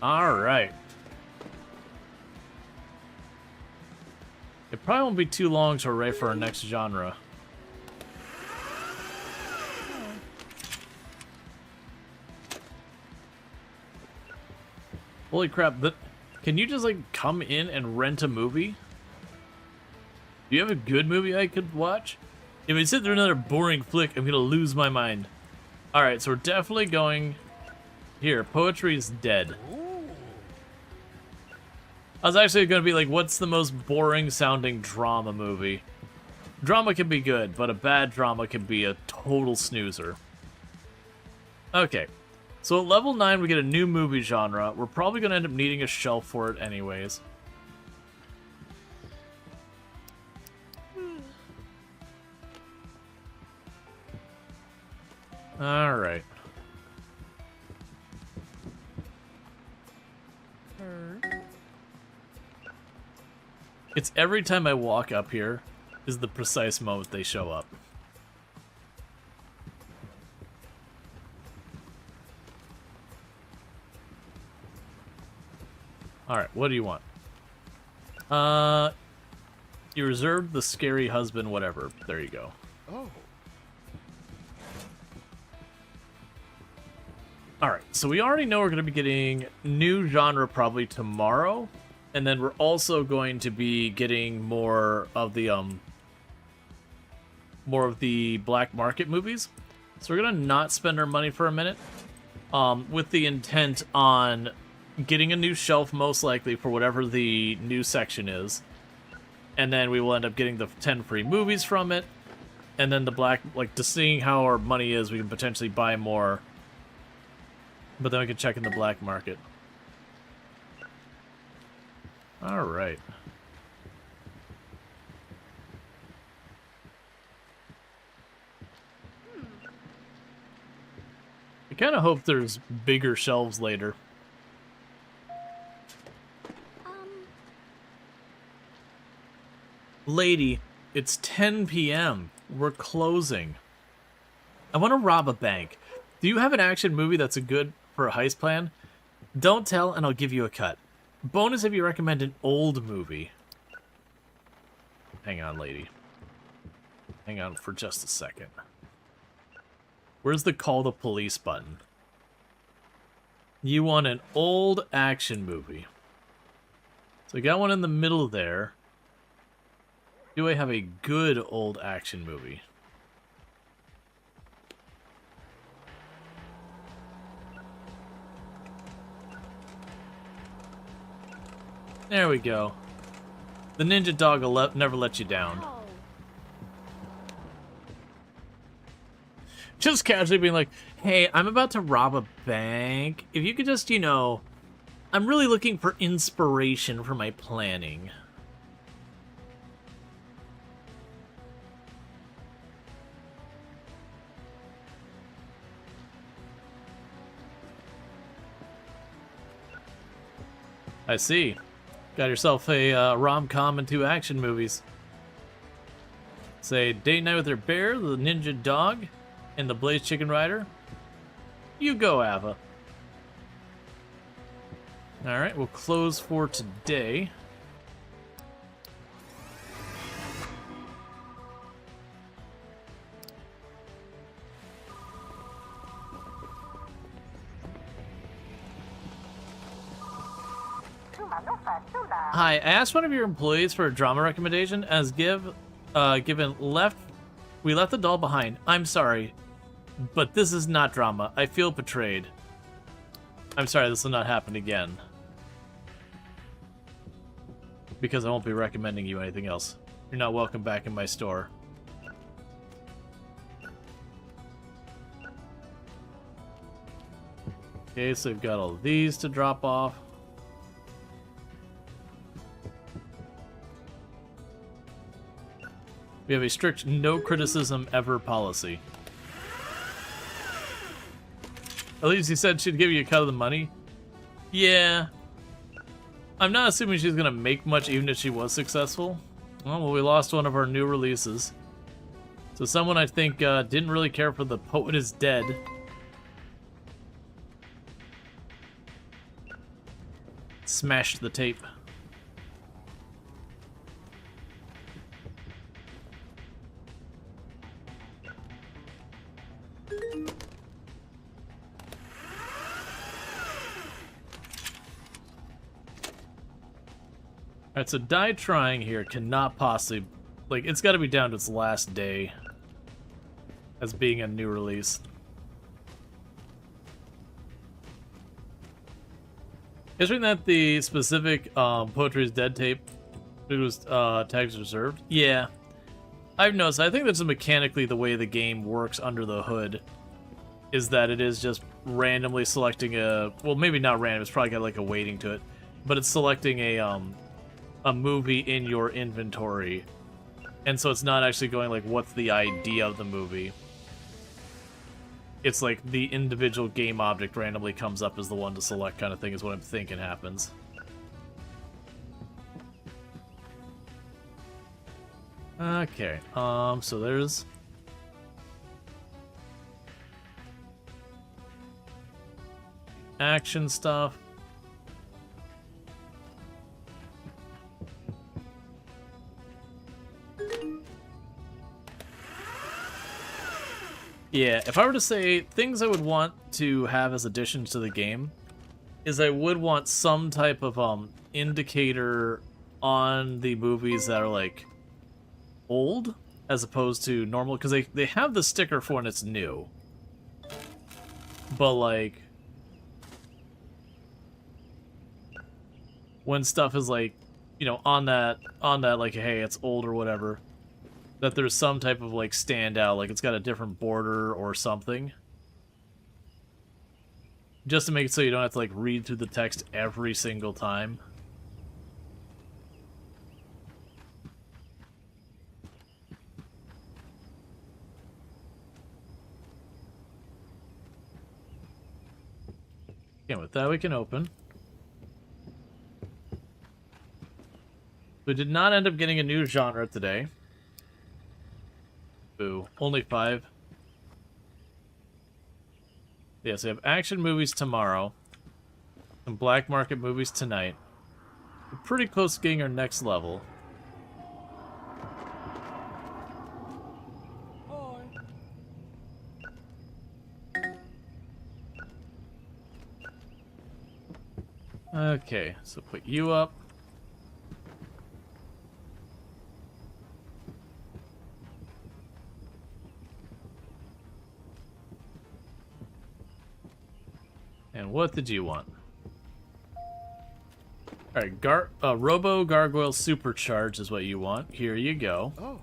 Alright. It probably won't be too long till we're ready for our next genre. Holy crap, can you just, like, come in and rent a movie? Do you have a good movie I could watch? If I sit through another boring flick, I'm gonna lose my mind. Alright, so we're definitely going... Here, Poetry is Dead. Ooh. I was actually gonna be like, what's the most boring-sounding drama movie? Drama can be good, but a bad drama can be a total snoozer. Okay. So at level 9, we get a new movie genre. We're probably going to end up needing a shelf for it anyways. Alright. It's every time I walk up here is the precise moment they show up. Alright, what do you want? You reserved the scary husband, whatever. There you go. Oh. Alright, so we already know we're going to be getting new genre probably tomorrow. And then we're also going to be getting more of the black market movies. So we're going to not spend our money for a minute. With the intent on getting a new shelf, most likely, for whatever the new section is. And then we will end up getting the 10 free movies from it. And then the black, like, to seeing how our money is, we can potentially buy more. But then we can check in the black market. Alright. I kind of hope there's bigger shelves later. Lady, it's 10 p.m. We're closing. I want to rob a bank. Do you have an action movie that's a good for a heist plan? Don't tell and I'll give you a cut. Bonus if you recommend an old movie. Hang on, lady. Hang on for just a second. Where's the call the police button? You want an old action movie. So I got one in the middle there. Do I have a good old action movie? There we go. The ninja dog will never let you down. Wow. Just casually being like, hey, I'm about to rob a bank. If you could just, you know, I'm really looking for inspiration for my planning. I see. Got yourself a rom-com and 2 action movies. Say, Date Night with Your Bear, the Ninja Dog, and the Blaze Chicken Rider. You go, Ava. Alright, we'll close for today. Hi, I asked one of your employees for a drama recommendation. As given we left the doll behind. I'm sorry, but this is not drama. I feel betrayed. I'm sorry, this will not happen again. Because I won't be recommending you anything else. You're not welcome back in my store. Okay, so we've got all these to drop off. We have a strict no criticism ever policy. At least he said she'd give you a cut of the money. Yeah. I'm not assuming she's gonna make much even if she was successful. Well, we lost one of our new releases. So someone I think didn't really care for The Poet is Dead. Smashed the tape. Alright, so Die Trying here cannot possibly... Like, it's gotta be down to its last day as being a new release. Isn't that the specific Poetry is Dead tape? It was tags reserved? Yeah. I've noticed, I think that's mechanically the way the game works under the hood. Is that it is just randomly selecting a... Well, maybe not random, it's probably got like a weighting to it. But it's selecting a movie in your inventory, and so it's not actually going like what's the idea of the movie. It's like the individual game object randomly comes up as the one to select kind of thing is what I'm thinking happens. Okay, so there's action stuff. Yeah, if I were to say things I would want to have as additions to the game, is I would want some type of indicator on the movies that are like old as opposed to normal, because they have the sticker for when it's new. But like when stuff is like, you know, on that like, hey, it's old or whatever, that there's some type of like standout, like it's got a different border or something. Just to make it so you don't have to like read through the text every single time. Yeah, with that we can open. We did not end up getting a new genre today. Boo. Only 5. Yes, we have action movies tomorrow. Some black market movies tonight. We're pretty close to getting our next level. Okay, so put you up. And what did you want? Alright, Robo Gargoyle Supercharge is what you want. Here you go. Oh.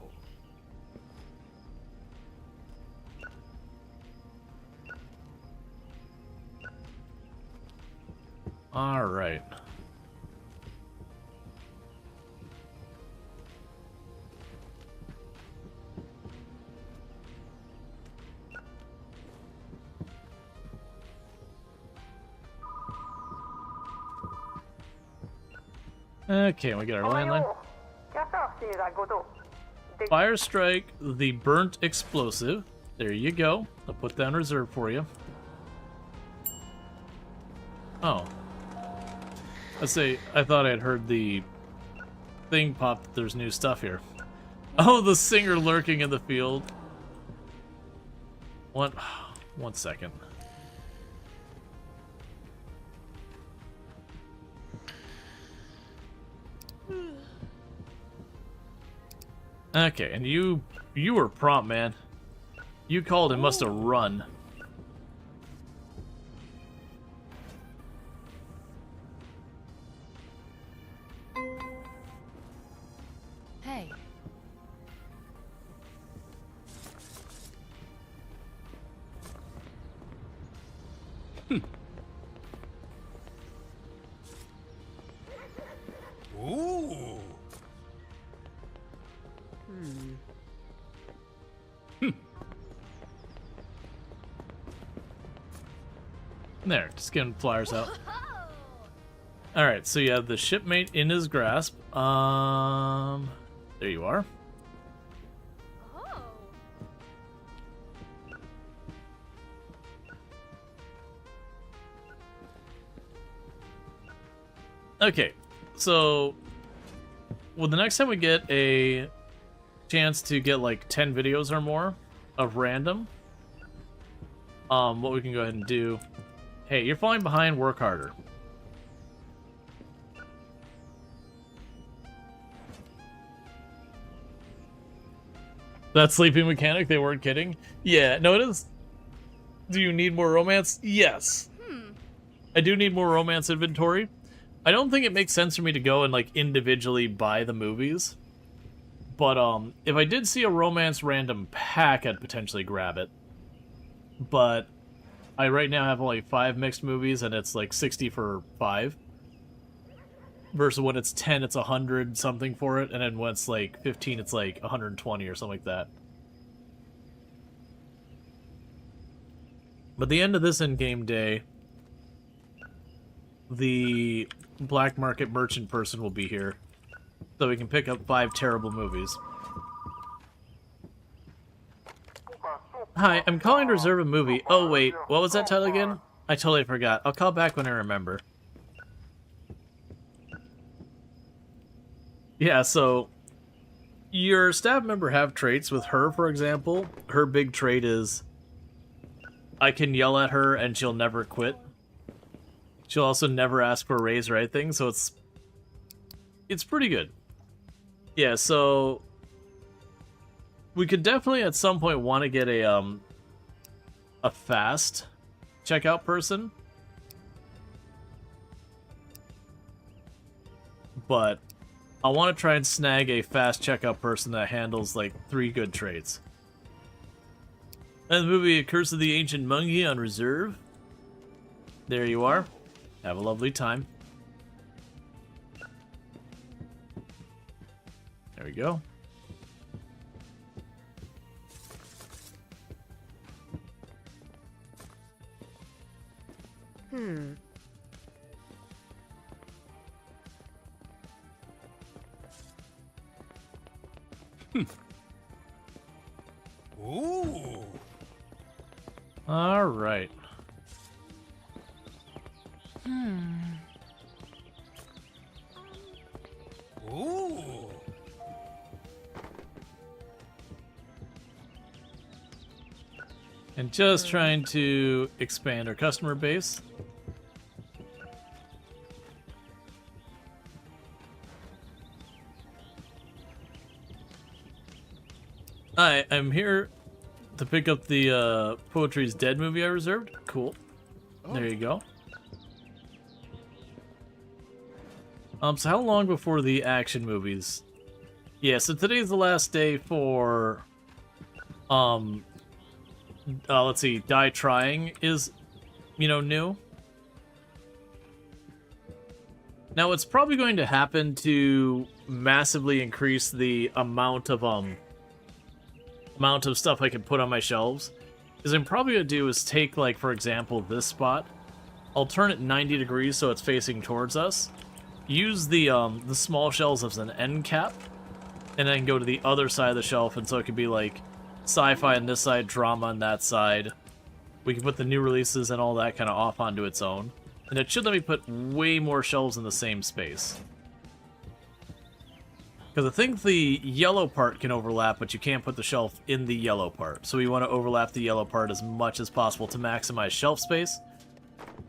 Alright. Okay, we get our landline. Fire strike the burnt explosive. There you go. I'll put that on reserve for you. Oh. I thought I'd heard the thing pop that there's new stuff here. Oh, the singer lurking in the field. One second. Okay, and you were prompt, man. You called and must have run. Hey. Ooh. There, just getting flyers out. Alright, so you have the shipmate in his grasp. There you are. Oh. Okay, so well, the next time we get a chance to get like 10 videos or more of random, what we can go ahead and do. Hey, you're falling behind, work harder. That sleeping mechanic, they weren't kidding. Yeah, no, it is. Do you need more romance? Yes. I do need more romance inventory. I don't think it makes sense for me to go and like individually buy the movies. But if I did see a romance random pack, I'd potentially grab it. But I right now have only 5 mixed movies, and it's like 60 for 5. Versus when it's 10, it's 100 something for it, and then when it's like 15, it's like 120 or something like that. But the end of this in-game day, the black market merchant person will be here, so we can pick up 5 terrible movies. Hi, I'm calling to reserve a movie. Oh wait, what was that title again? I totally forgot. I'll call back when I remember. Yeah, so your staff member have traits. With her, for example, her big trait is I can yell at her and she'll never quit. She'll also never ask for a raise or anything, so it's pretty good. Yeah, so we could definitely at some point want to get a fast checkout person. But I want to try and snag a fast checkout person that handles like 3 good traits. And the movie Curse of the Ancient Monkey on reserve. There you are. Have a lovely time. There we go. Ooh. All right. Ooh. And just trying to expand our customer base. Hi, I'm here to pick up the Poetry's Dead movie I reserved. Cool. There you go. So how long before the action movies? Yeah, so today's the last day for let's see, Die Trying is, new. Now it's probably going to happen to massively increase the amount of stuff I can put on my shelves. Is I'm probably gonna do is take, like, for example, this spot. I'll turn it 90 degrees so it's facing towards us. use the small shelves as an end cap, and then go to the other side of the shelf, and so it could be like sci-fi on this side, drama on that side. We can put the new releases and all that kind of off onto its own. And it should let me put way more shelves in the same space. Because I think the yellow part can overlap, but you can't put the shelf in the yellow part. So we want to overlap the yellow part as much as possible to maximize shelf space.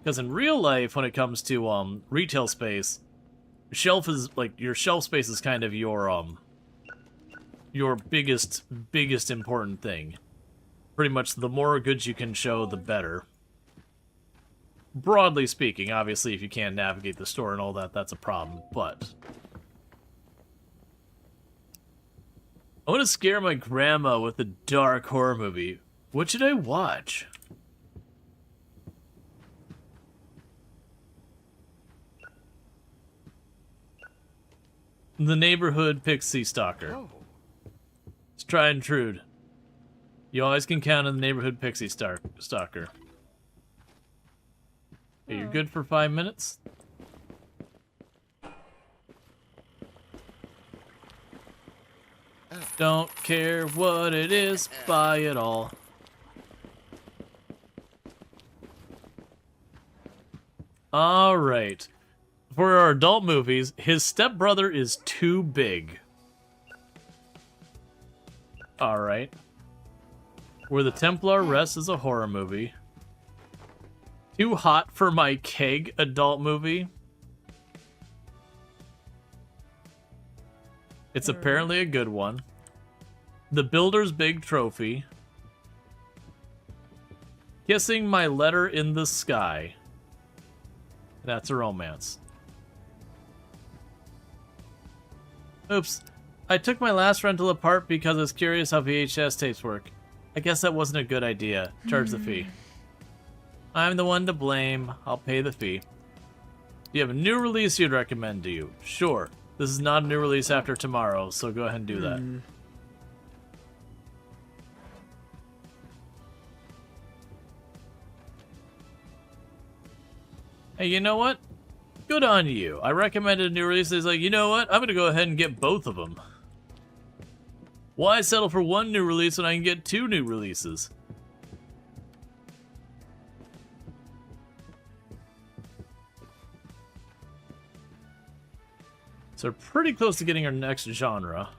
Because in real life, when it comes to retail space, shelf is like your shelf space is kind of your biggest important thing. Pretty much, the more goods you can show, the better. Broadly speaking, obviously, if you can't navigate the store and all that, that's a problem. But I want to scare my grandma with a dark horror movie. What should I watch? The Neighborhood Pixie Stalker. Oh. It's tried and true. You always can count on the Neighborhood Pixie Stalker. Okay, you're good for 5 minutes? Don't care what it is, buy it all. Alright. For our adult movies, his stepbrother is too big. Alright. Where the Templar Rests is a horror movie. Too Hot for My Keg adult movie. It's apparently a good one. The Builder's Big Trophy. Kissing My Letter in the Sky. That's a romance. Oops. I took my last rental apart because I was curious how VHS tapes work. I guess that wasn't a good idea. Charge the fee. I'm the one to blame. I'll pay the fee. Do you have a new release you'd recommend to you? Sure. This is not a new release after tomorrow, so go ahead and do that. Hey, you know what? Good on you. I recommended a new release. He's like, you know what? I'm going to go ahead and get both of them. Why settle for one new release when I can get 2 new releases? So we're pretty close to getting our next genre.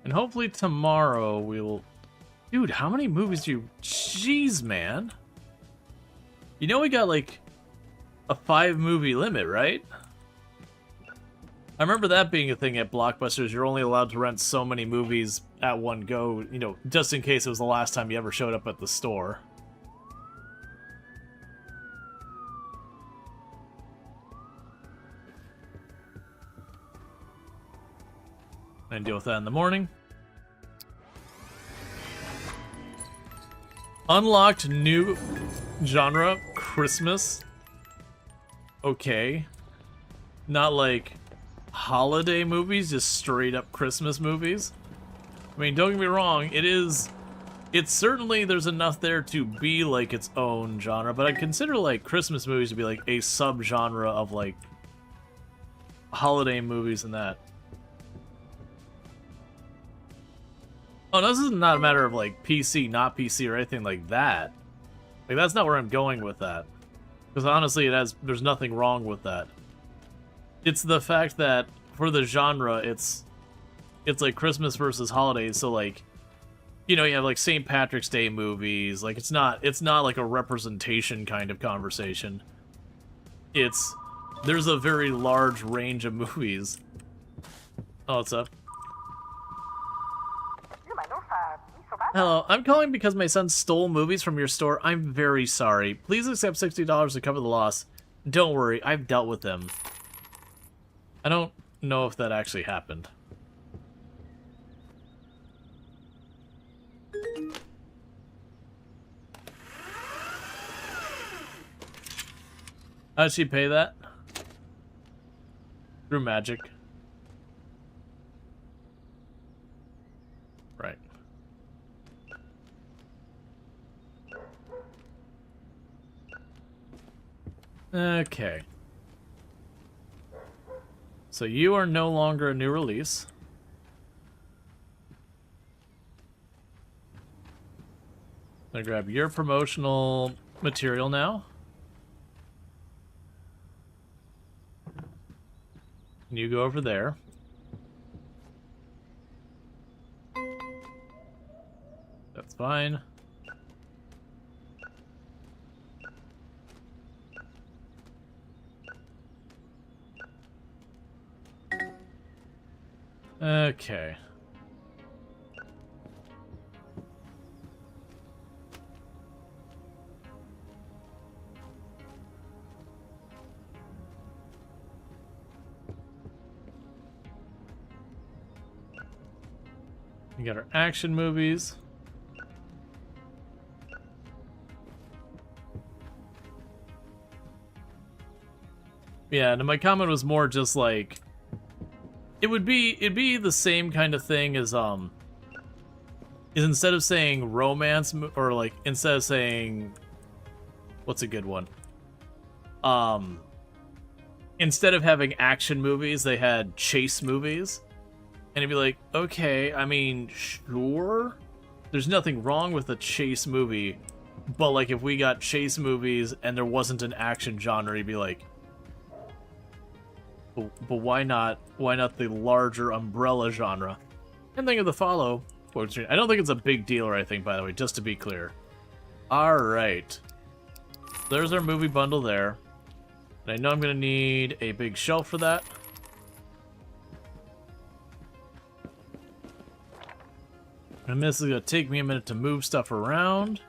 And hopefully tomorrow we'll... Dude, how many movies do you... Jeez, man. You know we got, like, a 5-movie limit, right? I remember that being a thing at Blockbusters. You're only allowed to rent so many movies at one go, you know, just in case it was the last time you ever showed up at the store. And deal with that in the morning. Unlocked new genre, Christmas. Okay. Not like holiday movies, just straight up Christmas movies. I mean, don't get me wrong, it's certainly, there's enough there to be like its own genre, but I consider like Christmas movies to be like a subgenre of like holiday movies and that. Oh, no, this is not a matter of, like, PC, not PC, or anything like that. Like, that's not where I'm going with that. Because, honestly, there's nothing wrong with that. It's the fact that, for the genre, it's like, Christmas versus holidays, so, like, you know, you have, like, St. Patrick's Day movies, like, it's not, like, a representation kind of conversation. There's a very large range of movies. Oh, what's up? Hello, I'm calling because my son stole movies from your store. I'm very sorry. Please accept $60 to cover the loss. Don't worry, I've dealt with them. I don't know if that actually happened. How did she pay that? Through magic. Right. Okay. So you are no longer a new release. I'm gonna grab your promotional material now. And you go over there. That's fine. Okay. We got our action movies. Yeah, and my comment was more just like it'd be the same kind of thing as is instead of saying romance or like instead of saying what's a good one? Instead of having action movies, they had chase movies. And it'd be like, okay, I mean, sure. There's nothing wrong with a chase movie, but like if we got chase movies and there wasn't an action genre, you'd be like, but why not? Why not the larger umbrella genre? And think of the follow. I don't think it's a big deal or anything, by the way, just to be clear. All right. There's our movie bundle there. And I know I'm going to need a big shelf for that. And this is going to take me a minute to move stuff around.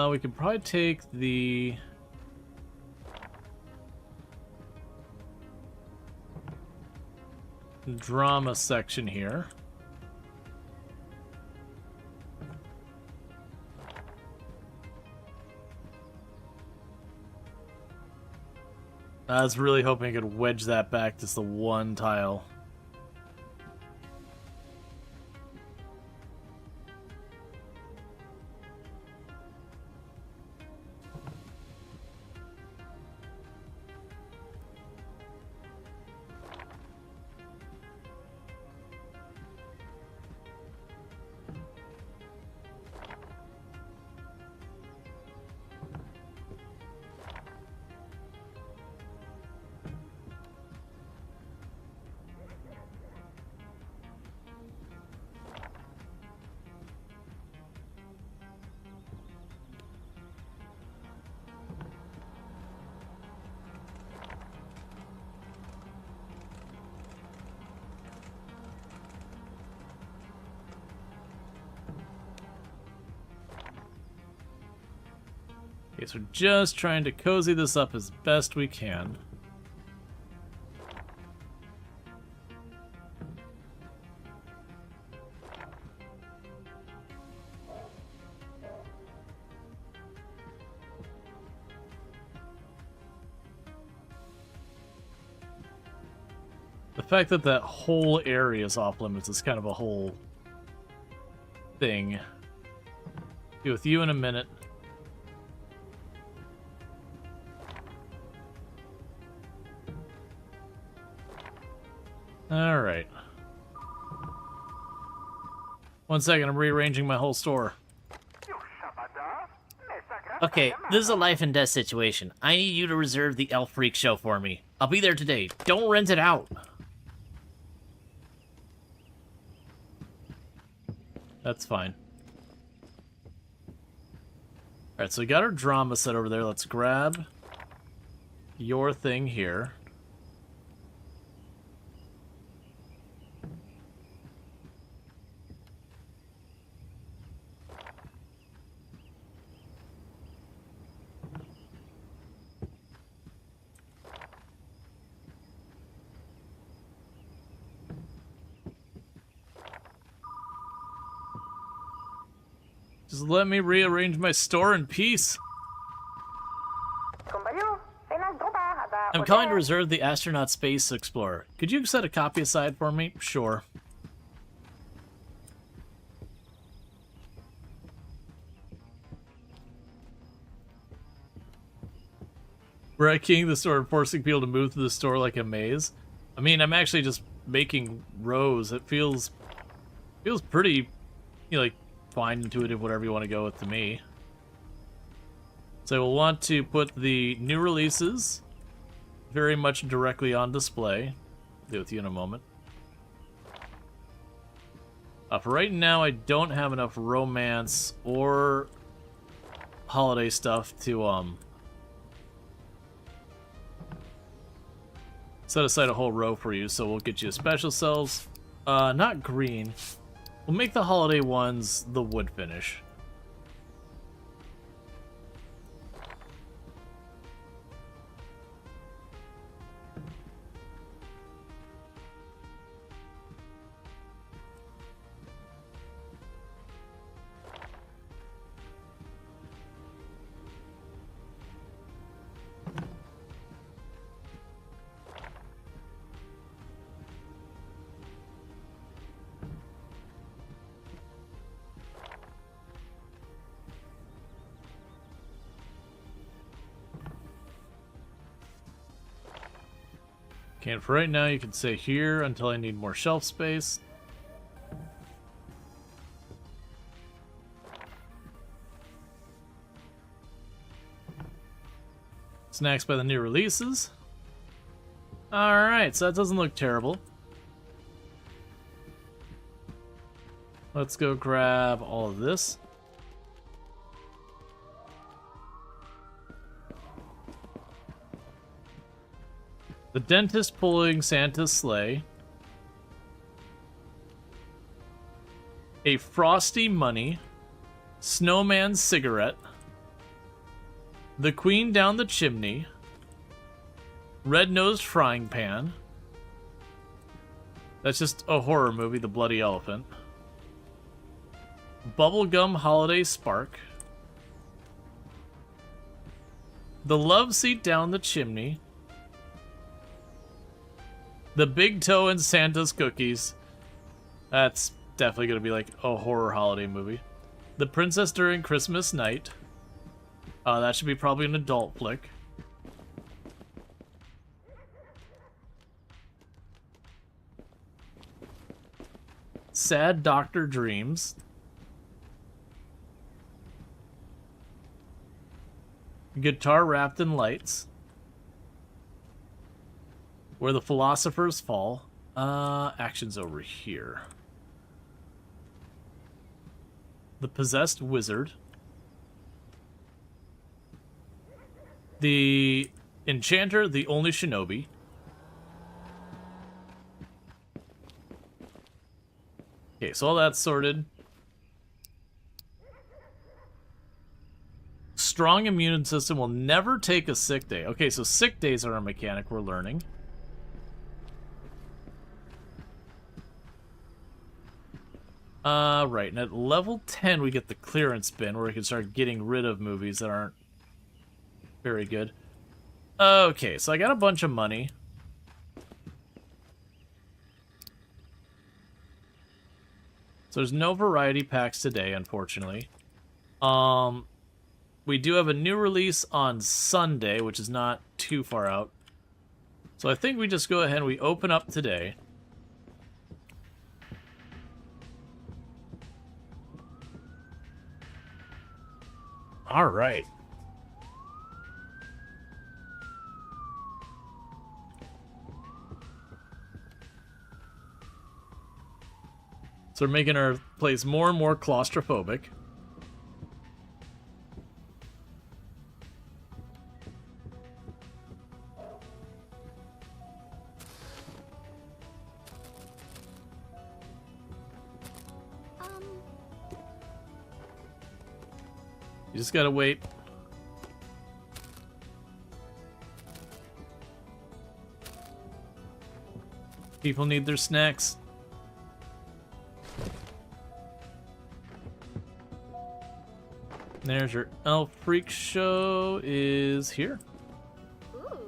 We could probably take the drama section here. I was really hoping I could wedge that back just the one tile. Okay, so just trying to cozy this up as best we can. The fact that that whole area is off limits is kind of a whole thing. Be with you in a minute. Alright. 1 second, I'm rearranging my whole store. Okay, this is a life and death situation. I need you to reserve the Elf Freak show for me. I'll be there today. Don't rent it out. That's fine. Alright, so we got our drama set over there. Let's grab your thing here. Just let me rearrange my store in peace. I'm calling to reserve the Astronaut Space Explorer. Could you set a copy aside for me? Sure. Wrecking the store and forcing people to move to the store like a maze. I mean, I'm actually just making rows. It feels pretty, you know, like fine, intuitive, whatever you want to go with to me. So we'll want to put the new releases very much directly on display. I'll do it with you in a moment. For right now, I don't have enough romance or holiday stuff to set aside a whole row for you, so we'll get you a special cells. Not green. We'll make the holiday ones the wood finish. And for right now, you can stay here until I need more shelf space. Snacks by the new releases. Alright, so that doesn't look terrible. Let's go grab all of this. The dentist pulling Santa's sleigh. A frosty money. Snowman's cigarette. The Queen down the chimney. Red-nosed frying pan. That's just a horror movie, The Bloody Elephant. Bubblegum holiday spark. The love seat down the chimney. The big toe and Santa's cookies. That's definitely going to be like a horror holiday movie. The princess during Christmas night. That should be probably an adult flick. Sad Doctor Dreams. Guitar Wrapped in Lights. Where the Philosophers Fall. Action's over here. The Possessed Wizard. The Enchanter, the Only Shinobi. Okay, so all that's sorted. Strong immune system will never take a sick day. Okay, so sick days are a mechanic we're learning. Right, and at level 10 we get the clearance bin where we can start getting rid of movies that aren't very good. Okay, so I got a bunch of money. So there's no variety packs today, unfortunately. We do have a new release on Sunday, which is not too far out. So I think we just go ahead and we open up today. All right. So we're making our place more and more claustrophobic. You just gotta wait. People need their snacks. There's your Elf Freak Show is here. Ooh.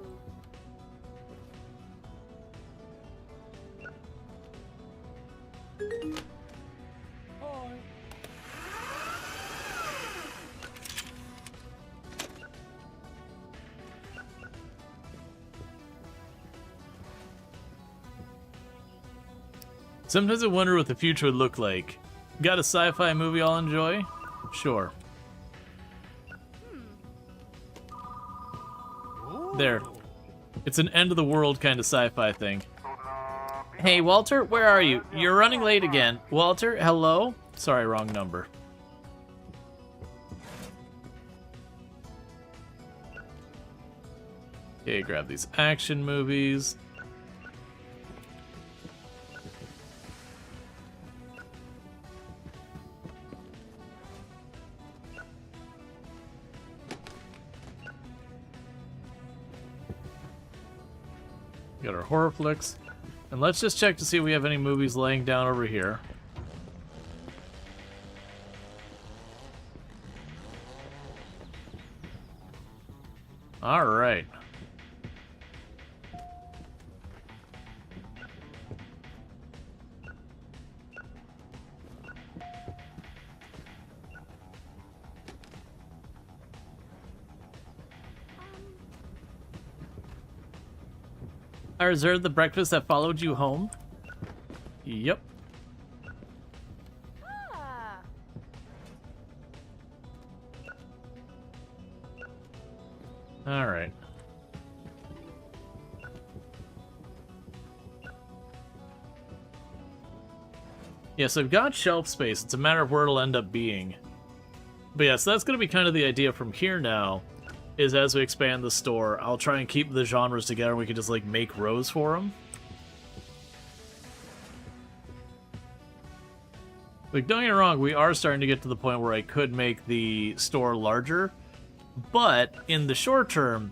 Sometimes I wonder what the future would look like. Got a sci-fi movie I'll enjoy? Sure. There. It's an end of the world kind of sci-fi thing. Hey, Walter, where are you? You're running late again. Walter, hello? Sorry, wrong number. Okay, grab these action movies. Got our horror flicks. And let's just check to see if we have any movies laying down over here. Alright. I reserved the breakfast that followed you home? Yep. Ah. Alright. Yeah, so I've got shelf space. It's a matter of where it'll end up being. But yeah, so that's going to be kind of the idea from here now, is as we expand the store, I'll try and keep the genres together and we can just, like, make rows for them. Like, don't get me wrong, we are starting to get to the point where I could make the store larger, but in the short term,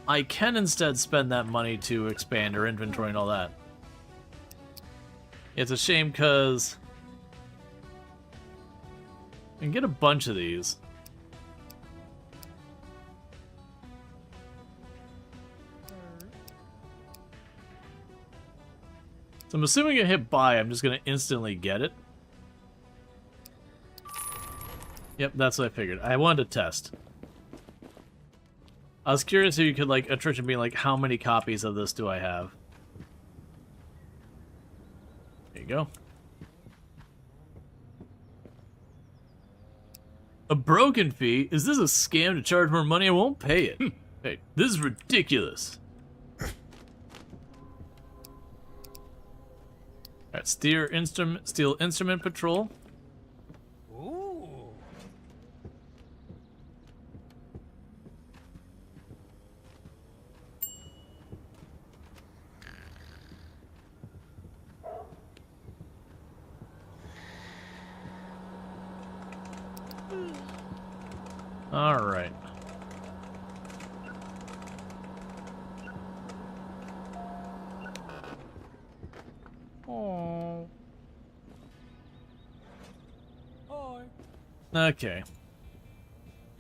I can instead spend that money to expand our inventory and all that. It's a shame because I can get a bunch of these. So I'm assuming I hit buy, I'm just going to instantly get it. Yep, that's what I figured. I wanted to test. I was curious if you could, like, attrition being like, how many copies of this do I have? There you go. A broken fee? Is this a scam to charge more money? I won't pay it. Hey, this is ridiculous. Alright, steel instrument patrol. Ooh. Alright. Oh. Okay.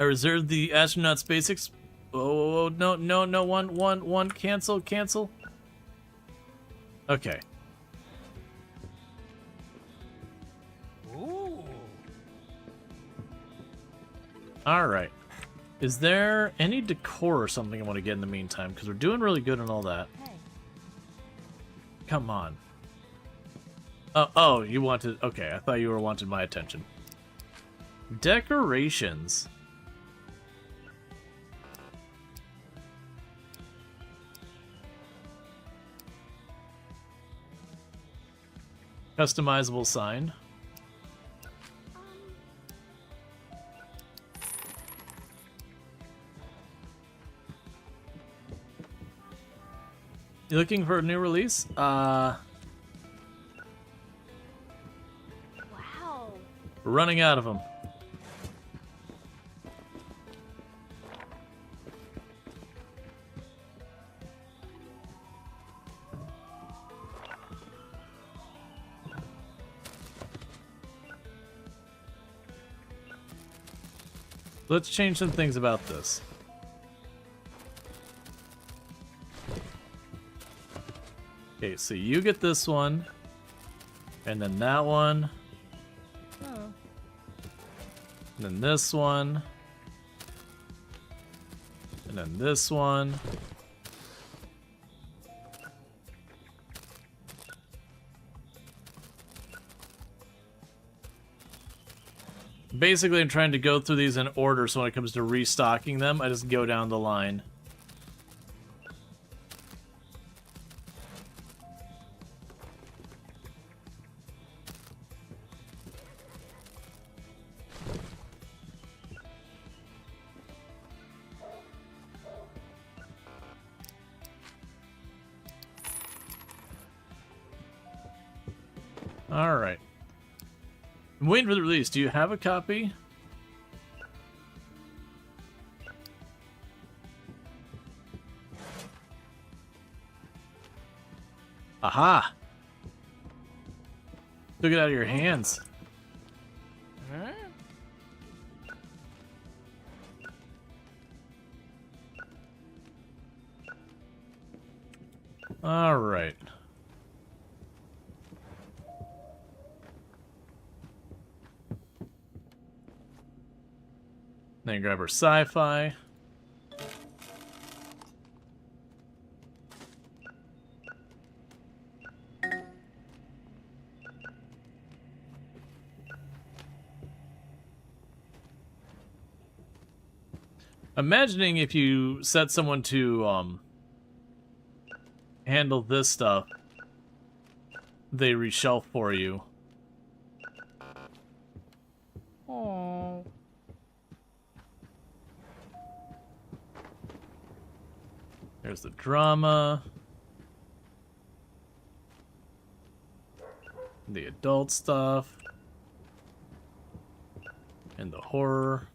I reserved the astronaut's basics. Oh, no, one, cancel. Okay. Ooh. Alright. Is there any decor or something I want to get in the meantime? Because we're doing really good and all that. Hey. Come on. Oh, you wanted... Okay, I thought you were wanting my attention. Decorations. Customizable sign. You looking for a new release? Wow. We're running out of them. Let's change some things about this. Okay, so you get this one, and then that one, Oh. and then this one, and then this one. Basically, I'm trying to go through these in order, so when it comes to restocking them, I just go down the line. Alright. I'm waiting for the release. Do you have a copy? Aha! Took it out of your hands. Huh? Alright. Then grab our sci-fi. Imagining if you set someone to handle this stuff, they reshelf for you. Oh. There's the drama. The adult stuff. And the horror.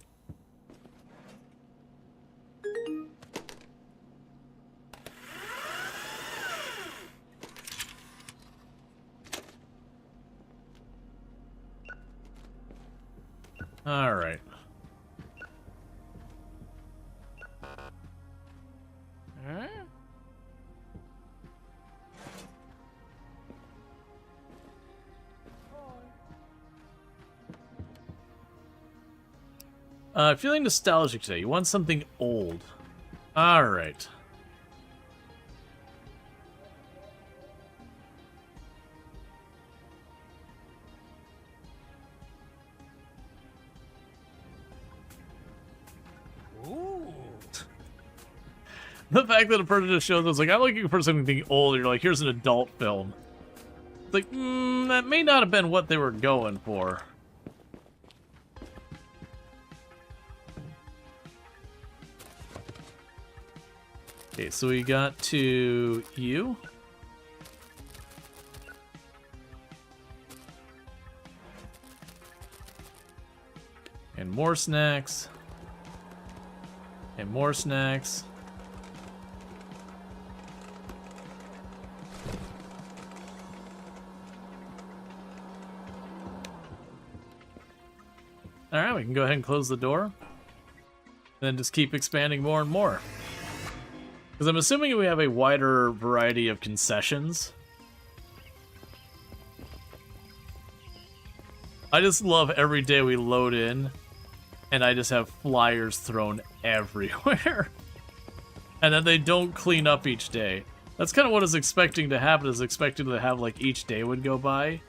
All right. Huh? Feeling nostalgic today. You want something old. All right. Ooh. The fact that a person just shows us, like, I'm looking for something old, you're like, here's an adult film. It's like, that may not have been what they were going for. Okay, so we got to you. And more snacks. And more snacks. Alright, we can go ahead and close the door. Then just keep expanding more and more. Because I'm assuming we have a wider variety of concessions. I just love every day we load in, and I just have flyers thrown everywhere. And then they don't clean up each day. That's kind of what I was expecting to happen, is expecting to have, like, each day would go by,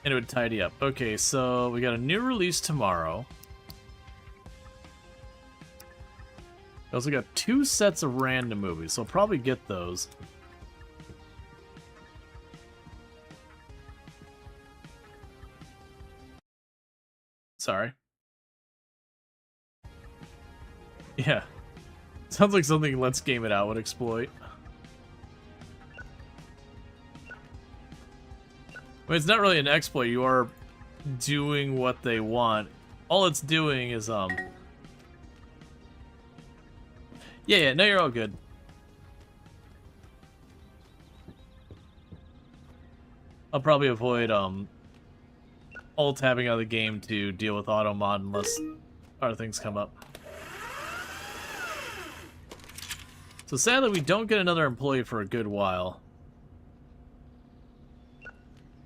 and it would tidy up. Okay, so we got a new release tomorrow. We also got 2 sets of random movies, so I'll probably get those. Sorry. Yeah. Sounds like something Let's Game It Out would exploit. I mean, it's not really an exploit, you are doing what they want. All it's doing is, Yeah, no, you're all good. I'll probably avoid, alt-tabbing out of the game to deal with auto-mod unless our things come up. So sadly, we don't get another employee for a good while.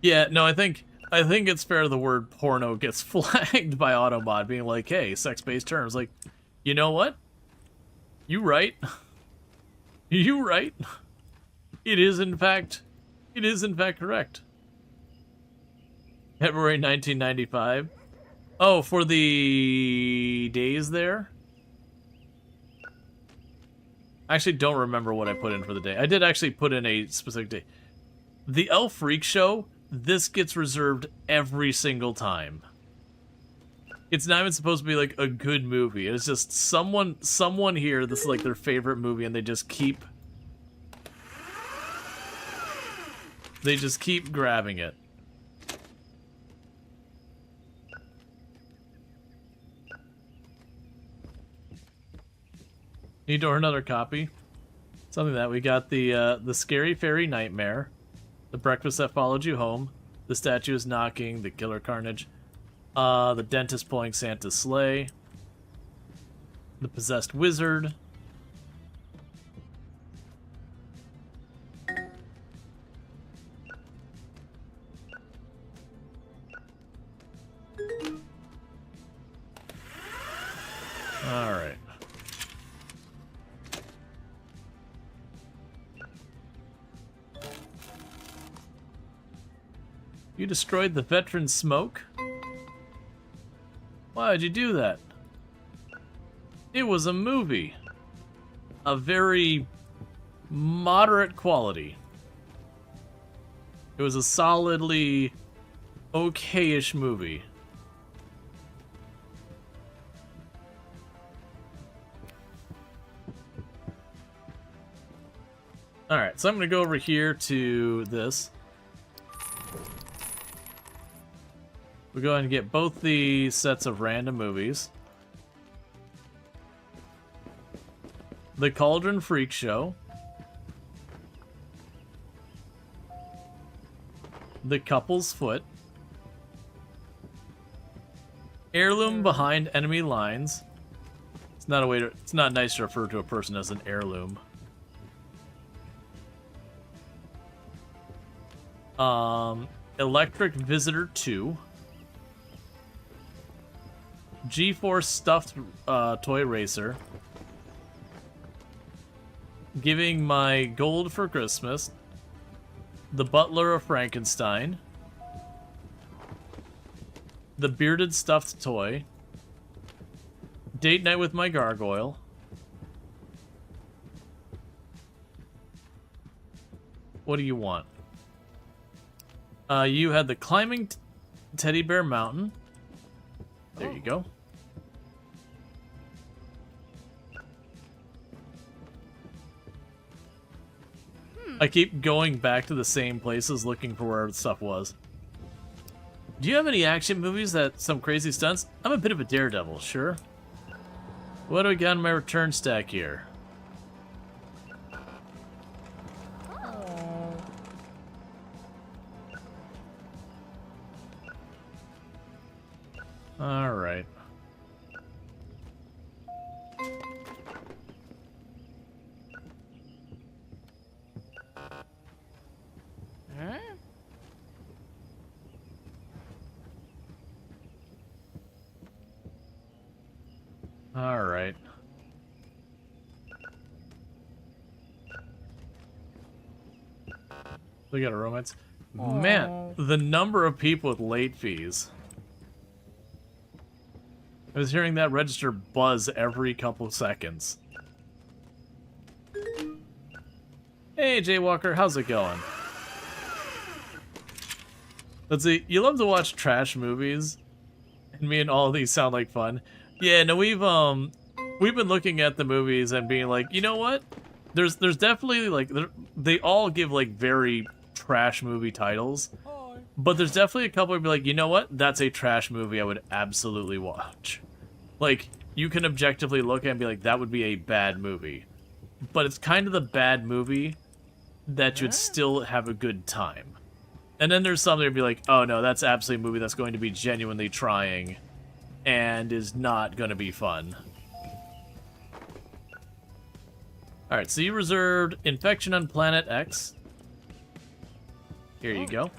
Yeah, no, I think it's fair the word porno gets flagged by Automod, being like, hey, sex-based terms. Like, you know what? You right. You right. It is in fact correct. February 1995. Oh, for the days there? I actually don't remember what I put in for the day. I did actually put in a specific day. The Elf Freak Show, this gets reserved every single time. It's not even supposed to be like a good movie. It's just someone here, this is like their favorite movie, and they just keep grabbing it. Need to order another copy. Something that we got the Scary Fairy Nightmare, The Breakfast That Followed You Home, The Statue Is Knocking, The Killer Carnage, The Dentist Pulling Santa's Sleigh, The Possessed Wizard. All right. You destroyed the veteran smoke? Why'd you do that? It was a movie. A very moderate quality. It was a solidly okay-ish movie. Alright, so I'm going to go over here to this. We'll go ahead and get both the sets of random movies. The Cauldron Freak Show. The Couple's Foot. Heirloom Behind Enemy Lines. It's not a way to, it's not nice to refer to a person as an heirloom. Electric Visitor 2. G-Force Stuffed Toy Racer. Giving My Gold for Christmas. The Butler of Frankenstein. The Bearded Stuffed Toy. Date Night with My Gargoyle. What do you want? You had the Climbing Teddy Bear Mountain. There you go. I keep going back to the same places looking for where stuff was. Do you have any action movies that some crazy stunts? I'm a bit of a daredevil, sure. What do I got in my return stack here? All right. Huh? All right. We got a romance. Man, the number of people with late fees. I was hearing that register buzz every couple seconds. Hey, Jaywalker, how's it going? Let's see, you love to watch trash movies, and me and all of these sound like fun. Yeah, no, we've been looking at the movies and being like, you know what? There's definitely like they all give like very trash movie titles, but there's definitely a couple who'd be like, you know what? That's a trash movie I would absolutely watch. Like, you can objectively look at it and be like, that would be a bad movie. But it's kind of the bad movie that you'd still have a good time. And then there's some that would be like, oh no, that's absolutely a movie that's going to be genuinely trying and is not going to be fun. Alright, so you reserved infection on planet X. Here you go.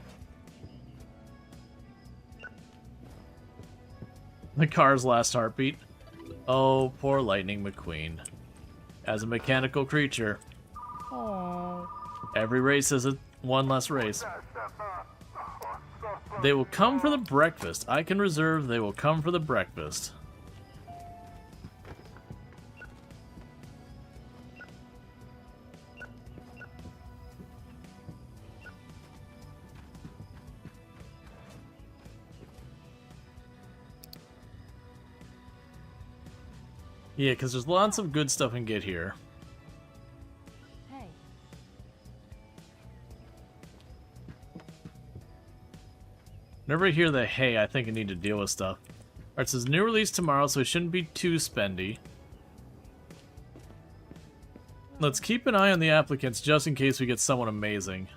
The car's last heartbeat. Oh, poor Lightning McQueen. As a mechanical creature. Oh. Every race is one less race. They will come for the breakfast. I can reserve they will come for the breakfast. Yeah, because there's lots of good stuff we can get here. Hey. Whenever I hear the hey, I think I need to deal with stuff. Alright, so it's new release tomorrow, so it shouldn't be too spendy. Let's keep an eye on the applicants just in case we get someone amazing.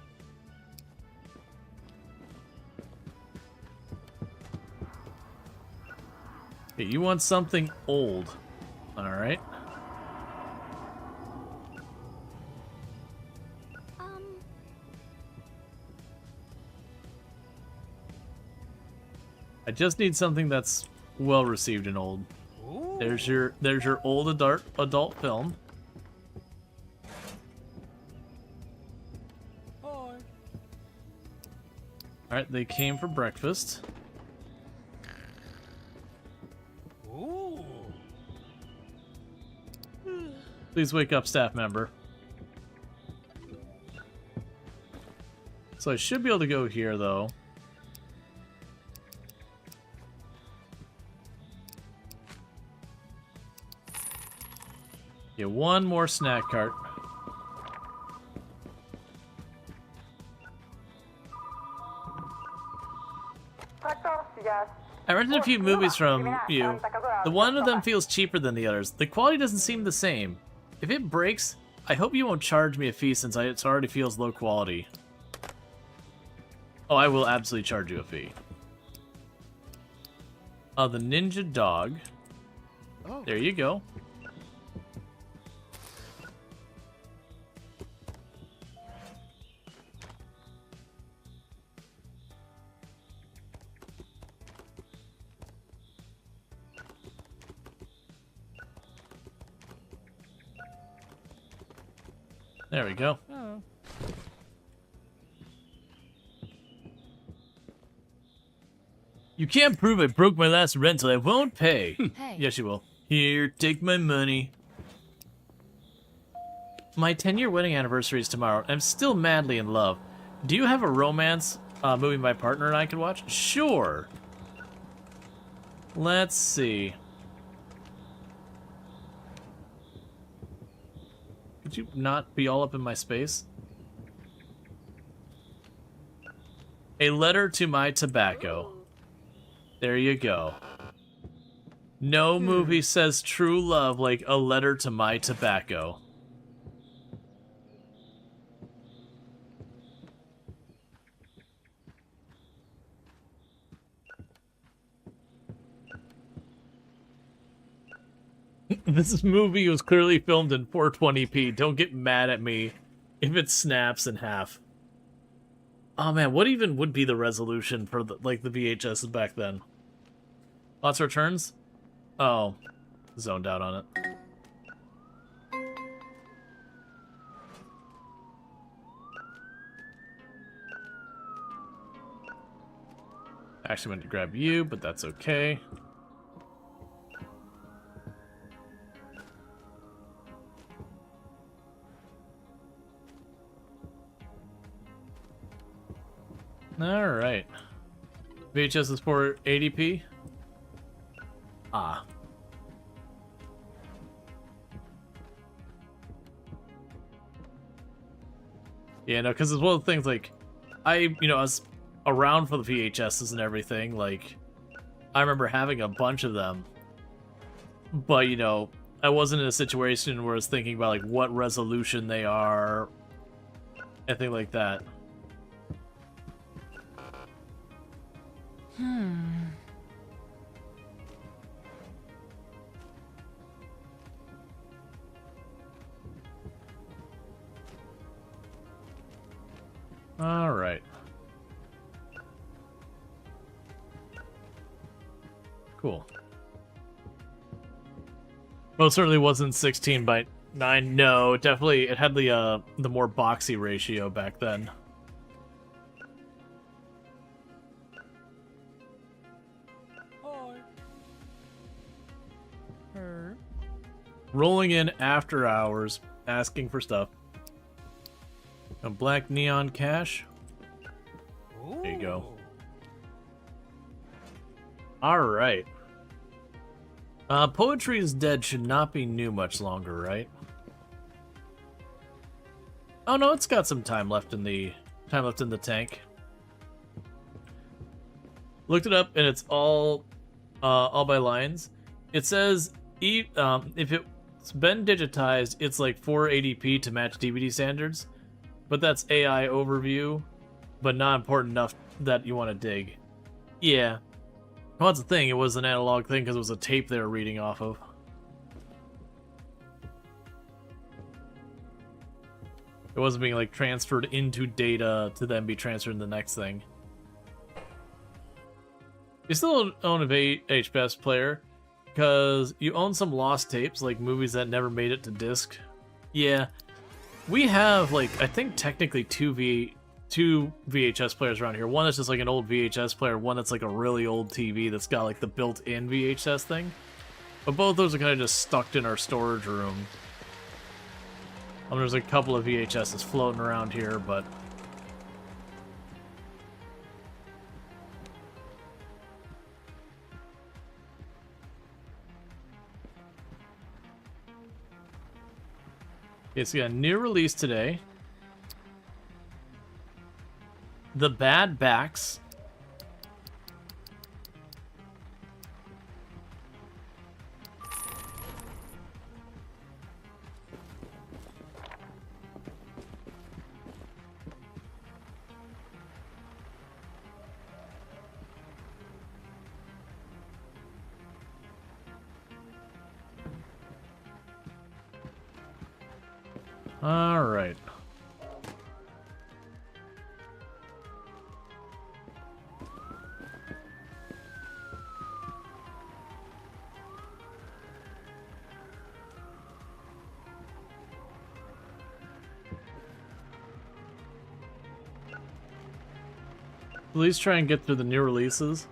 Okay, you want something old. Alright. I just need something that's well received and old. Ooh. There's your old adult film. Hi. Alright, they came for breakfast. Ooh. Please wake up, staff member. So I should be able to go here, though. Yeah, one more snack cart. I rented a few movies from you. The one of them feels cheaper than the others. The quality doesn't seem the same. If it breaks, I hope you won't charge me a fee since it already feels low quality. Oh, I will absolutely charge you a fee. The ninja dog. Oh. There you go. There we go. Oh. You can't prove I broke my last rental. I won't pay. Hey. Yes, you will. Here, take my money. My 10-year wedding anniversary is tomorrow. I'm still madly in love. Do you have a romance movie my partner and I could watch? Sure. Let's see. Could you not be all up in my space? A letter to my tobacco. There you go. No movie says true love like A Letter to My Tobacco. This movie was clearly filmed in 420p. Don't get mad at me if it snaps in half. Oh man, what even would be the resolution for the VHS back then? Lots of returns? Oh, zoned out on it. Actually went to grab you, but that's okay. Alright. VHS is for 80p? Ah. Yeah, no, because it's one of the things, like, I was around for the VHSs and everything, like, I remember having a bunch of them, but, I wasn't in a situation where I was thinking about, like, what resolution they are, anything like that. All right. Cool. Well, it certainly wasn't 16 by 9. No, definitely it had the more boxy ratio back then. Hi. Her. Rolling in after hours, asking for stuff. A black neon cash. There you go. All right. Poetry is Dead should not be new much longer, right? Oh no, it's got some time left in the tank. Looked it up, and it's all by lines. It says if it's been digitized, it's like 480p to match DVD standards, but that's AI overview, but not important enough that you want to dig. Yeah. Well, that's the thing. It was an analog thing because it was a tape they were reading off of. It wasn't being like transferred into data to then be transferred to the next thing. You still own a VHS player because you own some lost tapes, like movies that never made it to disc. Yeah, we have like I think technically two VHS players around here. One that's just like an old VHS player, one that's like a really old TV that's got like the built-in VHS thing. But both those are kind of just stuck in our storage room. There's a couple of VHSs floating around here, but it's got a new release today. The Bad Backs. All right. Please try and get through the new releases.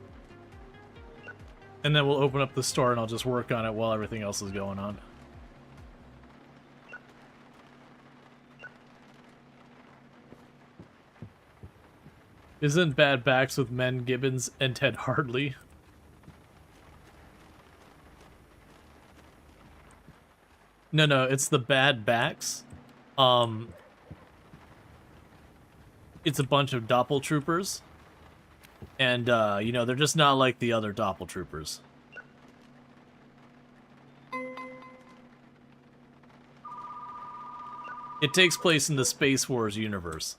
And then we'll open up the store and I'll just work on it while everything else is going on. Isn't Bad Backs with Men Gibbons and Ted Hardley? No, it's the Bad Backs. It's a bunch of doppeltroopers. And, you know, they're just not like the other doppeltroopers. It takes place in the Space Wars universe.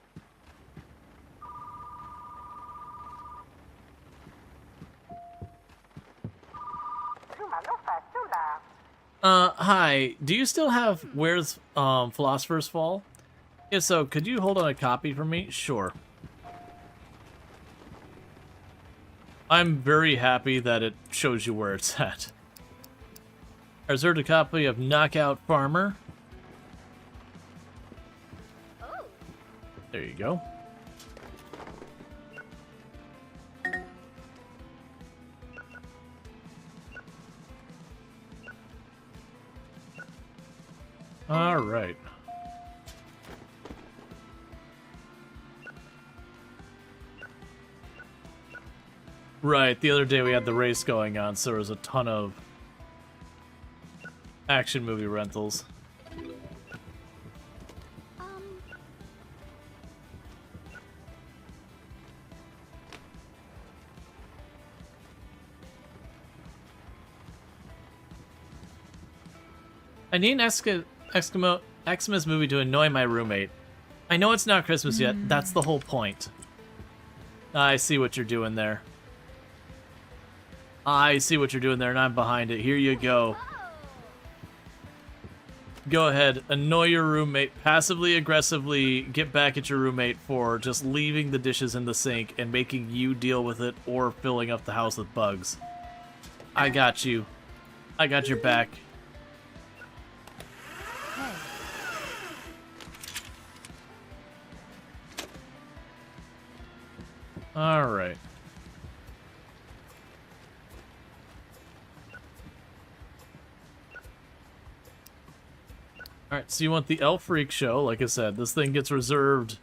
Hi. Do you still have Where's Philosopher's Fall? If so, could you hold on a copy for me? Sure. I'm very happy that it shows you where it's at. I reserved a copy of Knockout Farmer. There you go. All right. Right, the other day we had the race going on, so there was a ton of action movie rentals. I need an Xmas movie to annoy my roommate. I know it's not Christmas yet. That's the whole point. I see what you're doing there. I see what you're doing there, and I'm behind it. Here you go. go ahead, annoy your roommate, passively aggressively get back at your roommate for just leaving the dishes in the sink and making you deal with it or filling up the house with bugs. I got you. I got your back. Hey. All right. Alright, so you want the Elf Freak Show. Like I said, this thing gets reserved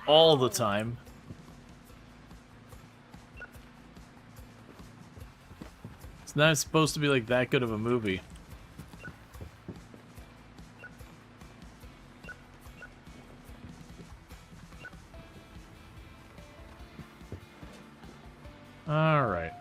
all the time. It's not supposed to be like that good of a movie. Alright.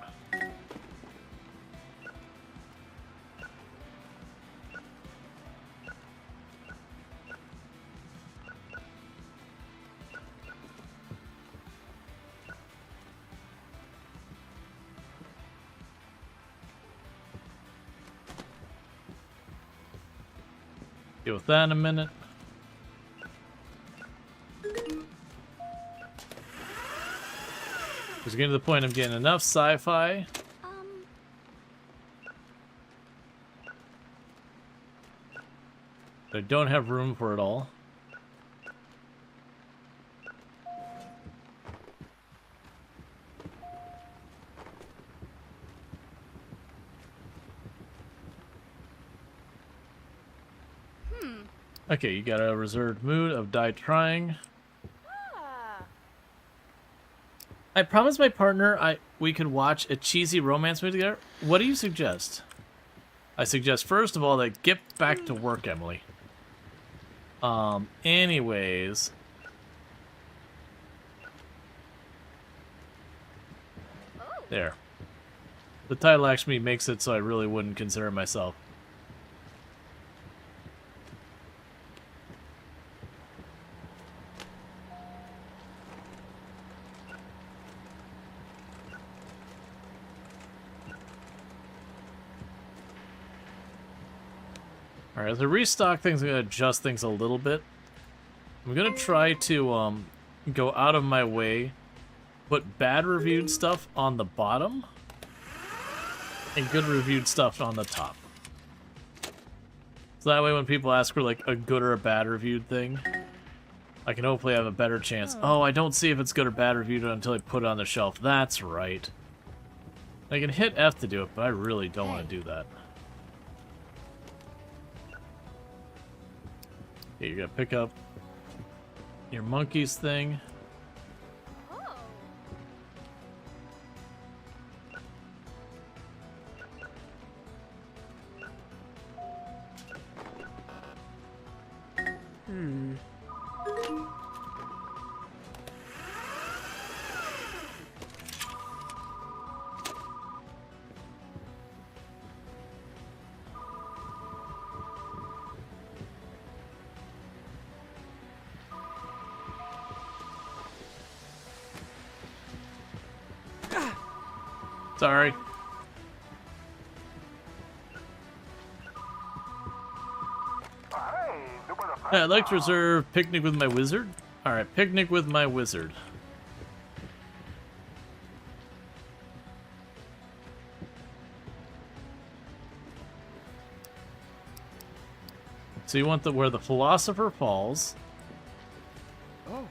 Deal with that in a minute. Just getting to the point I'm getting enough sci-fi. I don't have room for it all. Okay, you got a reserved mood of die trying. I promised my partner we could watch a cheesy romance movie together. What do you suggest? I suggest, first of all, that get back to work, Emily. Anyways. There. The title actually makes it so I really wouldn't consider myself. Alright, to restock things, I'm going to adjust things a little bit. I'm going to try to go out of my way, put bad reviewed stuff on the bottom, and good reviewed stuff on the top. So that way when people ask for like a good or a bad reviewed thing, I can hopefully have a better chance. Oh, I don't see if it's good or bad reviewed until I put it on the shelf. That's right. I can hit F to do it, but I really don't want to do that. Okay, you're gonna pick up your monkeys thing. Sorry. I'd like to reserve picnic with my wizard. Alright, picnic with my wizard. So you want where the philosopher falls. Oh.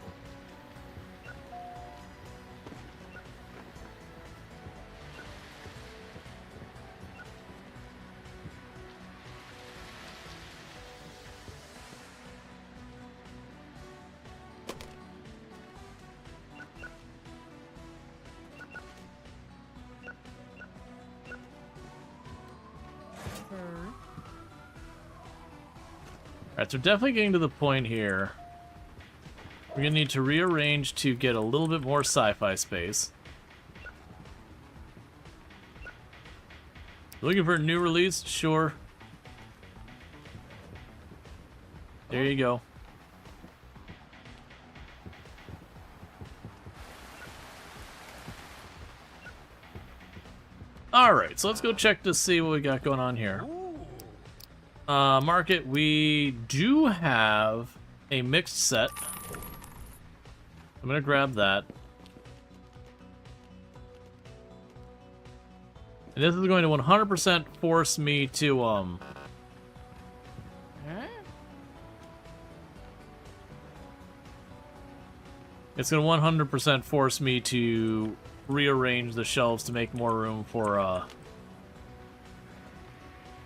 Alright, so definitely getting to the point here. We're gonna need to rearrange to get a little bit more sci-fi space. Looking for a new release? Sure. There you go. Alright, so let's go check to see what we got going on here. Market, we do have a mixed set. I'm gonna grab that. And this is going to 100% force me to, Huh? It's going to 100% force me to rearrange the shelves to make more room for,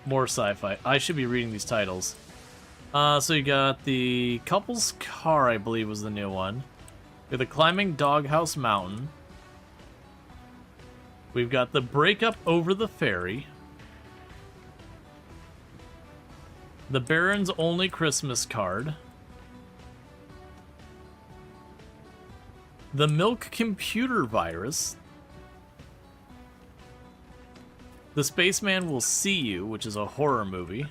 more sci-fi. I should be reading these titles. So you got the Couple's Car, I believe was the new one. We have the Climbing Doghouse Mountain. We've got the Breakup Over the Ferry. The Baron's Only Christmas Card. The Milk Computer Virus. The Spaceman Will See You, which is a horror movie.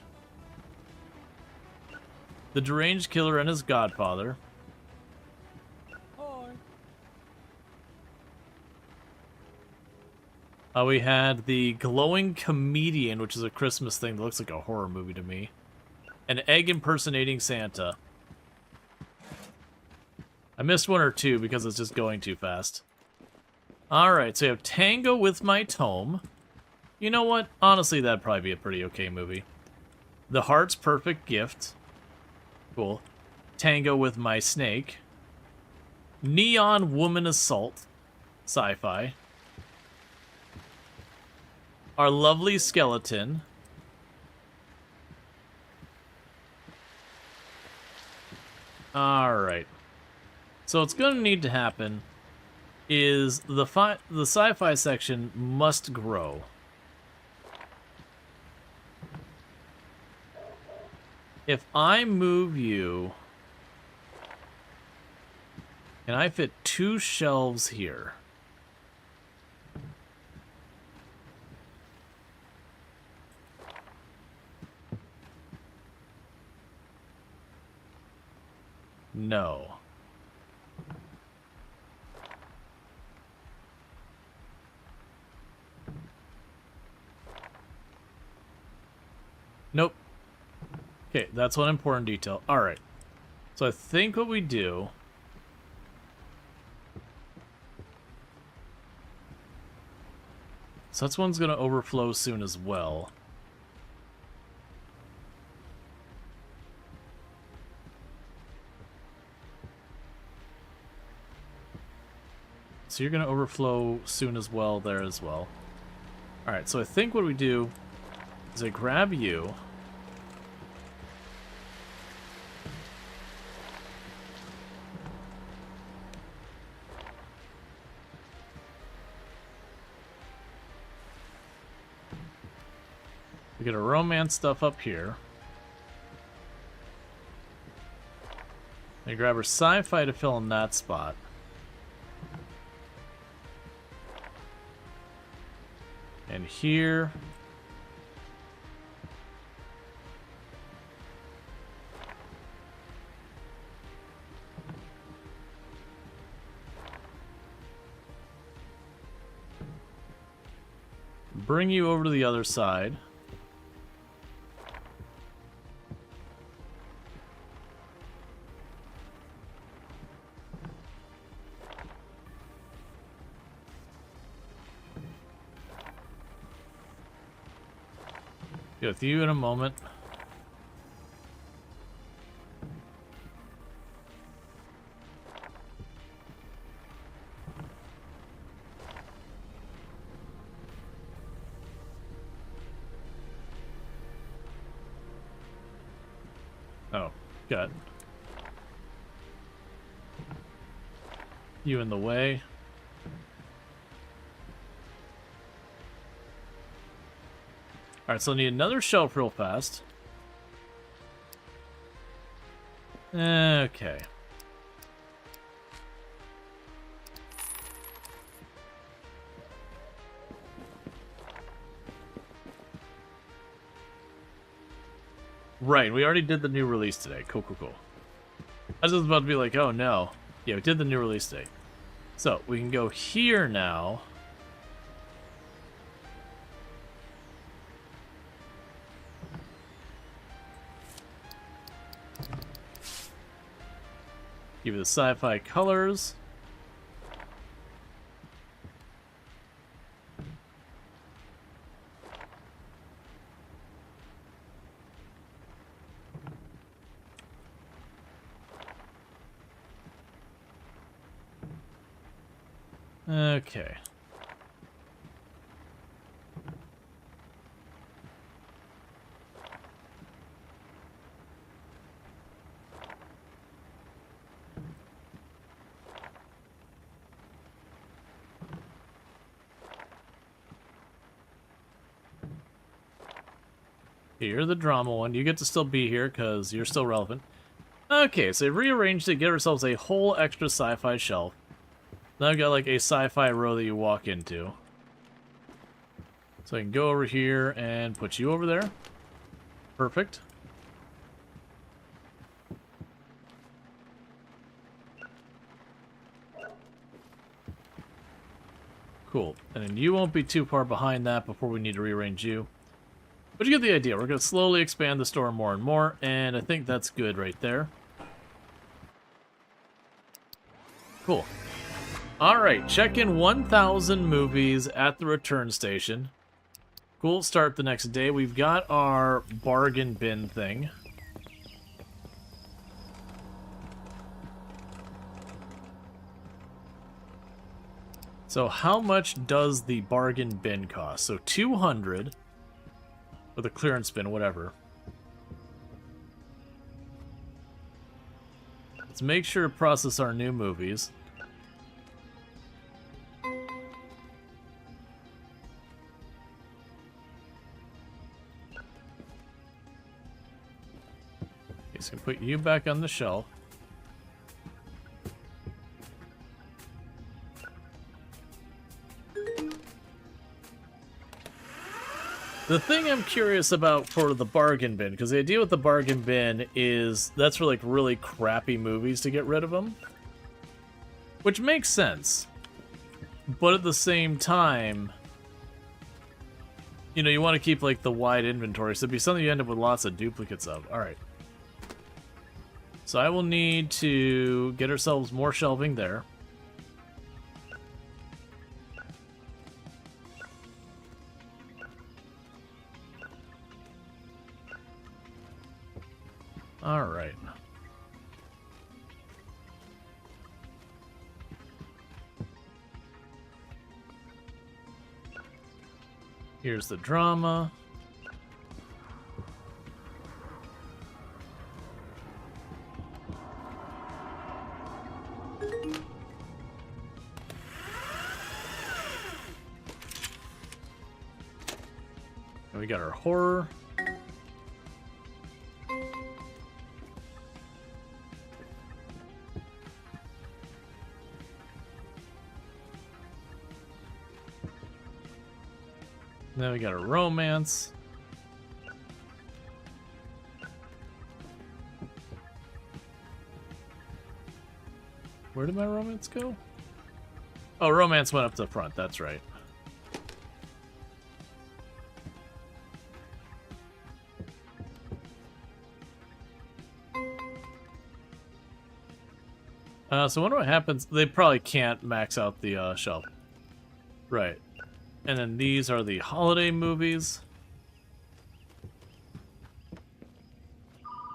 The Deranged Killer and His Godfather. We had the Glowing Comedian, which is a Christmas thing that looks like a horror movie to me. An Egg Impersonating Santa. I missed one or two because it's just going too fast. Alright, so you have Tango with My Tome. You know what? Honestly, that'd probably be a pretty okay movie. The Heart's Perfect Gift. Cool. Tango with My Snake. Neon Woman Assault. Sci-fi. Our Lovely Skeleton. Alright. So what's going to need to happen is the sci-fi section must grow. If I move you... Can I fit 2 shelves here? No. Nope. Okay, that's one important detail. Alright. So I think what we do... So that's one's going to overflow soon as well. So you're going to overflow soon as well there as well. Alright, so I think what we do is I grab you. We get a romance stuff up here. I grab our sci-fi to fill in that spot. And here. Bring you over to the other side. Get with you in a moment. Oh, got you in the way. Alright, so I need another shelf real fast. Okay. Right, we already did the new release today. Cool, cool, cool. I was just about to be like, oh no. Yeah, we did the new release today. So, we can go here now. Give you the sci-fi colors. Okay. You're the drama one. You get to still be here because you're still relevant. Okay, so they've rearranged it, get ourselves a whole extra sci-fi shelf. Now I've got like a sci-fi row that you walk into. So I can go over here and put you over there. Perfect. Cool. And then you won't be too far behind that before we need to rearrange you. But you get the idea. We're going to slowly expand the store more and more, and I think that's good right there. Cool. Alright, check in 1,000 movies at the return station. Cool, start the next day. We've got our bargain bin thing. So how much does the bargain bin cost? So 200... or the clearance bin, whatever. Let's make sure to process our new movies. Okay, so put you back on the shelf. The thing I'm curious about for the bargain bin, because the idea with the bargain bin is that's for like really crappy movies to get rid of them. Which makes sense. But at the same time, you know, you want to keep like the wide inventory, so it'd be something you end up with lots of duplicates of. Alright. So I will need to get ourselves more shelving there. Alright. Here's the drama. And we got our horror. Then we got a romance. Where did my romance go? Oh, romance went up to the front, that's right. So I wonder what happens. They probably can't max out the shelf. Right. And then these are the holiday movies.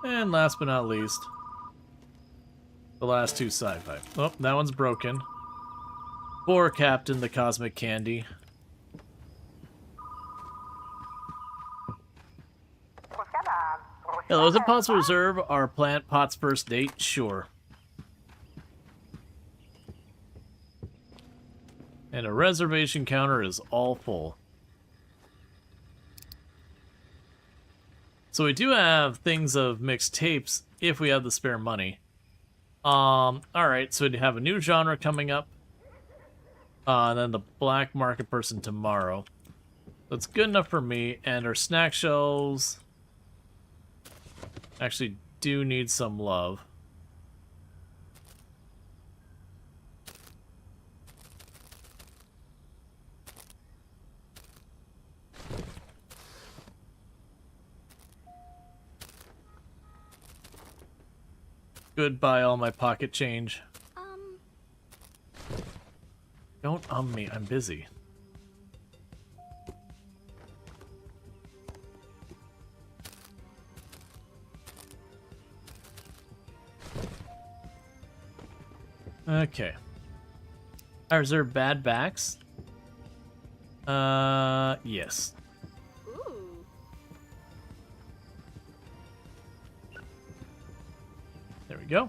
And last but not least, the last two sci-fi. Oh, that one's broken. Poor Captain, the Cosmic Candy. Hello, is it possible to reserve our plant pot's first date? Sure. And a reservation counter is all full. So we do have things of mixed tapes if we have the spare money. Alright, so we have a new genre coming up. And then the black market person tomorrow. That's good enough for me. And our snack shelves actually do need some love. Goodbye, all my pocket change. Um, Don't me, I'm busy. Okay. Are there bad backs? Yes. ooh. There we go.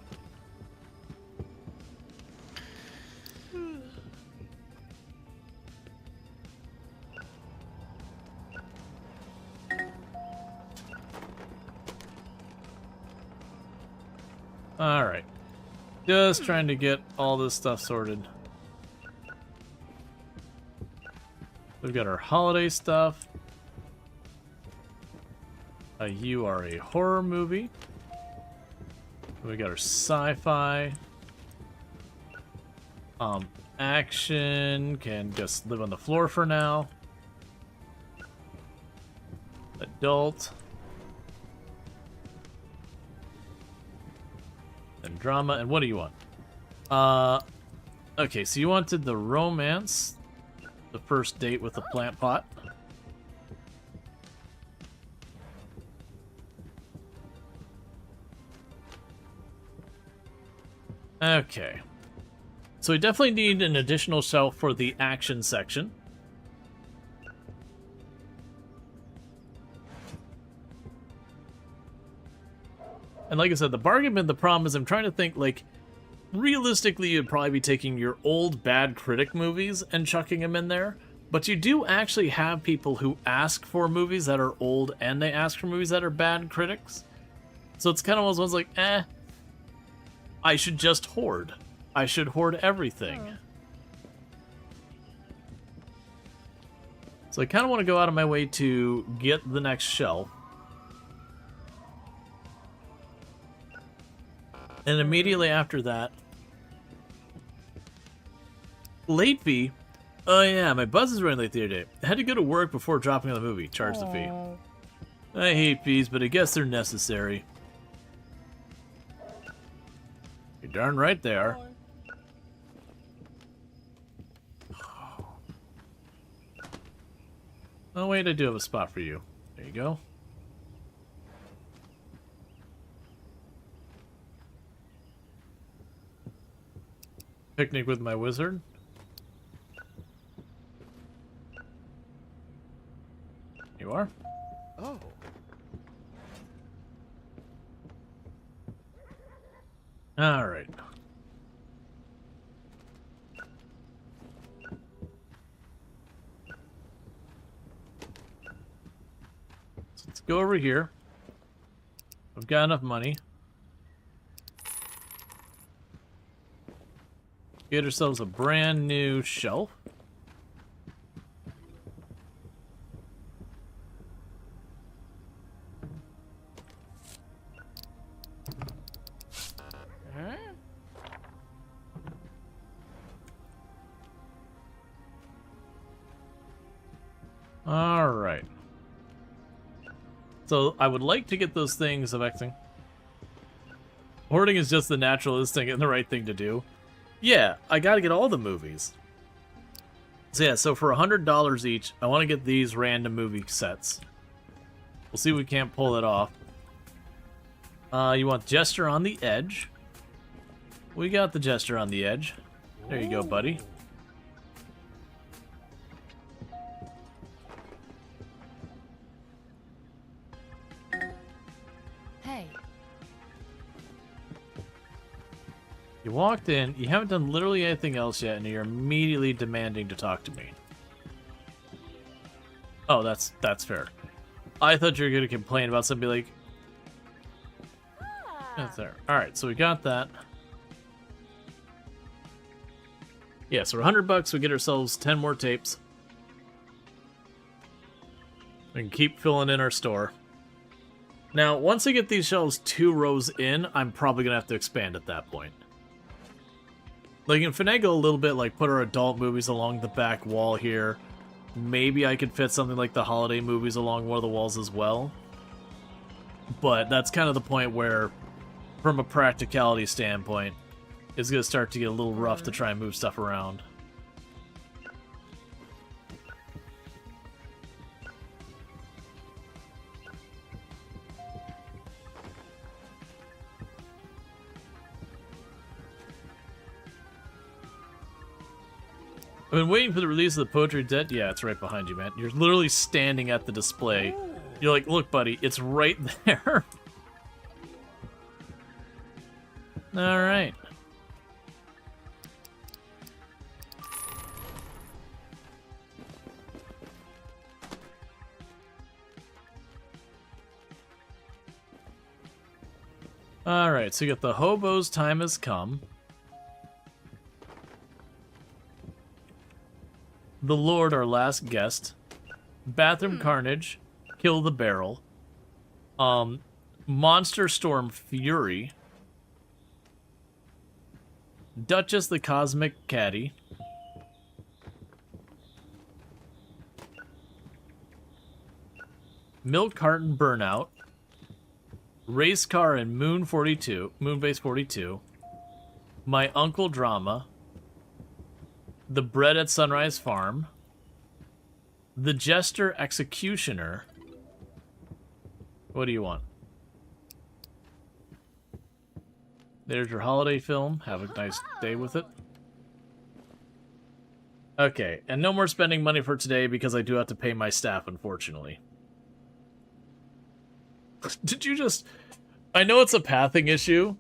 All right. Just trying to get all this stuff sorted. We've got our holiday stuff. You are a horror movie. We got our sci-fi. Action can just live on the floor for now. Adult. And drama. And what do you want? Okay, so you wanted the romance. The first date with the plant pot. Okay. So we definitely need an additional shelf for the action section. And like I said, the bargain bin, the problem is I'm trying to think, like, realistically, you'd probably be taking your old bad critic movies and chucking them in there. But you do actually have people who ask for movies that are old and they ask for movies that are bad critics. So it's kind of one of those ones like, I should just hoard. I should hoard everything. Oh. So I kind of want to go out of my way to get the next shelf. And immediately after that, late fee. Oh yeah, my buzz is running late the other day. I had to go to work before dropping on the movie. Charge the fee. I hate fees, but I guess they're necessary. You're darn right they are. Oh wait, I do have a spot for you. There you go. Picnic with my wizard. You are? Oh. All right. So let's go over here. I've got enough money. Get ourselves a brand new shelf. All right. So I would like to get those things of Xing. Hoarding is just the natural instinct and the right thing to do. Yeah, I gotta get all the movies. So yeah, so for $100 each, I want to get these random movie sets. We'll see if we can't pull it off. You want Jester on the Edge. We got the Jester on the Edge. There you go, buddy. Hey. You walked in, you haven't done literally anything else yet, and you're immediately demanding to talk to me. Oh, that's fair. I thought you were going to complain about something like... That's there. Alright, so we got that. Yeah, so for $100, we get ourselves 10 more tapes. We can keep filling in our store. Now, once I get these shelves 2 rows in, I'm probably going to have to expand at that point. Like, in finagle a little bit, like, put our adult movies along the back wall here. Maybe I could fit something like the holiday movies along one of the walls as well. But that's kind of the point where from a practicality standpoint, it's going to start to get a little rough to try and move stuff around. I've been waiting for the release of the Poetry Debt. Yeah, it's right behind you, man. You're literally standing at the display. You're like, look, buddy, it's right there. Alright. Alright, so you got the hobo's time has come. The Lord, our last guest. Bathroom Carnage. Kill the Barrel. Monster Storm Fury. Duchess the Cosmic Caddy. Milk Carton Burnout. Race Car and Moonbase 42. My Uncle Drama. The Bread at Sunrise Farm. The Jester Executioner. What do you want? There's your holiday film. Have a nice day with it. Okay, and no more spending money for today because I do have to pay my staff, unfortunately. Did you just... I know it's a pathing issue.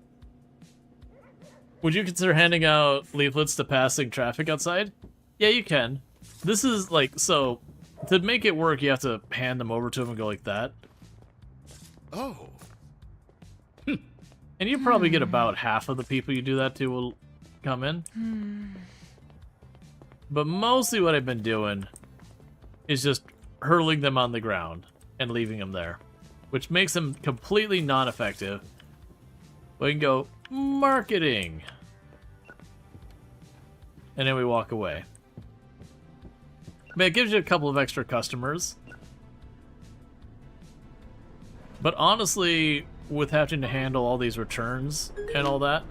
Would you consider handing out leaflets to passing traffic outside? Yeah, you can. This is like, so, to make it work, you have to hand them over to them and go like that. Oh. And you probably get about half of the people you do that to will come in. But mostly what I've been doing is just hurling them on the ground and leaving them there, which makes them completely non-effective. We can go marketing. And then we walk away. But it gives you a couple of extra customers. But honestly, with having to handle all these returns and all that,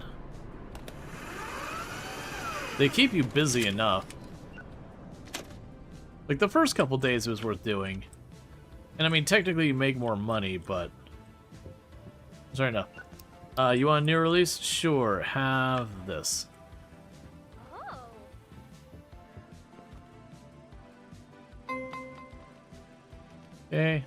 they keep you busy enough. Like, the first couple days was worth doing. And I mean, technically you make more money, but... Sorry, enough. You want a new release? Sure, have this. Oh. Okay.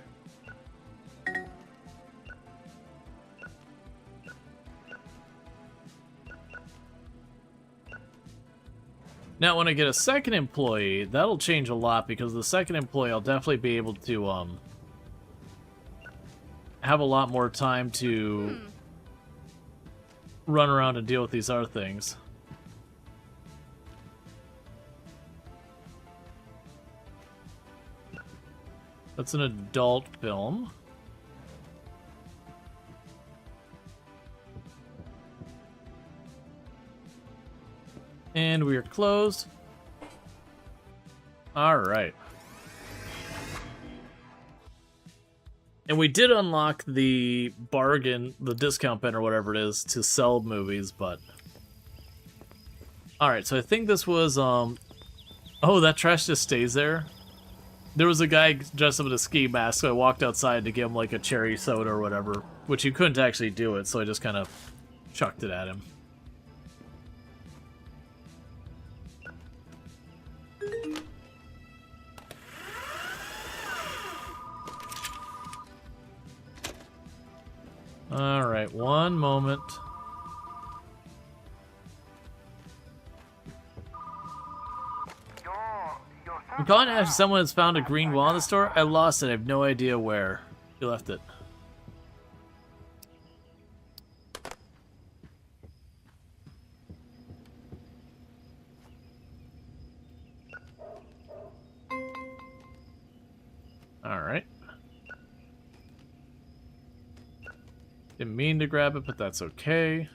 Now, when I get a second employee, that'll change a lot, because the second employee, I'll definitely be able to, have a lot more time to run around and deal with these other things. That's an adult film. And we are closed. Alright. And we did unlock the bargain, the discount bin or whatever it is, to sell movies, but... Alright, so I think this was, Oh, that trash just stays there? There was a guy dressed up in a ski mask, so I walked outside to give him, like, a cherry soda or whatever, which you couldn't actually do it, so I just kind of chucked it at him. Alright, one moment. I'm calling to ask if someone has found a green wall in the store. I lost it. I have no idea where. You left it. Alright. Didn't mean to grab it, but that's okay.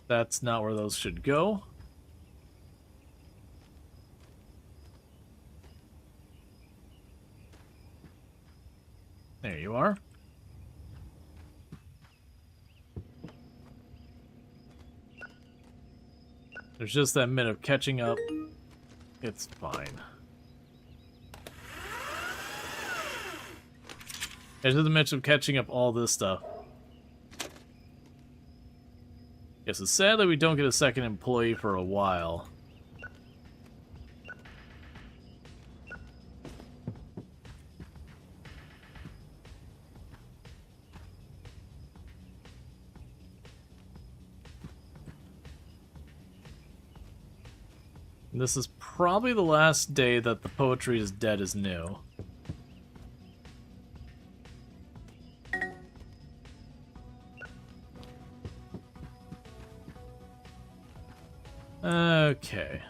That's not where those should go. There's just that minute of catching up. It's fine. There's just a minute of catching up all this stuff. Yes, it's sad that we don't get a second employee for a while. And this is probably the last day that the poetry is dead is new. Okay.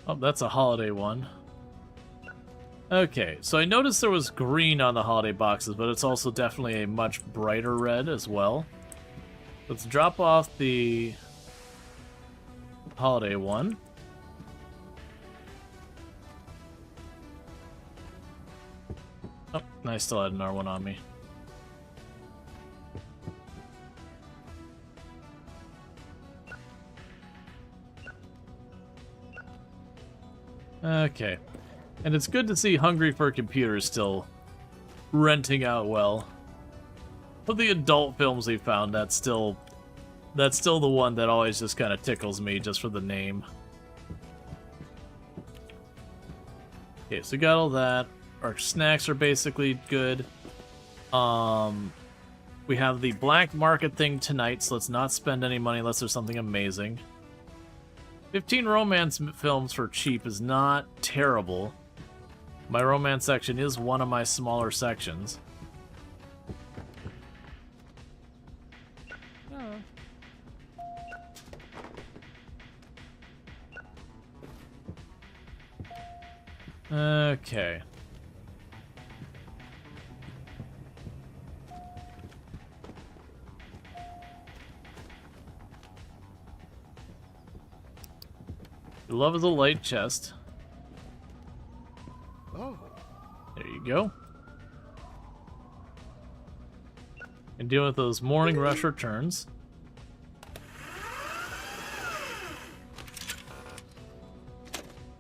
Oh, that's a holiday one. Okay, so I noticed there was green on the holiday boxes, but it's also definitely a much brighter red as well. Let's drop off the holiday one. Oh, I still had an R1 on me. Okay. And it's good to see Hungry for Computers still renting out well. Of the adult films we found, that's still the one that always just kind of tickles me just for the name. Okay, so we got all that. Our snacks are basically good. We have the black market thing tonight, so let's not spend any money unless there's something amazing. 15 romance films for cheap is not terrible. My romance section is one of my smaller sections. Okay. Love is a light chest. Oh. There you go. And dealing with those morning rush returns.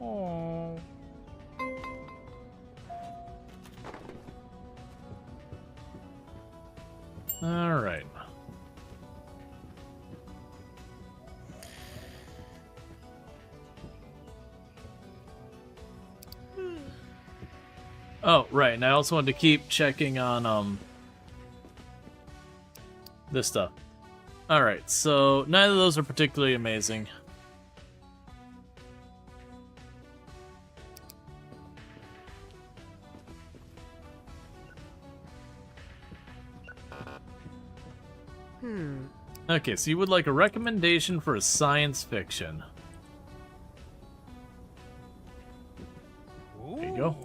Aww. All right. Oh, right, and I also wanted to keep checking on, this stuff. Alright, so neither of those are particularly amazing. Okay, so you would like a recommendation for a science fiction. There you go.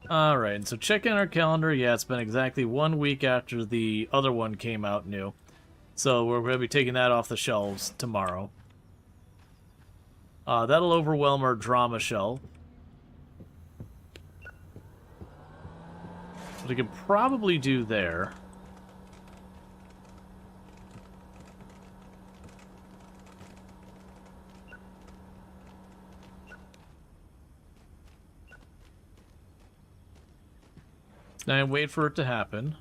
Alright, and so checking our calendar, yeah, it's been exactly 1 week after the other one came out new. So we're going to be taking that off the shelves tomorrow. That'll overwhelm our drama shelf. What we could probably do there... Now wait for it to happen.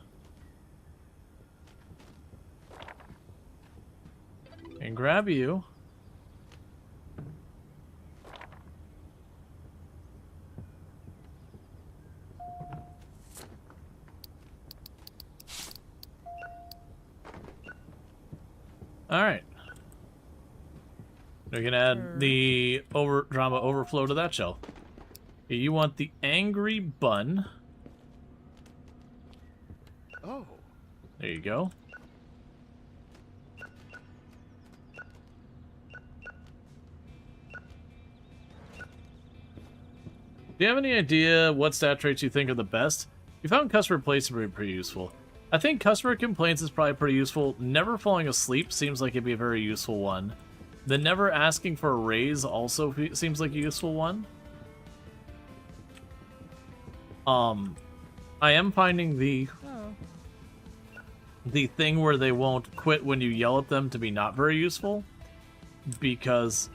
And grab you. Alright. We can add the drama overflow to that shell. Okay, you want the angry bun. Oh. There you go. Do you have any idea what stat traits you think are the best? You found customer complaints to be pretty useful. I think customer complaints is probably pretty useful. Never falling asleep seems like it'd be a very useful one. The never asking for a raise also seems like a useful one. I am finding the thing where they won't quit when you yell at them to be not very useful, because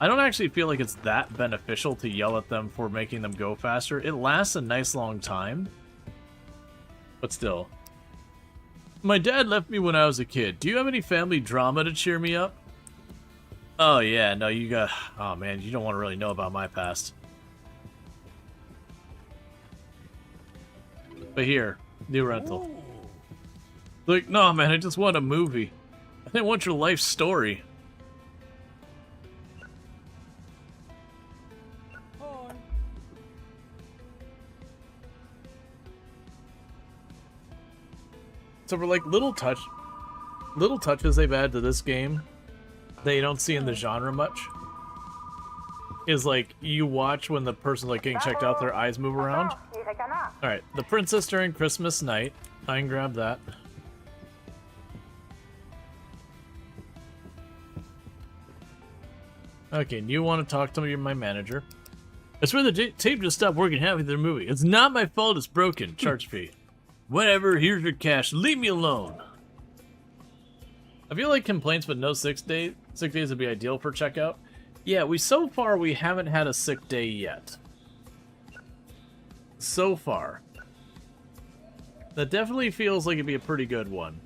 I don't actually feel like it's that beneficial to yell at them for making them go faster. It lasts a nice long time, but still. My dad left me when I was a kid. Do you have any family drama to cheer me up? Oh yeah, no, you got... Oh man, you don't want to really know about my past. But here, new rental. Ooh. Like, no man, I just want a movie. I didn't want your life story. Hi. So for like little touches they've added to this game that you don't see in the genre much is like you watch when the person's like getting checked out, their eyes move around. Alright, the princess during Christmas night. I can grab that. Okay, and you want to talk to me, my manager. I swear the tape just stopped working halfway through the movie. It's not my fault it's broken. Charge fee. Whatever, here's your cash. Leave me alone. I feel like complaints but no sick days would be ideal for checkout. Yeah, so far we haven't had a sick day yet. So far. That definitely feels like it'd be a pretty good one.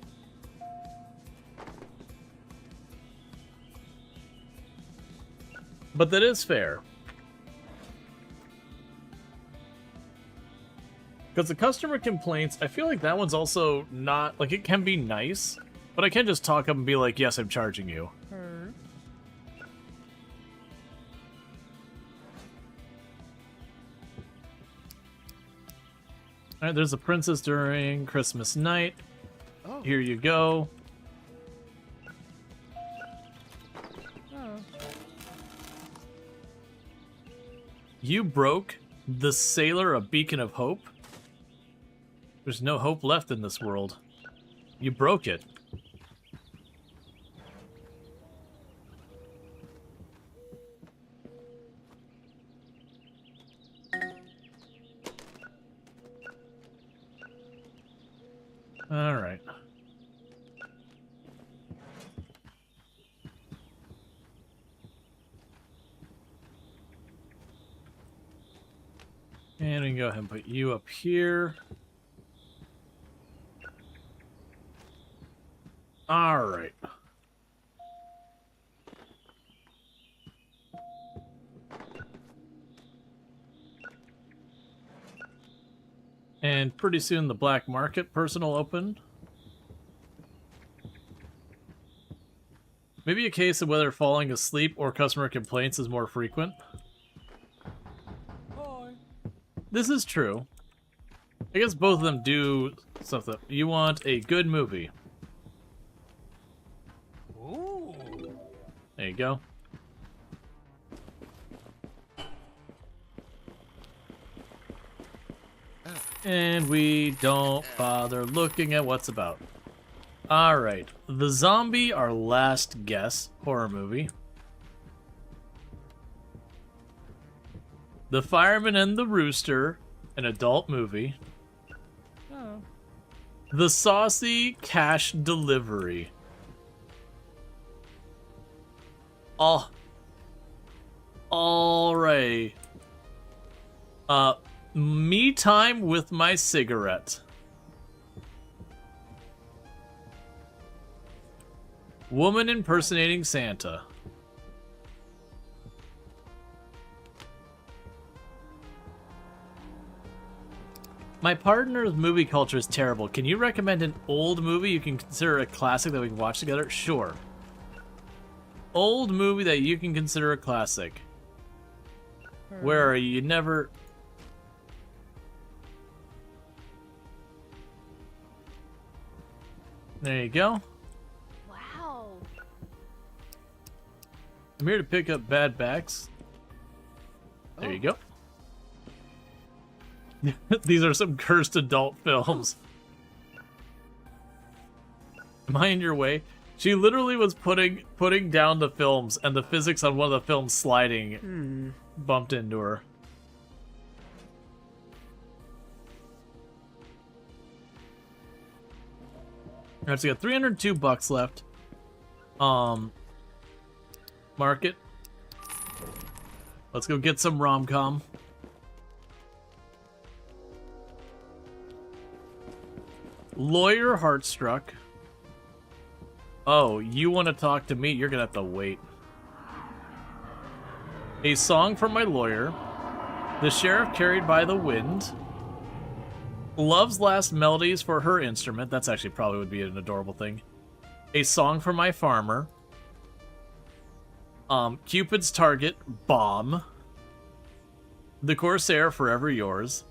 But that is fair. Because the customer complaints, I feel like that one's also not... Like, it can be nice, but I can just talk up and be like, yes, I'm charging you. Alright, there's a princess during Christmas night. Oh. Here you go. You broke the sailor a beacon of hope? There's no hope left in this world. You broke it. All right. And we can go ahead and put you up here. All right. And pretty soon the black market person will open. Maybe a case of whether falling asleep or customer complaints is more frequent. Hi. This is true. I guess both of them do something. You want a good movie. Ooh. There you go. And we don't bother looking at what's about. Alright. The Zombie, our last guess, horror movie. The Fireman and the Rooster, an adult movie. Oh. The Saucy Cash Delivery. Oh. Alright. Me time with my cigarette. Woman impersonating Santa. My partner's movie culture is terrible. Can you recommend an old movie you can consider a classic that we can watch together? Sure. Old movie that you can consider a classic. Where are you? You never... There you go. Wow. I'm here to pick up bad backs. There you go. These are some cursed adult films. Am I in your way? She literally was putting down the films, and the physics on one of the films sliding bumped into her. Alright, so we got 302 bucks left. Market. Let's go get some rom-com. Lawyer Heartstruck. Oh, you want to talk to me? You're gonna have to wait. A Song from My Lawyer. The Sheriff Carried by the Wind. Love's Last Melodies for Her Instrument. That's actually probably would be an adorable thing. A Song for My Farmer. Cupid's Target. Bomb. The Corsair, Forever Yours.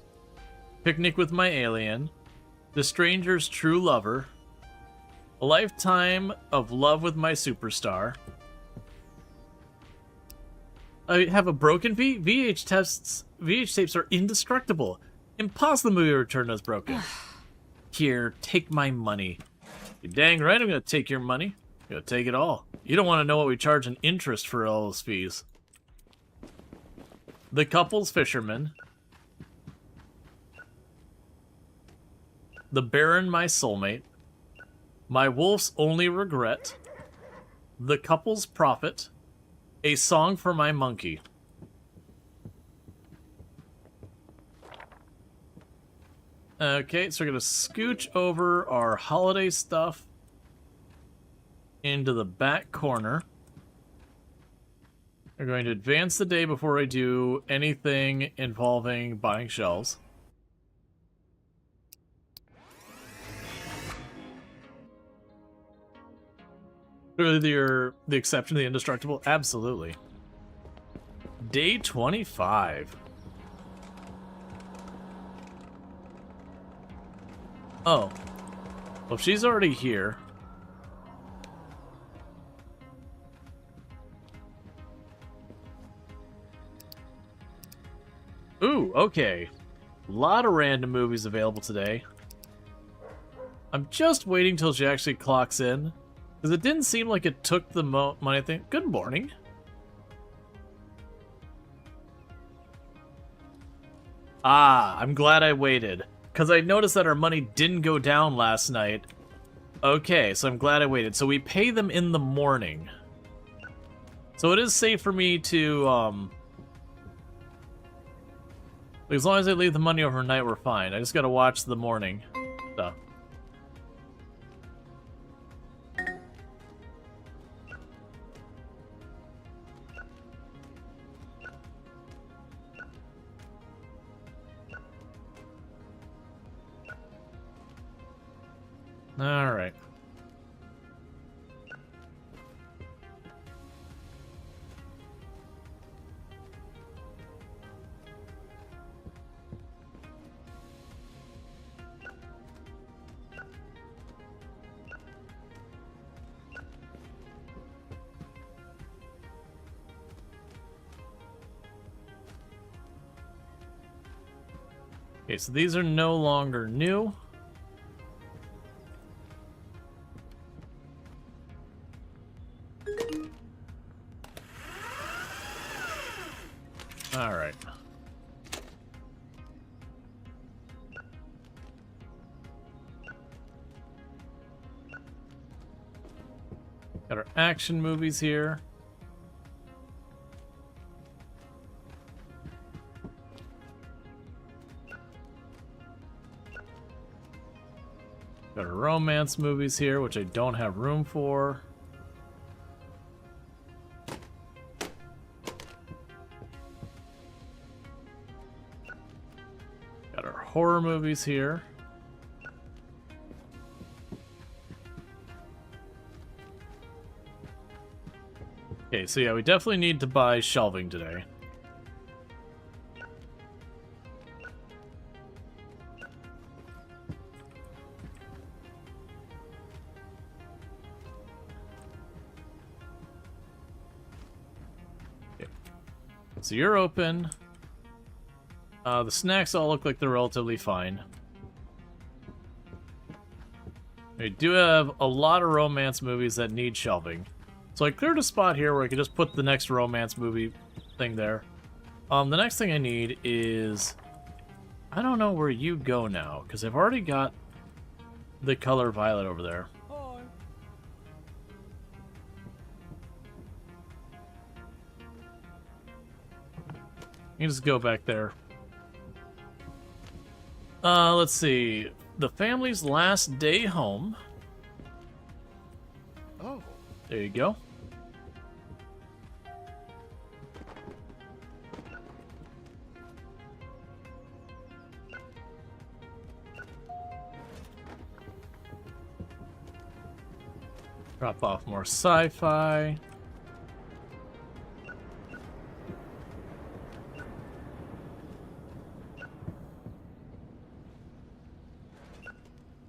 Picnic with My Alien. The Stranger's True Lover. A Lifetime of Love with My Superstar. I have a broken VH tapes are indestructible. Impossible movie to return as broken. Here, take my money. You're dang right I'm gonna take your money. I'm gonna take it all. You don't want to know what we charge in interest for all those fees. The Couple's Fisherman. The Baron, My Soulmate. My Wolf's Only Regret. The Couple's Prophet. A Song for My Monkey. Okay, so we're going to scooch over our holiday stuff into the back corner. We're going to advance the day before I do anything involving buying shelves. The exception to the indestructible? Absolutely. Day 25. Oh. Well, she's already here. Ooh, okay. A lot of random movies available today. I'm just waiting till she actually clocks in. Because it didn't seem like it took the money thing. Good morning. Ah, I'm glad I waited. Because I noticed that our money didn't go down last night. Okay, so I'm glad I waited. So we pay them in the morning. So it is safe for me to, as long as I leave the money overnight, we're fine. I just gotta watch the morning stuff. All right. Okay, so these are no longer new. All right. Got our action movies here. Got our romance movies here, which I don't have room for. Got our horror movies here. Okay, so yeah, we definitely need to buy shelving today. Okay. So you're open. The snacks all look like they're relatively fine. We do have a lot of romance movies that need shelving. So I cleared a spot here where I could just put the next romance movie thing there. The next thing I need is... I don't know where you go now, because I've already got the color violet over there. Hi. You can just go back there. Let's see. The family's last day home. Oh. There you go. Drop off more sci-fi.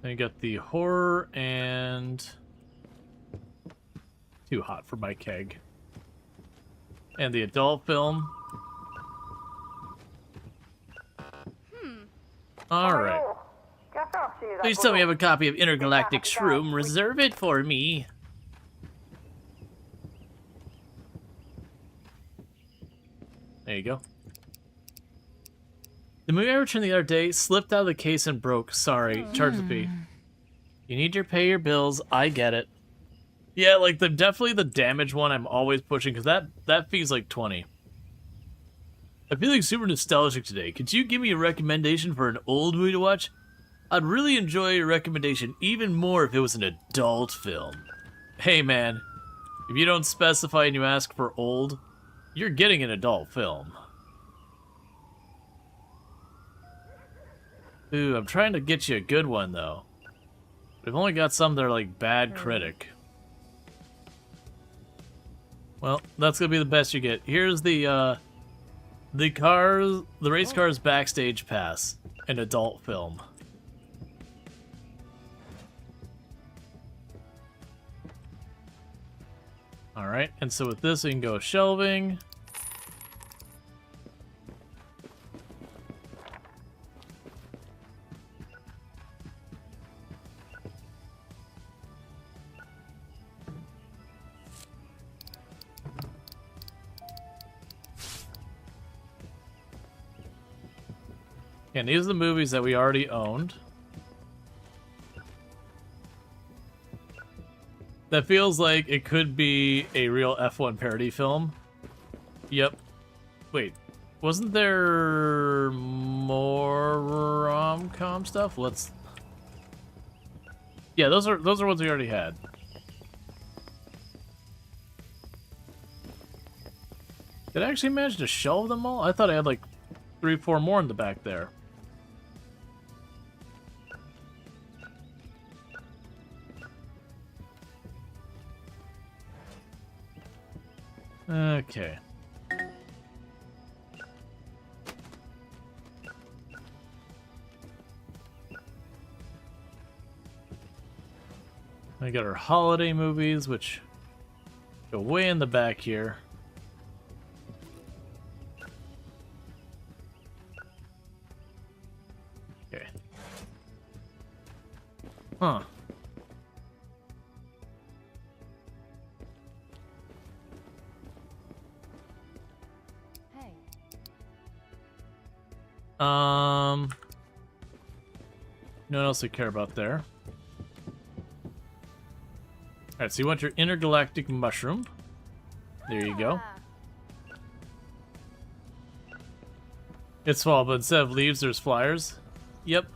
Then you got the horror and... Too hot for my keg. And the adult film. Alright. Please tell me you have a copy of Intergalactic Shroom. Reserve it for me. There you go. The movie I returned the other day slipped out of the case and broke. Sorry, charge the fee. You need to pay your bills. I get it. Yeah, like definitely the damage one I'm always pushing because that fee's like 20. I'm feeling super nostalgic today. Could you give me a recommendation for an old movie to watch? I'd really enjoy your recommendation even more if it was an adult film. Hey man, if you don't specify and you ask for old, you're getting an adult film. Ooh, I'm trying to get you a good one though. We've only got some that are like bad critic. Well, that's gonna be the best you get. Here's the race cars backstage pass, an adult film. All right, and so with this, we can go shelving. And these are the movies that we already owned. That feels like it could be a real F1 parody film. Yep. Wait, wasn't there more rom-com stuff? Let's... Yeah, those are ones we already had. Did I actually manage to shelve them all? I thought I had like 3, 4 more in the back there. Okay. We got our holiday movies, which go way in the back here. Okay. Huh. No one else to care about there. Alright, so you want your intergalactic mushroom. There you go. It's fall, but instead of leaves, there's flyers. Yep.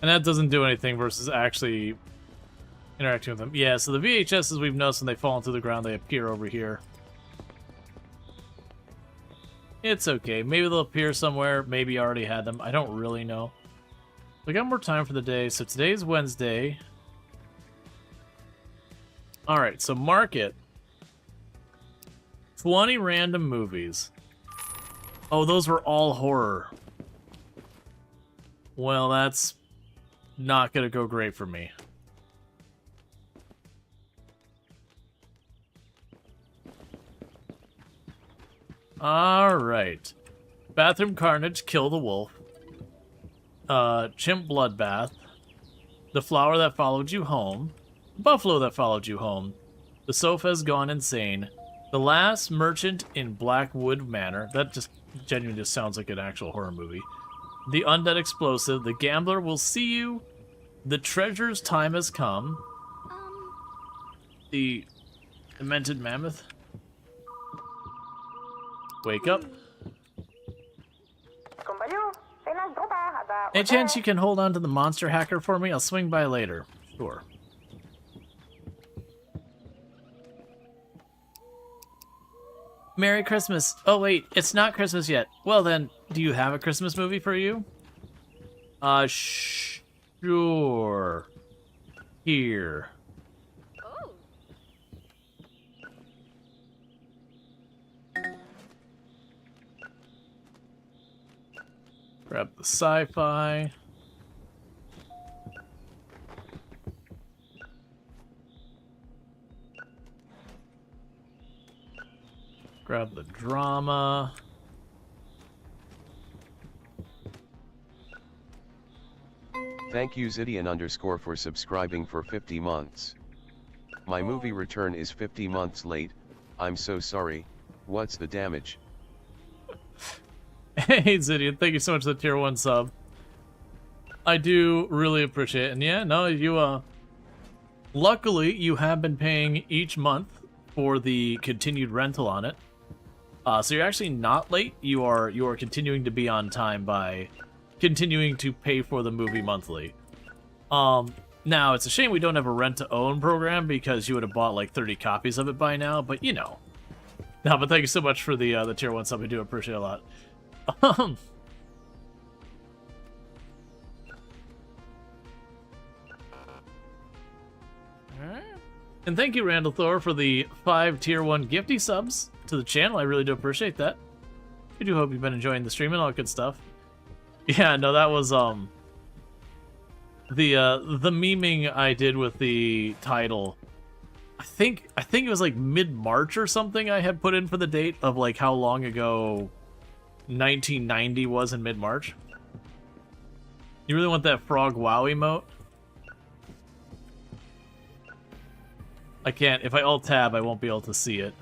And that doesn't do anything versus actually interacting with them. Yeah, so the VHSs we've noticed when they fall into the ground, they appear over here. It's okay. Maybe they'll appear somewhere. Maybe I already had them. I don't really know. We got more time for the day. So today's Wednesday. Alright, so market. 20 random movies. Oh, those were all horror. Well, that's not gonna go great for me. Alright. Bathroom Carnage, Kill the Wolf. Chimp Bloodbath. The Flower That Followed You Home. Buffalo That Followed You Home. The Sofa Has Gone Insane. The Last Merchant in Blackwood Manor. That just genuinely just sounds like an actual horror movie. The Undead Explosive. The Gambler Will See You. The Treasure's Time Has Come. The Demented Mammoth. Wake Up. Any chance you can hold on to the monster hacker for me? I'll swing by later. Sure. Merry Christmas. Oh wait, it's not Christmas yet. Well then, do you have a Christmas movie for you? Sure. Here. Oh. Grab the sci-fi. Grab the drama. Thank you Zidian_ for subscribing for 50 months. My movie return is 50 months late. I'm so sorry. What's the damage? Hey Zidian, thank you so much for the tier 1 sub. I do really appreciate it. And yeah, no, you luckily you have been paying each month for the continued rental on it. So you're actually not late. You are continuing to be on time by continuing to pay for the movie monthly. Now it's a shame we don't have a rent to own program because you would have bought like 30 copies of it by now, but you know. No, but thank you so much for the tier 1 sub. I do appreciate it a lot. And thank you, Randall Thor, for the 5 tier 1 gifty subs to the channel. I really do appreciate that. I do hope you've been enjoying the stream and all that good stuff. Yeah, no, that was the memeing I did with the title. I think it was like mid-March or something I had put in for the date of like how long ago 1990 was in mid-March. You really want that frog wow emote? I can't. If I alt-tab, I won't be able to see it.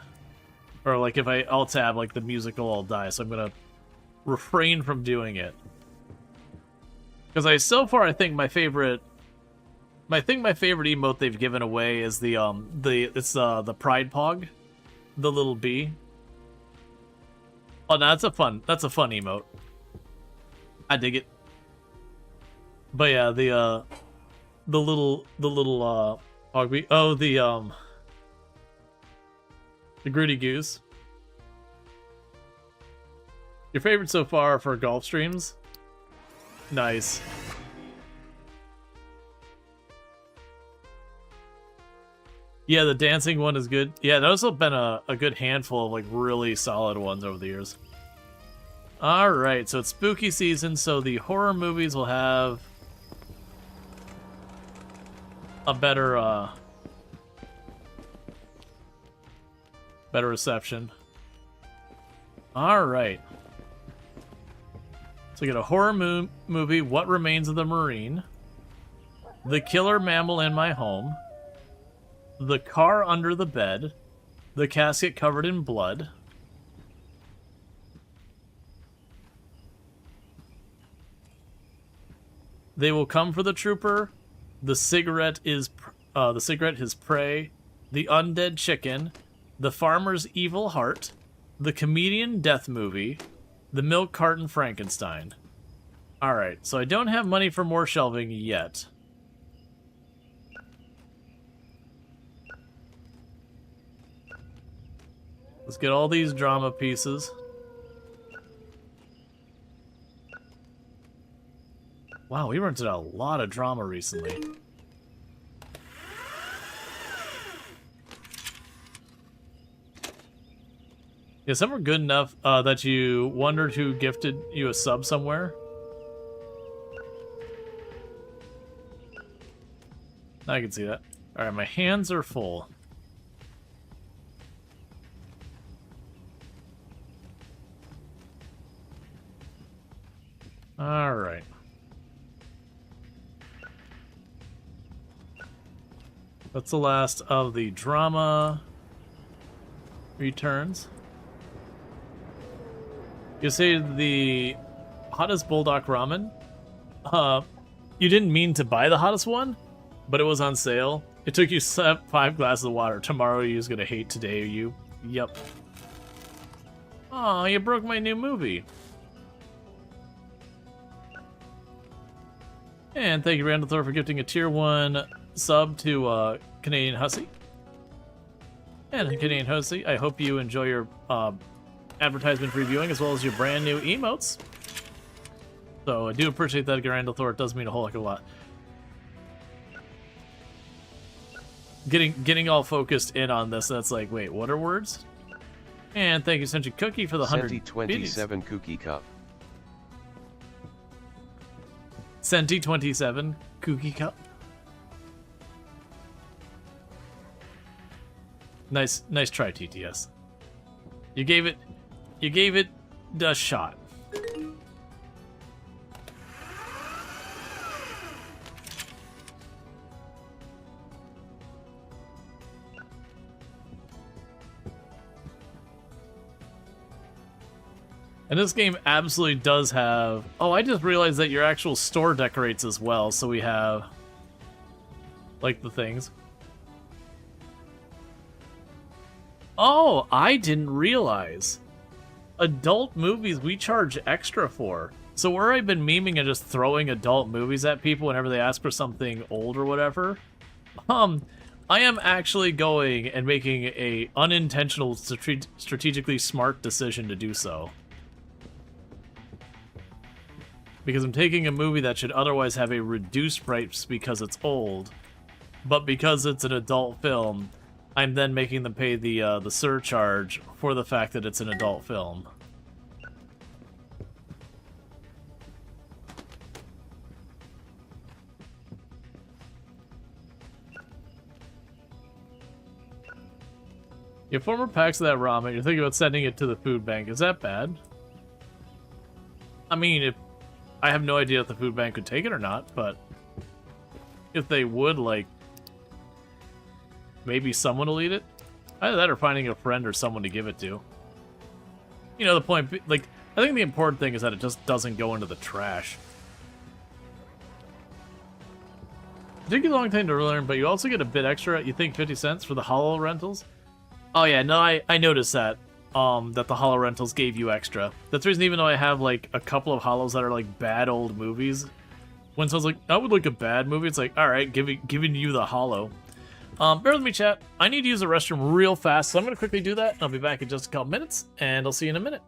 Or, like, if I alt-tab, like, the music will all die, so I'm gonna refrain from doing it. Because so far, I think my favorite emote they've given away is the Pride Pog. The little bee. Oh, no, that's a fun emote. I dig it. But yeah, the little Hogby. Oh, the Groody Goose. Your favorite so far for golf streams? Nice. Yeah, the dancing one is good. Yeah, those have been a good handful of like really solid ones over the years. Alright, so it's spooky season, so the horror movies will have a better reception. Alright. So we get a horror movie, What Remains of the Marine, The Killer Mammal in My Home, The Car Under the Bed, The Casket Covered in Blood, They Will Come for the Trooper, The Cigarette Is Prey, The Undead Chicken, The Farmer's Evil Heart, The Comedian Death Movie, The Milk Carton Frankenstein. Alright, so I don't have money for more shelving yet. Let's get all these drama pieces. Wow, we rented a lot of drama recently. Yeah, some were good enough that you wondered who gifted you a sub somewhere. I can see that. Alright, my hands are full. All right. That's the last of the drama returns. You say the hottest bulldog ramen? You didn't mean to buy the hottest one, but it was on sale. It took you 5 glasses of water. Tomorrow you's gonna hate today, you. Yep. Aw, you broke my new movie. And thank you, Randall Thor, for gifting a tier 1 sub to Canadian Hussy. And Canadian Hussy, I hope you enjoy your advertisement reviewing as well as your brand new emotes. So I do appreciate that, Randall Thor. It does mean a whole heck of a lot. Getting all focused in on this, that's like, wait, what are words? And thank you, Sentry Cookie, for the 100 27 cookie cup. Senti 27 Cookie Cup. Nice try, TTS. You gave it a shot. And this game absolutely does have... Oh, I just realized that your actual store decorates as well, so we have... like, the things. Oh, I didn't realize. Adult movies we charge extra for. So where I've been memeing and just throwing adult movies at people whenever they ask for something old or whatever, I am actually going and making a unintentional, strategically smart decision to do so. Because I'm taking a movie that should otherwise have a reduced price because it's old, but because it's an adult film, I'm then making them pay the surcharge for the fact that it's an adult film. You have 4 more packs of that ramen. You're thinking about sending it to the food bank. Is that bad? I mean, if I have no idea if the food bank would take it or not, but if they would, like, maybe someone will eat it. Either that or finding a friend or someone to give it to. You know, the point, like, I think the important thing is that it just doesn't go into the trash. It took you a long time to learn, but you also get a bit extra, you think 50 cents for the hollow rentals? Oh yeah, no, I noticed that. That the hollow rentals gave you extra. That's the reason, even though I have like a couple of hollows that are like bad old movies, when someone's like, I would like a bad movie, it's like, alright, giving you the hollow. Bear with me, chat. I need to use the restroom real fast, so I'm gonna quickly do that, and I'll be back in just a couple minutes, and I'll see you in a minute.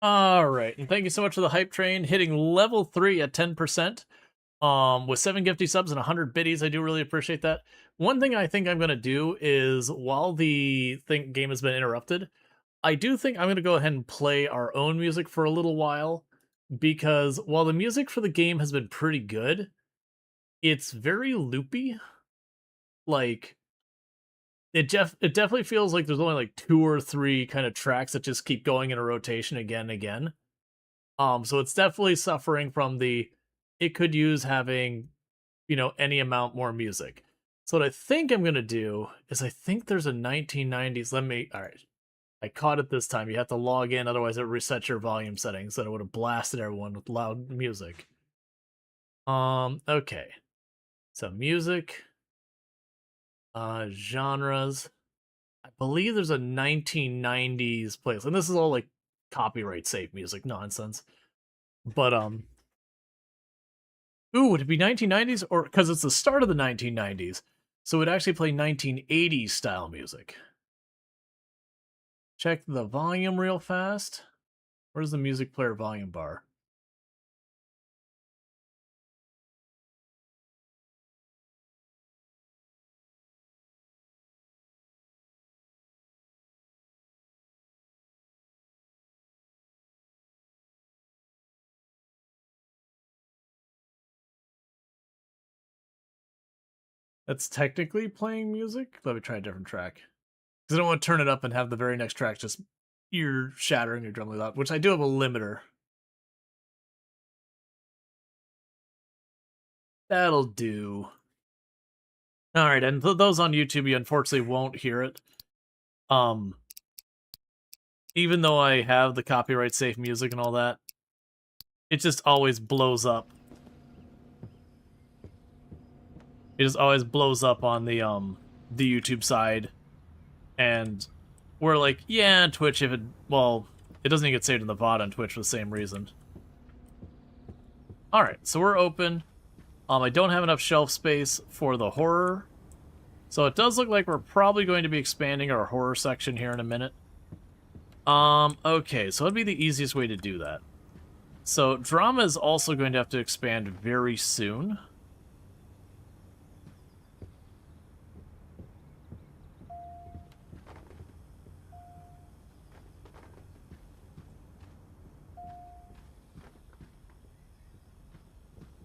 Alright, and thank you so much for the hype train. Hitting level 3 at 10%. With 7 gifty subs and 100 biddies. I do really appreciate that. One thing I think I'm going to do is, while the game has been interrupted, I do think I'm going to go ahead and play our own music for a little while, because while the music for the game has been pretty good, it's very loopy. Like, it definitely feels like there's only like 2 or 3 kind of tracks that just keep going in a rotation again and again. So it's definitely suffering from it could use having, any amount more music. So what I think I'm going to do is, I think there's a 1990s. All right. I caught it this time. You have to log in, otherwise it resets your volume settings, and it would have blasted everyone with loud music. Okay. So music, genres. I believe there's a 1990s playlist, and this is all like copyright safe music nonsense. But ooh, would it be 1990s, or because it's the start of the 1990s, so it would actually play 1980s style music. Check the volume real fast. Where's the music player volume bar? That's technically playing music. Let me try a different track. Because I don't want to turn it up and have the very next track just ear shattering or drumly loud, which I do have a limiter. That'll do. Alright, and those on YouTube, you unfortunately won't hear it. Even though I have the copyright safe music and all that, it just always blows up. It just always blows up on the YouTube side. And we're like, yeah, Twitch, it doesn't even get saved in the VOD on Twitch for the same reason. Alright, so we're open. I don't have enough shelf space for the horror. So it does look like we're probably going to be expanding our horror section here in a minute. Okay, so that'd be the easiest way to do that. So drama is also going to have to expand very soon.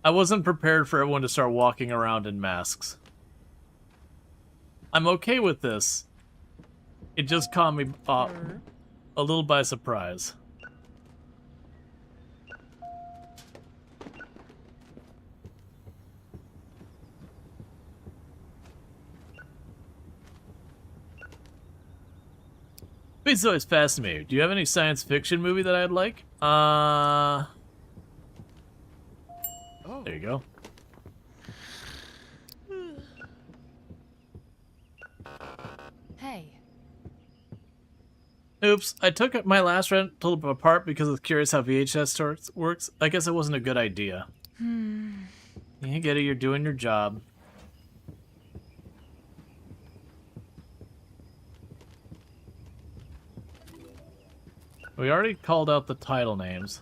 I wasn't prepared for everyone to start walking around in masks. I'm okay with this. It just caught me a little by surprise. It's always fascinating. Do you have any science fiction movie that I'd like? Oh. There you go. Hey. Oops, I took my last rental apart because I was curious how VHS works. I guess it wasn't a good idea. You get it, you're doing your job. We already called out the title names.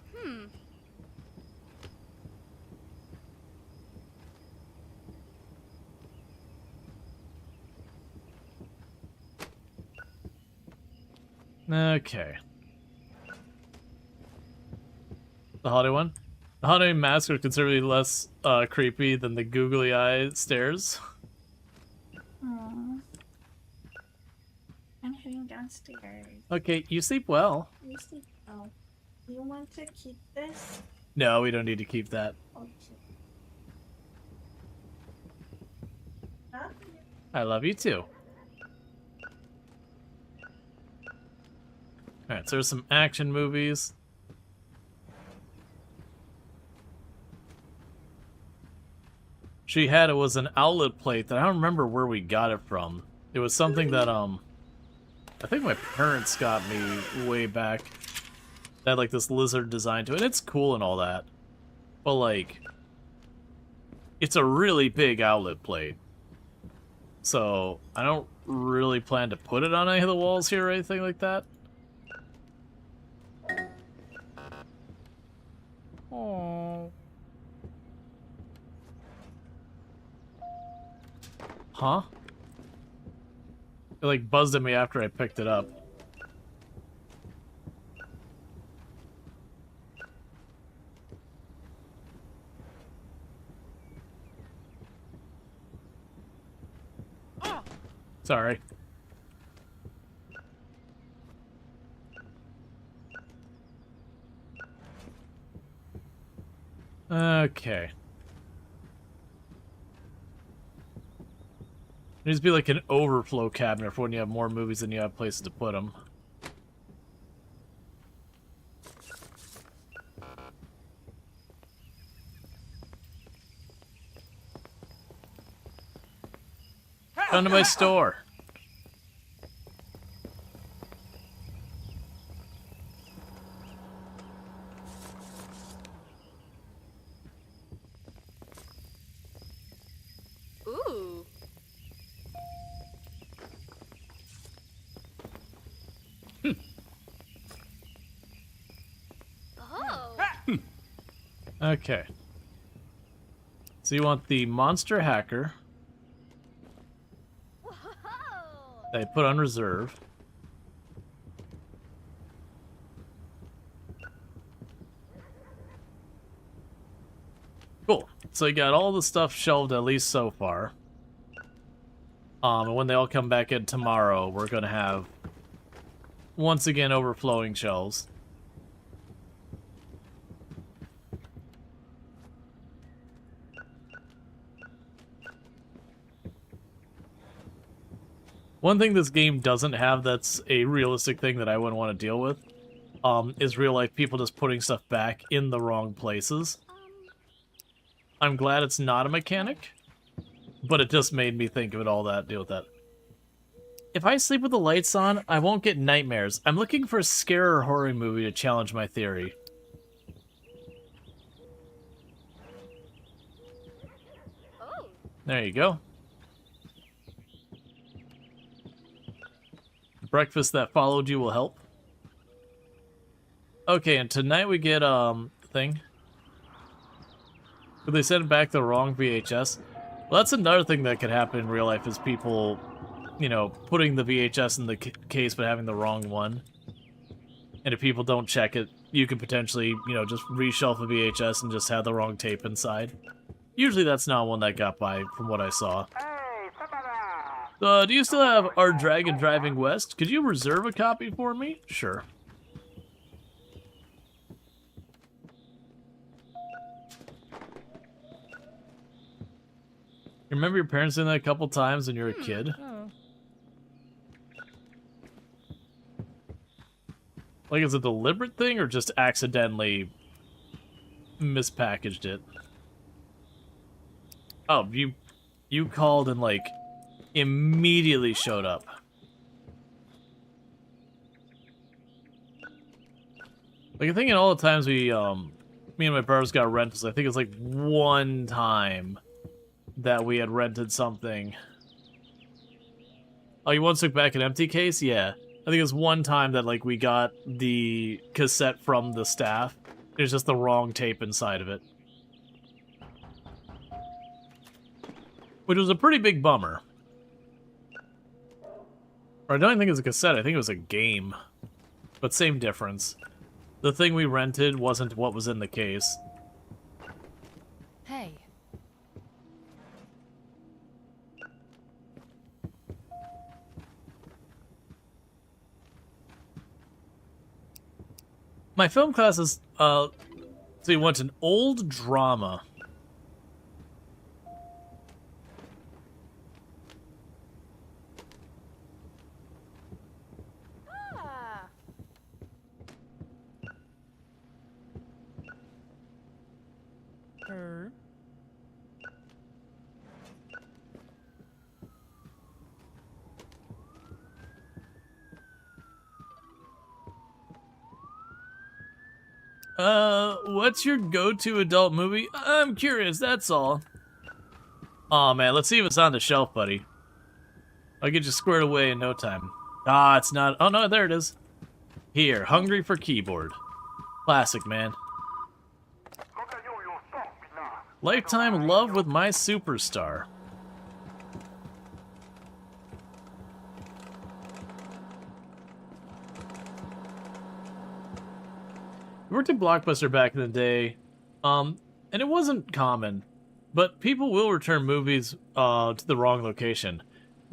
Okay. The holiday one? The holiday masks are considerably less creepy than the googly eye stares. Aww. I'm heading downstairs. Okay, you sleep well. You sleep well. You want to keep this? No, we don't need to keep that. Okay. Huh? I love you too. Alright, so there's some action movies. It was an outlet plate that I don't remember where we got it from. It was something that, I think my parents got me way back. That had, like, this lizard design to it. And it's cool and all that. But, like, it's a really big outlet plate. So, I don't really plan to put it on any of the walls here or anything like that. Huh? It like buzzed at me after I picked it up. Sorry. Okay. It needs to be like an overflow cabinet for when you have more movies than you have places to put them. Come to my store. Ooh. Oh. Okay. So you want the monster hacker Whoa. that I put on reserve. Cool. So you got all the stuff shelved at least so far. And when they all come back in tomorrow, we're gonna have once again overflowing shelves. One thing this game doesn't have that's a realistic thing that I wouldn't want to deal with is real life people just putting stuff back in the wrong places. I'm glad it's not a mechanic, but it just made me think of it all that, deal with that. If I sleep with the lights on, I won't get nightmares. I'm looking for a scare or horror movie to challenge my theory. Oh. There you go. Breakfast that followed you will help. Okay, and tonight we get, thing. But they sent back the wrong VHS. Well, that's another thing that could happen in real life is people, you know, putting the VHS in the case but having the wrong one. And if people don't check it, you could potentially, you know, just reshelf a VHS and just have the wrong tape inside. Usually that's not one that got by from what I saw. Do you still have Our Dragon Driving West? Could you reserve a copy for me? Sure. You remember your parents doing that a couple times when you were a kid? Oh. Like, is it a deliberate thing or just accidentally mispackaged it? Oh, you called and, like, immediately showed up. Like, I think in all the times we, me and my brothers got rentals, I think it was like one time that we had rented something. Oh, you once took back an empty case? Yeah. I think it was one time that, like, we got the cassette from the staff. There's just the wrong tape inside of it. Which was a pretty big bummer. Or I don't even think it was a cassette, I think it was a game. But same difference. The thing we rented wasn't what was in the case. Hey. My film class is, so you want an old drama. Ah. Her. What's your go-to adult movie? I'm curious, that's all. Aw, man, let's see if it's on the shelf, buddy. I'll get you squared away in no time. Ah, it's not. Oh, no, there it is. Here, Hungry for Keyboard. Classic, man. Lifetime Love with My Superstar. I worked at Blockbuster back in the day, and it wasn't common, but people will return movies to the wrong location.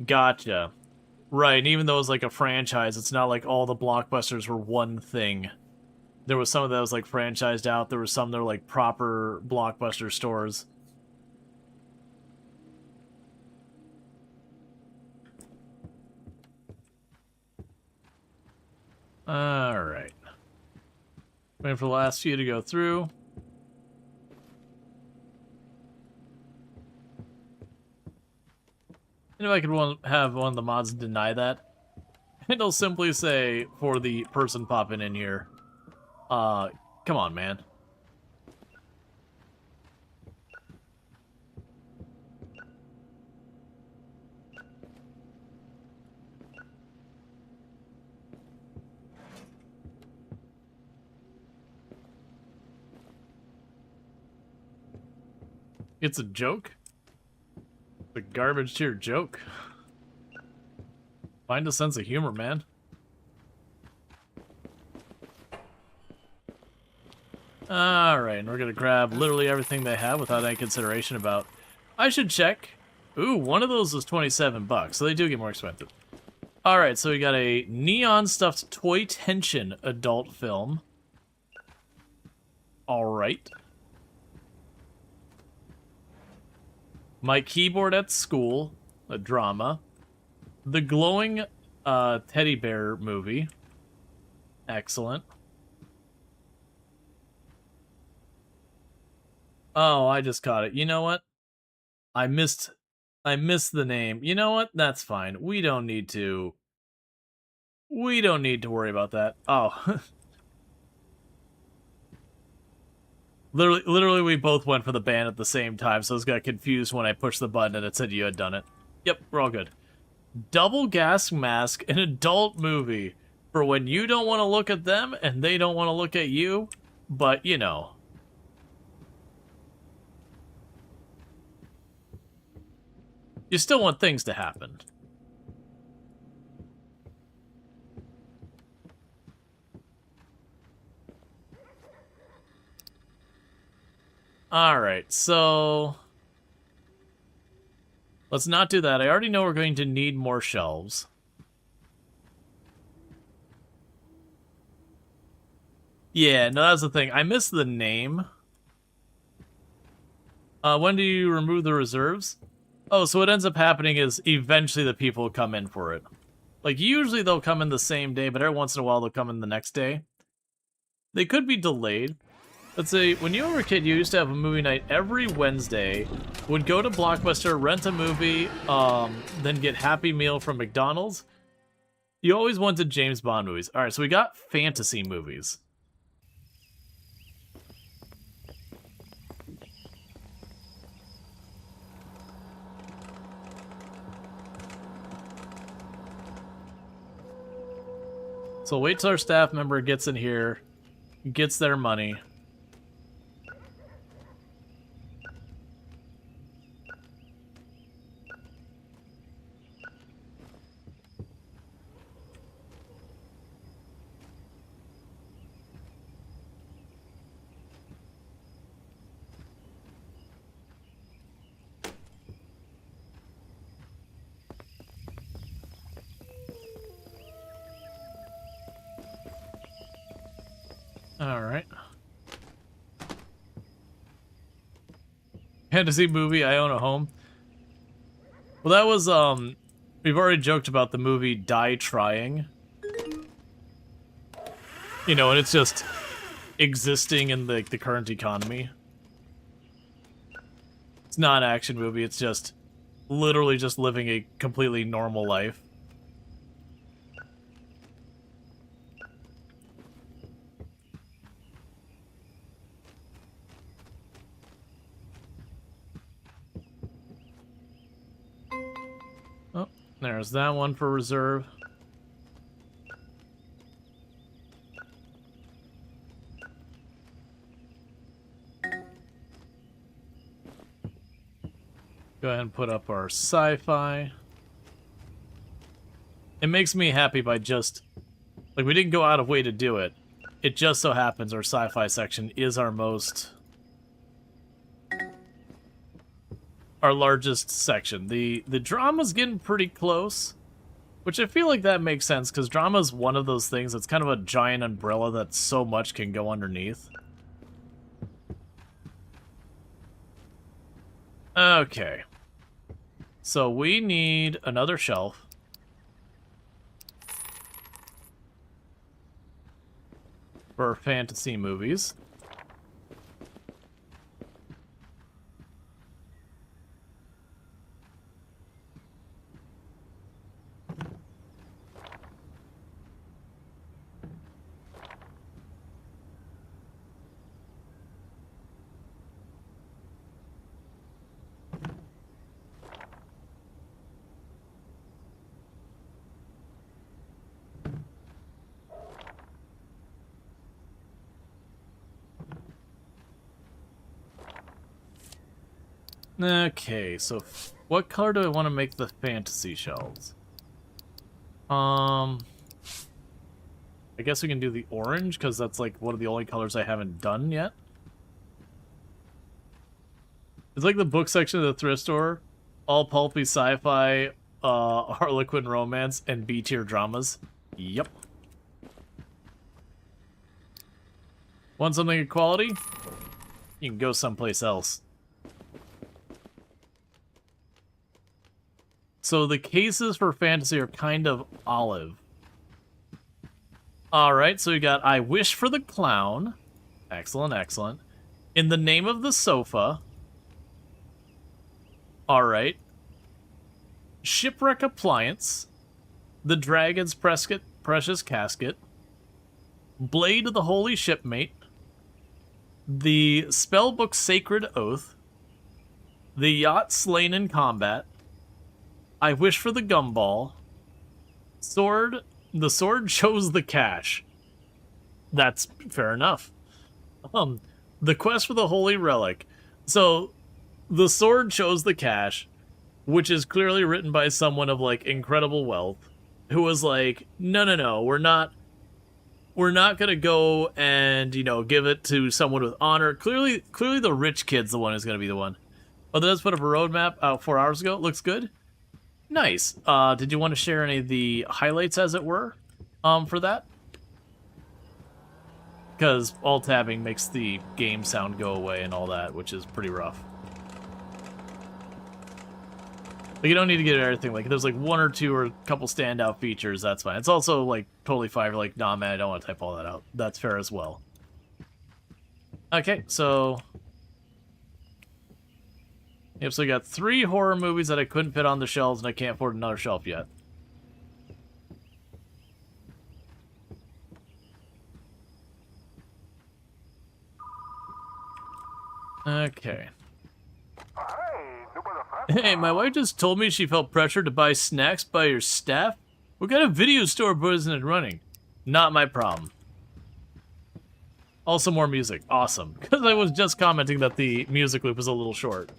Gotcha. Right, and even though it's like a franchise, it's not like all the Blockbusters were one thing. There was some of that was like franchised out. There was some that were like proper Blockbuster stores. Alright. Waiting for the last few to go through. And if I could have one of the mods deny that, it'll simply say, for the person popping in here, come on, man. It's a joke? The garbage tier joke? Find a sense of humor, man. Alright, and we're gonna grab literally everything they have without any consideration about... I should check. Ooh, one of those was 27 bucks, so they do get more expensive. Alright, so we got a neon stuffed toy tension adult film. Alright. My Keyboard at School, a drama. The Glowing Teddy Bear movie. Excellent. Oh, I just caught it. You know what? I missed the name. You know what? That's fine. We don't need to worry about that. Oh. Literally, we both went for the band at the same time, so I just got confused when I pushed the button and it said you had done it. Yep, we're all good. Double Gas Mask, an adult movie for when you don't want to look at them and they don't want to look at you, but you know. You still want things to happen. Alright, so... let's not do that. I already know we're going to need more shelves. Yeah, no, that's the thing. I missed the name. When do you remove the reserves? Oh, so what ends up happening is eventually the people come in for it. Like, usually they'll come in the same day, but every once in a while they'll come in the next day. They could be delayed. Let's say, when you were a kid, you used to have a movie night every Wednesday, would go to Blockbuster, rent a movie, then get Happy Meal from McDonald's. You always wanted James Bond movies. Alright, so we got fantasy movies. So wait till our staff member gets in here, gets their money. Alright. Fantasy movie, I Own a Home. Well, that was, we've already joked about the movie Die Trying. You know, and it's just existing in the current economy. It's not an action movie, it's just literally just living a completely normal life. Oh, there's that one for reserve. Go ahead and put up our sci-fi. It makes me happy by just... like, we didn't go out of way to do it. it just so happens our sci-fi section is our largest section. The drama's getting pretty close, which I feel like that makes sense, because drama's one of those things that's kind of a giant umbrella that so much can go underneath. Okay. So we need another shelf. For fantasy movies. Okay, so what color do I want to make the fantasy shelves? I guess we can do the orange, because that's like one of the only colors I haven't done yet. It's like the book section of the thrift store. All pulpy sci-fi, harlequin romance, and B-tier dramas. Yep. Want something of quality? You can go someplace else. So the cases for fantasy are kind of olive. Alright, so we got I Wish for the Clown. Excellent, excellent. In the Name of the Sofa. Alright. Shipwreck Appliance. The Dragon's Precious Casket. Blade of the Holy Shipmate. The Spellbook Sacred Oath. The Yacht Slain in Combat. I Wish for the Gumball. Sword. The Sword Chose the Cash. That's fair enough. The Quest for the Holy Relic. So, The Sword Chose the Cash, which is clearly written by someone of, like, incredible wealth, who was like, no, we're not gonna go and, you know, give it to someone with honor. Clearly the rich kid's the one who's gonna be the one. Oh, they just put up a roadmap out 4 hours ago. It looks good. Nice. Did you want to share any of the highlights, as it were, for that? Because alt-tabbing makes the game sound go away and all that, which is pretty rough. Like, you don't need to get everything. Like, if there's like one or two or a couple standout features, that's fine. It's also, like, totally fine. You're like, nah, man, I don't want to type all that out. That's fair as well. Okay, so... Yep, so we got 3 horror movies that I couldn't fit on the shelves, and I can't afford another shelf yet. Okay. Hey, my wife just told me she felt pressured to buy snacks by your staff. What kind of video store isn't it running? Not my problem. Also more music. Awesome. Because I was just commenting that the music loop was a little short.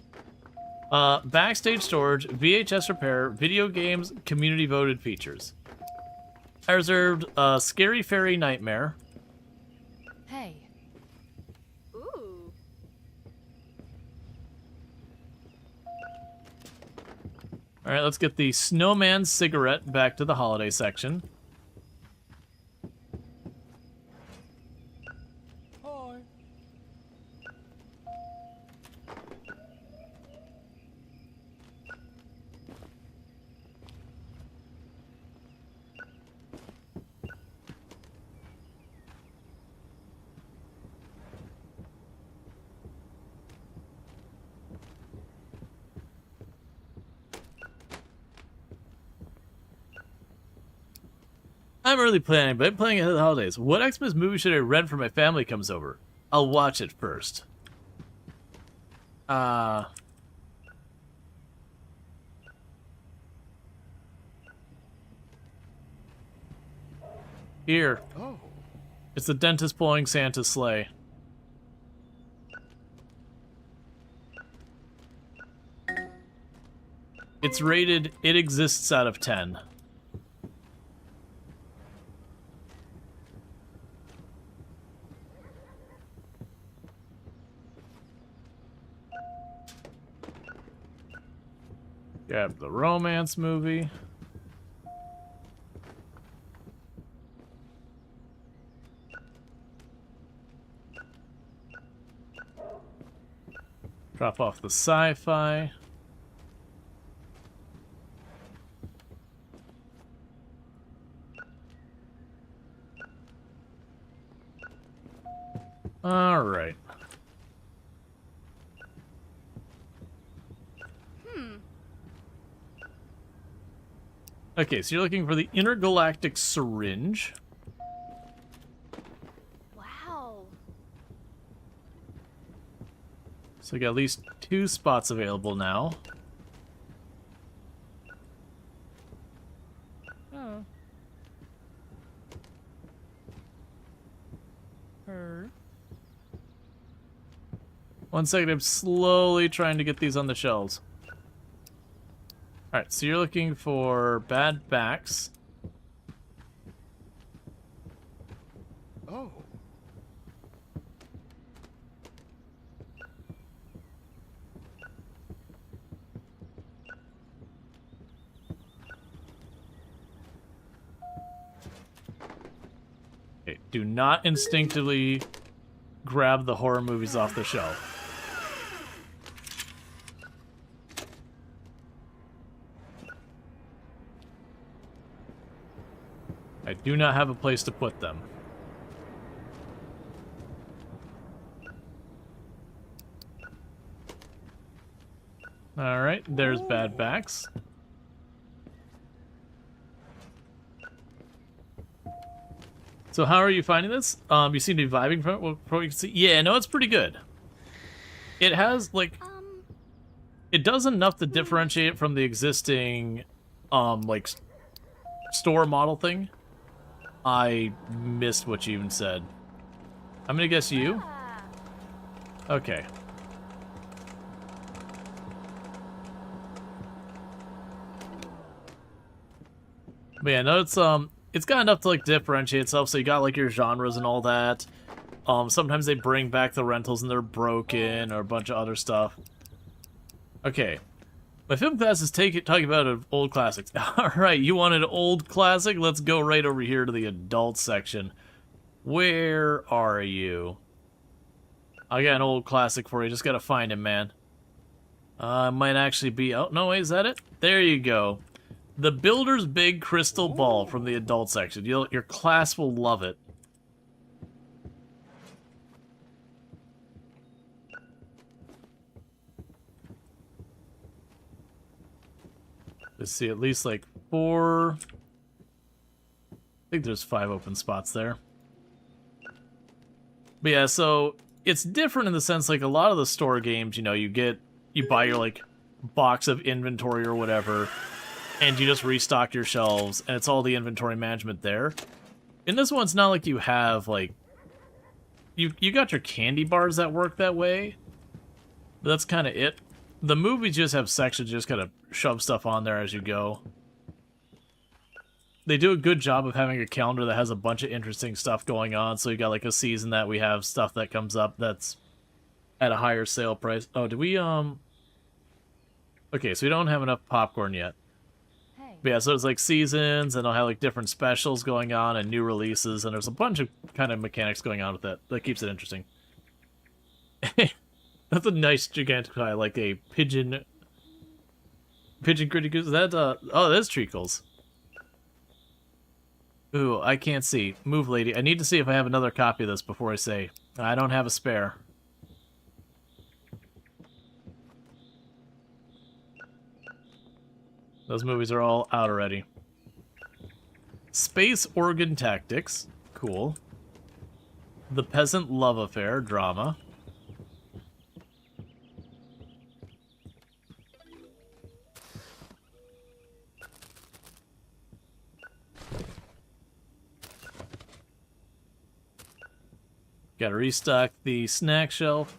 Backstage storage, VHS repair, video games, community voted features. I reserved Scary Fairy Nightmare. Hey. Ooh. Alright, let's get the Snowman Cigarette back to the holiday section. Hi. I'm early planning, but I'm playing ahead of the holidays. What Xmas movie should I rent for my family comes over? I'll watch it first. Here. Oh. It's the dentist pulling Santa's sleigh. It's rated, it exists out of 10. Grab the romance movie. Drop off the sci-fi. All right. Okay, so you're looking for the intergalactic syringe. Wow. So we got at least 2 spots available now. Oh. Her. 1 second, I'm slowly trying to get these on the shelves. Alright, so you're looking for bad backs. Oh. Okay, do not instinctively grab the horror movies off the shelf. I do not have a place to put them. Alright, there's bad backs. So how are you finding this? You seem to be vibing from it. Well, from what you can see. Yeah, no, it's pretty good. It has, like... It does enough to differentiate it from the existing, like, store model thing. I missed what you even said. I'm gonna guess you? Okay. But yeah, no, it's got enough to like differentiate itself. So you got like your genres and all that. Sometimes they bring back the rentals and they're broken or a bunch of other stuff. Okay. My film class is talking about an old classics. Alright, you want an old classic? Let's go right over here to the adult section. Where are you? I got an old classic for you. Just gotta find him, man. Might actually be... Oh, no, wait, is that it? There you go. The Builder's Big Crystal Ball from the adult section. Your class will love it. Let's see, at least like 4... I think there's 5 open spots there. But yeah, so it's different in the sense like a lot of the store games, you know, you buy your like box of inventory or whatever, and you just restock your shelves, and it's all the inventory management there. In this one, it's not like you have like you got your candy bars that work that way, but that's kind of it. The movies just have sections, you just gotta shove stuff on there as you go. They do a good job of having a calendar that has a bunch of interesting stuff going on, so you got like a season that we have stuff that comes up that's at a higher sale price. Oh, did we, Okay, so we don't have enough popcorn yet. Hey. But yeah, so it's like seasons, and they'll have like different specials going on and new releases, and there's a bunch of kind of mechanics going on with it that keeps it interesting. That's a nice gigantic eye, like a pigeon criticus. Is that oh, that's treacles. Ooh, I can't see. Move, lady. I need to see if I have another copy of this before I say. I don't have a spare. Those movies are all out already. Space Organ Tactics. Cool. The Peasant Love Affair. Drama. Gotta restock the snack shelf.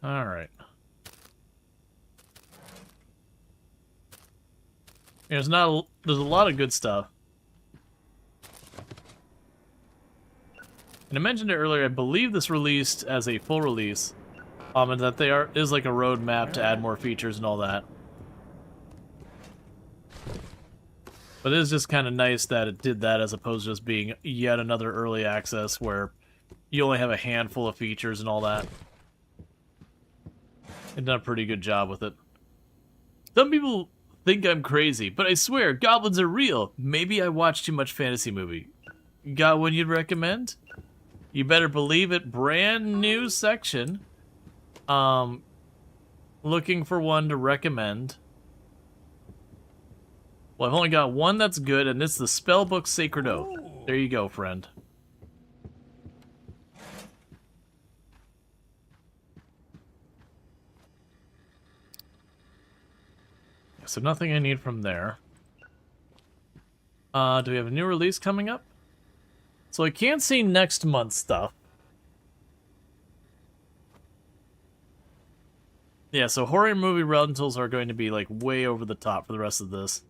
Alright. There's there's a lot of good stuff. And I mentioned it earlier, I believe this released as a full release, and that is like a roadmap to add more features and all that. But it is just kind of nice that it did that as opposed to just being yet another early access where you only have a handful of features and all that. They've done a pretty good job with it. Some people think I'm crazy, but I swear, goblins are real. Maybe I watch too much fantasy movie. Got one you'd recommend? You better believe it. Brand new section. Looking for one to recommend. Well, I've only got one that's good, and it's the Spellbook Sacred Oath. There you go, friend. So nothing I need from there. Do we have a new release coming up? So I can't see next month's stuff. Yeah, so horror movie rentals are going to be like way over the top for the rest of this.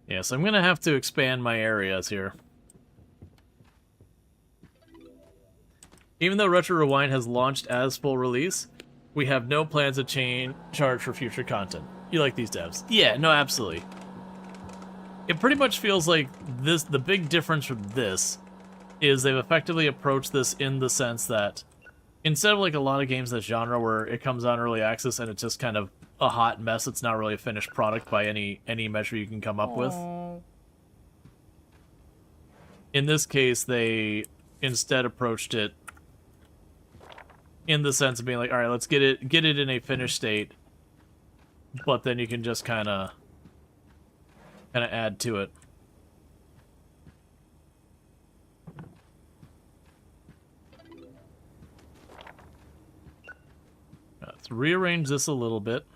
Yeah, so I'm going to have to expand my areas here. Even though Retro Rewind has launched as full release, we have no plans to charge for future content. You like these devs? Yeah, no, absolutely. It pretty much feels like this. The big difference from this is they've effectively approached this in the sense that instead of like a lot of games in this genre where it comes on early access and it's just kind of a hot mess, it's not really a finished product by any measure you can come up with. In this case, they instead approached it in the sense of being like, all right, let's get it in a finished state, but then you can just kind of add to it. Let's rearrange this a little bit.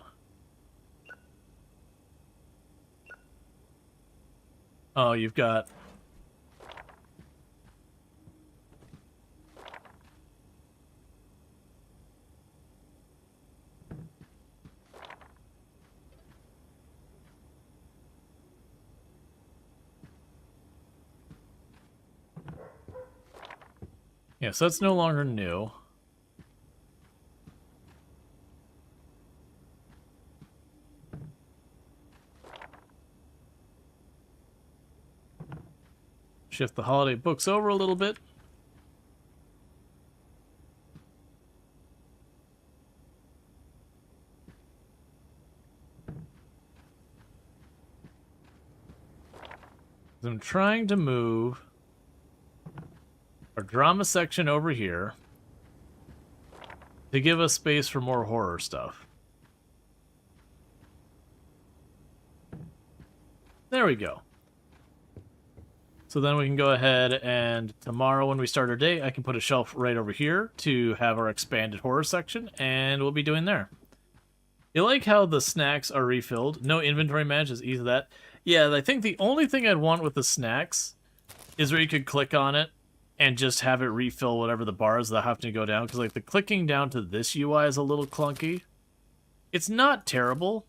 Oh, you've got... Yeah, so that's no longer new. Shift the holiday books over a little bit. I'm trying to move our drama section over here to give us space for more horror stuff. There we go. So then we can go ahead and tomorrow when we start our day, I can put a shelf right over here to have our expanded horror section, and we'll be doing there. You like how the snacks are refilled? No inventory management is easy that. Yeah, I think the only thing I'd want with the snacks is where you could click on it and just have it refill whatever the bars that have to go down. Because like the clicking down to this UI is a little clunky. It's not terrible.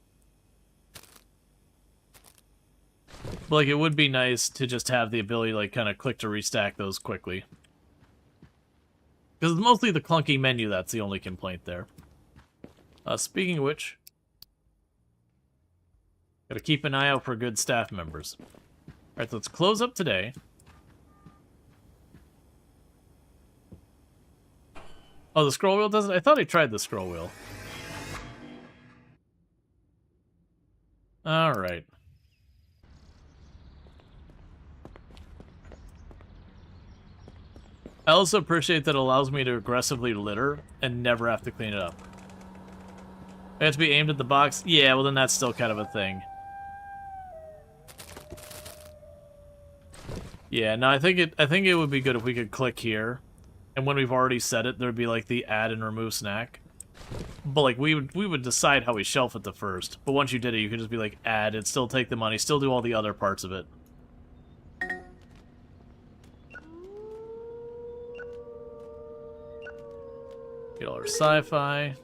But like it would be nice to just have the ability to like kind of click to restack those quickly. Because mostly the clunky menu, that's the only complaint there. Speaking of which, gotta keep an eye out for good staff members. Alright, so let's close up today. Oh, the scroll wheel doesn't? I thought I tried the scroll wheel. Alright. I also appreciate that it allows me to aggressively litter and never have to clean it up. I have to be aimed at the box? Yeah, well then that's still kind of a thing. Yeah, no, I think it would be good if we could click here, and when we've already set it, there'd be like the add and remove snack. But like we would decide how we shelf it the first. But once you did it, you could just be like add, it'd still take the money, still do all the other parts of it. Get all our sci-fi.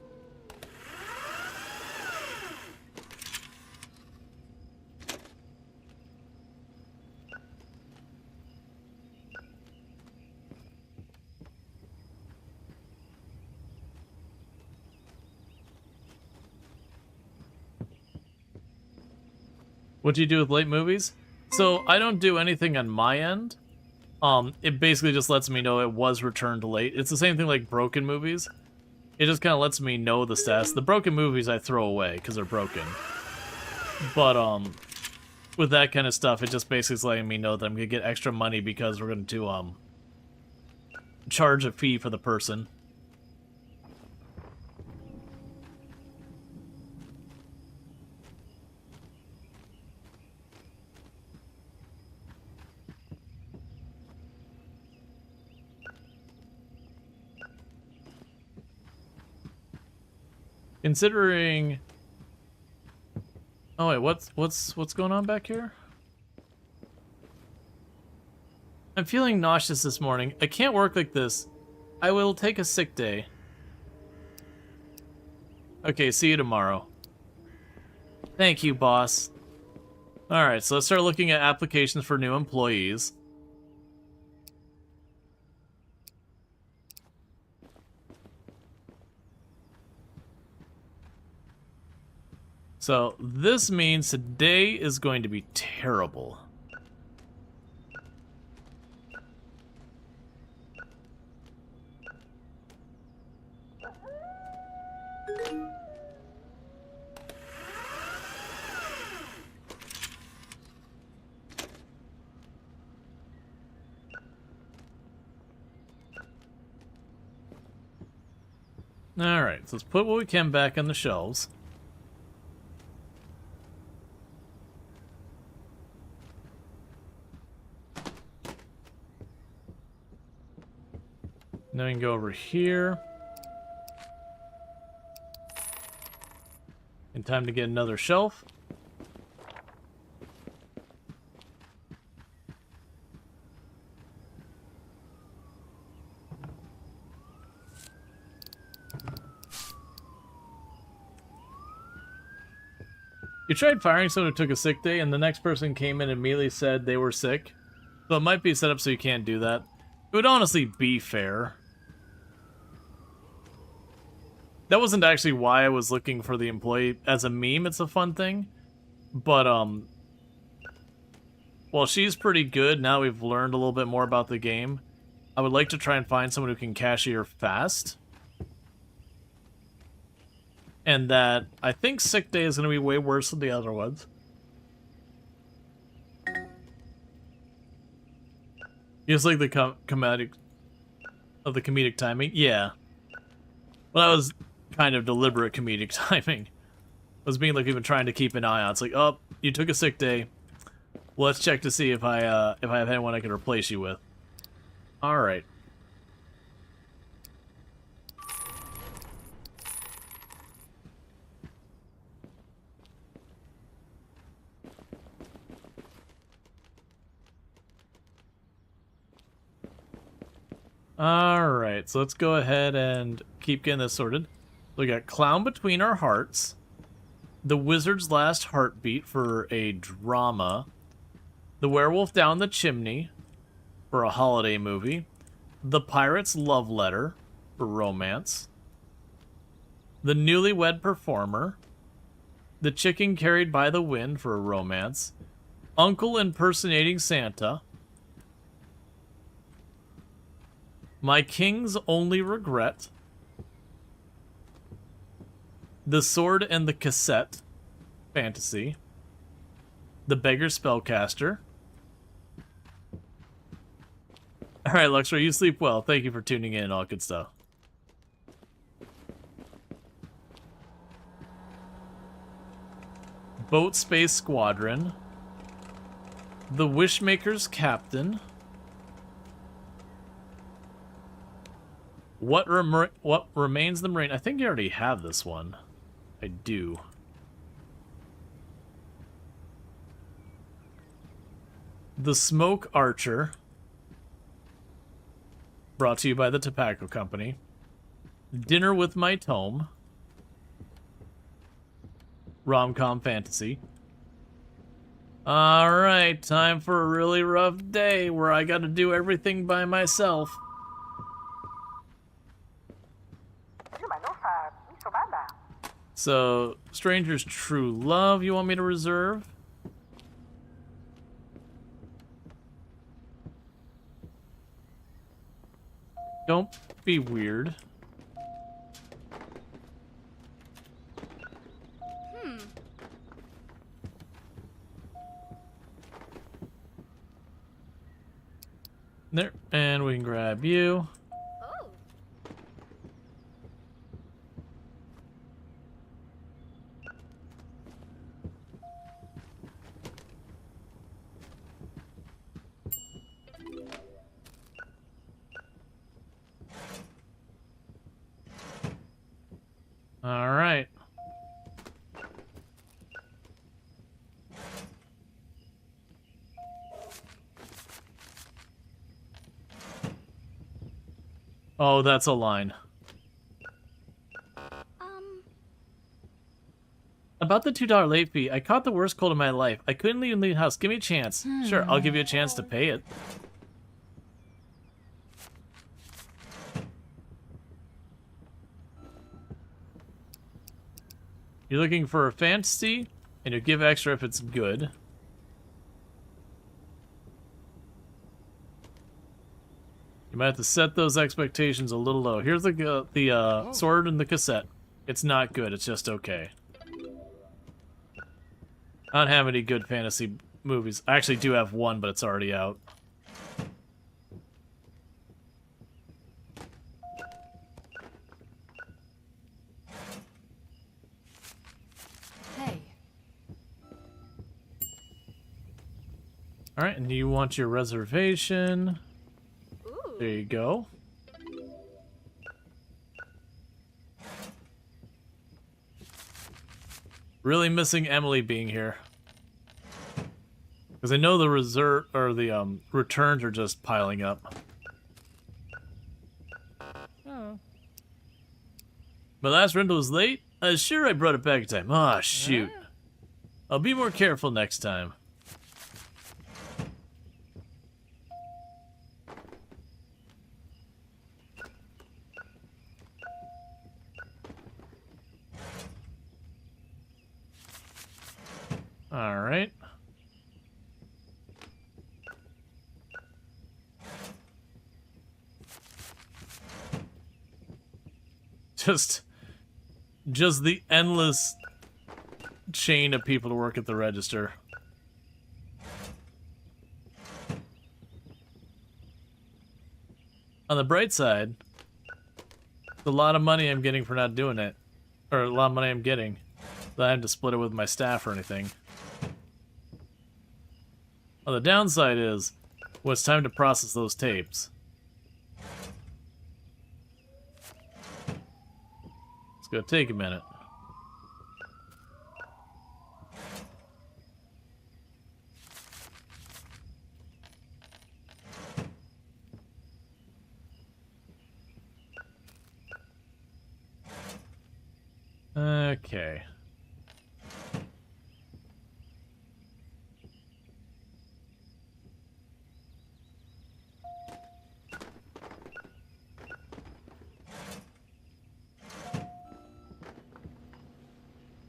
What do you do with late movies? So I don't do anything on my end. It basically just lets me know it was returned late. It's the same thing like broken movies. It just kind of lets me know the status. The broken movies I throw away because they're broken. But with that kind of stuff, it just basically is letting me know that I'm gonna get extra money because we're going to charge a fee for the person. Considering, oh wait, what's going on back here? I'm feeling nauseous this morning. I can't work like this. I will take a sick day. Okay, see you tomorrow. Thank you, boss. All right, so let's start looking at applications for new employees. So this means today is going to be terrible. All right, so let's put what we can back on the shelves. Then we can go over here. And time to get another shelf. You tried firing someone who took a sick day, and the next person came in and immediately said they were sick. So it might be set up so you can't do that. It would honestly be fair. That wasn't actually why I was looking for the employee. As a meme, it's a fun thing. But, well, she's pretty good. Now we've learned a little bit more about the game. I would like to try and find someone who can cashier fast. And that, I think sick day is going to be way worse than the other ones. You just like the comedic timing? Yeah. Well, that was kind of deliberate comedic timing. I was being like even trying to keep an eye on. It's like, oh, you took a sick day. Well, let's check to see if I have anyone I can replace you with. All right. Alright, so let's go ahead and keep getting this sorted. We got Clown Between Our Hearts, The Wizard's Last Heartbeat for a drama, The Werewolf Down the Chimney for a holiday movie, The Pirate's Love Letter for romance, The Newlywed Performer, The Chicken Carried by the Wind for a romance, Uncle Impersonating Santa, My King's Only Regret, The Sword and the Cassette, fantasy, The Beggar Spellcaster. Alright, Luxor, you sleep well. Thank you for tuning in and all good stuff. Boat Space Squadron, The Wishmaker's Captain, What Remains the Marine? I think you already have this one. I do. The Smoke Archer. Brought to you by the Tobacco Company. Dinner with My Tome. Rom-com fantasy. Alright, time for a really rough day where I gotta do everything by myself. So, Stranger's True Love, you want me to reserve? Don't be weird. There, and we can grab you. Oh. All right. Oh, that's a line. About the $2 late fee, I caught the worst cold of my life. I couldn't leave the house. Give me a chance. Sure, I'll give you a chance to pay it. You're looking for a fantasy, and you give extra if it's good. You might have to set those expectations a little low. Here's the sword and the cassette. It's not good, it's just okay. I don't have any good fantasy movies. I actually do have one, but it's already out. Hey. Alright, and you want your reservation. Ooh. There you go. Really missing Emily being here. Because I know the reserve or the returns are just piling up. Oh. My last rental was late. Sure I brought it back in time. Ah, shoot. I'll be more careful next time. All right. Just the endless chain of people to work at the register. On the bright side, it's a lot of money I'm getting for not doing it. Or a lot of money I'm getting. That I have to split it with my staff or anything. Well, the downside is, well, it's time to process those tapes. It's gonna take a minute. Okay.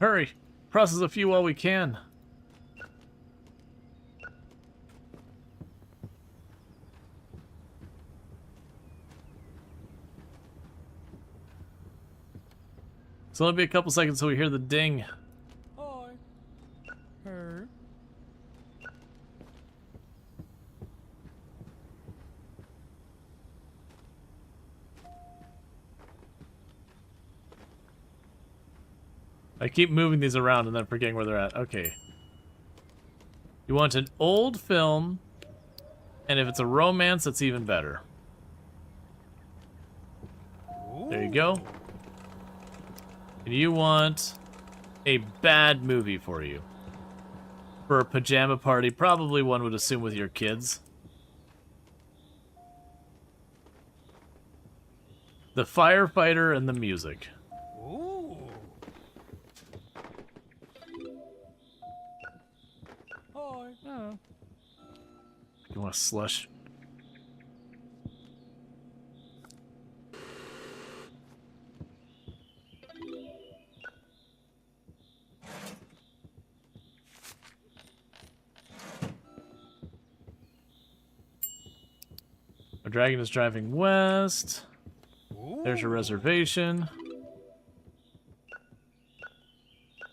Hurry! Process a few while we can. It's only be a couple seconds till we hear the ding. Hi. Her. I keep moving these around and then forgetting where they're at. Okay. You want an old film, and if it's a romance, it's even better. There you go. And you want a bad movie for you. For a pajama party, probably one would assume with your kids. The firefighter and the music. Ooh. Hi. Oh. You want to slush? Our dragon is driving west. There's your reservation.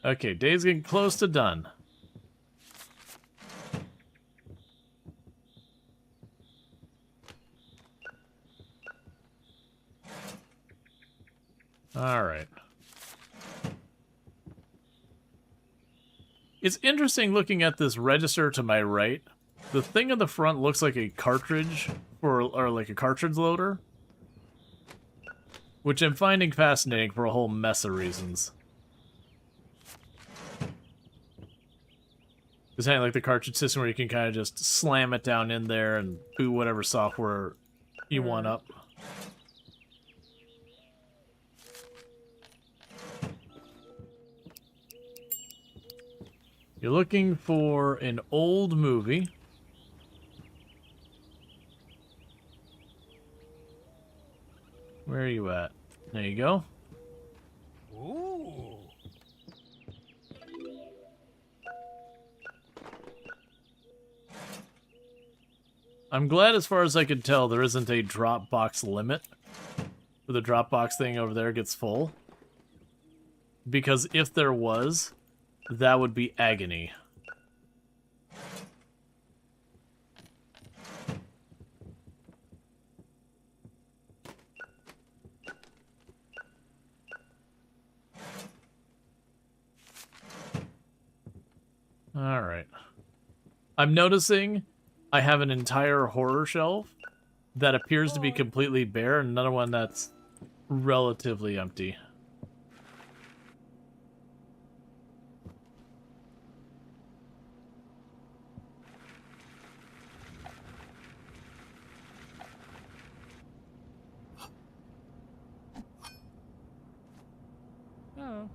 Okay, day's getting close to done. Alright. It's interesting looking at this register to my right. The thing on the front looks like a cartridge, or like a cartridge loader. Which I'm finding fascinating for a whole mess of reasons. It's kind of like the cartridge system where you can kind of just slam it down in there and boot whatever software you want up. You're looking for an old movie. Where are you at? There you go. Ooh. I'm glad, as far as I can tell, there isn't a Dropbox limit. Where the Dropbox thing over there gets full. Because if there was, that would be agony. Alright. I'm noticing I have an entire horror shelf that appears to be completely bare, and another one that's relatively empty. Oh.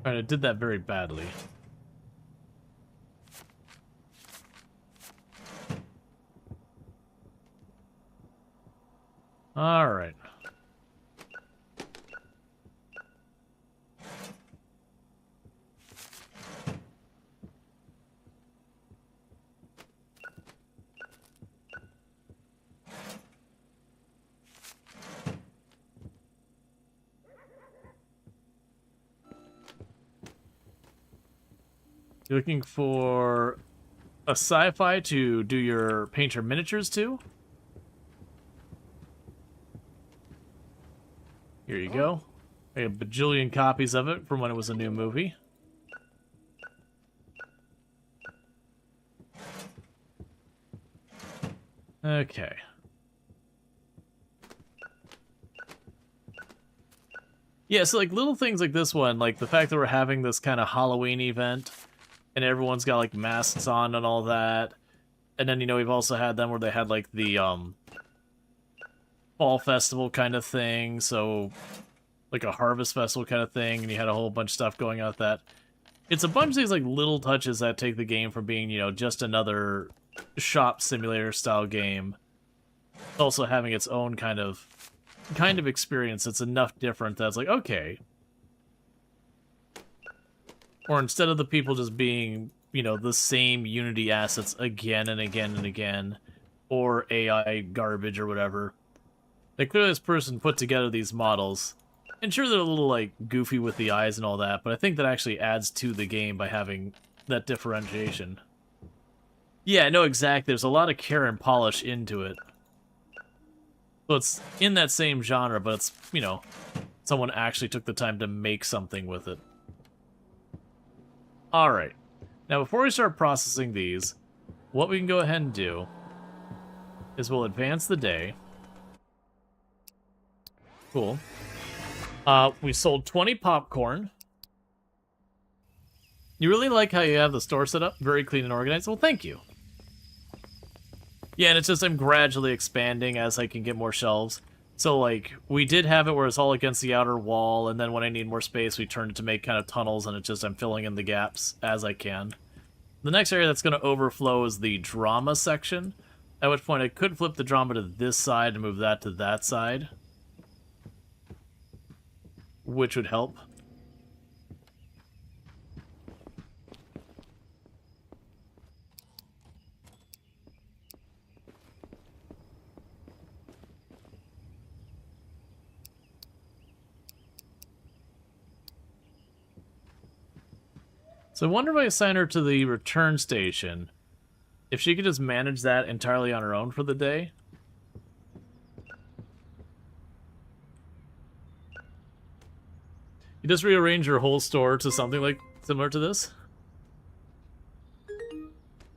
Alright, I did that very badly. Alright. You're looking for a sci-fi to do your paint your miniatures to? Here you go. I have a bajillion copies of it from when it was a new movie. Okay. Yeah, so like little things like this one, like the fact that we're having this kind of Halloween event, and everyone's got like masks on and all that. And then, you know, we've also had them where they had like the fall festival kind of thing, so like a harvest festival kind of thing, and you had a whole bunch of stuff going on with that. It's a bunch of these like little touches that take the game from being, you know, just another shop simulator style game, also having its own kind of experience that's enough different that it's like, okay. Or instead of the people just being, you know, the same Unity assets again and again and again, or AI garbage or whatever, like clearly this person put together these models, and sure they're a little like goofy with the eyes and all that, but I think that actually adds to the game by having that differentiation. Yeah, no, exactly. There's a lot of care and polish into it. So it's in that same genre, but it's, you know, someone actually took the time to make something with it. Alright. Now, before we start processing these, what we can go ahead and do is we'll advance the day. Cool. We sold 20 popcorn. You really like how you have the store set up? Very clean and organized? Well, thank you. Yeah, and it's just I'm gradually expanding as I can get more shelves. So, like, we did have it where it's all against the outer wall, and then when I need more space, we turned it to make kind of tunnels, and it's just I'm filling in the gaps as I can. The next area that's going to overflow is the drama section, at which point I could flip the drama to this side and move that to that side, which would help. So I wonder if I assign her to the return station, if she could just manage that entirely on her own for the day. You just rearrange your whole store to something like similar to this?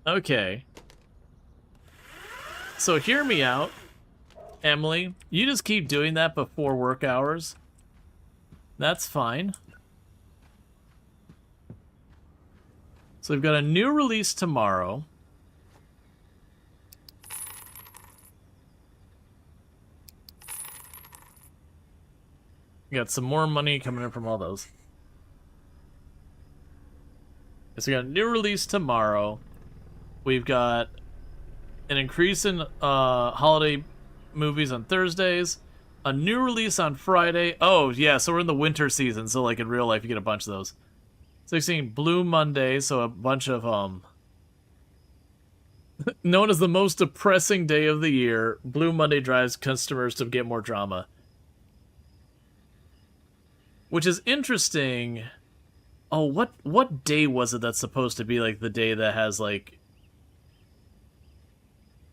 Okay. So hear me out, Emily. You just keep doing that before work hours. That's fine. So we've got a new release tomorrow. We got some more money coming in from all those. So we got a new release tomorrow. We've got an increase in holiday movies on Thursdays. A new release on Friday. Oh, yeah, so we're in the winter season. So, like, in real life, you get a bunch of those. 16, Blue Monday, so a bunch of, known as the most depressing day of the year, Blue Monday drives customers to get more drama. Which is interesting. Oh, what day was it that's supposed to be, like, the day that has, like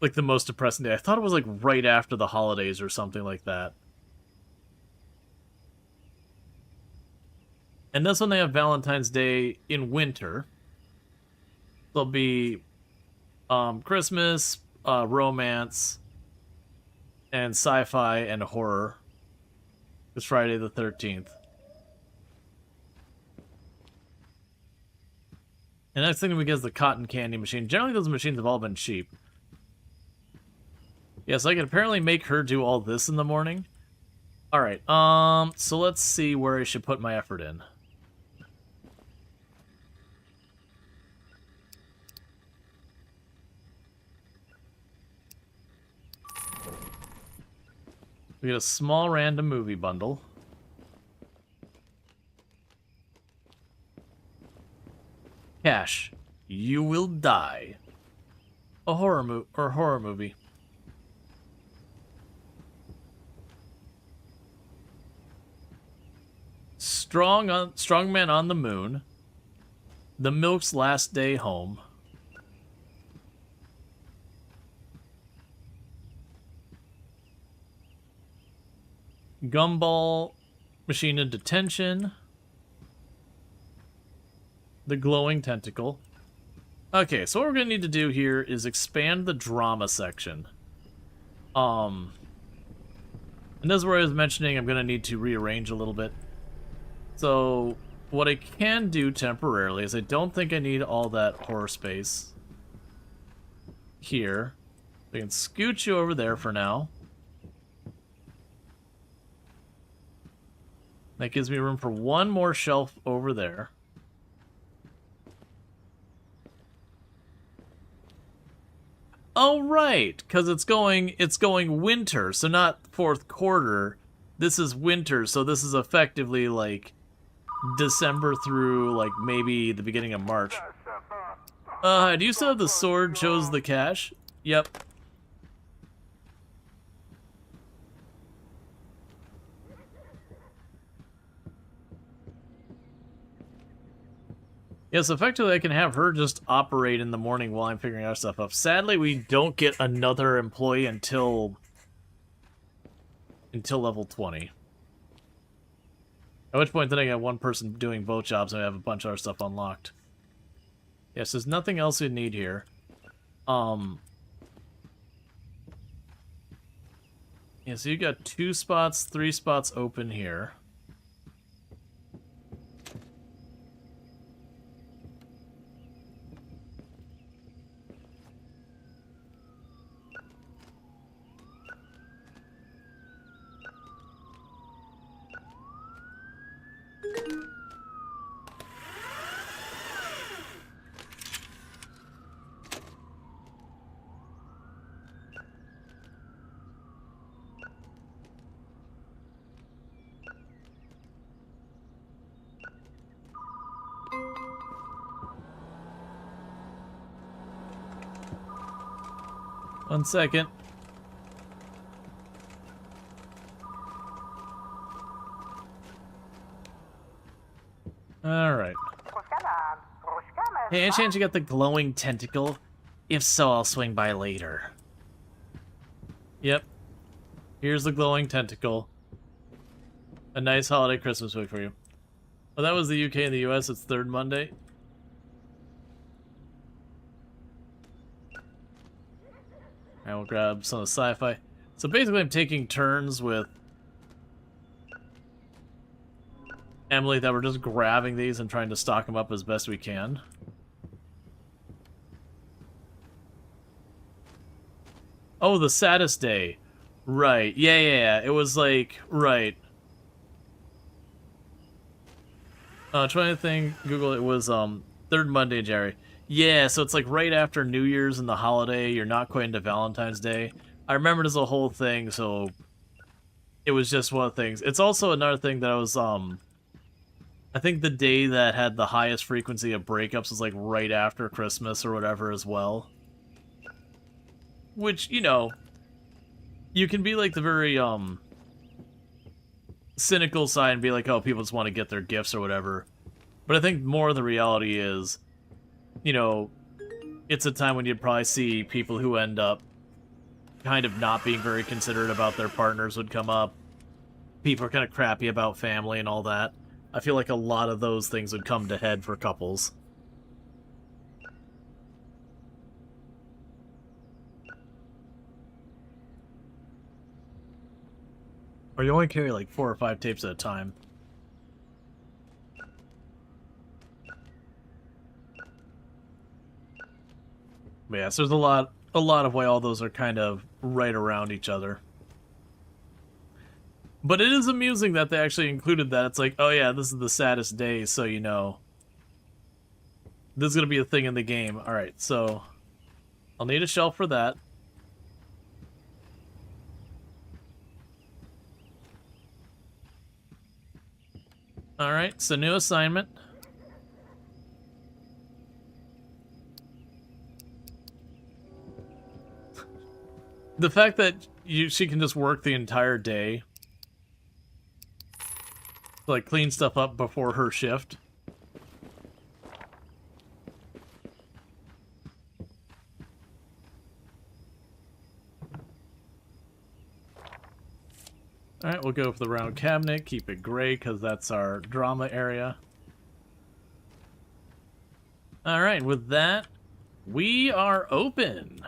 the most depressing day? I thought it was, like, right after the holidays or something like that. And that's when they have Valentine's Day in winter. There'll be Christmas, romance, and sci-fi and horror. It's Friday the 13th. And next thing we get is the cotton candy machine. Generally, those machines have all been cheap. Yeah, so I can apparently make her do all this in the morning. Alright, so let's see where I should put my effort in. We get a small random movie bundle. Cash. You will die. A horror movie. Strongman on the Moon. The Milk's Last Day Home. Gumball Machine in Detention. The Glowing Tentacle. Okay, so what we're going to need to do here is expand the drama section. And this is where I was mentioning I'm going to need to rearrange a little bit. So, what I can do temporarily is I don't think I need all that horror space here. I can scoot you over there for now. That gives me room for one more shelf over there. Oh, right, because it's going winter, so not fourth quarter. This is winter, so this is effectively like December through like maybe the beginning of March. Do you still have the sword chose the cash? Yep. Yes, effectively I can have her just operate in the morning while I'm figuring our stuff up. Sadly, we don't get another employee until level 20. At which point then I got one person doing both jobs and I have a bunch of our stuff unlocked. Yes, there's nothing else we need here. Yeah, so you got 2 spots, 3 spots open here. 1 second. Alright. Hey, any chance you got the glowing tentacle? If so, I'll swing by later. Yep. Here's the glowing tentacle. A nice holiday Christmas week for you. Oh, that was the UK and the US. It's third Monday. I will grab some of the sci-fi. So basically I'm taking turns with Emily that we're just grabbing these and trying to stock them up as best we can. Oh, the saddest day. Right. Yeah. It was like, right. Trying to think, Google, it was, third Monday, Jerry. Yeah, so it's like right after New Year's and the holiday, you're not quite into Valentine's Day. I remember it as a whole thing, so it was just one of the things. It's also another thing that I was, I think the day that had the highest frequency of breakups was like right after Christmas or whatever as well. Which, you know, you can be like the very, cynical side and be like, oh, people just want to get their gifts or whatever. But I think more of the reality is, you know, it's a time when you'd probably see people who end up kind of not being very considerate about their partners would come up. People are kind of crappy about family and all that. I feel like a lot of those things would come to head for couples. Or you only carry like 4 or 5 tapes at a time. But yeah, so there's a lot of why all those are kind of right around each other. But it is amusing that they actually included that. It's like, oh yeah, this is the saddest day, so you know. This is going to be a thing in the game. Alright, so I'll need a shelf for that. Alright, so new assignment. The fact that she can just work the entire day, like clean stuff up before her shift. Alright, we'll go for the round cabinet, keep it gray because that's our drama area. Alright, with that, we are open.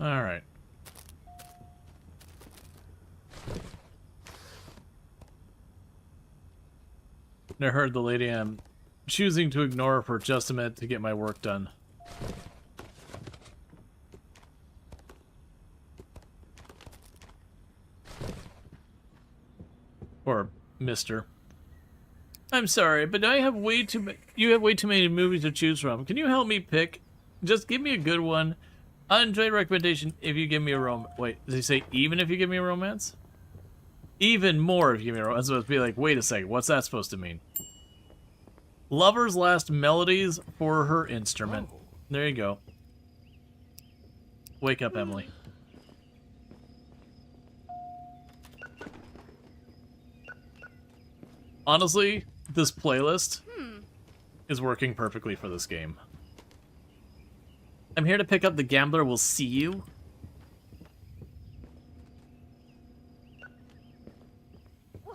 Alright. I heard the lady I'm choosing to ignore for just a minute to get my work done. Or Mr. I'm sorry, but I have way too you have way too many movies to choose from. Can you help me pick? Just give me a good one. I enjoy recommendation if you give me a wait, does he say even if you give me a romance? Even more if you give me a romance. So it's be like, wait a second, what's that supposed to mean? Lover's last melodies for her instrument. Oh. There you go. Wake up, Emily. Honestly, this playlist is working perfectly for this game. I'm here to pick up the gambler will see you. Whoa!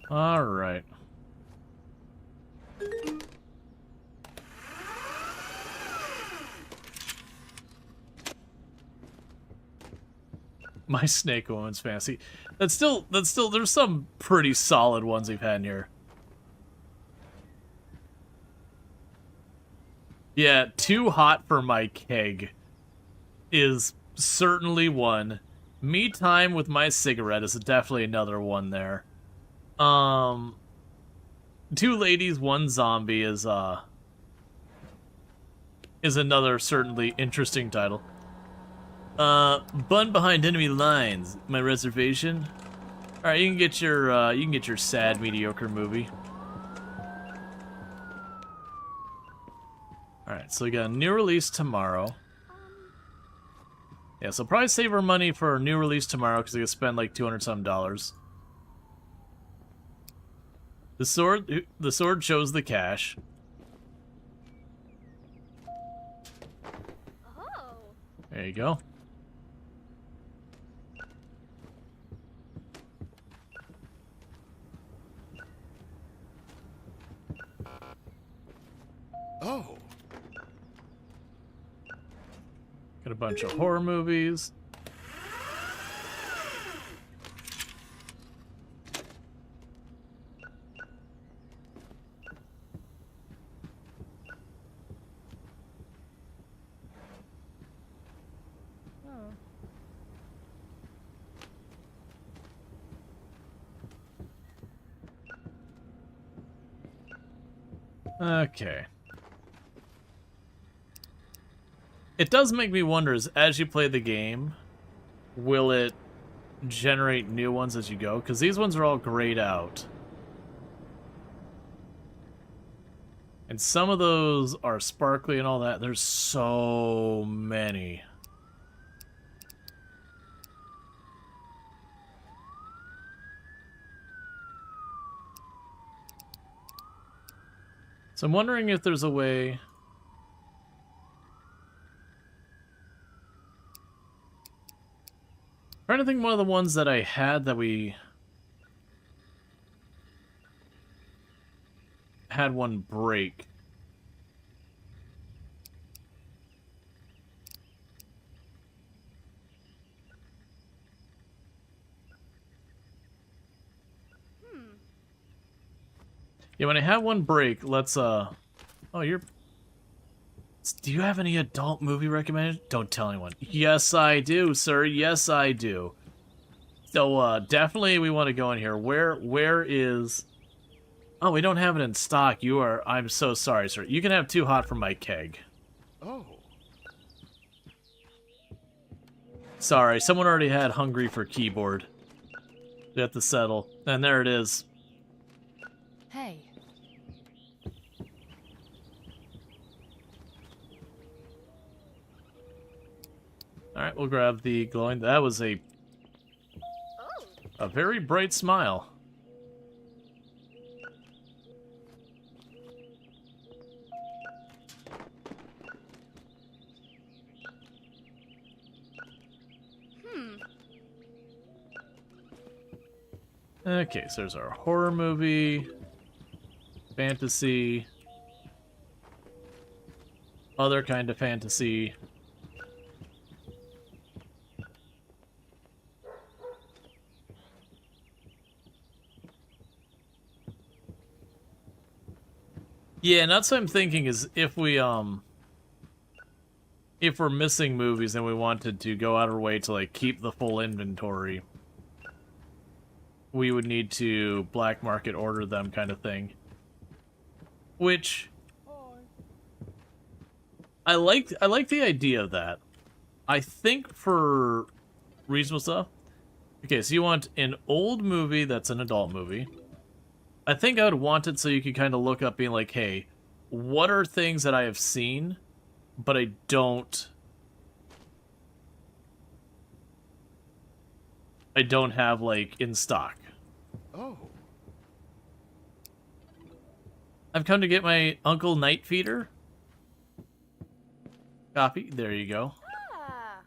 All right. My Snake Woman's Fantasy. That's still, there's some pretty solid ones we've had in here. Yeah, Too Hot for My Keg is certainly one. Me Time with My Cigarette is definitely another one there. Two Ladies, One Zombie is another certainly interesting title. Bun Behind Enemy Lines, My Reservation. All right, you can get your sad mediocre movie. All right, so we got a new release tomorrow. Yeah, so probably save our money for a new release tomorrow because we can spend like $200 some. The sword shows the cash. Oh. There you go. Oh. Got a bunch of horror movies. Okay. It does make me wonder, as you play the game, will it generate new ones as you go? Because these ones are all grayed out. And some of those are sparkly and all that. There's so many. So I'm wondering if there's a way... I'm trying to think one of the ones that I had that we had one break. Yeah, when I have one break, let's oh, you're... Do you have any adult movie recommended? Don't tell anyone. Yes, I do, sir. Yes, I do. So, definitely we want to go in here. Where is... Oh, we don't have it in stock. I'm so sorry, sir. You can have Too Hot for My Keg. Oh. Sorry, someone already had Hungry for Keyboard. We have to settle. And there it is. Hey. Alright, we'll grab the glowing. That was a very bright smile. Okay, so there's our horror movie, fantasy, other kind of fantasy. Yeah, and that's what I'm thinking is if we're missing movies and we wanted to go out of our way to like keep the full inventory, we would need to black market order them kind of thing. Which I like the idea of that. I think for reasonable stuff. Okay, so you want an old movie that's an adult movie. I think I would want it so you could kind of look up being like, hey, what are things that I have seen, but I don't have, like, in stock. Oh. I've come to get my Uncle Night Feeder. Copy. There you go. Ah.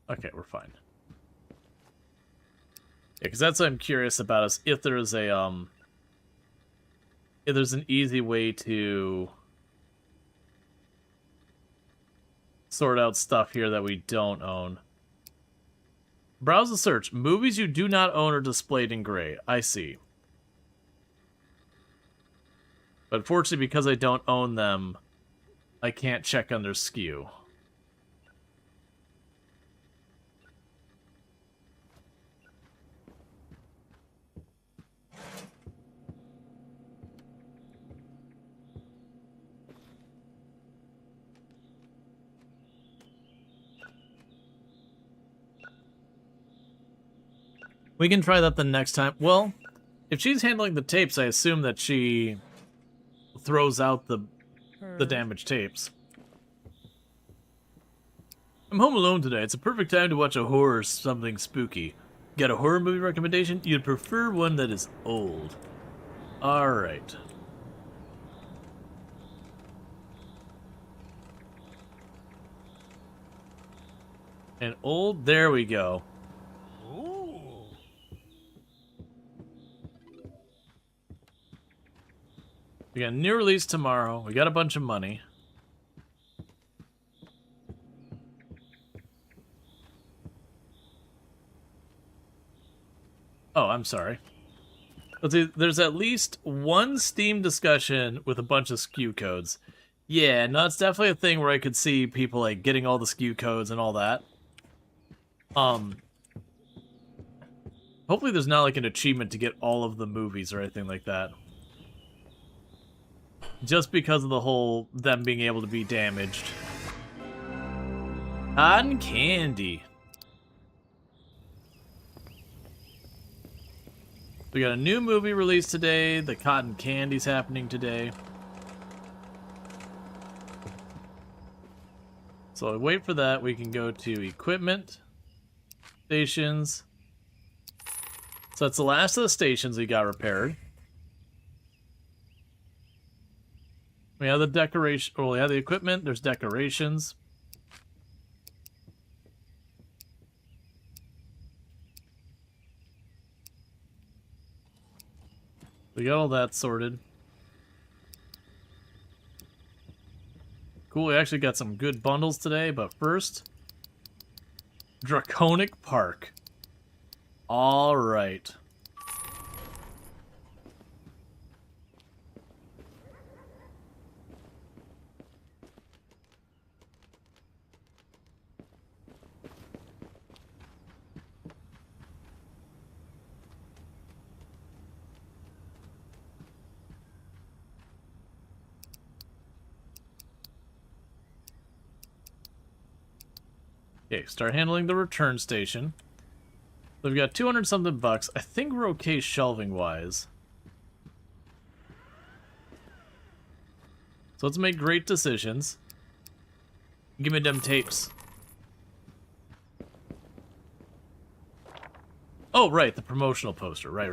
Okay, we're fine. Yeah, because that's what I'm curious about is if there's a if there's an easy way to sort out stuff here that we don't own. Browse the search. Movies you do not own are displayed in gray. I see. But fortunately, because I don't own them, I can't check on their SKU. We can try that the next time. Well, if she's handling the tapes, I assume that she throws out the damaged tapes. I'm home alone today. It's a perfect time to watch a horror or something spooky. Got a horror movie recommendation? You'd prefer one that is old. Alright. And old, there we go. Ooh. We got a new release tomorrow. We got a bunch of money. Oh, I'm sorry. Let's see, there's at least one Steam discussion with a bunch of SKU codes. Yeah, no, it's definitely a thing where I could see people like getting all the SKU codes and all that. Hopefully there's not like an achievement to get all of the movies or anything like that. Just because of the whole them being able to be damaged. Cotton candy. We got a new movie released today. The cotton candy's happening today. So I wait for that. We can go to equipment, stations. So that's the last of the stations we got repaired. We have the decoration. Well, we have the equipment. There's decorations. We got all that sorted. Cool, we actually got some good bundles today, but first, Draconic Park. All right. Okay, start handling the return station. So we've got 200 something bucks. I think we're okay shelving wise. So let's make great decisions. Give me them tapes. Oh, right, the promotional poster. Right.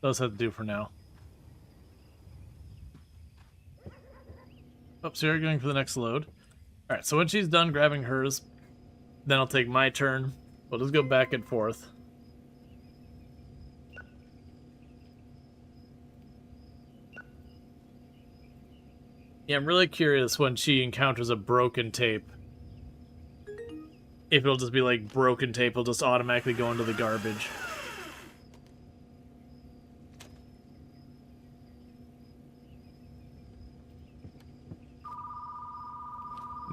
Those have to do for now. Oh, so you're going for the next load. Alright, so when she's done grabbing hers, then I'll take my turn. We'll just go back and forth. Yeah, I'm really curious when she encounters a broken tape. If it'll just be like broken tape, it'll just automatically go into the garbage.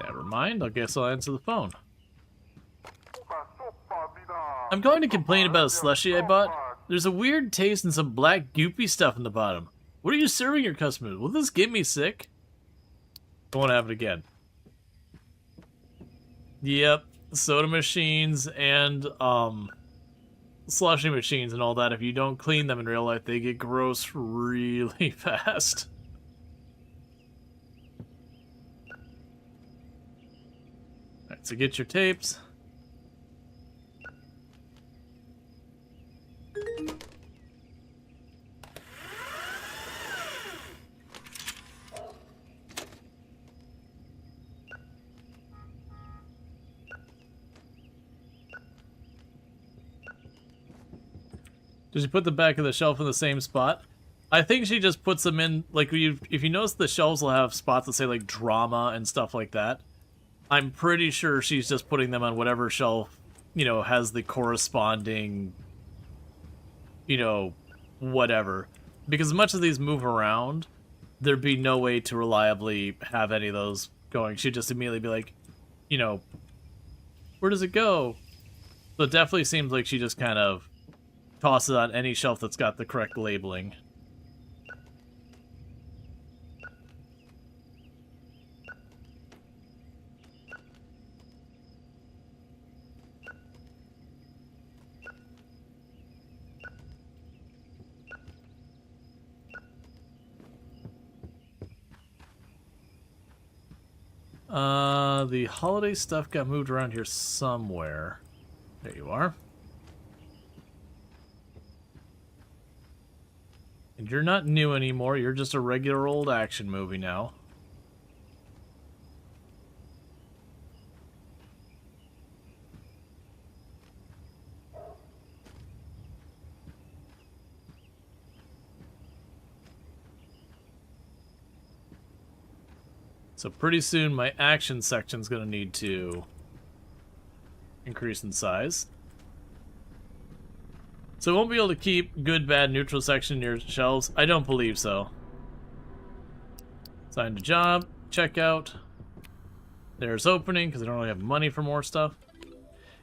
Never mind, I guess I'll answer the phone. I'm going to complain about a slushie I bought. There's a weird taste and some black goopy stuff in the bottom. What are you serving your customers? Will this get me sick? I won't have it again. Yep, soda machines and slushie machines and all that, if you don't clean them in real life, they get gross really fast. Alright, so get your tapes. Does she put the back of the shelf in the same spot? I think she just puts them in, like, if you notice the shelves will have spots that say, like, drama and stuff like that. I'm pretty sure she's just putting them on whatever shelf, you know, has the corresponding, you know, whatever. Because as much as these move around, there'd be no way to reliably have any of those going. She'd just immediately be like, you know, where does it go? So it definitely seems like she just kind of tosses it on any shelf that's got the correct labeling. The holiday stuff got moved around here somewhere. There you are. And you're not new anymore, you're just a regular old action movie now. So pretty soon my action section's gonna need to increase in size. So we won't be able to keep good, bad, neutral section in your shelves? I don't believe so. Sign to job, checkout. There's opening, because I don't really have money for more stuff.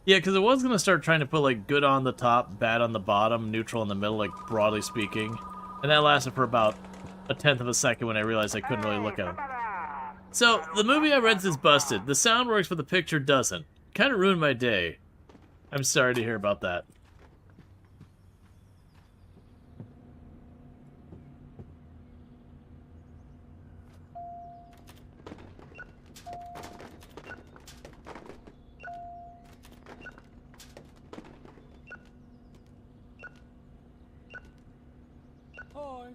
Yeah, because I was going to start trying to put, like, good on the top, bad on the bottom, neutral in the middle, like, broadly speaking. And that lasted for about a tenth of a second when I realized I couldn't really look at them. So, the movie I rent is busted. The sound works, but the picture doesn't. Kind of ruined my day. I'm sorry to hear about that. Hi.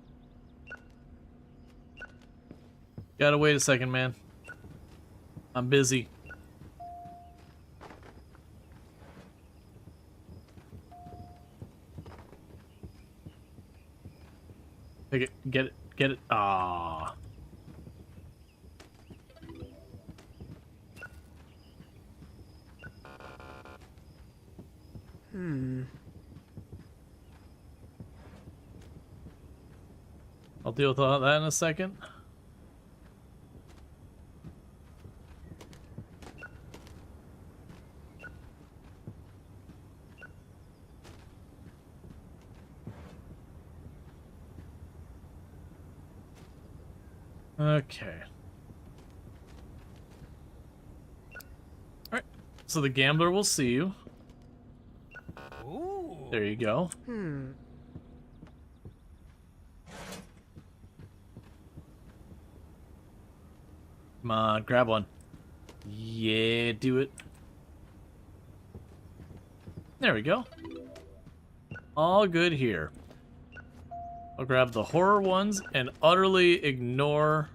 Gotta wait a second, man. I'm busy. Take it, get it. Ah. I'll deal with all that in a second. Okay. Alright. So the gambler will see you. Ooh. There you go. Come on, grab one. Yeah, do it. There we go. All good here. I'll grab the horror ones and utterly ignore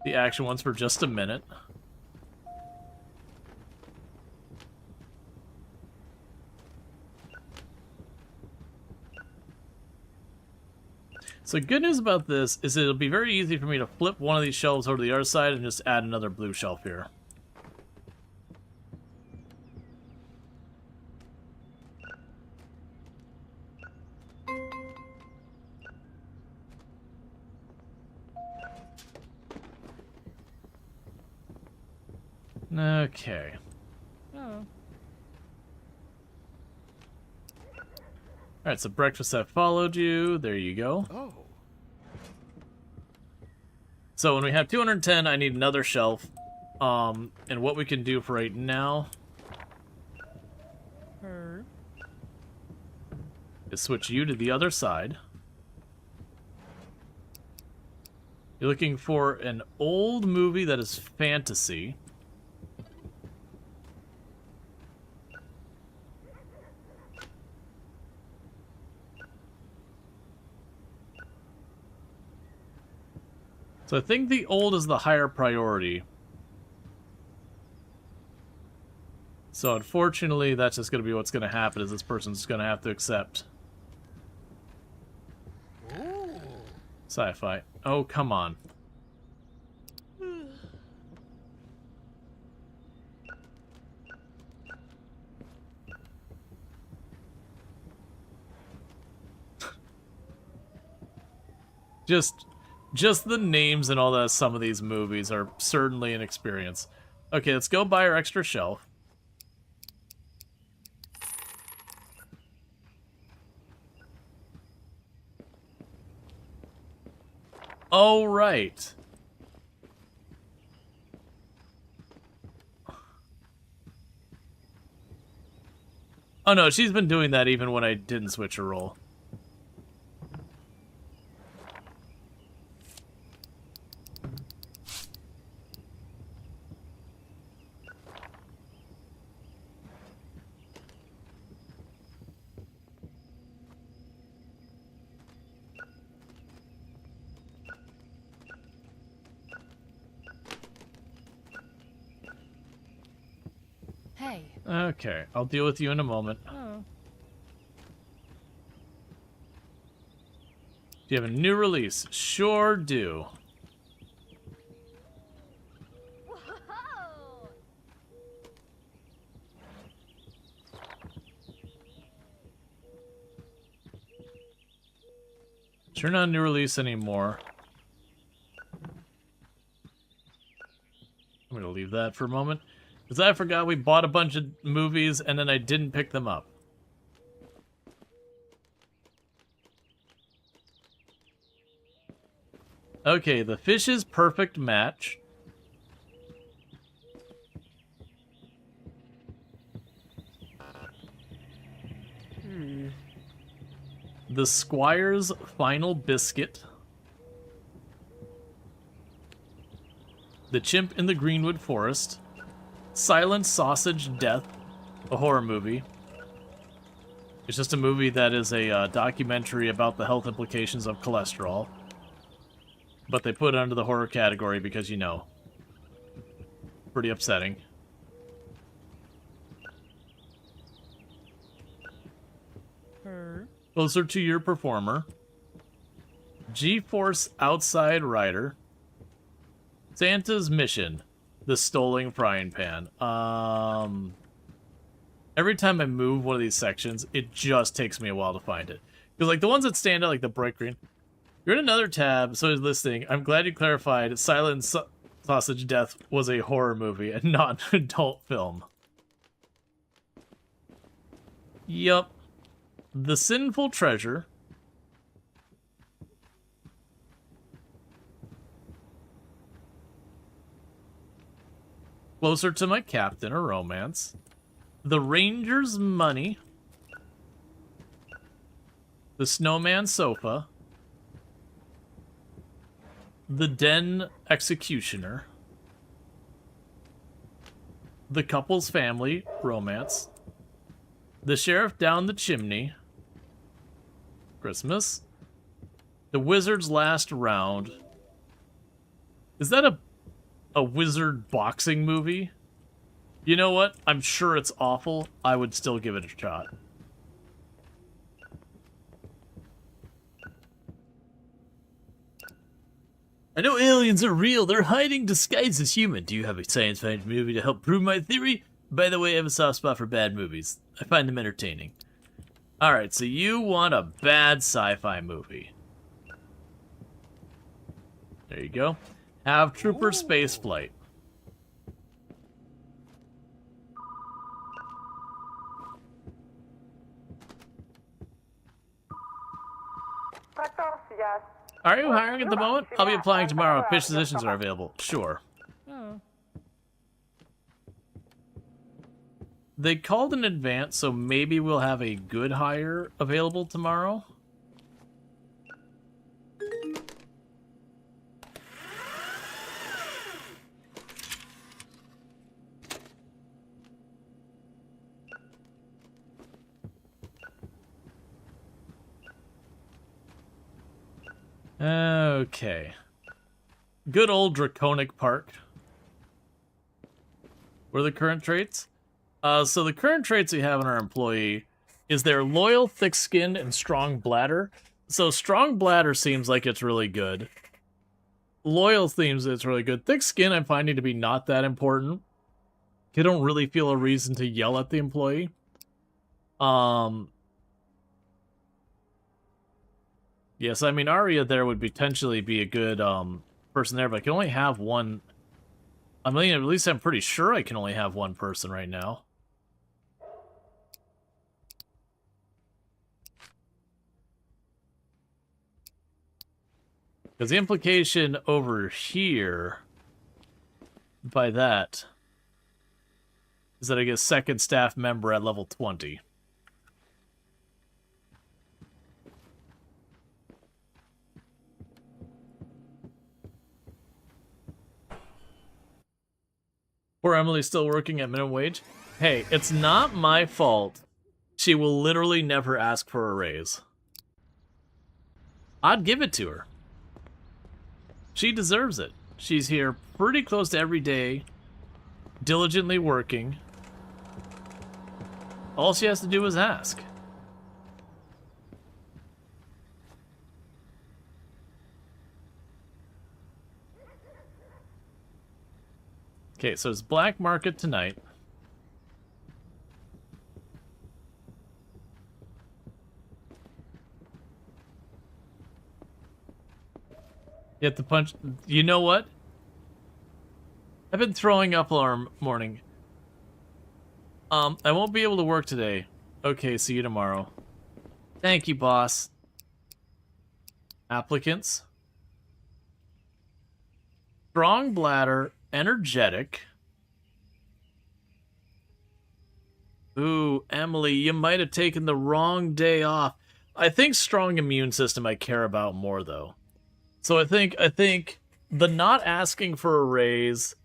the action ones for just a minute. So good news about this is it'll be very easy for me to flip one of these shelves over to the other side and just add another blue shelf here. Okay. Oh. Alright, so breakfast have followed you. There you go. Oh. So when we have 210, I need another shelf. And what we can do for right now Her. is switch you to the other side. You're looking for an old movie that is fantasy. So I think the old is the higher priority. So unfortunately, that's just going to be what's going to happen, is this person's going to have to accept sci-fi. Oh, come on. Just the names and all that of some of these movies are certainly an experience. Okay, let's go buy our extra shelf. Oh, right. Oh no, she's been doing that even when I didn't switch a role. Hey. Okay, I'll deal with you in a moment. Oh. Do you have a new release? Sure do. Sure, not a new release anymore. I'm gonna leave that for a moment. Because I forgot we bought a bunch of movies and then I didn't pick them up. Okay, The Fish's Perfect Match. The Squire's Final Biscuit. The Chimp in the Greenwood Forest. Silent Sausage Death, a horror movie. It's just a movie that is a documentary about the health implications of cholesterol. But they put it under the horror category because, you know, pretty upsetting. Her. Closer to Your Performer. G-Force Outside Rider. Santa's Mission. The Stolen Frying Pan. Every time I move one of these sections, it just takes me a while to find it. Because, like, the ones that stand out, like the bright green. You're in another tab, so is listing. I'm glad you clarified Silent Sausage Death was a horror movie and not an adult film. Yup. The Sinful Treasure. Closer to My Captain, a romance. The Ranger's Money. The Snowman Sofa. The Den Executioner. The Couple's Family, romance. The Sheriff Down the Chimney. Christmas. The Wizard's Last Round. Is that a wizard boxing movie? You know what? I'm sure it's awful. I would still give it a shot. I know aliens are real. They're hiding disguised as human. Do you have a science fiction movie to help prove my theory? By the way, I have a soft spot for bad movies. I find them entertaining. Alright, so you want a bad sci-fi movie. There you go. Have Trooper Spaceflight. Are you hiring at the moment? I'll be applying tomorrow if positions are available. Sure. Oh. They called in advance, so maybe we'll have a good hire available tomorrow. Okay. Good old Draconic Park. What are the current traits? So the current traits we have in our employee is they're loyal, thick-skinned, and strong bladder. So strong bladder seems like it's really good. Loyal seems it's really good. Thick skin I'm finding to be not that important. I don't really feel a reason to yell at the employee. Yes, I mean, Arya there would potentially be a good person there, but I can only have one. I mean, at least I'm pretty sure I can only have one person right now. Because the implication over here by that is that I get second staff member at level 20. Poor Emily's still working at minimum wage. Hey, it's not my fault. She will literally never ask for a raise. I'd give it to her. She deserves it. She's here pretty close to every day, diligently working. All she has to do is ask. Okay, so it's black market tonight. You have to punch. You know what? I've been throwing up all morning. I won't be able to work today. Okay, see you tomorrow. Thank you, boss. Applicants. Strong bladder, energetic. Ooh, Emily, you might have taken the wrong day off. I think strong immune system I care about more, though. So I think the not asking for a raise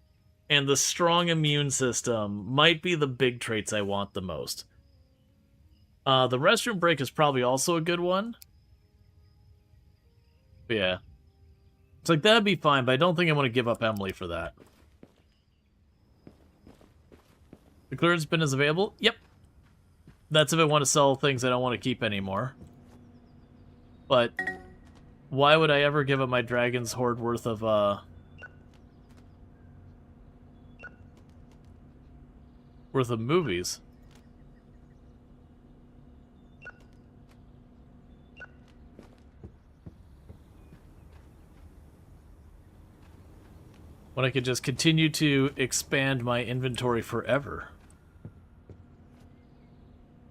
and the strong immune system might be the big traits I want the most. The restroom break is probably also a good one. But yeah. It's like, that'd be fine, but I don't think I want to give up Emily for that. The clearance bin is available? Yep. That's if I want to sell things I don't want to keep anymore. But why would I ever give up my Dragon's Hoard worth of, movies? When I could just continue to expand my inventory forever.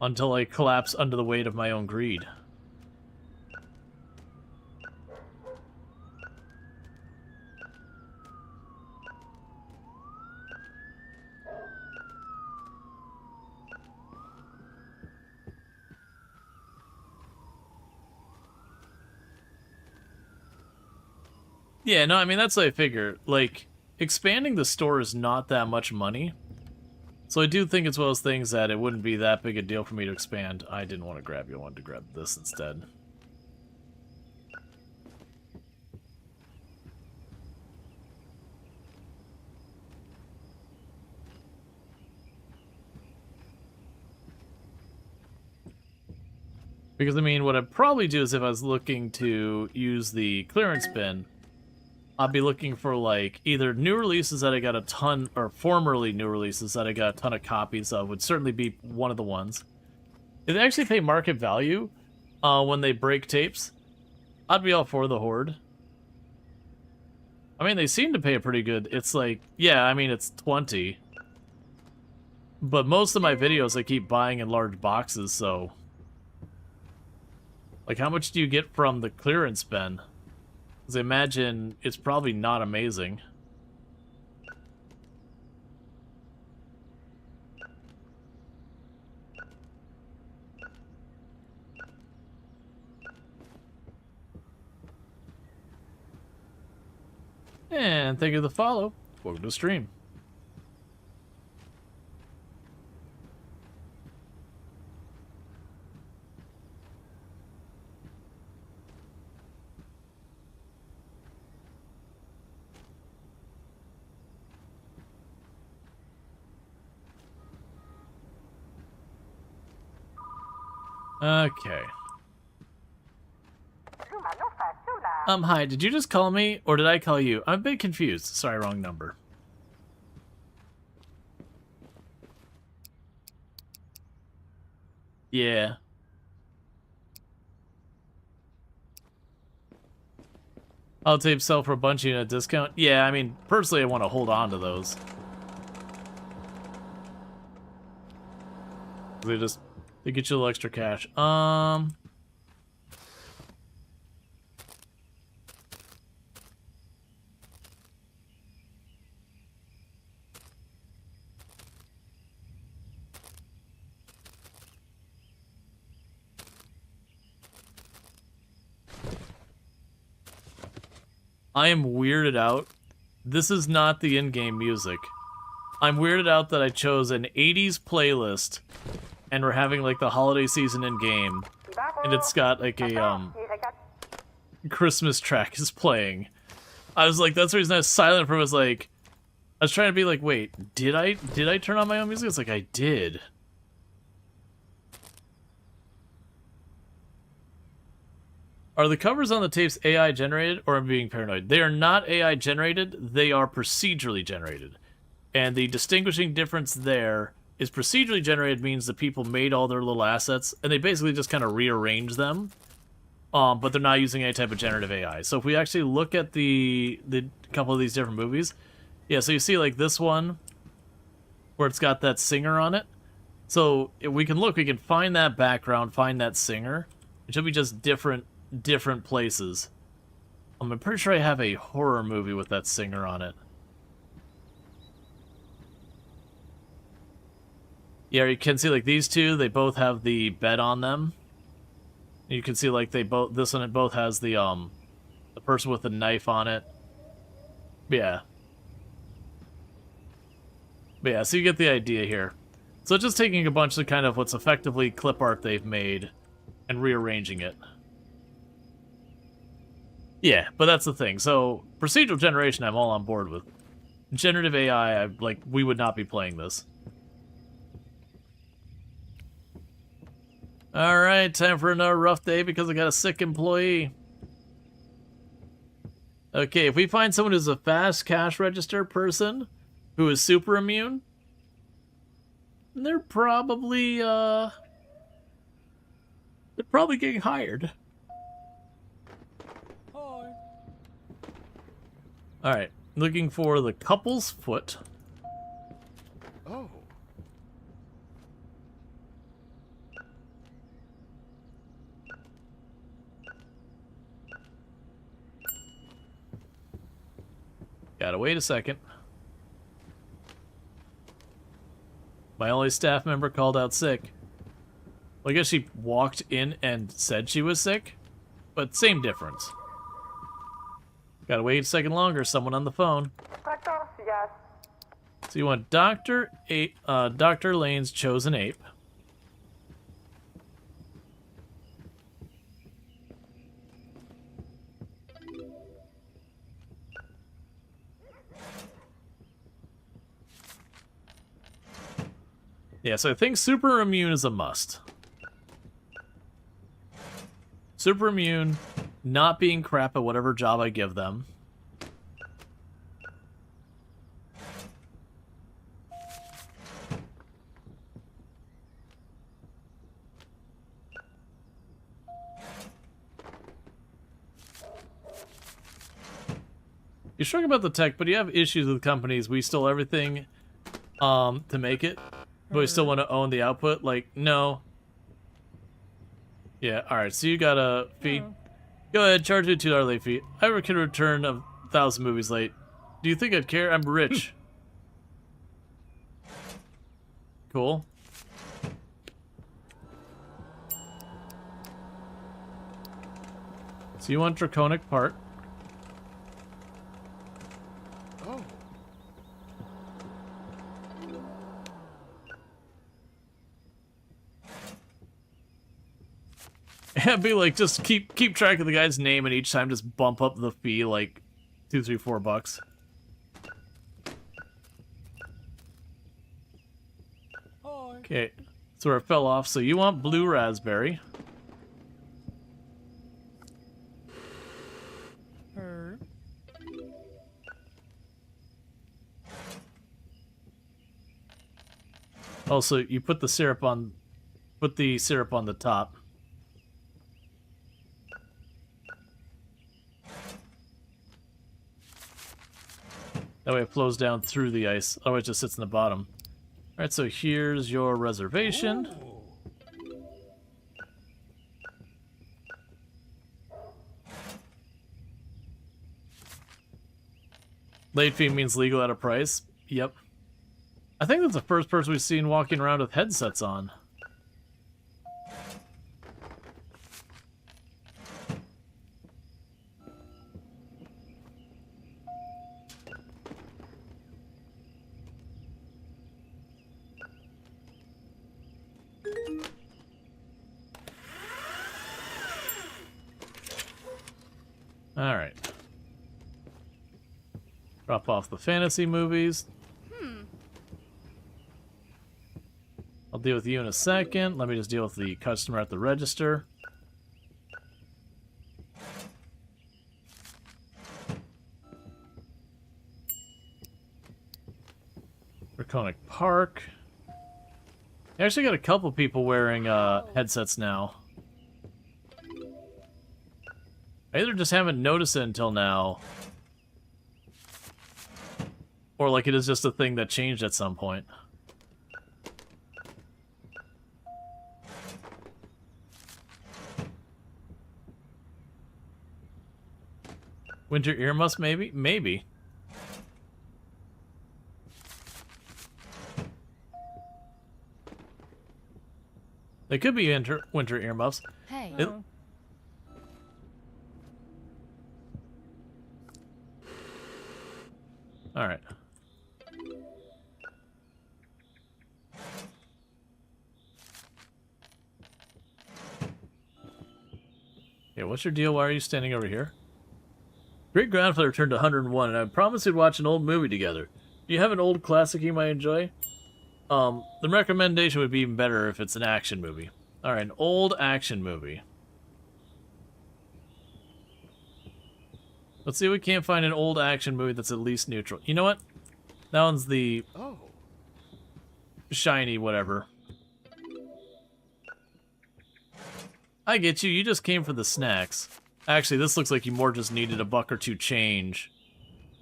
Until I collapse under the weight of my own greed. Yeah, no, I mean, that's what I figure. Like, expanding the store is not that much money. So I do think it's one of those things that it wouldn't be that big a deal for me to expand. I didn't want to grab you. I wanted to grab this instead. Because, I mean, what I'd probably do is if I was looking to use the clearance bin, I'd be looking for, like, either new releases that I got a ton, or formerly new releases that I got a ton of copies of, would certainly be one of the ones. If they actually pay market value when they break tapes, I'd be all for the Horde. I mean, they seem to pay a pretty good, it's like, yeah, I mean, it's 20. But most of my videos I keep buying in large boxes, so... Like, how much do you get from the clearance bin? Because I imagine it's probably not amazing. And thank you for the follow. Welcome to the stream. Okay. Hi, did you just call me, or did I call you? I'm a bit confused. Sorry, wrong number. Yeah. I'll tape sell for a bunch at a discount. Yeah, I mean, personally, I want to hold on to those. They get you a little extra cash. I am weirded out. This is not the in-game music. I'm weirded out that I chose an 80s playlist and we're having like the holiday season in-game and it's got like a Christmas track is playing. I was like, that's the reason I was silent for. Was like, I was trying to be like, wait, did I turn on my own music? It's like, I did. Are the covers on the tapes AI generated, or am I being paranoid? They are not AI generated, they are procedurally generated. And the distinguishing difference there is procedurally generated means that people made all their little assets, and they basically just kind of rearrange them, but they're not using any type of generative AI. So if we actually look at the couple of these different movies, yeah, so you see like this one, where it's got that singer on it. So if we can look, we can find that background, find that singer. It should be just different places. I'm pretty sure I have a horror movie with that singer on it. Yeah, you can see like these two, they both have the bed on them. You can see like this one, it both has the person with the knife on it. Yeah. But yeah, so you get the idea here. So just taking a bunch of kind of what's effectively clip art they've made and rearranging it. Yeah, but that's the thing. So, procedural generation I'm all on board with. Generative AI, we would not be playing this. Alright, time for another rough day because I got a sick employee. Okay, if we find someone who's a fast cash register person who is super immune, they're probably getting hired. Alright, looking for the couple's foot. Oh. Gotta wait a second. My only staff member called out sick. Well, I guess she walked in and said she was sick, but same difference. Gotta wait a second longer, someone on the phone. So you want Dr. Lane's Chosen Ape. Yeah, so I think super immune is a must. Super immune, not being crap at whatever job I give them. You're strong about the tech, but you have issues with companies. We stole everything to make it, but we still want to own the output. Like, no. Yeah, alright, so you got a fee. Go ahead, charge me a $2 late fee. I can return 1,000 movies late. Do you think I'd care? I'm rich. Cool. So you want draconic part. Yeah, be like, just keep track of the guy's name, and each time just bump up the fee like $2, $3, $4. Okay, so where it fell off. So you want blue raspberry. Herb. Also, you put the syrup on the top. That way it flows down through the ice. Otherwise it just sits in the bottom. Alright, so here's your reservation. Late fee means legal at a price. Yep. I think that's the first person we've seen walking around with headsets on. Alright. Drop off the fantasy movies. I'll deal with you in a second. Let me just deal with the customer at the register. Draconic Park. I actually got a couple people wearing headsets now. I either just haven't noticed it until now, or like it is just a thing that changed at some point. Winter earmuffs, maybe? Maybe. They could be winter earmuffs. Hey. Alright. Okay, what's your deal? Why are you standing over here? Great grandfather turned 101, and I promised we'd watch an old movie together. Do you have an old classic you might enjoy? The recommendation would be even better if it's an action movie. Alright, an old action movie. Let's see if we can't find an old action movie that's at least neutral. You know what? That one's the Oh. shiny whatever. I get you. You just came for the snacks. Actually, this looks like you more just needed a buck or two change.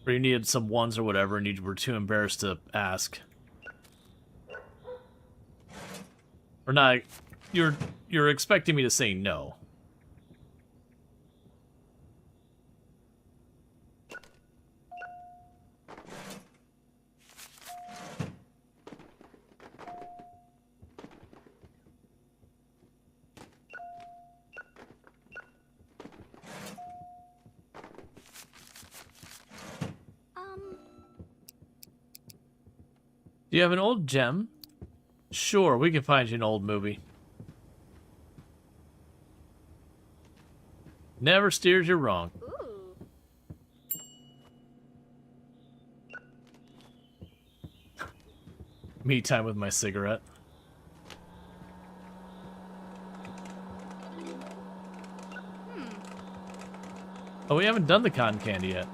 Or you needed some ones or whatever and you were too embarrassed to ask. Or not. You're expecting me to say no. Do you have an old gem? Sure, we can find you an old movie. Never steers you wrong. Me time with my cigarette. Oh, we haven't done the cotton candy yet.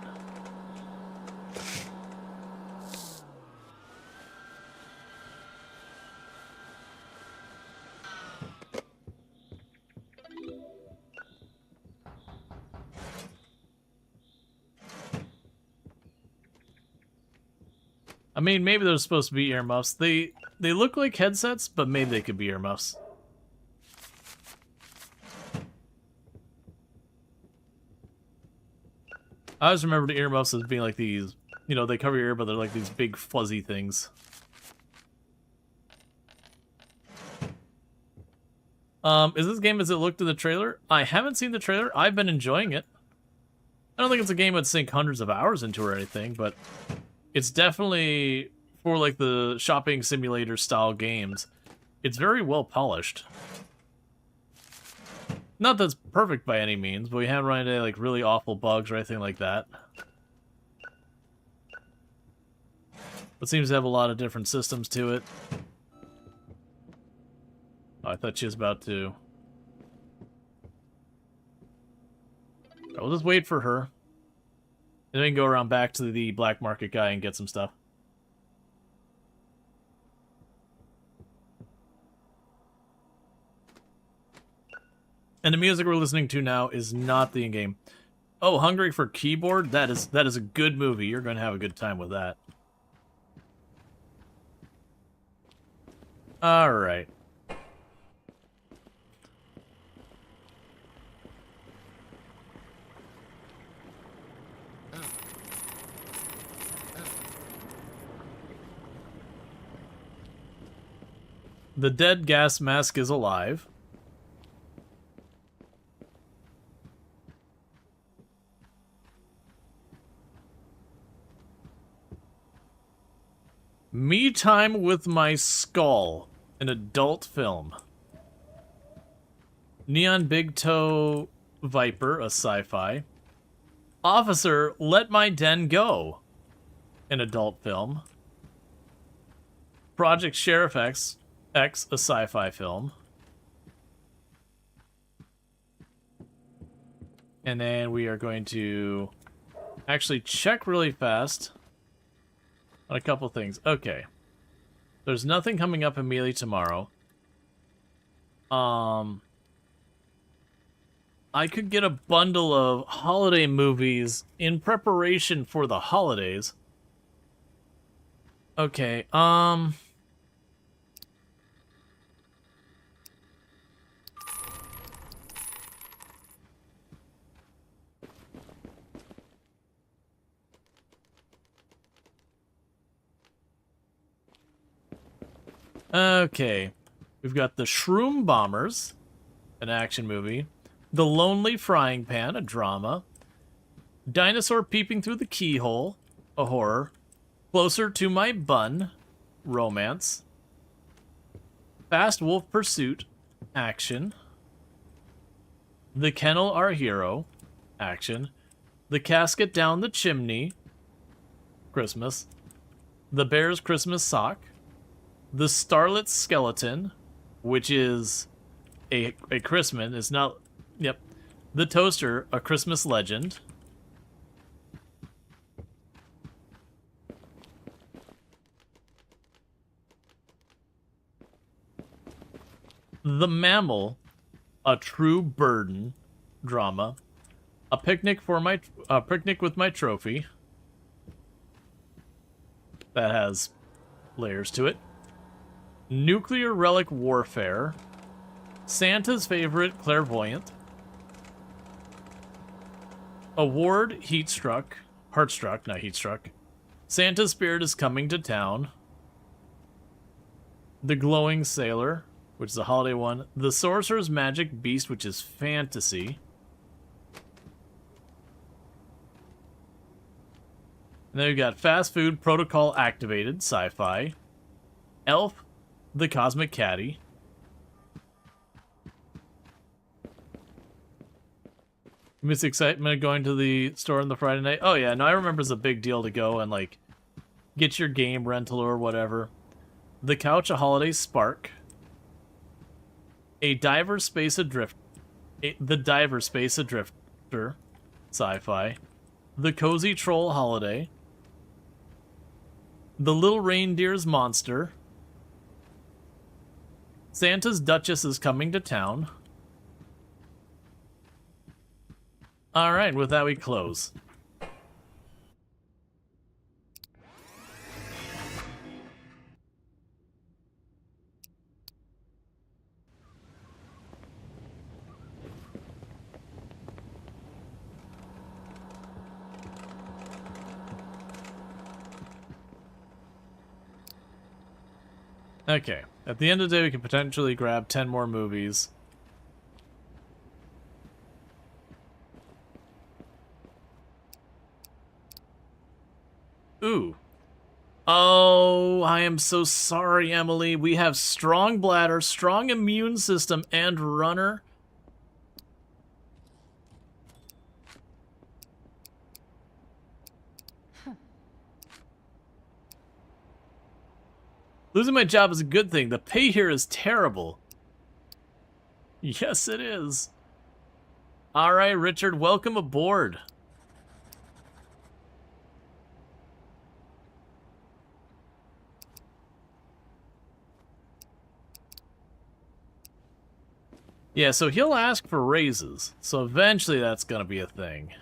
I mean, maybe they're supposed to be earmuffs. They look like headsets, but maybe they could be earmuffs. I always remember the earmuffs as being like these, you know, they cover your ear, but they're like these big fuzzy things. Is this game as it looked in the trailer? I haven't seen the trailer. I've been enjoying it. I don't think it's a game I'd sink hundreds of hours into or anything, but it's definitely, for like the shopping simulator style games, it's very well polished. Not that's perfect by any means, but we haven't run into like really awful bugs or anything like that. It seems to have a lot of different systems to it. Oh, I thought she was about to... I'll just wait for her. And then we can go around back to the black market guy and get some stuff. And the music we're listening to now is not the in-game. Oh, Hungry for Keyboard? That is a good movie. You're going to have a good time with that. Alright. The dead gas mask is alive. Me Time with My Skull, an adult film. Neon Big Toe Viper, a sci-fi. Officer, Let My Den Go, an adult film. Project Sheriff X, a sci-fi film. And then we are going to actually check really fast on a couple things. Okay. There's nothing coming up immediately tomorrow. I could get a bundle of holiday movies in preparation for the holidays. Okay, Okay, we've got The Shroom Bombers, an action movie. The Lonely Frying Pan, a drama. Dinosaur Peeping Through the Keyhole, a horror. Closer to My Bun, romance. Fast Wolf Pursuit, action. The Kennel Our Hero, action. The Casket Down the Chimney, Christmas. The Bear's Christmas Sock. The Starlet Skeleton, which is a Christmas, is not... Yep. The Toaster, A Christmas Legend. The Mammal, A True Burden drama. A Picnic with My Trophy. That has layers to it. Nuclear Relic Warfare. Santa's Favorite Clairvoyant. Award Heartstruck, not Heatstruck. Santa's Spirit is Coming to Town. The Glowing Sailor, which is a holiday one. The Sorcerer's Magic Beast, which is fantasy. And then we've got Fast Food Protocol Activated, sci-fi. Elf, The Cosmic Caddy. Miss excitement of going to the store on the Friday night. Oh yeah, no, I remember it's a big deal to go and like get your game rental or whatever. The Couch, A Holiday Spark. The Diver Space Adrifter, sci-fi. The Cozy Troll Holiday. The Little Reindeer's Monster. Santa's Duchess is Coming to Town. Alright, with that we close. Okay, at the end of the day we can potentially grab 10 more movies. Ooh. Oh, I am so sorry, Emily. We have strong bladder, strong immune system, and runner. Losing my job is a good thing. The pay here is terrible. Yes, it is. All right, Richard, welcome aboard. Yeah, so he'll ask for raises. So eventually that's going to be a thing.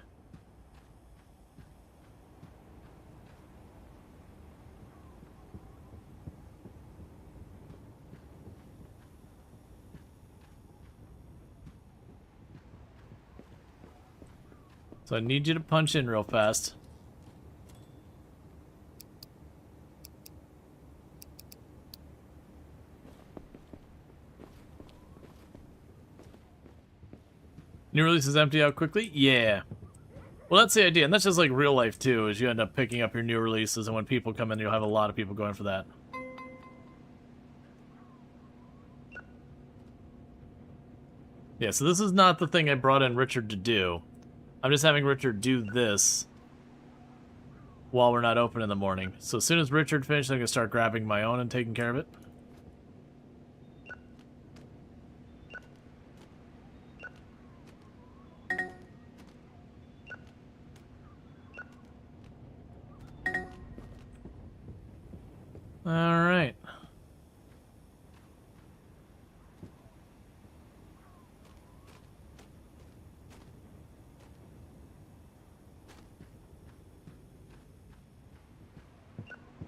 So I need you to punch in real fast. New releases empty out quickly? Yeah. Well, that's the idea, and that's just like real life too, is you end up picking up your new releases, and when people come in, you'll have a lot of people going for that. Yeah, so this is not the thing I brought in Richard to do. I'm just having Richard do this while we're not open in the morning. So as soon as Richard finishes, I'm going to start grabbing my own and taking care of it. All right.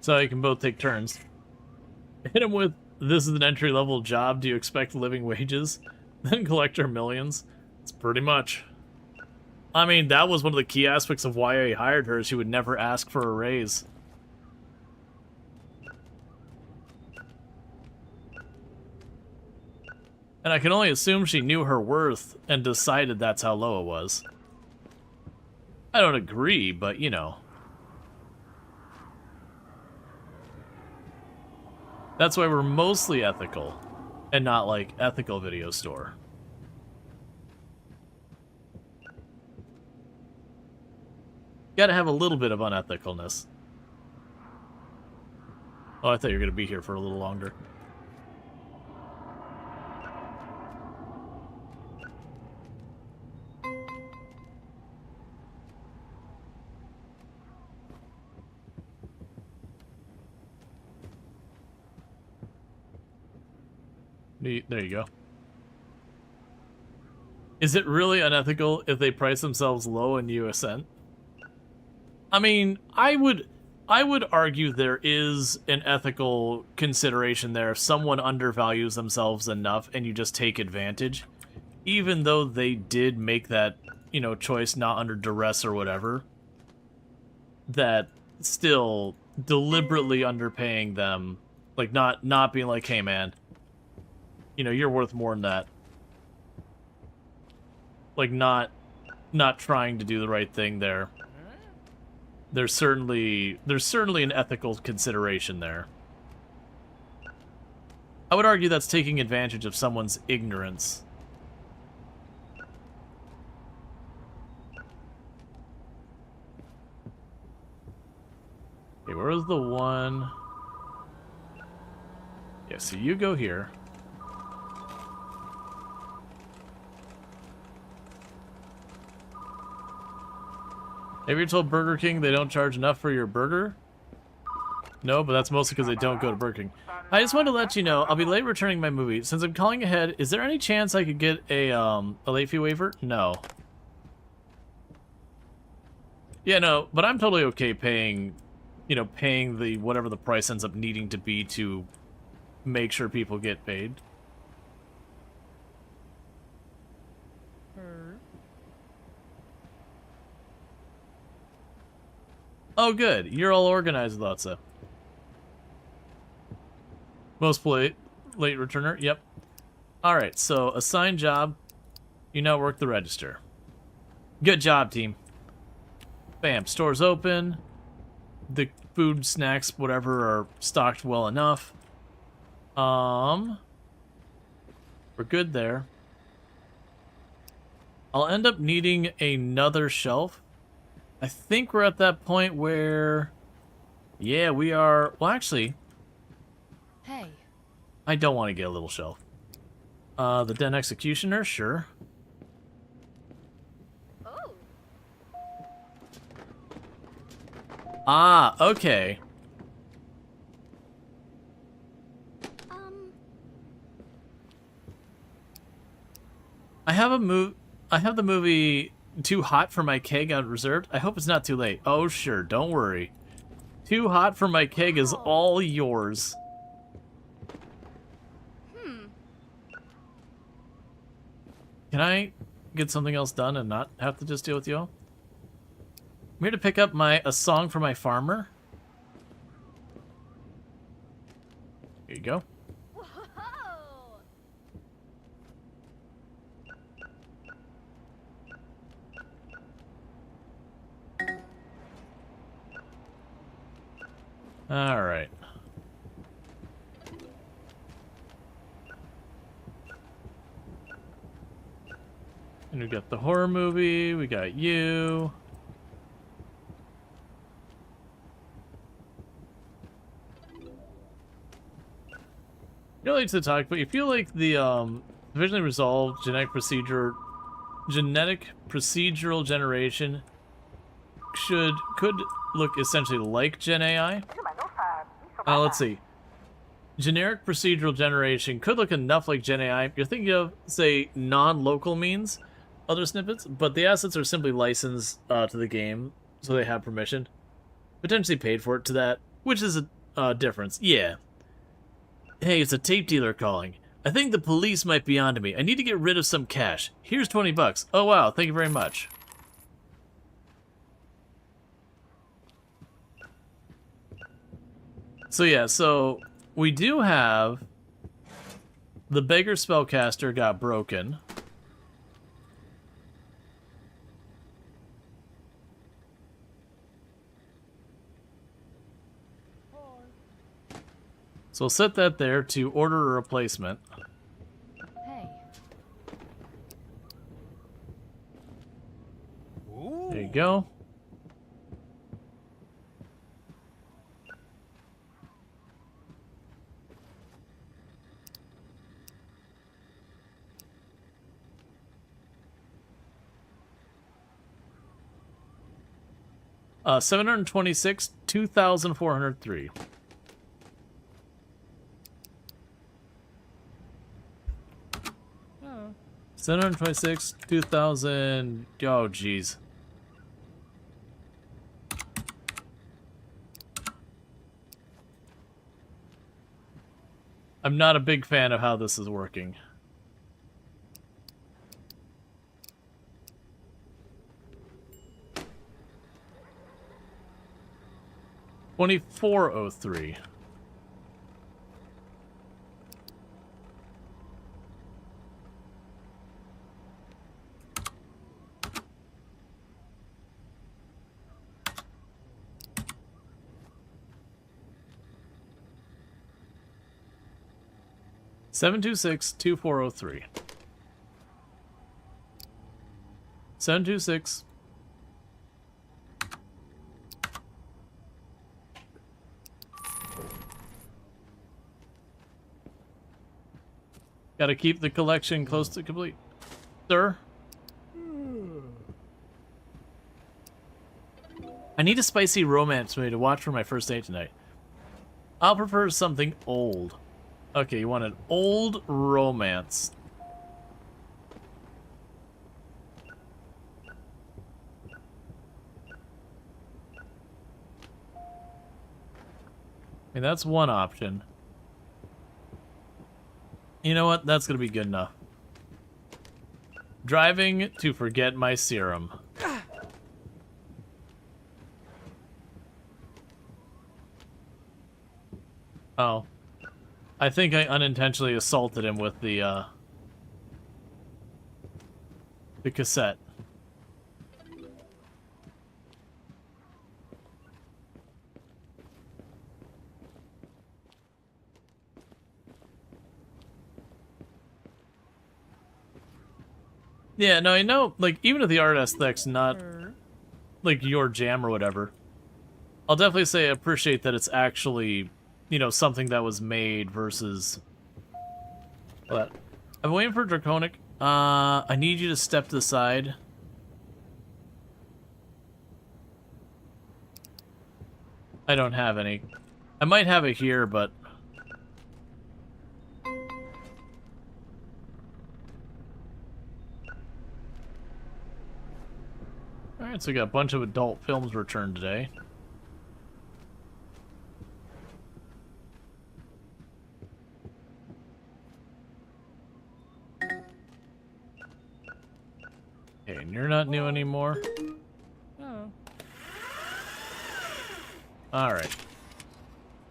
So you can both take turns. Hit him with, this is an entry-level job, do you expect living wages? Then collect our millions? It's pretty much. I mean, that was one of the key aspects of why I hired her, she would never ask for a raise. And I can only assume she knew her worth and decided that's how low it was. I don't agree, but you know. That's why we're mostly ethical, and not like ethical video store. Gotta have a little bit of unethicalness. Oh, I thought you were gonna be here for a little longer. There you go. Is it really unethical if they price themselves low and you ascend? I mean, I would argue there is an ethical consideration there if someone undervalues themselves enough and you just take advantage, even though they did make that, you know, choice not under duress or whatever, that still deliberately underpaying them, like not being like, hey man, you know, you're worth more than that. Like, not trying to do the right thing there. There's certainly an ethical consideration there. I would argue that's taking advantage of someone's ignorance. Okay, where was the one? Yeah, so you go here. Have you told Burger King they don't charge enough for your burger? No, but that's mostly because they don't go to Burger King. I just wanted to let you know, I'll be late returning my movie. Since I'm calling ahead, is there any chance I could get a late fee waiver? No. Yeah, no, but I'm totally okay paying, you know, paying the whatever the price ends up needing to be to make sure people get paid. Oh, good. You're all organized, Lotsa. Most late returner. Yep. All right. So assigned job. You now work the register. Good job, team. Bam. Store's open. The food, snacks, whatever are stocked well enough. We're good there. I'll end up needing another shelf. I think we're at that point where, yeah, we are. Well, actually, Hey. I don't want to get a little shelf. The Den Executioner, sure. Oh. Ah, okay. I have the movie Too Hot for My Keg on reserved. I hope it's not too late. Oh, sure, don't worry. Too Hot for My Keg is all yours. Can I get something else done and not have to just deal with you all? I'm here to pick up A Song for My Farmer. Here you go. All right. And we got the horror movie, we got you. You don't like to talk, but you feel like the sufficiently resolved genetic procedural generation could look essentially like Gen AI. Let's see. Generic procedural generation could look enough like Gen AI. You're thinking of, say, non-local means, other snippets, but the assets are simply licensed to the game, so they have permission. Potentially paid for it to that, which is a difference. Yeah. Hey, it's a tape dealer calling. I think the police might be onto me. I need to get rid of some cash. Here's 20 bucks. Oh, wow. Thank you very much. So, yeah, so we do have the Beggar Spellcaster got broken. So we'll set that there to order a replacement. Hey. There you go. $726, 2,403. Oh. 726, 2,000. Oh, jeez. I'm not a big fan of how this is working. $2,403. $726-2403. 726. Gotta keep the collection close to complete. Sir? I need a spicy romance movie to watch for my first date tonight. I'll prefer something old. Okay, you want an old romance. I mean, that's one option. You know what? That's gonna be good enough. Driving to forget my serum. Oh. I think I unintentionally assaulted him with the cassette. Yeah, no, I know, like, even if the art aesthetic's not, like, your jam or whatever, I'll definitely say I appreciate that it's actually you know, something that was made versus... What? I'm waiting for Draconic. I need you to step to the side. I don't have any. I might have it here, but... Alright, so we got a bunch of adult films returned today. Okay, and you're not new anymore. Oh. Alright.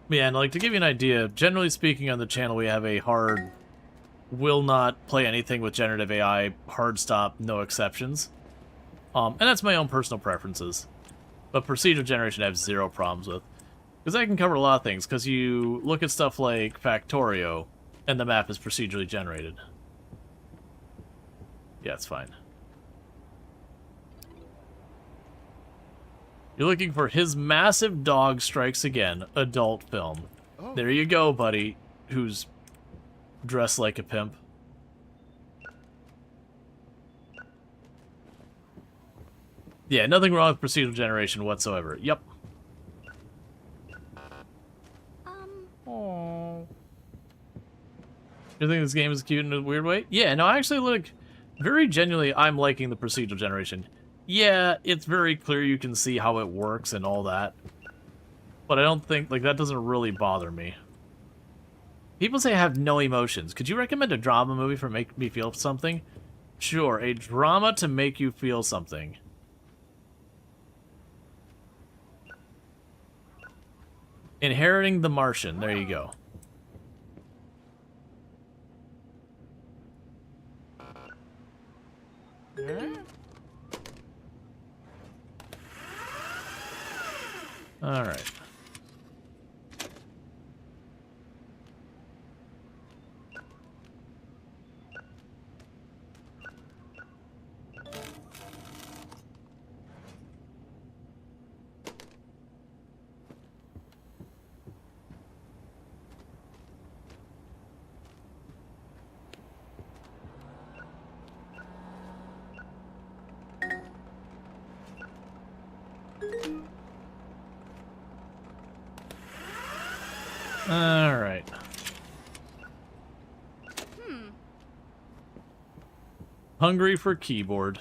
Yeah, and like to give you an idea, generally speaking on the channel we have a hard will not play anything with generative AI, hard stop, no exceptions. And that's my own personal preferences. But procedural generation I have zero problems with. Because I can cover a lot of things, because you look at stuff like Factorio, and the map is procedurally generated. Yeah, it's fine. You're looking for His Massive Dog Strikes Again, adult film. Oh. There you go, buddy, who's dressed like a pimp. Yeah, nothing wrong with procedural generation whatsoever. Yep. Oh. You think this game is cute in a weird way? Yeah, no, actually, look, very genuinely, I'm liking the procedural generation. Yeah, it's very clear you can see how it works and all that. But I don't think, like, that doesn't really bother me. People say I have no emotions. Could you recommend a drama movie for make me feel something? Sure, a drama to make you feel something. Inheriting the Martian. There you go. All right. All right. Hungry for keyboard.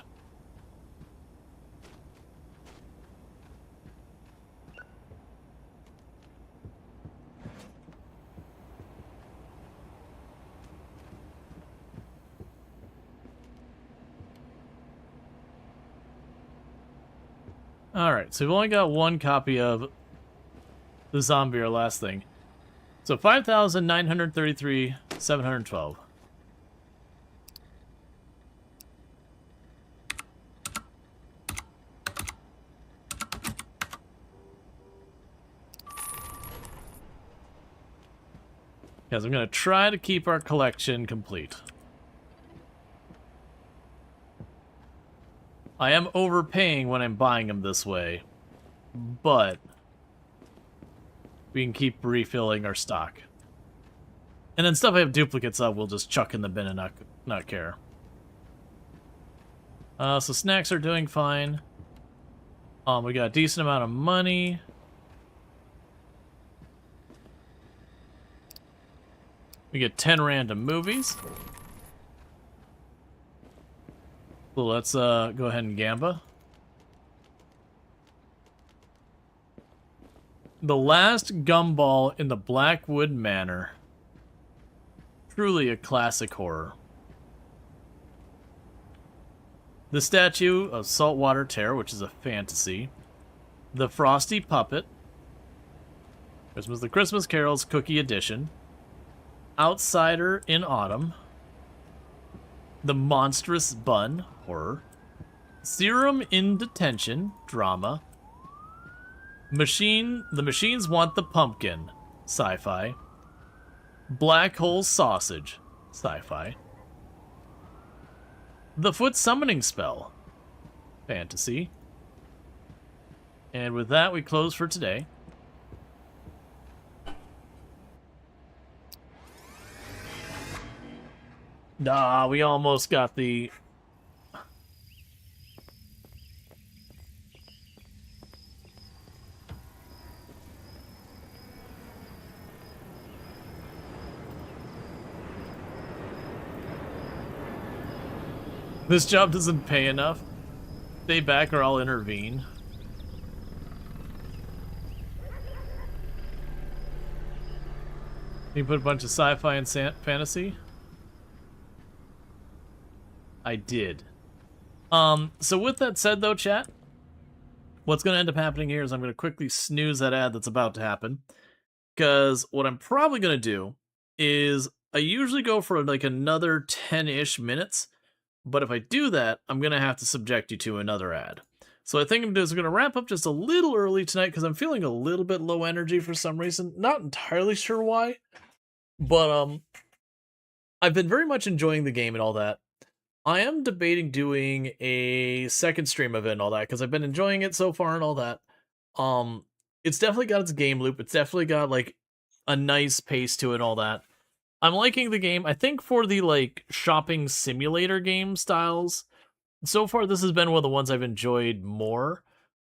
All right, so we've only got one copy of the zombie, our last thing. So 5,933, 712. Yes, I'm going to try to keep our collection complete. I am overpaying when I'm buying them this way, but we can keep refilling our stock. And then stuff I have duplicates of, we'll just chuck in the bin and not care. So snacks are doing fine. We got a decent amount of money. We get 10 random movies. Well, let's go ahead and gamba. The Last Gumball in the Blackwood Manor. Truly a classic horror. The Statue of Saltwater Terror, which is a fantasy. The Frosty Puppet. The Christmas Carols Cookie Edition. Outsider in Autumn. The Monstrous Bun, horror. Serum in Detention, drama. The Machines Want the Pumpkin, sci-fi. Black Hole Sausage, sci-fi. The Foot Summoning Spell, fantasy. And with that, we close for today. Nah, we almost got the... This job doesn't pay enough. Stay back or I'll intervene. You put a bunch of sci-fi and fantasy? I did. So with that said though, chat, what's going to end up happening here is I'm going to quickly snooze that ad that's about to happen. Because what I'm probably going to do is I usually go for like another 10-ish minutes. But if I do that, I'm going to have to subject you to another ad. So I think I'm just going to wrap up just a little early tonight because I'm feeling a little bit low energy for some reason. Not entirely sure why. But I've been very much enjoying the game and all that. I am debating doing a second stream of it and all that because I've been enjoying it so far and all that. It's definitely got its game loop. It's definitely got like a nice pace to it and all that. I'm liking the game. I think for the like shopping simulator game styles, so far this has been one of the ones I've enjoyed more.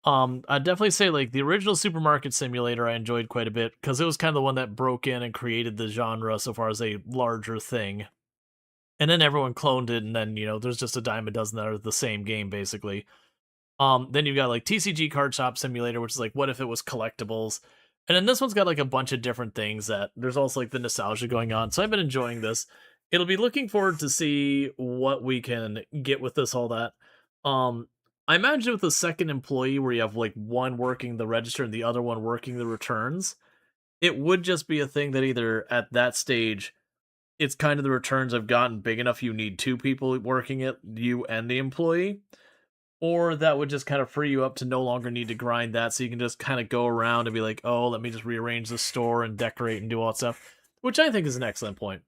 I'd definitely say like the original Supermarket Simulator I enjoyed quite a bit because it was kind of the one that broke in and created the genre so far as a larger thing. And then everyone cloned it, and then, you know, there's just a dime a dozen that are the same game basically. Then you've got like TCG Card Shop Simulator, which is like what if it was collectibles. And then this one's got like a bunch of different things that there's also like the nostalgia going on. So I've been enjoying this. It'll be looking forward to see what we can get with this, all that. I imagine with the second employee where you have like one working the register and the other one working the returns, it would just be a thing that either at that stage, it's kind of the returns have gotten big enough you need two people working it, you and the employee. Or that would just kind of free you up to no longer need to grind that, so you can just kind of go around and be like, oh, let me just rearrange the store and decorate and do all that stuff, which I think is an excellent point.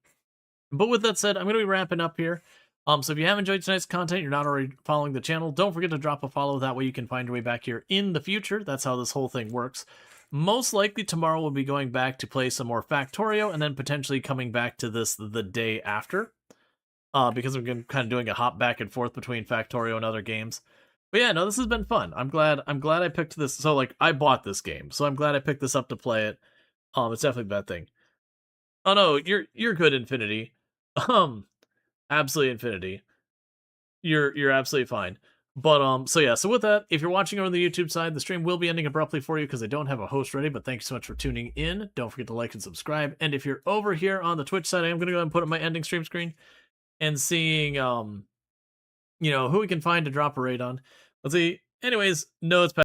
But with that said, I'm going to be wrapping up here. So if you have enjoyed tonight's content, you're not already following the channel, don't forget to drop a follow. That way you can find your way back here in the future. That's how this whole thing works. Most likely tomorrow we'll be going back to play some more Factorio, and then potentially coming back to this the day after. Because we're kind of doing a hop back and forth between Factorio and other games. But yeah, no, this has been fun. I'm glad I picked this. So like I bought this game, so I'm glad I picked this up to play it. It's definitely a bad thing. Oh no, you're good, Infinity. Absolutely Infinity. You're absolutely fine. But so yeah, so with that, if you're watching over the YouTube side, the stream will be ending abruptly for you because I don't have a host ready, but thank you so much for tuning in. Don't forget to like and subscribe. And if you're over here on the Twitch side, I'm gonna go ahead and put up my ending stream screen and seeing you know, who we can find to drop a raid on. Let's see. Anyways, no, it's